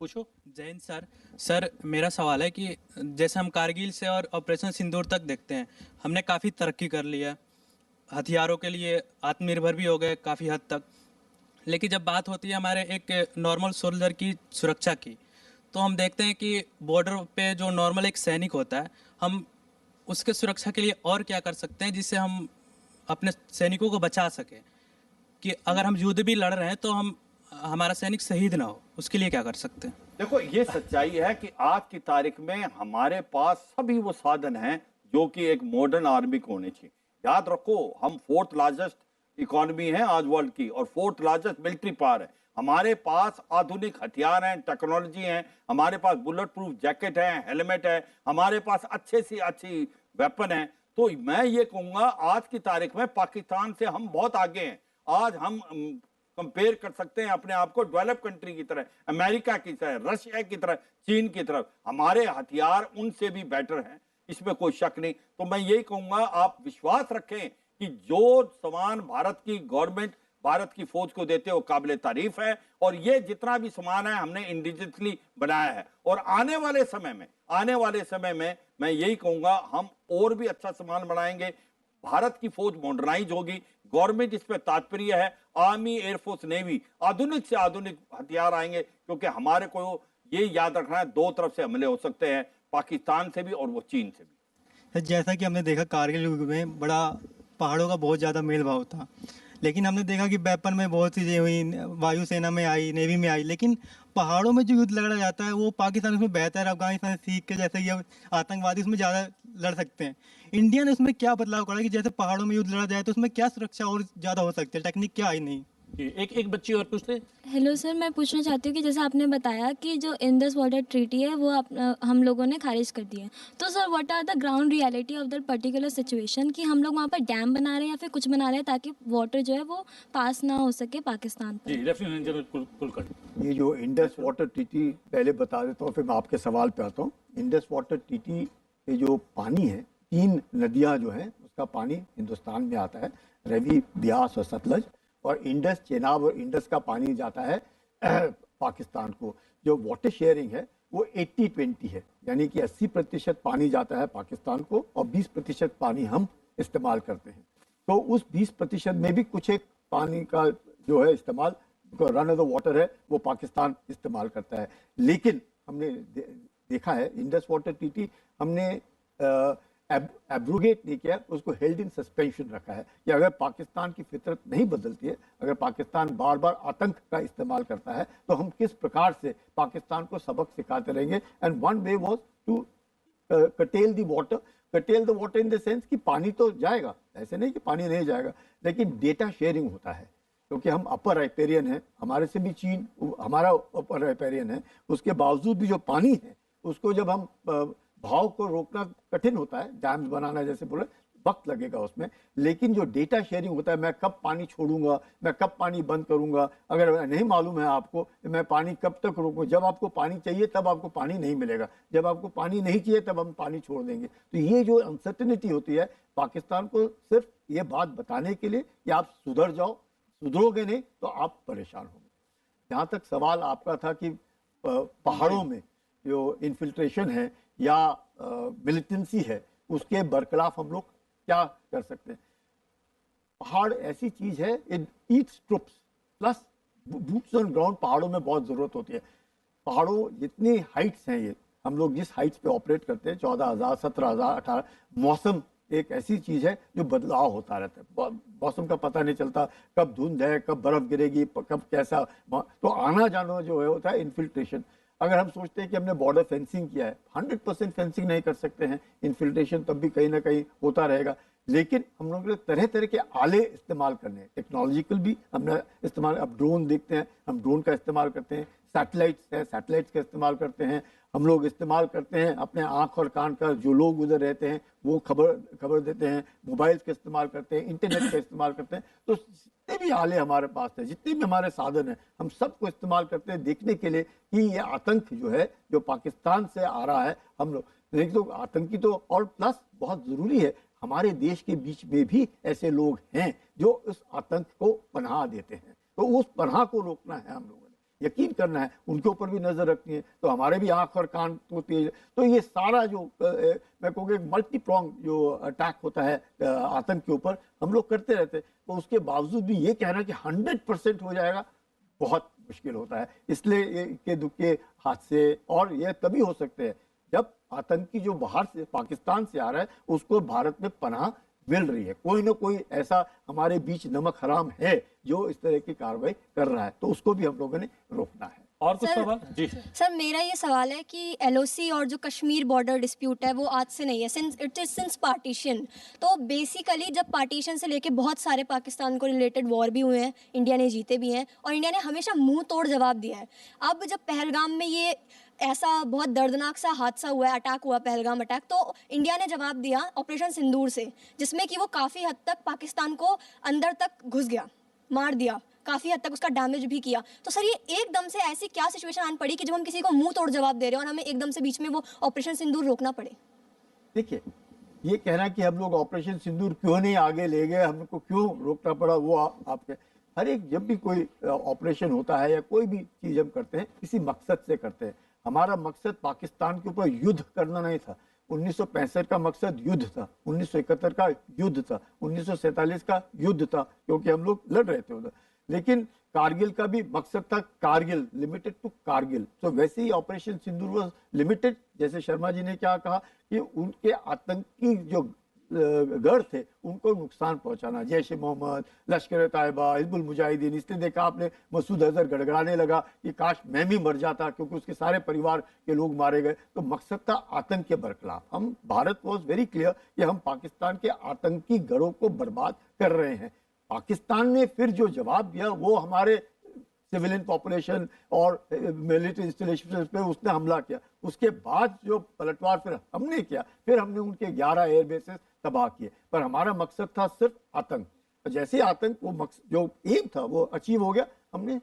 S3: पूछो।
S7: जय हिंद सर। सर मेरा सवाल है कि जैसे हम कारगिल से और ऑपरेशन सिंदूर तक देखते हैं, हमने काफ़ी तरक्की कर ली है, हथियारों के लिए आत्मनिर्भर भी हो गए काफ़ी हद तक, लेकिन जब बात होती है हमारे एक नॉर्मल सोल्जर की सुरक्षा की, तो हम देखते हैं कि बॉर्डर पे जो नॉर्मल एक सैनिक होता है, हम उसके सुरक्षा के लिए और क्या कर सकते हैं जिससे हम अपने सैनिकों को बचा सकें, कि अगर हम युद्ध भी लड़ रहे हैं तो हम हमारा सैनिक शहीद ना हो, उसके लिए क्या कर सकते हैं?
S4: देखो, ये सच्चाई है कि आज की तारीख में हमारे पास सभी वो साधन हैं जो कि एक मॉडर्न आर्मी को होने चाहिए। याद रखो, हम 4th लार्जेस्ट इकोनॉमी है आज वर्ल्ड की और 4th लार्जेस्ट मिलिट्री पावर है। हमारे पास आधुनिक हथियार हैं, टेक्नोलॉजी है, हमारे पास बुलेट प्रूफ जैकेट है, हेलमेट है, हमारे पास अच्छे से अच्छी वेपन है। तो मैं ये कहूंगा आज की तारीख में पाकिस्तान से हम बहुत आगे हैं। आज हम कंपेयर कर सकते हैं अपने आप को डेवलप कंट्री की तरह, अमेरिका की तरह, रशिया की तरह, चीन की तरफ। हमारे हथियार उनसे भी बेटर हैं, इसमें कोई शक नहीं। तो मैं यही कहूंगा, आप विश्वास रखें कि जो सामान भारत की गवर्नमेंट भारत की फौज को देते हो काबिल तारीफ है, और ये जितना भी सामान है हमने इंडिजिटली बनाया है। और आने वाले समय में मैं यही कहूंगा, हम और भी अच्छा सामान बनाएंगे। भारत की फौज मॉडर्नाइज होगी, गवर्नमेंट इस पर तात्पर्य है, आर्मी, एयरफोर्स, नेवी, आधुनिक से आधुनिक हथियार आएंगे, क्योंकि हमारे को ये याद रखना है, दो तरफ से हमले हो सकते हैं, पाकिस्तान से भी और वो चीन से भी।
S7: जैसा कि हमने देखा कारगिल युद्ध में बड़ा पहाड़ों का बहुत ज़्यादा मेल भाव था, लेकिन हमने देखा कि वेपन में बहुत चीज़ें हुई, वायुसेना में आई, नेवी में आई, लेकिन पहाड़ों में जो युद्ध लड़ा जाता है वो पाकिस्तान उसमें बेहतर, अफगानिस्तान सीख के जैसे ये आतंकवादी उसमें ज़्यादा लड़ सकते हैं। इंडिया ने उसमें क्या बदलाव करा कि जैसे पहाड़ों में युद्ध लड़ा जाए तो उसमें क्या सुरक्षा और ज़्यादा हो सकती है, टेक्निक क्या आई नहीं?
S3: एक बच्ची और पूछते।
S5: हेलो सर, मैं पूछना चाहती हूँ कि जैसे आपने बताया कि जो इंडस वाटर ट्रीटी है वो हम लोगों ने खारिज कर दी है, तो sir what are the ground reality of that particular situation कि हम लोग वहाँ पर डैम बना रहे हैं या फिर कुछ बना रहे हैं ताकि वाटर जो है वो पास ना हो सके पाकिस्तान पर?
S3: लेफ्टिनेंट जनरल कुलकर्णी,
S6: ये जो इंडस वाटर ट्रीटी पहले बता देता हूँ, फिर मैं आपके सवाल पे आता हूँ। इंडस वाटर ट्रीटी के जो पानी है, 3 नदियाँ जो हैं उसका पानी हिंदुस्तान में आता है, रवि, ब्यास और सतलज, और इंडस, चेनाब और इंडस का पानी जाता है पाकिस्तान को। जो वाटर शेयरिंग है वो 80-20 है, यानी कि 80% पानी जाता है पाकिस्तान को और 20% पानी हम इस्तेमाल करते हैं। तो उस 20% में भी कुछ एक पानी का जो है इस्तेमाल, रन ऑफ द वाटर है, वो पाकिस्तान इस्तेमाल करता है। लेकिन हमने देखा है इंडस वाटर ट्रीटी हमने एब्रोगेट नहीं किया, उसको हेल्ड इन सस्पेंशन रखा है कि अगर पाकिस्तान की फितरत नहीं बदलती है, अगर पाकिस्तान बार बार आतंक का इस्तेमाल करता है, तो हम किस प्रकार से पाकिस्तान को सबक सिखाते रहेंगे। And one way was to curtail the water in the sense कि पानी तो जाएगा, ऐसे नहीं कि पानी नहीं जाएगा, लेकिन डेटा शेयरिंग होता है, क्योंकि हम अपर राइपेरियन है, हमारे से भी चीन हमारा अपर राइपेरियन है, उसके बावजूद भी जो पानी है उसको जब हम भाव को रोकना कठिन होता है, डैम्स बनाना जैसे बोले, वक्त लगेगा उसमें। लेकिन जो डेटा शेयरिंग होता है, मैं कब पानी छोड़ूंगा, मैं कब पानी बंद करूंगा, अगर नहीं मालूम है आपको मैं पानी कब तक रोकूं, जब आपको पानी चाहिए तब आपको पानी नहीं मिलेगा, जब आपको पानी नहीं चाहिए तब हम पानी छोड़ देंगे। तो ये जो अनसर्टेनिटी होती है, पाकिस्तान को सिर्फ ये बात बताने के लिए कि आप सुधर जाओ, सुधरोगे नहीं तो आप परेशान होंगे। जहाँ तक सवाल आपका था कि पहाड़ों में जो इन्फिल्ट्रेशन है या मिलिटेंसी है, उसके बरखिलाफ हम लोग क्या कर सकते हैं। पहाड़ ऐसी चीज है, it eats troops, plus boots on ground पहाड़ों में बहुत जरूरत होती है। पहाड़ों जितनी हाइट्स हैं, ये हम लोग जिस हाइट्स पे ऑपरेट करते हैं, 14,000, 17,000, 18, मौसम एक ऐसी चीज है जो बदलाव होता रहता है, मौसम का पता नहीं चलता, कब धुंध है, कब बर्फ गिरेगी, कब कैसा, तो आना जाना जो है होता है इन्फिल्ट्रेशन। अगर हम सोचते हैं कि हमने बॉर्डर फेंसिंग किया है, 100% फेंसिंग नहीं कर सकते हैं, इन्फिल्ट्रेशन तब भी कहीं ना कहीं होता रहेगा। लेकिन हम लोग ने तरह तरह के आले इस्तेमाल करने हैं, टेक्नोलॉजिकल भी हमने इस्तेमाल, अब ड्रोन देखते हैं, हम ड्रोन का इस्तेमाल करते हैं, सैटेलाइट्स है, सैटेलाइट्स का इस्तेमाल करते हैं, हम लोग इस्तेमाल करते हैं अपने आँख और कान का, जो लोग उधर रहते हैं वो खबर देते हैं, मोबाइल्स का इस्तेमाल करते हैं, इंटरनेट का इस्तेमाल करते हैं। तो जितने भी आले हमारे पास है, जितने भी हमारे साधन हैं, हम सबको इस्तेमाल करते हैं देखने के लिए कि ये आतंक जो है जो पाकिस्तान से आ रहा है, हम लोग देख तो आतंकी तो, और प्लस बहुत ज़रूरी है हमारे देश के बीच में भी ऐसे लोग हैं जो इस आतंक को पनाह देते हैं, तो उस पनाह को रोकना है, हम लोगों ने यकीन करना है, उनके ऊपर भी नजर रखनी है। तो हमारे भी आंख और कान को तेज, तो ये सारा जो मैं कहूँगा मल्टी प्रॉन्ग जो अटैक होता है आतंक के ऊपर, हम लोग करते रहते हैं। तो उसके बावजूद भी ये कहना कि 100% हो जाएगा बहुत मुश्किल होता है। इसलिए इक्के दुक्के हादसे और ये तभी हो सकते हैं जब आतंकी जो बाहर से पाकिस्तान से आ रहा है उसको भारत में पनाह मिल रही है। कोई ना कोई ऐसा हमारे बीच नमक हराम है जो इस तरह की कार्रवाई कर रहा है, तो उसको भी हम लोगों ने रोकना है।
S3: और कुछ सवाल? जी
S8: सर, मेरा ये सवाल है कि एलओसी और जो कश्मीर बॉर्डर डिस्प्यूट है वो आज से नहीं है, सिंस पार्टीशन। तो बेसिकली जब पार्टीशन से लेके बहुत सारे पाकिस्तान को रिलेटेड वॉर भी हुए हैं, इंडिया ने जीते भी हैं और इंडिया ने हमेशा मुंह तोड़ जवाब दिया है। अब जब पहलगाम में ये ऐसा बहुत दर्दनाक सा हादसा हुआ है, अटैक हुआ, पहलगाम अटैक, तो इंडिया ने जवाब दिया ऑपरेशन सिंदूर से, जिसमें कि वो काफ़ी हद तक पाकिस्तान को अंदर तक घुस गया, मार दिया, काफ़ी हद तक उसका डैमेज भी किया। तो सर, ये एकदम से ऐसी क्या सिचुएशन आन पड़ी कि जब हम किसी को मुंह तोड़ जवाब दे रहे हैं और हमें एकदम से बीच में वो ऑपरेशन सिंदूर रोकना पड़े?
S6: देखिए, ये कहना कि हम लोग ऑपरेशन सिंदूर क्यों नहीं आगे ले गए, हमको क्यों रोकना पड़ा, वो आपके हर एक जब भी कोई ऑपरेशन होता है या कोई भी चीज़ हम करते हैं किसी मकसद से करते हैं। हमारा मकसद पाकिस्तान के ऊपर युद्ध करना नहीं था। 1965 का मकसद युद्ध था, 1971 का युद्ध था, 1947 का युद्ध था, क्योंकि हम लोग लड़ रहे थे उधर। लेकिन कारगिल का भी मकसद था कारगिल, लिमिटेड टू कारगिल। तो वैसे ही ऑपरेशन सिंदूर वाज लिमिटेड, जैसे शर्मा जी ने क्या कहा कि उनके आतंकी जो गढ़ थे उनको नुकसान पहुंचाना, जैश ए मोहम्मद, लश्कर तैयबा, हिजबुल मुजाहिदीन। इसलिए देखा आपने मसूद अजहर गड़गड़ाने लगा कि काश मैं भी मर जाता, क्योंकि उसके सारे परिवार के लोग मारे गए। तो मकसद था आतंक के बरखिलाफ। हम, भारत वॉज वेरी क्लियर कि हम पाकिस्तान के आतंकी गढ़ों को बर्बाद कर रहे हैं। पाकिस्तान ने फिर जो जवाब दिया वो हमारे सिविलियन पॉपुलेशन और मिलिट्री इंस्टॉलेशन पे उसने हमला किया। उसके बाद जो पलटवार फिर हमने किया, फिर हमने उनके 11 एयरबेसेस तबाह किए। पर हमारा मकसद था सिर्फ आतंक। जैसे आतंक वो मकसद जो एम था वो अचीव हो गया हमने,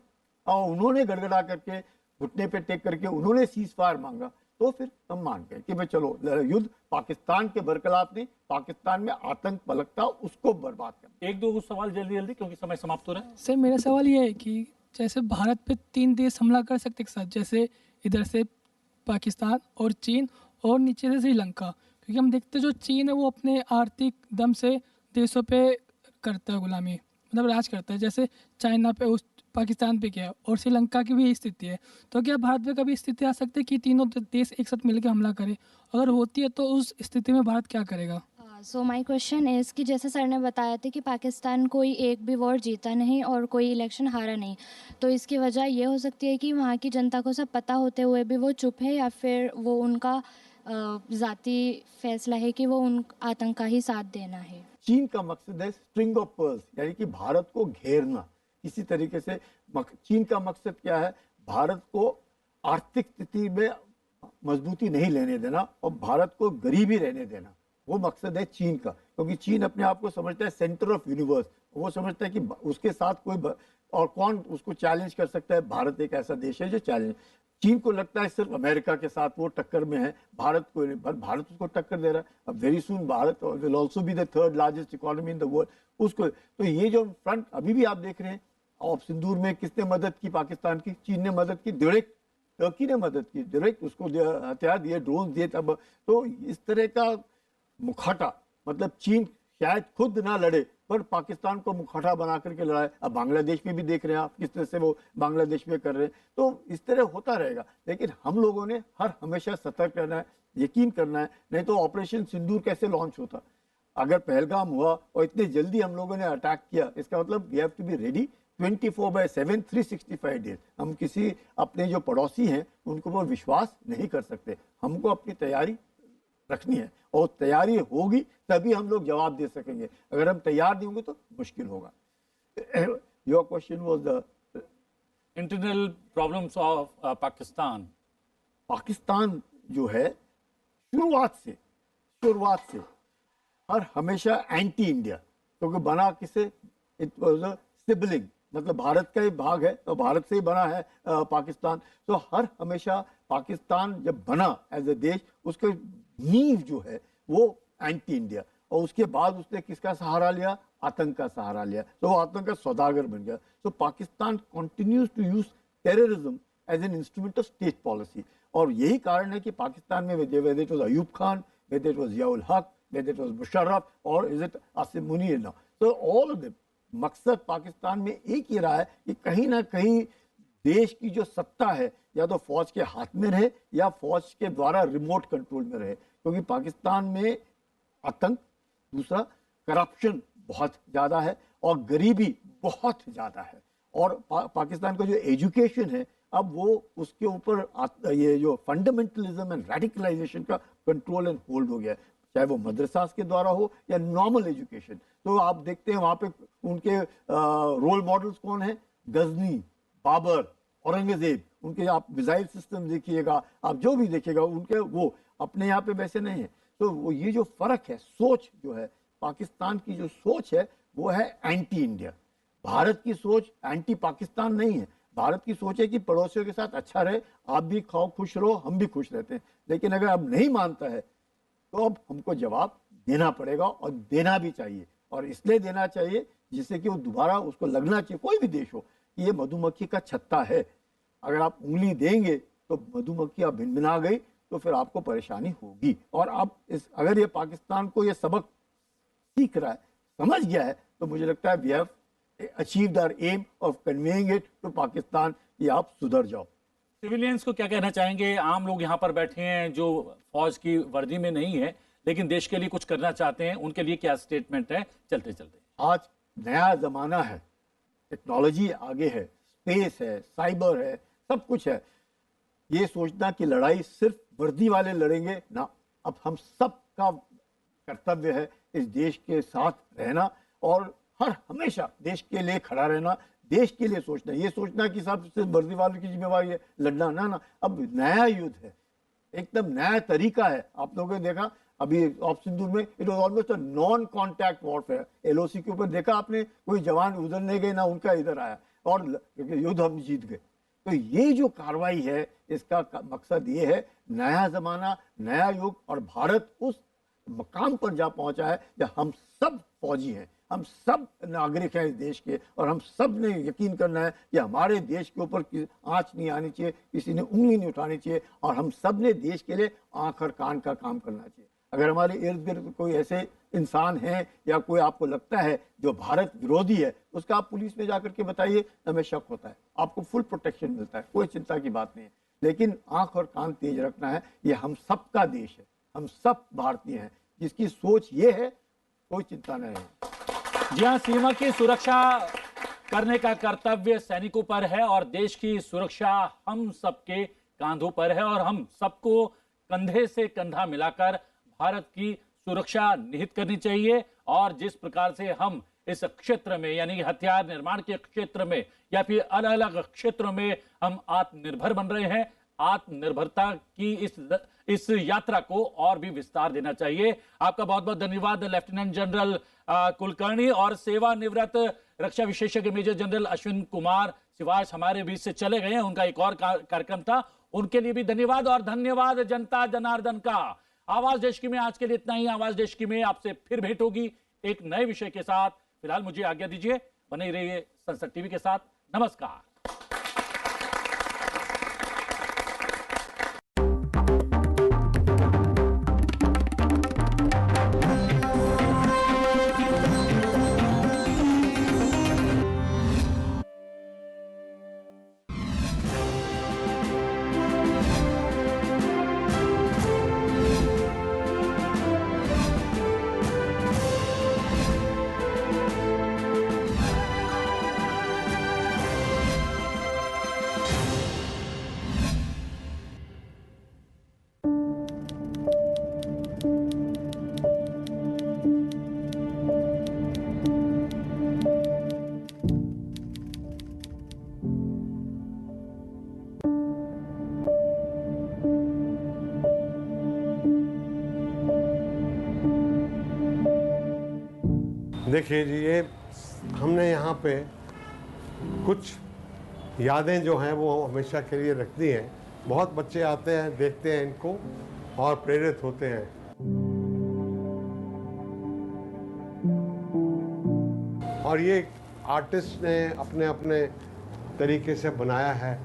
S6: और उन्होंने गड़गड़ा करके घुटने पे टेक करके उन्होंने सीज फायर मांगा, तो फिर हम मान गए कि भाई चलो युद्ध पाकिस्तान के बरखिलाफ नहीं, पाकिस्तान में आतंक पलकता उसको बर्बाद कर।
S3: एक दो सवाल जल्दी जल्दी क्योंकि समय समाप्त हो रहा है।
S9: सर, मेरा सवाल ये है कि जैसे भारत पे 3 देश हमला कर सकते एक साथ, जैसे इधर से पाकिस्तान और चीन और नीचे से श्रीलंका, क्योंकि हम देखते जो चीन है वो अपने आर्थिक दम से देशों पे करता है गुलामी, मतलब राज करता है। जैसे चाइना पे, उस पाकिस्तान पे किया, और श्रीलंका की भी स्थिति है। तो क्या भारत में कभी स्थिति आ सकती है कि तीनों देश एक साथ मिलकर हमला करे? अगर होती है तो उस स्थिति में भारत क्या करेगा?
S5: सो माय क्वेश्चन इज़ कि जैसे सर ने बताया था कि पाकिस्तान कोई एक भी वॉर जीता नहीं और कोई इलेक्शन हारा नहीं, तो इसकी वजह ये हो सकती है कि वहाँ की जनता को सब पता होते हुए भी वो चुप है, या फिर वो उनका ज़ाती फैसला है कि वो उन आतंक का ही साथ देना है?
S6: चीन का मकसद है स्ट्रिंग ऑफ पर्ल्स, यानी कि भारत को घेरना किसी तरीके से। चीन का मकसद क्या है? भारत को आर्थिक स्थिति में मजबूती नहीं लेने देना और भारत को गरीबी रहने देना, वो मकसद है चीन का। क्योंकि चीन अपने आप को समझता है सेंटर ऑफ यूनिवर्स। वो समझता है कि उसके साथ कोई और कौन उसको चैलेंज कर सकता है। भारत एक ऐसा देश है जो चैलेंज, चीन को लगता है सिर्फ अमेरिका के साथ वो टक्कर में है, भारत को नहीं। भारत उसको टक्कर दे रहा है। अब very soon Bharat will also be the 3rd largest economy in the world उसको। तो ये जो फ्रंट अभी भी आप देख रहे हैं, ऑफ सिंदूर में किसने मदद की? पाकिस्तान की। चीन ने मदद की डायरेक्ट, टर्की ने मदद की डायरेक्ट, उसको हथियार दिए, ड्रोन दिए। तब तो इस तरह का मुखौटा, मतलब चीन शायद खुद ना लड़े पर पाकिस्तान को मुखौटा बना करके लड़ाए। अब बांग्लादेश में भी देख रहे हैं आप किस तरह से वो बांग्लादेश में कर रहे हैं। तो इस तरह होता रहेगा, लेकिन हम लोगों ने हर हमेशा सतर्क रहना है, यकीन करना है। नहीं तो ऑपरेशन सिंदूर कैसे लॉन्च होता? अगर पहलगाम हुआ और इतने जल्दी हम लोगों ने अटैक किया, इसका मतलब we have to be ready 24/7 365 days. हम किसी अपने जो पड़ोसी हैं उनको वो विश्वास नहीं कर सकते। हमको अपनी तैयारी रखनी है और तैयारी होगी तभी हम लोग जवाब दे सकेंगे। अगर हम तैयार नहीं होंगे तो मुश्किल होगा। Your question was the
S3: internal problems of Pakistan.
S6: Pakistan जो है शुरुआत से हर हमेशा एंटी इंडिया, क्योंकि बना किसे? इट वाज अ सिबलिंग, मतलब भारत का ही भाग है तो भारत से ही बना है पाकिस्तान। तो हर हमेशा पाकिस्तान जब बना एज ए देश, उसके नींव जो है वो एंटी इंडिया, और उसके बाद उसने किसका सहारा लिया? आतंक का सहारा लिया। तो वो आतंक का सौदागर बन गया। तो Pakistan continues to use terrorism as an instrument of state policy. और यही कारण है कि पाकिस्तान में whether it was Ayub Khan, whether it was Ziaul Haq, whether it was Musharraf, और is it Asim Munir now, तो ऑल ऑफ देम मकसद पाकिस्तान में एक ही रहा है कि कहीं ना कहीं देश की जो सत्ता है या तो फौज के हाथ में रहे या फौज के द्वारा रिमोट कंट्रोल में रहे। क्योंकि पाकिस्तान में आतंक, दूसरा करप्शन बहुत ज़्यादा है और गरीबी बहुत ज़्यादा है। और पाकिस्तान का जो एजुकेशन है अब वो उसके ऊपर ये जो फंडामेंटलिज्म एंड रेडिकलाइजेशन का कंट्रोल एंड होल्ड हो गया है, चाहे वो मदरसास के द्वारा हो या नॉर्मल एजुकेशन। तो आप देखते हैं वहाँ पे उनके रोल मॉडल्स कौन है, गजनी, बाबर, औरंगजेब, उनके आप मिसाइल सिस्टम देखिएगा, आप जो भी देखिएगा उनके वो अपने यहाँ पे वैसे नहीं है। तो वो ये जो फर्क है, सोच जो है पाकिस्तान की जो सोच है वो है एंटी इंडिया। भारत की सोच एंटी पाकिस्तान नहीं है। भारत की सोच है कि पड़ोसियों के साथ अच्छा रहे, आप भी खाओ खुश रहो, हम भी खुश रहते हैं। लेकिन अगर अब नहीं मानता है तो अब हमको जवाब देना पड़ेगा और देना भी चाहिए। और इसलिए देना चाहिए जिससे कि वो दोबारा उसको लगना चाहिए, कोई भी देश हो, कि ये मधुमक्खी का छत्ता है। अगर आप उंगली देंगे तो मधुमक्खी अब भिनभिना गई तो फिर आपको परेशानी होगी। और अब अगर ये पाकिस्तान को ये सबक सीख रहा है, समझ गया है, तो मुझे लगता है we have achieved our aim of conveying it to Pakistan कि आप सुधर जाओ।
S3: सिविलियंस को क्या कहना चाहेंगे? आम लोग यहाँ पर बैठे हैं जो फौज की वर्दी में नहीं है लेकिन देश के लिए कुछ करना चाहते हैं, उनके लिए क्या स्टेटमेंट है? चलते चलते
S6: आज नया जमाना है, टेक्नोलॉजी आगे है, स्पेस है, साइबर है, सब कुछ है। ये सोचना कि लड़ाई सिर्फ वर्दी वाले लड़ेंगे ना, अब हम सब का कर्तव्य है इस देश के साथ रहना और हर हमेशा देश के लिए खड़ा रहना, देश के लिए सोचना। ये सोचना कि सब सिर्फ वर्दी वालों की जिम्मेवारी है लड़ना, ना ना, अब नया युद्ध है, एकदम नया तरीका है। आप लोगों ने देखा अभी ऑपरेशन सिंदूर में it was almost a non contact warfare. LOC के ऊपर देखा आपने, कोई जवान उधर नहीं गए ना उनका इधर आया और युद्ध हम जीत गए। तो ये जो कार्रवाई है इसका मकसद ये है नया जमाना, नया युग, और भारत उस मकाम पर जा पहुंचा है जब हम सब फौजी हैं, हम सब नागरिक हैं इस देश के, और हम सब ने यकीन करना है कि हमारे देश के ऊपर आंच नहीं आनी चाहिए, किसी ने उंगली नहीं उठानी चाहिए, और हम सब ने देश के लिए आंख और कान का काम करना चाहिए। अगर हमारे इर्द गिर्द कोई ऐसे इंसान हैं या कोई आपको लगता है जो भारत विरोधी है, उसका आप पुलिस में जाकर के बताइए, हमें शक होता है, आपको फुल प्रोटेक्शन मिलता है, कोई चिंता की बात नहीं है। लेकिन आंख और कान तेज रखना है, ये हम सब का देश है, हम सब भारतीय हैं, जिसकी सोच ये है कोई चिंता नहीं है।
S3: जी हाँ, सीमा की सुरक्षा करने का कर्तव्य सैनिकों पर है और देश की सुरक्षा हम सबके कांधों पर है, और हम सबको कंधे से कंधा मिलाकर भारत की सुरक्षा निहित करनी चाहिए। और जिस प्रकार से हम इस क्षेत्र में यानी हथियार निर्माण के क्षेत्र में या फिर अलग अलग क्षेत्रों में हम आत्मनिर्भर बन रहे हैं, आत्मनिर्भरता की इस यात्रा को और भी विस्तार देना चाहिए। आपका बहुत बहुत धन्यवाद लेफ्टिनेंट जनरल कुलकर्णी और सेवानिवृत्त रक्षा विशेषज्ञ मेजर जनरल अश्विन कुमार सिवाच हमारे बीच से चले गए हैं, उनका एक और कार्यक्रम था, उनके लिए भी धन्यवाद। और धन्यवाद जनता जनार्दन का। आवाज देश की में आज के लिए इतना ही। आवाज देश की में आपसे फिर भेंट होगी एक नए विषय के साथ। फिलहाल मुझे आज्ञा दीजिए, बने रहिए संसद टीवी के साथ। नमस्कार।
S10: देखिए जी, ये हमने यहाँ पे कुछ यादें जो हैं वो हमेशा के लिए रख दी हैं। बहुत बच्चे आते हैं, देखते हैं इनको और प्रेरित होते हैं। और ये आर्टिस्ट ने अपने अपने तरीके से बनाया है।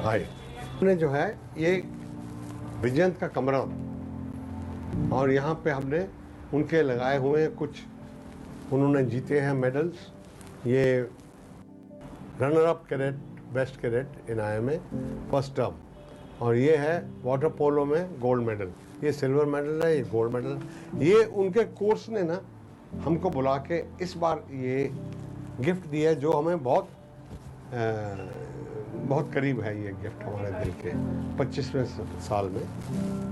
S10: हाय, हमने जो है ये विजयंत का कमरा और यहाँ पे हमने उनके लगाए हुए कुछ, उन्होंने जीते हैं मेडल्स। ये runner up cadet, best cadet in IMA first term, और ये है वाटर पोलो में गोल्ड मेडल। ये सिल्वर मेडल है, ये गोल्ड मेडल। ये उनके कोर्स ने ना हमको बुला के इस बार ये गिफ्ट दिया, जो हमें बहुत बहुत करीब है ये गिफ्ट हमारे दिल के 25वें साल में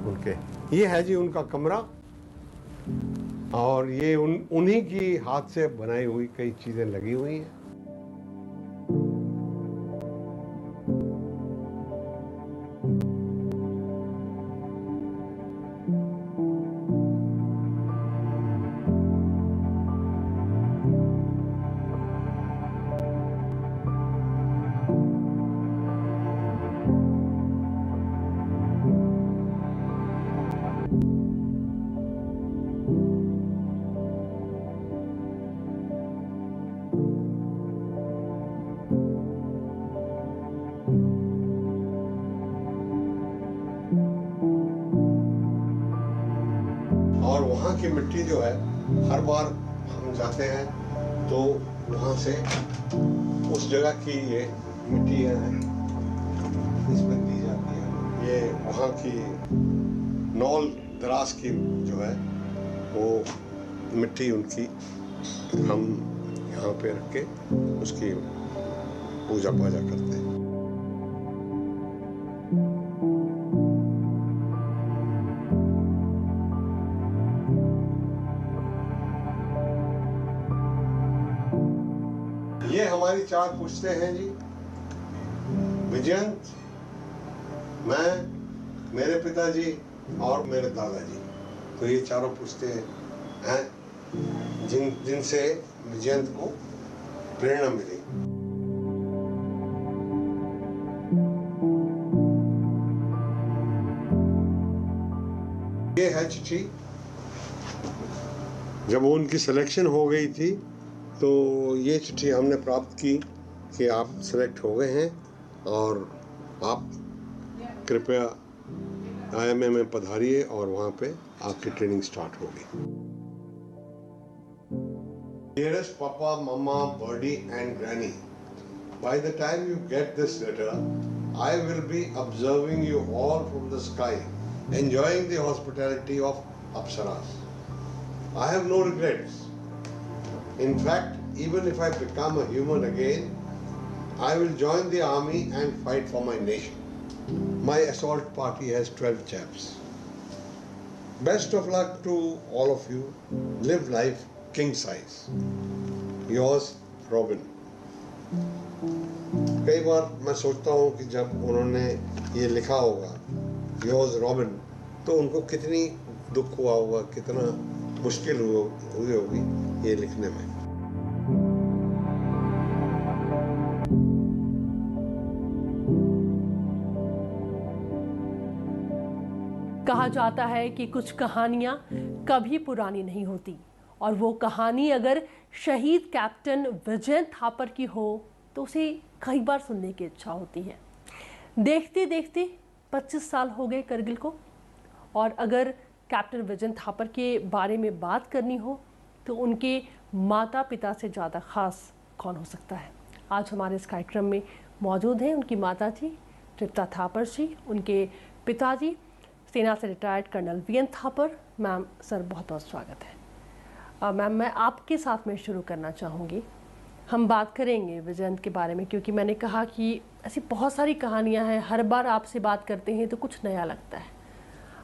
S10: उनके। ये है जी उनका कमरा, और ये उन्हीं की हाथ से बनाई हुई कई चीजें लगी हुई हैं। और वहाँ की मिट्टी जो है, हर बार हम जाते हैं तो वहाँ से उस जगह की ये मिट्टी है इसमें दी जाती है। ये वहाँ की नौल दराज की जो है वो मिट्टी उनकी हम यहाँ पे रख के उसकी पूजा पाजा करते हैं। ये हमारी 4 पुश्तें हैं जी। विजयंत, मैं, मेरे पिताजी और मेरे दादाजी, तो ये चारों पुश्तें हैं जिनसे विजयंत को प्रेरणा मिली। ये है चिट्ठी। जब उनकी सिलेक्शन हो गई थी तो ये चिट्ठी हमने प्राप्त की कि आप सेलेक्ट हो गए हैं और आप कृपया IMA में पधारिए और वहाँ पे आपकी ट्रेनिंग स्टार्ट होगी। Dearest Papa, Mama, Birdie and Granny, by the time you get this letter, I will be observing you all from the sky, enjoying the hospitality of Apsaras. I have no regrets. In fact, even if I become a human again, I will join the army and fight for my nation. My assault party has 12 chaps. Best of luck to all of you. Live life king size. Yours, Robin. कई बार मैं सोचता हूँ कि जब उन्होंने ये लिखा होगा Yours, Robin, तो उनको कितनी दुख हुआ होगा, कितना मुश्किल हुई होगी ये लिखने में।
S2: कहा जाता है कि कुछ कहानियां कभी पुरानी नहीं होती, और वो कहानी अगर शहीद कैप्टन विजयंत थापर की हो तो उसे कई बार सुनने की इच्छा होती है। देखते देखते 25 साल हो गए करगिल को, और अगर कैप्टन विजयंत थापर के बारे में बात करनी हो तो उनके माता पिता से ज़्यादा ख़ास कौन हो सकता है। आज हमारे इस कार्यक्रम में मौजूद हैं उनकी माता जी तृप्ता थापर जी, उनके पिताजी सेना से retired colonel VN Thapar. Ma'am, sir बहुत बहुत स्वागत है। मैम, मैं आपके साथ में शुरू करना चाहूँगी। हम बात करेंगे विजयंत के बारे में, क्योंकि मैंने कहा कि ऐसी बहुत सारी कहानियाँ हैं, हर बार आपसे बात करते हैं तो कुछ नया लगता है।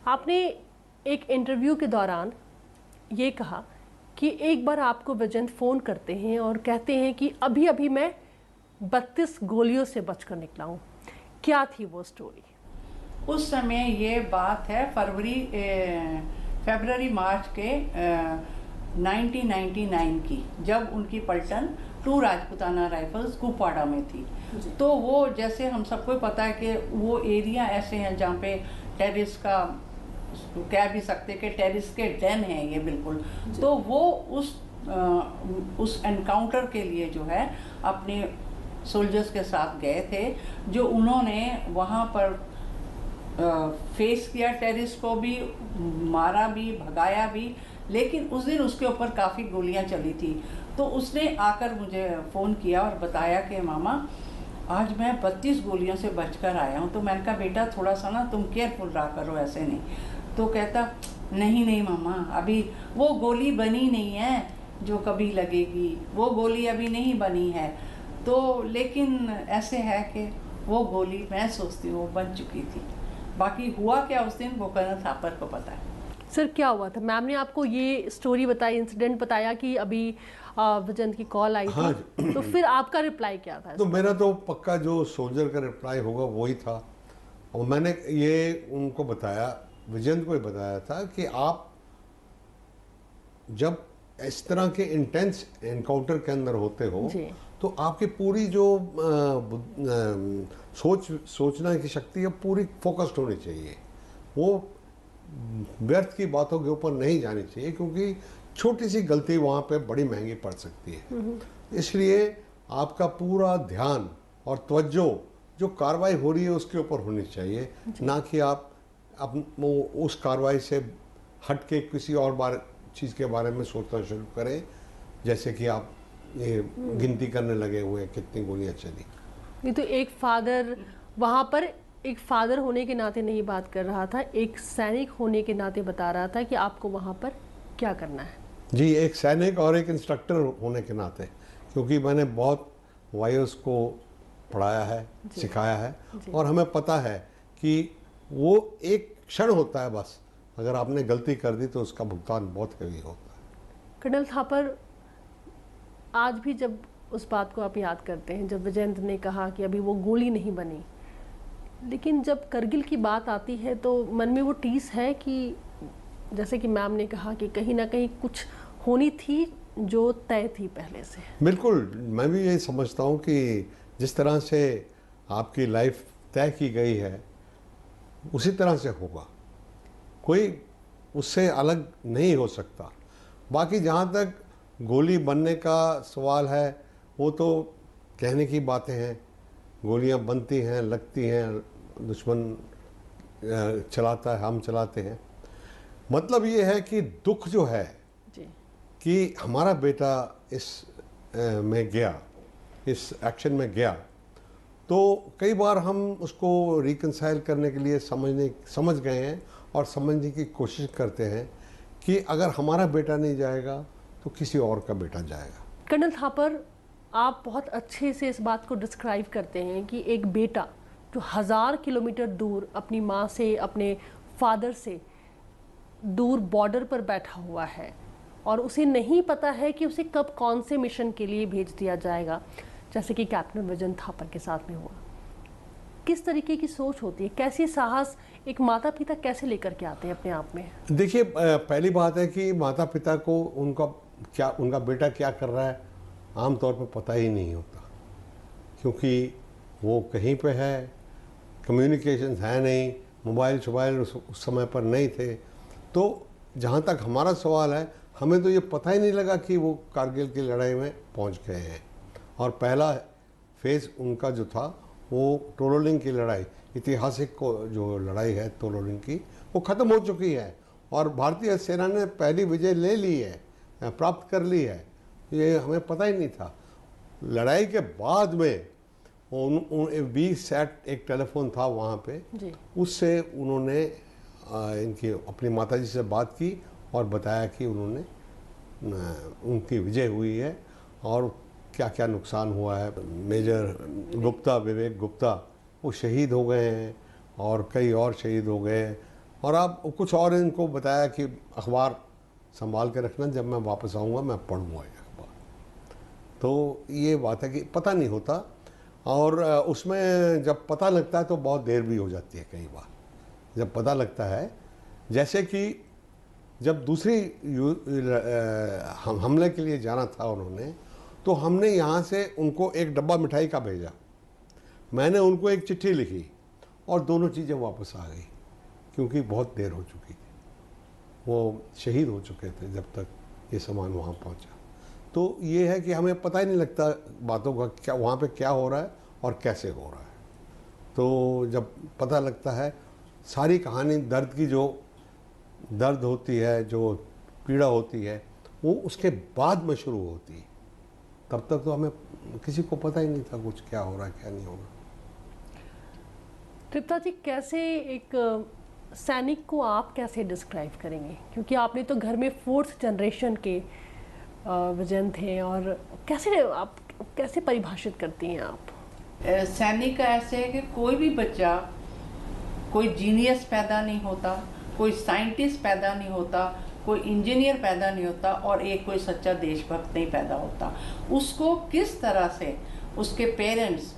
S2: आपने एक इंटरव्यू के दौरान ये कहा कि एक बार आपको विजयंत फ़ोन करते हैं और कहते हैं कि अभी अभी मैं 32 गोलियों से बचकर निकला हूँ। क्या थी वो स्टोरी?
S11: उस समय ये बात है फरवरी मार्च के 1999 की, जब उनकी पलटन 2 राजपूताना राइफल्स कुपवाड़ा में थी। तो वो, जैसे हम सबको पता है कि वो एरिया ऐसे हैं जहाँ पे टेररिस्ट का, कह भी सकते कि टेररिस्ट के डेन हैं ये बिल्कुल। तो वो उस एनकाउंटर के लिए जो है अपने सोल्जर्स के साथ गए थे, जो उन्होंने वहाँ पर फेस किया टेररिस्ट को भी, मारा भी, भगाया भी, लेकिन उस दिन उसके ऊपर काफ़ी गोलियां चली थी। तो उसने आकर मुझे फ़ोन किया और बताया कि मामा आज मैं 32 गोलियों से बचकर आया हूँ। तो मैंने कहा बेटा थोड़ा सा ना तुम केयरफुल रहा करो, ऐसे नहीं। तो कहता नहीं मामा, अभी वो गोली बनी नहीं है जो कभी लगेगी, वो गोली अभी नहीं बनी है। तो लेकिन ऐसे है कि वो गोली मैं सोचती हूँ बन चुकी थी। बाकी हुआ क्या उस दिन वो कर्नल थापर को पता है।
S2: सर क्या हुआ था? मैम ने आपको ये स्टोरी बताई, इंसिडेंट बताया कि अभी विजेंद्र की कॉल आई
S10: हाँ
S2: थी, तो फिर आपका रिप्लाई क्या था?
S10: तो मेरा तो पक्का जो सोल्जर का रिप्लाई होगा वही था, और मैंने ये उनको बताया, विजेंद्र को ही बताया था कि आप जब इस तरह के इंटेंस एनकाउंटर के अंदर होते हो तो आपकी पूरी जो सोचना की शक्ति है पूरी फोकस्ड होनी चाहिए, वो व्यर्थ की बातों के ऊपर नहीं जानी चाहिए, क्योंकि छोटी सी गलती वहाँ पे बड़ी महंगी पड़ सकती है। इसलिए आपका पूरा ध्यान और तवज्जो जो कार्रवाई हो रही है उसके ऊपर होनी चाहिए, ना कि आप उस कार्रवाई से हट के किसी और चीज़ के बारे में सोचना शुरू करें, जैसे कि आप ये गिनती करने लगे हुए कितनी गोलियां चली।
S2: ये तो एक फादर वहाँ पर एक फादर होने के नाते नहीं बात कर रहा था, एक सैनिक होने के नाते बता रहा था कि आपको वहाँ पर क्या करना है।
S10: जी, एक सैनिक और एक इंस्ट्रक्टर होने के नाते, क्योंकि मैंने बहुत वायर्स को पढ़ाया है, सिखाया है, और हमें पता है कि वो एक क्षण होता है बस, अगर आपने गलती कर दी तो उसका भुगतान बहुत हैवी होता है।
S2: कर्नल थापर, आज भी जब उस बात को आप याद करते हैं जब विजेंद्र ने कहा कि अभी वो गोली नहीं बनी, लेकिन जब करगिल की बात आती है तो मन में वो टीस है कि जैसे कि मैम ने कहा कि कहीं ना कहीं कुछ होनी थी जो तय थी पहले से।
S10: बिल्कुल, मैं भी यही समझता हूँ कि जिस तरह से आपकी लाइफ तय की गई है उसी तरह से होगा, कोई उससे अलग नहीं हो सकता। बाकी जहाँ तक गोली बनने का सवाल है वो तो कहने की बातें हैं, गोलियां बनती हैं, लगती हैं, दुश्मन चलाता है, हम चलाते हैं। मतलब ये है कि दुख जो है कि हमारा बेटा इस में गया, इस एक्शन में गया, तो कई बार हम उसको रिकंसाइल करने के लिए समझ गए हैं और समझने की कोशिश करते हैं कि अगर हमारा बेटा नहीं जाएगा तो किसी और का बेटा जाएगा।
S2: कर्नल थापर, आप बहुत अच्छे से इस बात को डिस्क्राइब करते हैं कि एक बेटा जो 1000 किलोमीटर दूर अपनी माँ से, अपने फादर से दूर बॉर्डर पर बैठा हुआ है और उसे नहीं पता है कि उसे कब कौन से मिशन के लिए भेज दिया जाएगा, जैसे कि कैप्टन विजेंद्र थापर के साथ में हुआ। किस तरीके की सोच होती है, कैसी साहस एक माता पिता कैसे लेकर के आते हैं अपने आप में?
S10: देखिए, पहली बात है कि माता पिता को उनका बेटा क्या कर रहा है आमतौर पर पता ही नहीं होता, क्योंकि वो कहीं पे है, कम्युनिकेशन है नहीं, मोबाइल उस समय पर नहीं थे। तो जहाँ तक हमारा सवाल है, हमें तो ये पता ही नहीं लगा कि वो कारगिल की लड़ाई में पहुँच गए हैं। और पहला फेज़ उनका जो था वो टोलोलिंग की लड़ाई, ऐतिहासिक जो लड़ाई है टोलोलिंग की, वो ख़त्म हो चुकी है और भारतीय सेना ने पहली विजय ले ली है, प्राप्त कर ली है। ये हमें पता ही नहीं था। लड़ाई के बाद में वी-सैट एक टेलीफोन था वहाँ पे, उससे उन्होंने इनकी अपनी माताजी से बात की और बताया कि उनकी विजय हुई है और क्या क्या नुकसान हुआ है। मेजर गुप्ता, विवेक गुप्ता, वो शहीद हो गए हैं और कई और शहीद हो गए हैं। और आप कुछ और इनको बताया कि अखबार संभाल के रखना, जब मैं वापस आऊँगा मैं पढ़ूँगा ये अखबार। तो ये बात है कि पता नहीं होता, और उसमें जब पता लगता है तो बहुत देर भी हो जाती है कई बार। जब पता लगता है, जैसे कि जब दूसरी हमले के लिए जाना था उन्होंने, तो हमने यहाँ से उनको एक डब्बा मिठाई का भेजा, मैंने उनको एक चिट्ठी लिखी और दोनों चीज़ें वापस आ गई, क्योंकि बहुत देर हो चुकी थी, वो शहीद हो चुके थे जब तक ये सामान वहाँ पहुँचा। तो ये है कि हमें पता ही नहीं लगता बातों का, क्या वहाँ पे क्या हो रहा है और कैसे हो रहा है। तो जब पता लगता है सारी कहानी, दर्द की जो दर्द होती है, जो पीड़ा होती है, वो उसके बाद में शुरू होती है। तब तक तो हमें किसी को पता ही नहीं था कुछ क्या हो रहा है क्या नहीं हो रहा।
S2: तृप्ता जी, कैसे एक सैनिक को आप कैसे डिस्क्राइब करेंगे, क्योंकि आपने तो घर में 4th जनरेशन के विजयंत थे, और कैसे आप कैसे परिभाषित करती हैं आप?
S11: सैनिक का ऐसे है कि कोई भी बच्चा, कोई जीनियस पैदा नहीं होता, कोई साइंटिस्ट पैदा नहीं होता, कोई इंजीनियर पैदा नहीं होता, और एक कोई सच्चा देशभक्त नहीं पैदा होता। उसको किस तरह से उसके पेरेंट्स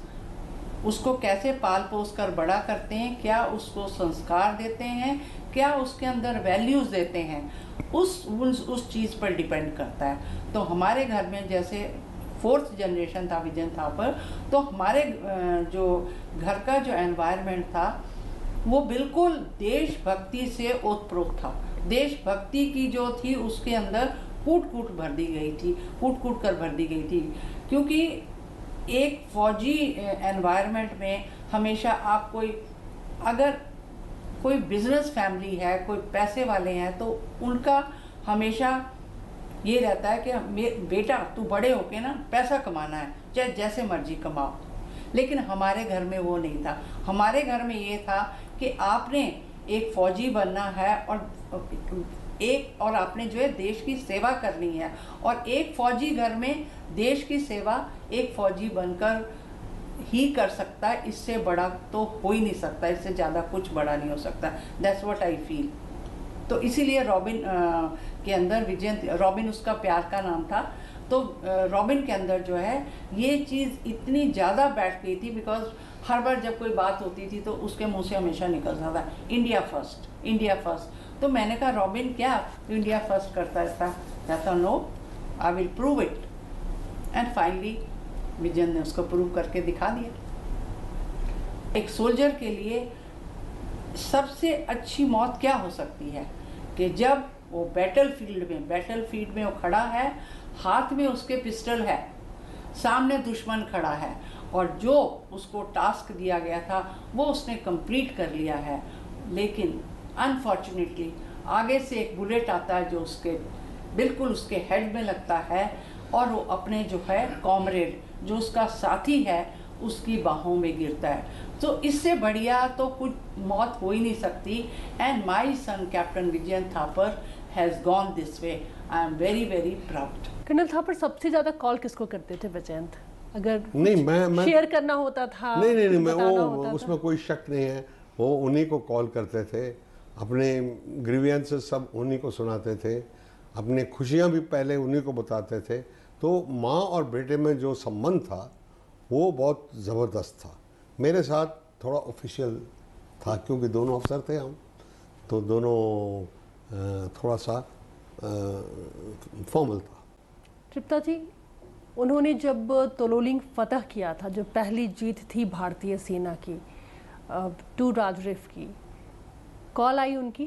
S11: उसको कैसे पाल पोस कर बड़ा करते हैं, क्या उसको संस्कार देते हैं, क्या उसके अंदर वैल्यूज़ देते हैं, उस चीज़ पर डिपेंड करता है। तो हमारे घर में जैसे 4th जनरेशन था विजयंत थापर, तो हमारे जो घर का जो एनवायरनमेंट था वो बिल्कुल देशभक्ति से ओतप्रोत था। देशभक्ति की जो थी उसके अंदर कूट भर दी गई थी, कूट कर भर दी गई थी, क्योंकि एक फौजी एनवायरनमेंट में हमेशा आप अगर कोई बिजनेस फैमिली है, कोई पैसे वाले हैं, तो उनका हमेशा ये रहता है कि बेटा तू बड़े होके ना पैसा कमाना है, चाहे जैसे मर्जी कमाओ। लेकिन हमारे घर में वो नहीं था। हमारे घर में ये था कि आपने एक फौजी बनना है, और आपने जो है देश की सेवा करनी है, और एक फौजी घर में देश की सेवा एक फौजी बनकर ही कर सकता है। इससे बड़ा तो हो ही नहीं सकता, इससे ज़्यादा कुछ बड़ा नहीं हो सकता। That's what I feel. तो इसीलिए रॉबिन के अंदर विजयंत, रॉबिन उसका प्यार का नाम था, तो रॉबिन के अंदर जो है ये चीज़ इतनी ज़्यादा बैठ गई थी, बिकॉज हर बार जब कोई बात होती थी तो उसके मुंह से हमेशा निकलता था इंडिया फर्स्ट, इंडिया फर्स्ट। तो मैंने कहा रॉबिन क्या तू इंडिया फर्स्ट करता था? कहता no, I will prove it. And finally Vijayan ने उसको प्रूव करके दिखा दिया। एक सोल्जर के लिए सबसे अच्छी मौत क्या हो सकती है कि जब वो बैटलफील्ड में वो खड़ा है, हाथ में उसके पिस्टल है, सामने दुश्मन खड़ा है, और जो उसको टास्क दिया गया था वो उसने कंप्लीट कर लिया है। लेकिन अनफॉर्चुनेटली आगे से एक बुलेट आता है जो उसके बिल्कुल उसके हेड में लगता है, और वो अपने जो है कॉमरेड, जो उसका साथी है, उसकी बाहों में गिरता है। तो इससे बढ़िया तो कुछ मौत हो ही नहीं सकती। And my son captain Vijayan Thapar has gone this way. I am very very proud.
S2: Colonel Thapar सबसे ज़्यादा कॉल किसको करते थे विजयंत? अगर
S10: नहीं, मैं
S2: शेयर करना होता था?
S10: नहीं, मैं वो उसमें कोई शक नहीं है, वो उन्हीं को कॉल करते थे, अपने ग्रीवियंसेस सब उन्हीं को सुनाते थे, अपने खुशियाँ भी पहले उन्हीं को बताते थे। तो माँ और बेटे में जो संबंध था वो बहुत ज़बरदस्त था। मेरे साथ थोड़ा ऑफिशियल था क्योंकि दोनों अफसर थे हम, तो दोनों थोड़ा सा फॉर्मल था।
S2: तृप्ता जी, उन्होंने जब तोलोलिंग फतह किया था, जो पहली जीत थी भारतीय सेना की 2 राजरिफ की, कॉल आई उनकी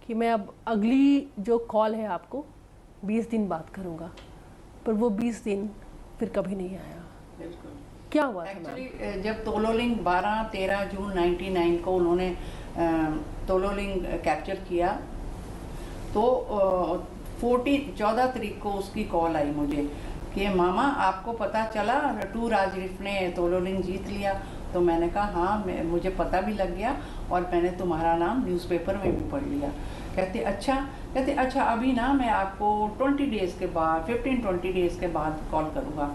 S2: कि मैं अब अगली जो कॉल है आपको 20 दिन बात करूंगा, पर वो 20 दिन फिर कभी नहीं आया।
S11: बिल्कुल।
S2: क्या हुआ था?
S11: एक्चुअली जब तोलोलिंग 12-13 जून 99 को उन्होंने तोलोलिंग कैप्चर किया, तो 14 तारीख को उसकी कॉल आई मुझे कि मामा आपको पता चला 2 राजरिफ ने तोलोलिंग जीत लिया। तो मैंने कहा हाँ, मुझे पता भी लग गया और मैंने तुम्हारा नाम न्यूज़पेपर में भी पढ़ लिया। कहते अच्छा अभी ना मैं आपको 20 डेज़ के बाद 15-20 डेज़ के बाद कॉल करूँगा।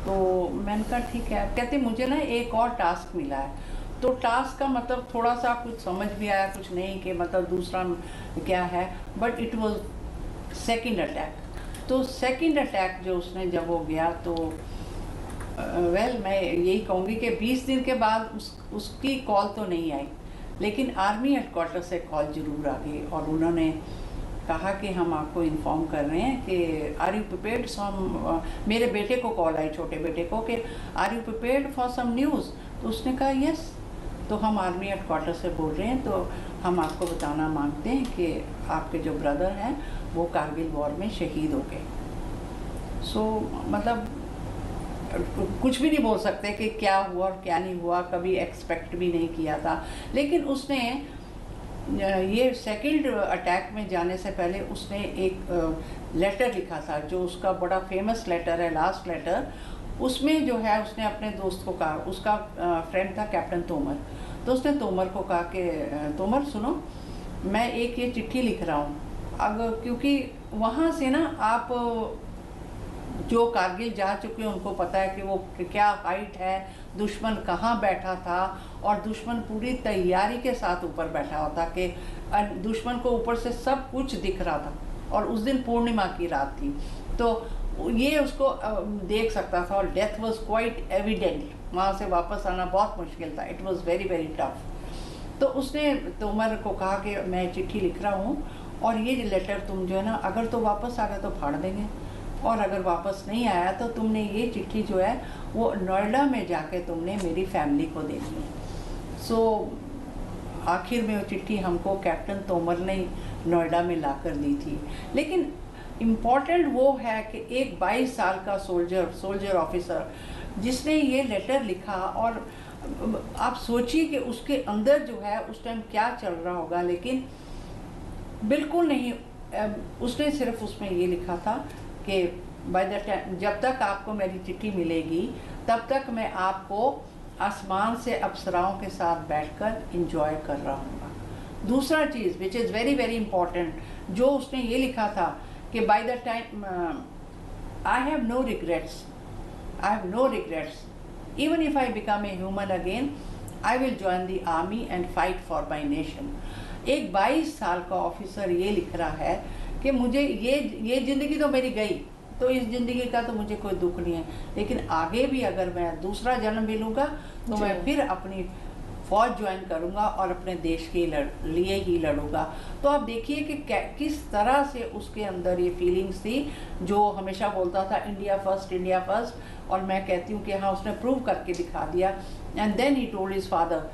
S11: तो मैंने कहा ठीक है। कहते मुझे ना एक और टास्क मिला है। तो टास्क का मतलब थोड़ा सा कुछ समझ भी आया, कुछ नहीं, कि मतलब दूसरा क्या है, but it was second attack. तो सेकंड अटैक जो उसने जब हो गया तो मैं यही कहूँगी कि 20 दिन के बाद उसकी कॉल तो नहीं आई, लेकिन आर्मी हेडक्वार्टर से कॉल जरूर आ गई और उन्होंने कहा कि हम आपको इन्फॉर्म कर रहे हैं कि आर यू प्रिपेयर्ड सम, मेरे बेटे को कॉल आई, छोटे बेटे को, कि are you prepared for some news. तो उसने कहा यस। तो हम आर्मी हेडक्वार्टर से बोल रहे हैं, तो हम आपको बताना मांगते हैं कि आपके जो ब्रदर हैं वो कारगिल वॉर में शहीद हो गए। सो मतलब कुछ भी नहीं बोल सकते कि क्या हुआ और क्या नहीं हुआ, कभी एक्सपेक्ट भी नहीं किया था। लेकिन उसने ये सेकंड अटैक में जाने से पहले उसने एक लेटर लिखा था, जो उसका बड़ा फेमस लेटर है, लास्ट लेटर। उसमें जो है उसने अपने दोस्त को कहा, उसका फ्रेंड था कैप्टन तोमर, तो उसने तोमर को कहा कि तोमर सुनो, मैं एक ये चिट्ठी लिख रहा हूँ, अगर क्योंकि वहाँ से ना आप जो कारगिल जा चुके हैं उनको पता है कि वो क्या हाइट है, दुश्मन कहाँ बैठा था, और दुश्मन पूरी तैयारी के साथ ऊपर बैठा हुआ था कि दुश्मन को ऊपर से सब कुछ दिख रहा था, और उस दिन पूर्णिमा की रात थी, तो ये उसको देख सकता था, और डेथ वॉज क्वाइट एविडेंट, वहाँ से वापस आना बहुत मुश्किल था, it was very very tough. तो उसने तोमर को कहा कि मैं चिट्ठी लिख रहा हूँ, और ये लेटर तुम जो है ना, अगर तो वापस आ गए तो फाड़ देंगे, और अगर वापस नहीं आया तो तुमने ये चिट्ठी जो है वो नोएडा में जाके तुमने मेरी फैमिली को देनी है। सो आखिर में वो चिट्ठी हमको कैप्टन तोमर ने नोएडा में ला कर दी थी। लेकिन इम्पॉर्टेंट वो है कि एक 22 साल का सोल्जर ऑफिसर जिसने ये लेटर लिखा, और आप सोचिए कि उसके अंदर जो है उस टाइम क्या चल रहा होगा, लेकिन बिल्कुल नहीं, उसने सिर्फ उसमें ये लिखा था कि बाय द टाइम, जब तक आपको मेरी चिट्ठी मिलेगी तब तक मैं आपको आसमान से अप्सराओं के साथ बैठकर एंजॉय कर रहा हूँ। दूसरा चीज़ which is very very important, जो उसने ये लिखा था कि by the time I have no regrets, even if I become a human again I will join the army and fight for my nation. एक 22 साल का ऑफिसर ये लिख रहा है कि मुझे ये ज़िंदगी तो मेरी गई, तो इस ज़िंदगी का तो मुझे कोई दुख नहीं है, लेकिन आगे भी अगर मैं दूसरा जन्म भी लूँगा तो मैं फिर अपनी फौज ज्वाइन करूँगा और अपने देश के लिए ही लड़ूंगा। तो आप देखिए कि किस तरह से उसके अंदर ये फीलिंग्स थी, जो हमेशा बोलता था इंडिया फर्स्ट, इंडिया फर्स्ट, और मैं कहती हूँ कि हाँ उसने प्रूव करके दिखा दिया। And then he told his father,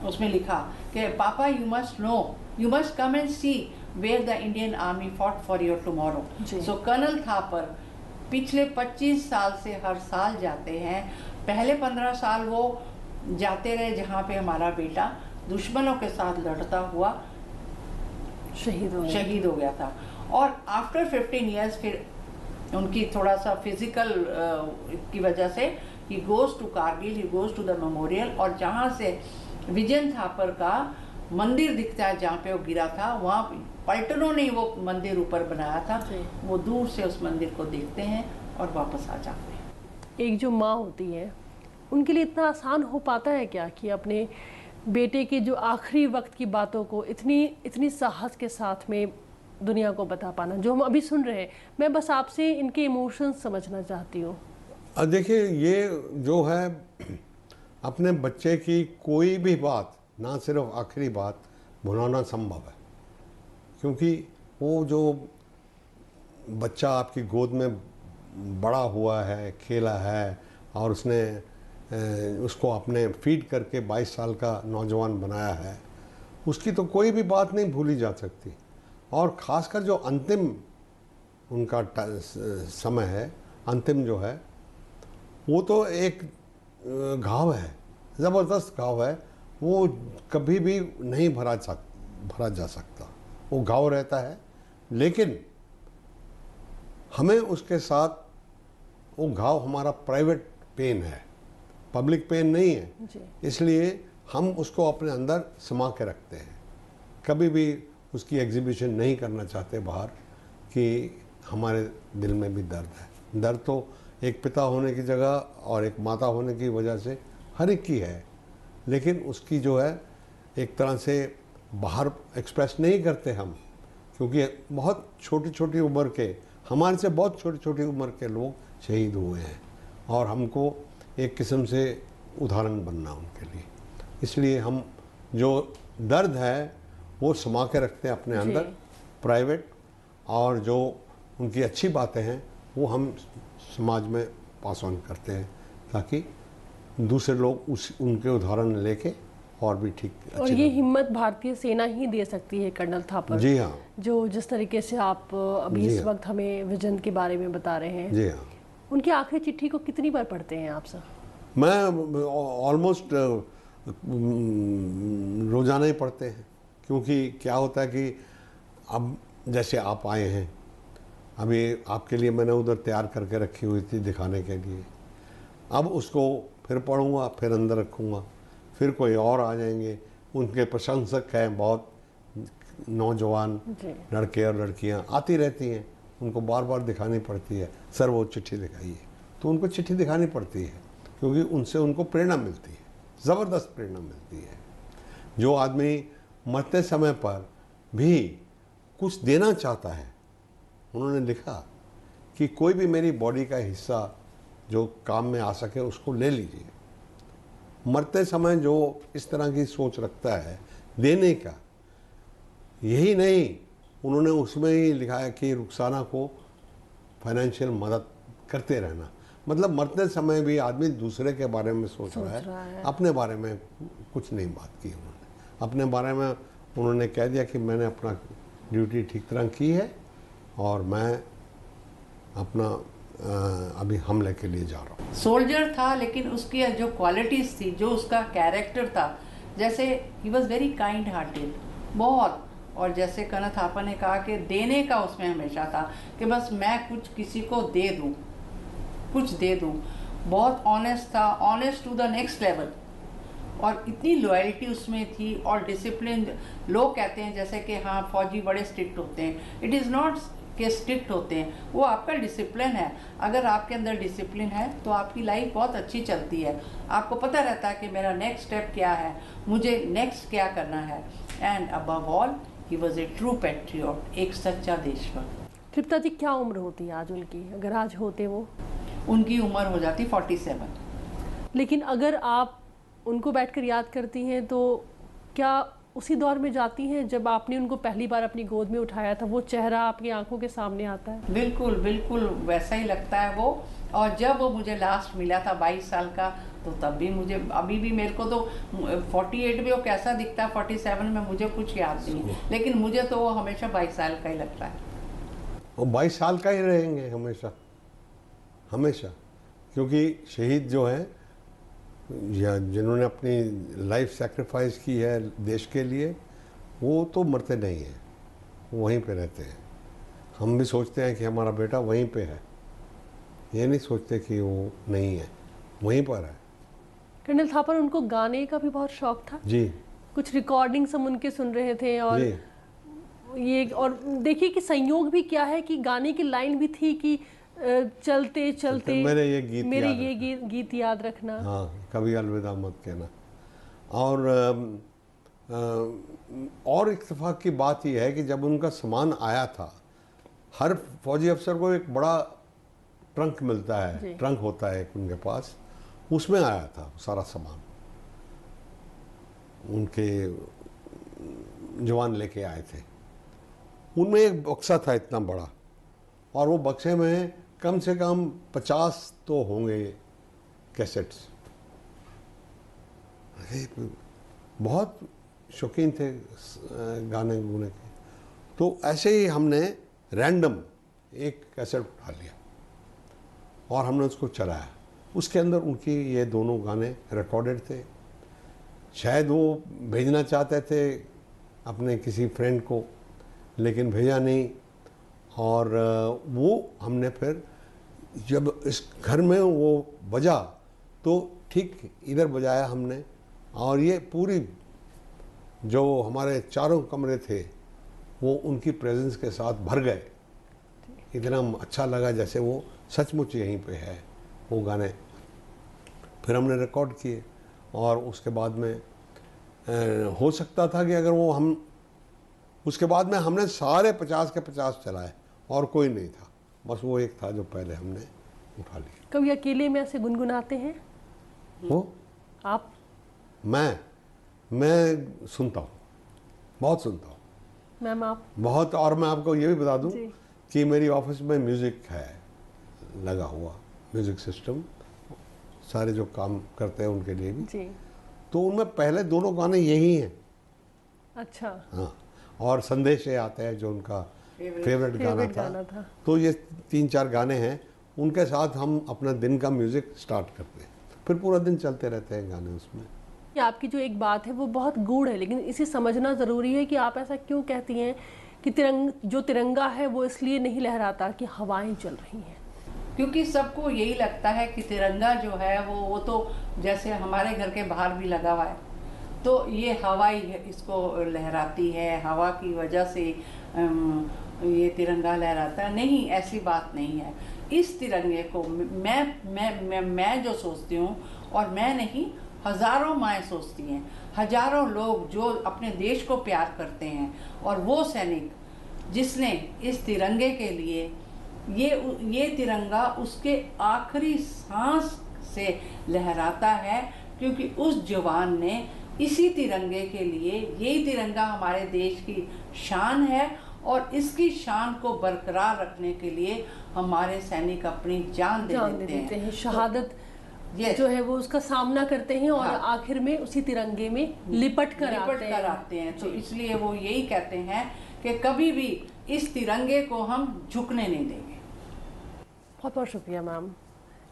S11: उसमें लिखा कि पापा you must know, you must come and see where the Indian Army fought for your tomorrow. So colonel Thapar पिछले 25 साल से हर साल जाते हैं। पहले 15 साल वो जाते रहे जहाँ पे हमारा बेटा दुश्मनों के साथ लड़ता हुआ शहीद हो गया था, और आफ्टर 15 years फिर उनकी थोड़ा सा फिजिकल की वजह से he goes to Kargil, he goes to the memorial, और जहाँ से विजय थापर का मंदिर दिखता है जहाँ पे वो गिरा था, वहाँ पलटनों ने वो मंदिर ऊपर बनाया था, वो दूर से उस मंदिर को देखते हैं और वापस आ जाते हैं।
S2: एक जो माँ होती है उनके लिए इतना आसान हो पाता है क्या कि अपने बेटे के जो आखिरी वक्त की बातों को इतनी साहस के साथ में दुनिया को बता पाना, जो हम अभी सुन रहे हैं। मैं बस आपसे इनके इमोशंस समझना चाहती हूँ।
S10: देखिए, ये जो है अपने बच्चे की कोई भी बात, ना सिर्फ आखिरी बात, भुलाना संभव है, क्योंकि वो जो बच्चा आपकी गोद में बड़ा हुआ है, खेला है, और उसने उसको अपने फीड करके 22 साल का नौजवान बनाया है, उसकी तो कोई भी बात नहीं भूली जा सकती। और ख़ासकर जो अंतिम उनका समय है, अंतिम जो है, वो तो एक घाव है, ज़बरदस्त घाव है, वो कभी भी नहीं भरा जा सकता, वो घाव रहता है। लेकिन हमें उसके साथ, वो घाव हमारा प्राइवेट पेन है, पब्लिक पेन नहीं है, इसलिए हम उसको अपने अंदर समा के रखते हैं, कभी भी उसकी एग्जीबिशन नहीं करना चाहते बाहर, कि हमारे दिल में भी दर्द है। दर्द तो एक पिता होने की जगह और एक माता होने की वजह से हर एक की है, लेकिन उसकी जो है एक तरह से बाहर एक्सप्रेस नहीं करते हम, क्योंकि बहुत छोटी छोटी उम्र के, हमारे से बहुत छोटी छोटी उम्र के लोग शहीद हुए हैं, और हमको एक किस्म से उदाहरण बनना उनके लिए। इसलिए हम जो दर्द है वो समा के रखते हैं अपने अंदर प्राइवेट, और जो उनकी अच्छी बातें हैं वो हम समाज में पास ऑन करते हैं, ताकि दूसरे लोग उनके उदाहरण लेके और भी ठीक
S2: और
S10: अच्छी
S2: ये
S10: लगी।
S2: हिम्मत भारतीय सेना ही दे सकती है कर्नल थापर।
S10: जी हाँ।
S2: जो जिस तरीके से आप अभी
S10: जी
S2: इस
S10: हाँ।
S2: वक्त हमें विजन के बारे में बता रहे हैं।
S10: जी हाँ।
S2: उनकी आखिरी चिट्ठी को कितनी बार पढ़ते हैं आप सर?
S10: मैं ऑलमोस्ट रोज़ाना ही पढ़ते हैं, क्योंकि क्या होता है कि अब जैसे आप आए हैं, अभी आपके लिए मैंने उधर तैयार करके रखी हुई थी दिखाने के लिए, अब उसको फिर पढ़ूंगा, फिर अंदर रखूंगा, फिर कोई और आ जाएंगे, उनके प्रशंसक हैं बहुत, नौजवान लड़के और लड़कियां आती रहती हैं, उनको बार बार दिखानी पड़ती है, सर वो चिट्ठी दिखाइए, तो उनको चिट्ठी दिखानी पड़ती है, क्योंकि उनसे उनको प्रेरणा मिलती है, ज़बरदस्त प्रेरणा मिलती है। जो आदमी मरते समय पर भी कुछ देना चाहता है, उन्होंने लिखा कि कोई भी मेरी बॉडी का हिस्सा जो काम में आ सके उसको ले लीजिए। मरते समय जो इस तरह की सोच रखता है देने का, यही नहीं, उन्होंने उसमें ही लिखा है कि रुखसाना को फाइनेंशियल मदद करते रहना। मतलब मरते समय भी आदमी दूसरे के बारे में सोच रहा है, अपने बारे में कुछ नहीं बात की उन्होंने। अपने बारे में उन्होंने कह दिया कि मैंने अपना ड्यूटी ठीक तरह की है और मैं अपना अभी हमले के लिए जा रहा हूँ।
S11: सोल्जर था, लेकिन उसकी जो क्वालिटीज थी, जो उसका कैरेक्टर था, जैसे he was very kind hearted बहुत, और जैसे कर्नल थापर ने कहा कि देने का उसमें हमेशा था कि बस मैं कुछ किसी को दे दूँ, कुछ दे दूँ। बहुत ऑनेस्ट था, honest to the next level, और इतनी लॉयल्टी उसमें थी और डिसिप्लिन। लोग कहते हैं जैसे कि हाँ फौजी बड़े स्ट्रिक्ट होते हैं, इट इज़ नॉट के स्ट्रिक्ट होते हैं, वो आपका डिसिप्लिन है। अगर आपके अंदर डिसिप्लिन है तो आपकी लाइफ बहुत अच्छी चलती है, आपको पता रहता है कि मेरा नेक्स्ट स्टेप क्या है, मुझे नेक्स्ट क्या करना है। And above all he was a true patriot, एक सच्चा देशभक्त।
S2: तृप्ता जी, क्या उम्र होती आज उनकी, अगर आज होते वो?
S11: उनकी उम्र हो जाती 47।
S2: लेकिन अगर आप उनको बैठकर याद करती हैं तो क्या उसी दौर में जाती हैं जब आपने उनको पहली बार अपनी गोद में उठाया था? वो चेहरा आपकी आंखों के सामने आता है?
S11: बिल्कुल बिल्कुल वैसा ही लगता है वो। और जब वो मुझे लास्ट मिला था 22 साल का, तो तब भी मुझे, अभी भी मेरे को तो 48 में वो कैसा दिखता है, 47 में मुझे कुछ याद नहीं, लेकिन मुझे तो वो हमेशा 22 साल का ही लगता है।
S10: वो 22 साल का ही रहेंगे हमेशा हमेशा, क्योंकि शहीद जो हैं या जिन्होंने अपनी लाइफ सेक्रीफाइस की है देश के लिए, वो तो मरते नहीं हैं, वो वहीं पे रहते हैं। हम भी सोचते हैं कि हमारा बेटा वहीं पे है, ये नहीं सोचते कि वो नहीं है, वहीं पर है।
S2: कर्नल थापर, उनको गाने का भी बहुत शौक था
S10: जी।
S2: कुछ रिकॉर्डिंग्स हम उनके सुन रहे थे, और ये और देखिए कि संयोग भी क्या है कि गाने की लाइन भी थी कि चलते चलते
S10: मेरे ये
S2: गीत याद रखना,
S10: हाँ, कभी अलविदा मत कहना। और इत्तेफाक की बात यह है कि जब उनका सामान आया था, हर फौजी अफसर को एक बड़ा ट्रंक मिलता है, ट्रंक होता है एक उनके पास, उसमें आया था सारा सामान, उनके जवान लेके आए थे। उनमें एक बक्सा था इतना बड़ा, और वो बक्से में कम से कम 50 तो होंगे कैसेट्स। बहुत शौकीन थे गाने गुने के। तो ऐसे ही हमने रैंडम एक कैसेट उठा लिया और हमने उसको चलाया। उसके अंदर उनकी ये दोनों गाने रिकॉर्डेड थे। शायद वो भेजना चाहते थे अपने किसी फ्रेंड को, लेकिन भेजा नहीं। और वो हमने फिर जब इस घर में वो बजा तो ठीक इधर बजाया हमने, और ये पूरी जो हमारे चारों कमरे थे वो उनकी प्रेजेंस के साथ भर गए। इतना अच्छा लगा जैसे वो सचमुच यहीं पे है वो गाने। फिर हमने रिकॉर्ड किए, और उसके बाद में हो सकता था कि अगर वो हम उसके बाद में हमने सारे 50 के 50 चलाए और कोई नहीं था, बस वो एक था जो पहले हमने उठा लिया।
S2: कभी अकेले में ऐसे गुनगुनाते हैं
S10: वो
S2: आप?
S10: मैं सुनता हूँ, बहुत सुनता हूँ
S2: मैम आप?
S10: बहुत। और मैं आपको ये भी बता दूँ कि मेरी ऑफिस में म्यूज़िक है लगा हुआ, म्यूज़िक सिस्टम, सारे जो काम करते हैं उनके लिए भी। तो उनमें पहले दोनों गाने यही हैं।
S2: अच्छा।
S10: हाँ, और संदेश आता है जो उनका फेवरेट गाना था। तो ये 3-4 गाने हैं, उनके साथ हम अपना दिन का म्यूज़िक स्टार्ट करते हैं, फिर पूरा दिन चलते रहते हैं गाने उसमें।
S2: आपकी जो एक बात है वो बहुत गूढ़ है, लेकिन इसे समझना ज़रूरी है कि आप ऐसा क्यों कहती हैं कि जो तिरंगा है वो इसलिए नहीं लहराता कि हवाएं चल रही हैं।
S11: क्योंकि सबको यही लगता है कि तिरंगा जो है वो तो जैसे हमारे घर के बाहर भी लगा हुआ है, तो ये हवा ही इसको लहराती है, हवा की वजह से ये तिरंगा लहराता है। नहीं, ऐसी बात नहीं है। इस तिरंगे को मैं जो सोचती हूँ, और मैं नहीं, हजारों माएँ सोचती हैं, हजारों लोग जो अपने देश को प्यार करते हैं, और वो सैनिक जिसने इस तिरंगे के लिए ये तिरंगा उसके आखिरी सांस से लहराता है, क्योंकि उस जवान ने इसी तिरंगे के लिए, यही तिरंगा हमारे देश की शान है, और इसकी शान को बरकरार रखने के लिए हमारे सैनिक अपनी जान दे देते हैं।
S2: शहादत जो है वो उसका सामना करते हैं, और आखिर में उसी तिरंगे में लिपट कर आते हैं।
S11: तो इसलिए वो यही कहते हैं कि कभी भी इस तिरंगे को हम झुकने नहीं देंगे।
S2: बहुत बहुत शुक्रिया मैम,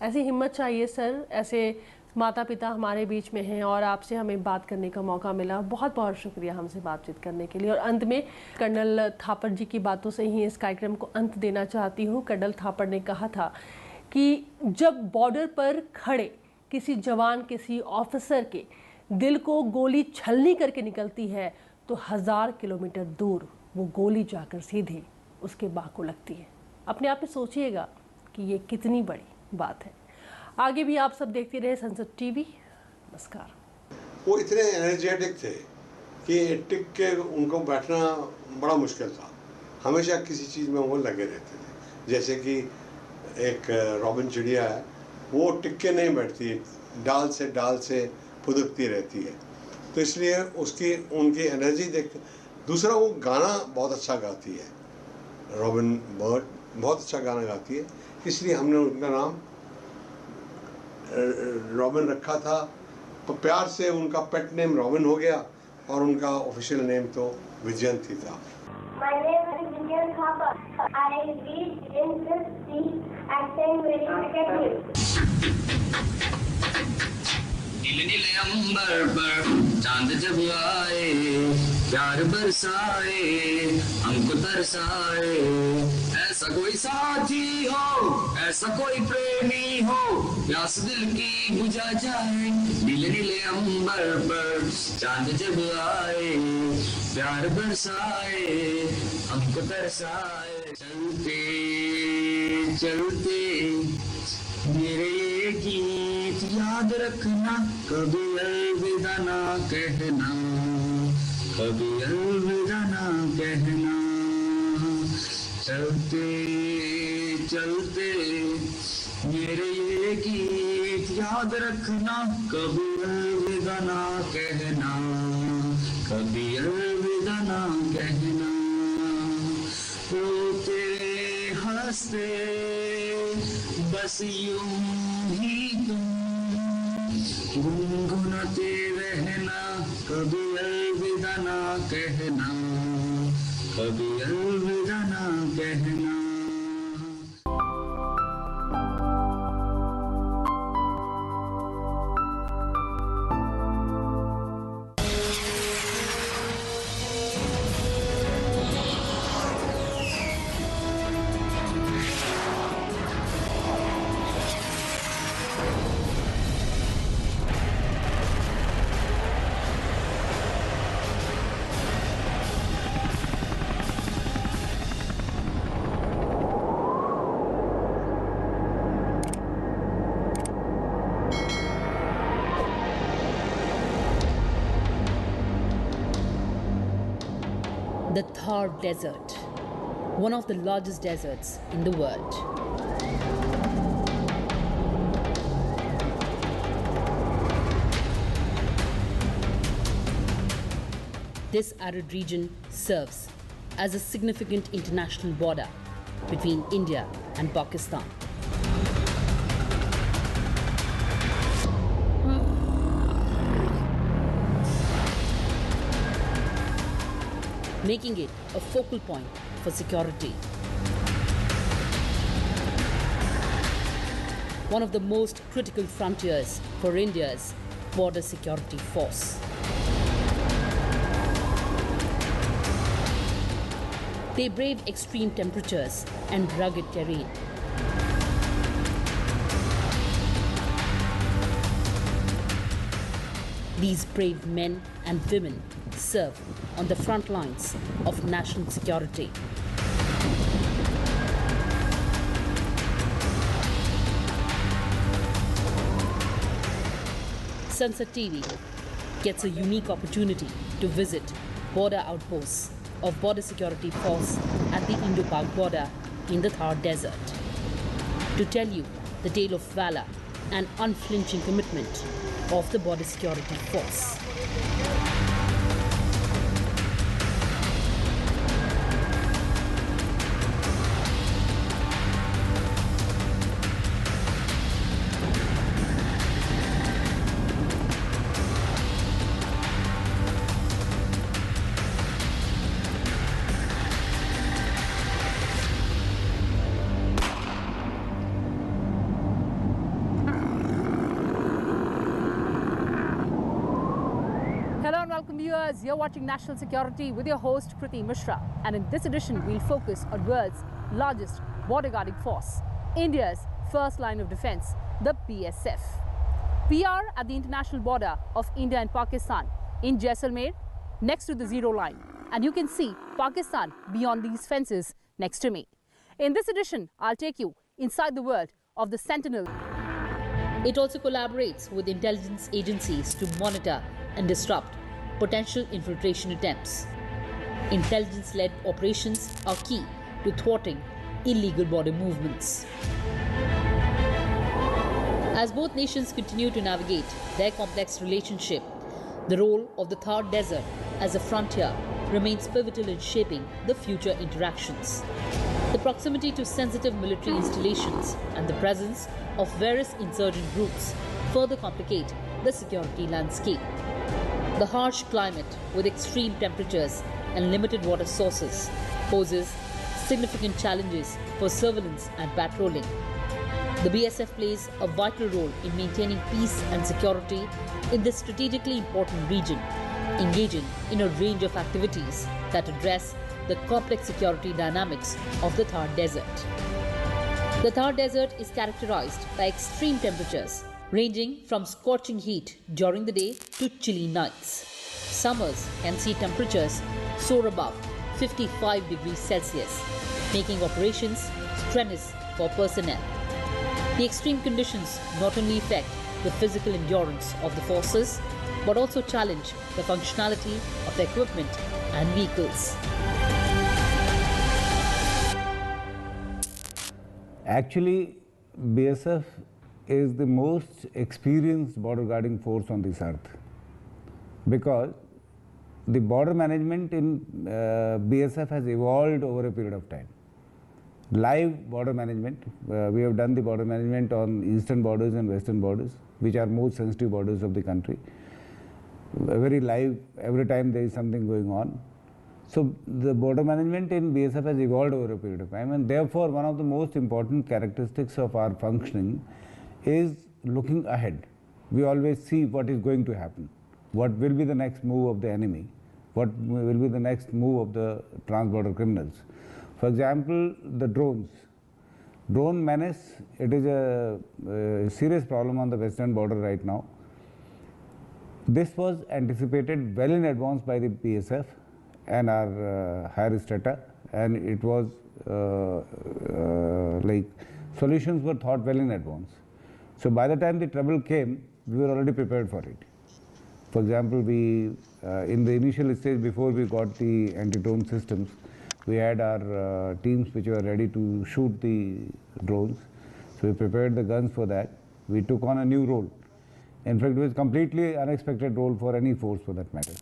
S2: ऐसी हिम्मत चाहिए सर, ऐसे माता पिता हमारे बीच में हैं और आपसे हमें बात करने का मौका मिला। बहुत बहुत शुक्रिया हमसे बातचीत करने के लिए। और अंत में कर्नल थापड़ जी की बातों से ही इस कार्यक्रम को अंत देना चाहती हूँ। कर्नल थापड़ ने कहा था कि जब बॉर्डर पर खड़े किसी जवान, किसी ऑफिसर के दिल को गोली छलनी करके निकलती है, तो 1000 किलोमीटर दूर वो गोली जाकर सीधे उसके बाह को लगती है। अपने आप में सोचिएगा कि ये कितनी बड़ी बात है। आगे भी आप सब देखते रहे संसद टीवी। नमस्कार।
S10: वो इतने एनर्जेटिक थे कि टिक के उनको बैठना बड़ा मुश्किल था, हमेशा किसी चीज़ में वो लगे रहते थे। जैसे कि एक रॉबिन चिड़िया है, वो टिक के नहीं बैठती, डाल से फुदकती रहती है, तो इसलिए उनकी एनर्जी देख। दूसरा, वो गाना बहुत अच्छा गाती है, रॉबिन बर्ड बहुत अच्छा गाना गाती है, इसलिए हमने उनका नाम रॉबिन रखा था। तो प्यार से उनका पेट नेम रॉबिन हो गया, और उनका ऑफिशियल नेम तो विजयंती था।
S12: My name is Vijayan Thapa. I read in 5th C at St. Mary's Academy.
S13: नीले नीले अंबर पर चांद जब आए, प्यार बरसाए, हमको तरसाए। ऐसा कोई साथी हो, ऐसा कोई प्रेमी हो, प्यास दिल की बुझा जाए। नीले नीले अंबर पर चांद जब आए, प्यार बरसाए, हमको तरसाए। चलते चलते मेरे ये गीत याद रखना, कभी अलविदा ना कहना, कभी अलविदा ना कहना। चलते चलते मेरे ये गीत याद रखना, कभी अलविदा ना कहना, कभी अलविदा ना कहना। रोते हंसते बस यूं ही तुम गुनगुनाते रहना, कभी अलविदा ना कहना, कभी अलविदा ना कहना।
S14: The Thar Desert, one of the largest deserts in the world. This arid region serves as a significant international border between India and Pakistan. making it a focal point for security. One of the most critical frontiers for India's border security force. They brave extreme temperatures and rugged terrain. These brave men and women serve on the front lines of national security. Sunset TV gets a unique opportunity to visit border outposts of Border Security Force at the Indo-Pak border in the Thar Desert to tell you the tale of valor and unflinching commitment of the Border Security Force.
S15: Hello and welcome viewers, you're watching National Security with your host Kriti Mishra, and in this edition we'll focus on world's largest border guarding force, India's first line of defense, the BSF. We are at the international border of India and Pakistan in Jaisalmer, next to the zero line, and you can see Pakistan beyond these fences next to me. In this edition, I'll take you inside the world of the Sentinel.
S14: It also collaborates with intelligence agencies to monitor and disrupt potential infiltration attempts. Intelligence-led operations are key to thwarting illegal border movements. As both nations continue to navigate their complex relationship, the role of the Thar Desert as a frontier remains pivotal in shaping the future interactions. The proximity to sensitive military installations and the presence of various insurgent groups further complicate the security landscape. The harsh climate with extreme temperatures and limited water sources poses significant challenges for surveillance and patrolling. The BSF plays a vital role in maintaining peace and security in this strategically important region, engaging in a range of activities that address the complex security dynamics of the Thar Desert. The Thar Desert is characterized by extreme temperatures ranging from scorching heat during the day to chilly nights. Summers can see temperatures soar above 55 degrees Celsius, making operations strenuous for personnel. The extreme conditions not only affect the physical endurance of the forces, but also challenge the functionality of the equipment and vehicles.
S17: Actually, BSF is the most experienced border guarding force on this earth, because the border management in BSF has evolved over a period of time. Live border management, we have done the border management on eastern borders and western borders, which are most sensitive borders of the country. Very live, every time there is something going on. So the border management in BSF has evolved over a period of time, and therefore one of the most important characteristics of our functioning is looking ahead. We always see what is going to happen, what will be the next move of the enemy, what will be the next move of the transborder criminals. For example, the drones. Drone menace, it is a serious problem on the western border right now. This was anticipated well in advance by the BSF and our higher strata, and it was like solutions were thought well in advance. So by the time the trouble came, we were already prepared for it. For example, we in the initial stage before we got the anti-drone systems, we had our teams which were ready to shoot the drones. So we prepared the guns for that. We took on a new role. In fact, it was a completely unexpected role for any force for that matter.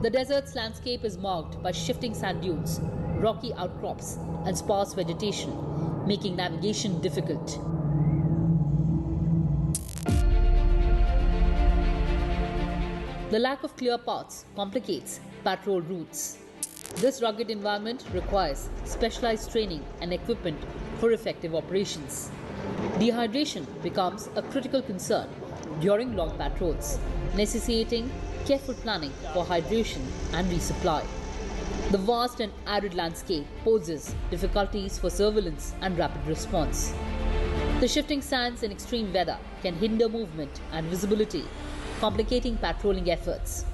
S14: The The desert's landscape is marked by shifting sand dunes, rocky outcrops, and sparse vegetation, making navigation difficult. The lack of clear paths complicates patrol routes. This rugged environment requires specialized training and equipment for effective operations. Dehydration becomes a critical concern during long patrols, necessitating careful planning for hydration and resupply. The vast and arid landscape poses difficulties for surveillance and rapid response. The shifting sands in extreme weather can hinder movement and visibility, complicating patrolling efforts.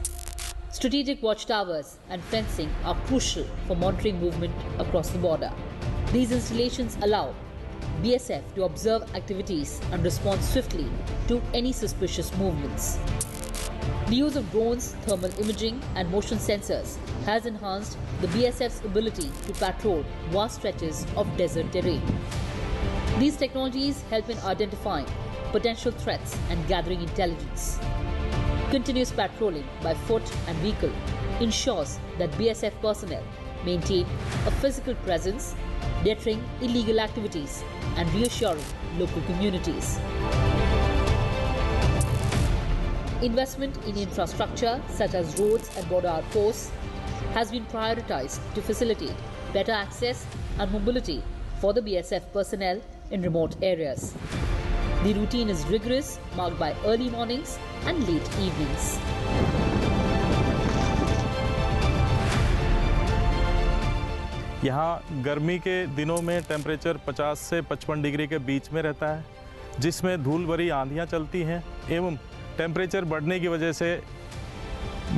S14: Strategic watchtowers and fencing are crucial for monitoring movement across the border. These installations allow BSF to observe activities and respond swiftly to any suspicious movements. The use of drones, thermal imaging, and motion sensors has enhanced the BSF's ability to patrol vast stretches of desert terrain. These technologies help in identifying potential threats and gathering intelligence. Continuous patrolling by foot and vehicle ensures that BSF personnel maintain a physical presence, deterring illegal activities and reassuring local communities. Investment in infrastructure such as roads and border outposts has been prioritized to facilitate better access and mobility for the BSF personnel in remote areas. The routine is rigorous, marked by early mornings and late evenings.
S19: यहाँ गर्मी के दिनों में temperature 50 से 55 degree के बीच में रहता है, जिसमें धूल भरी आंधियाँ चलती हैं एवं टेम्परेचर बढ़ने की वजह से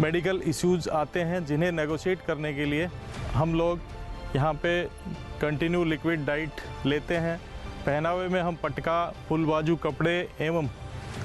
S19: मेडिकल इश्यूज आते हैं, जिन्हें नेगोशिएट करने के लिए हम लोग यहाँ पे कंटिन्यू लिक्विड डाइट लेते हैं। पहनावे में हम पटका, फुल बाजू कपड़े एवं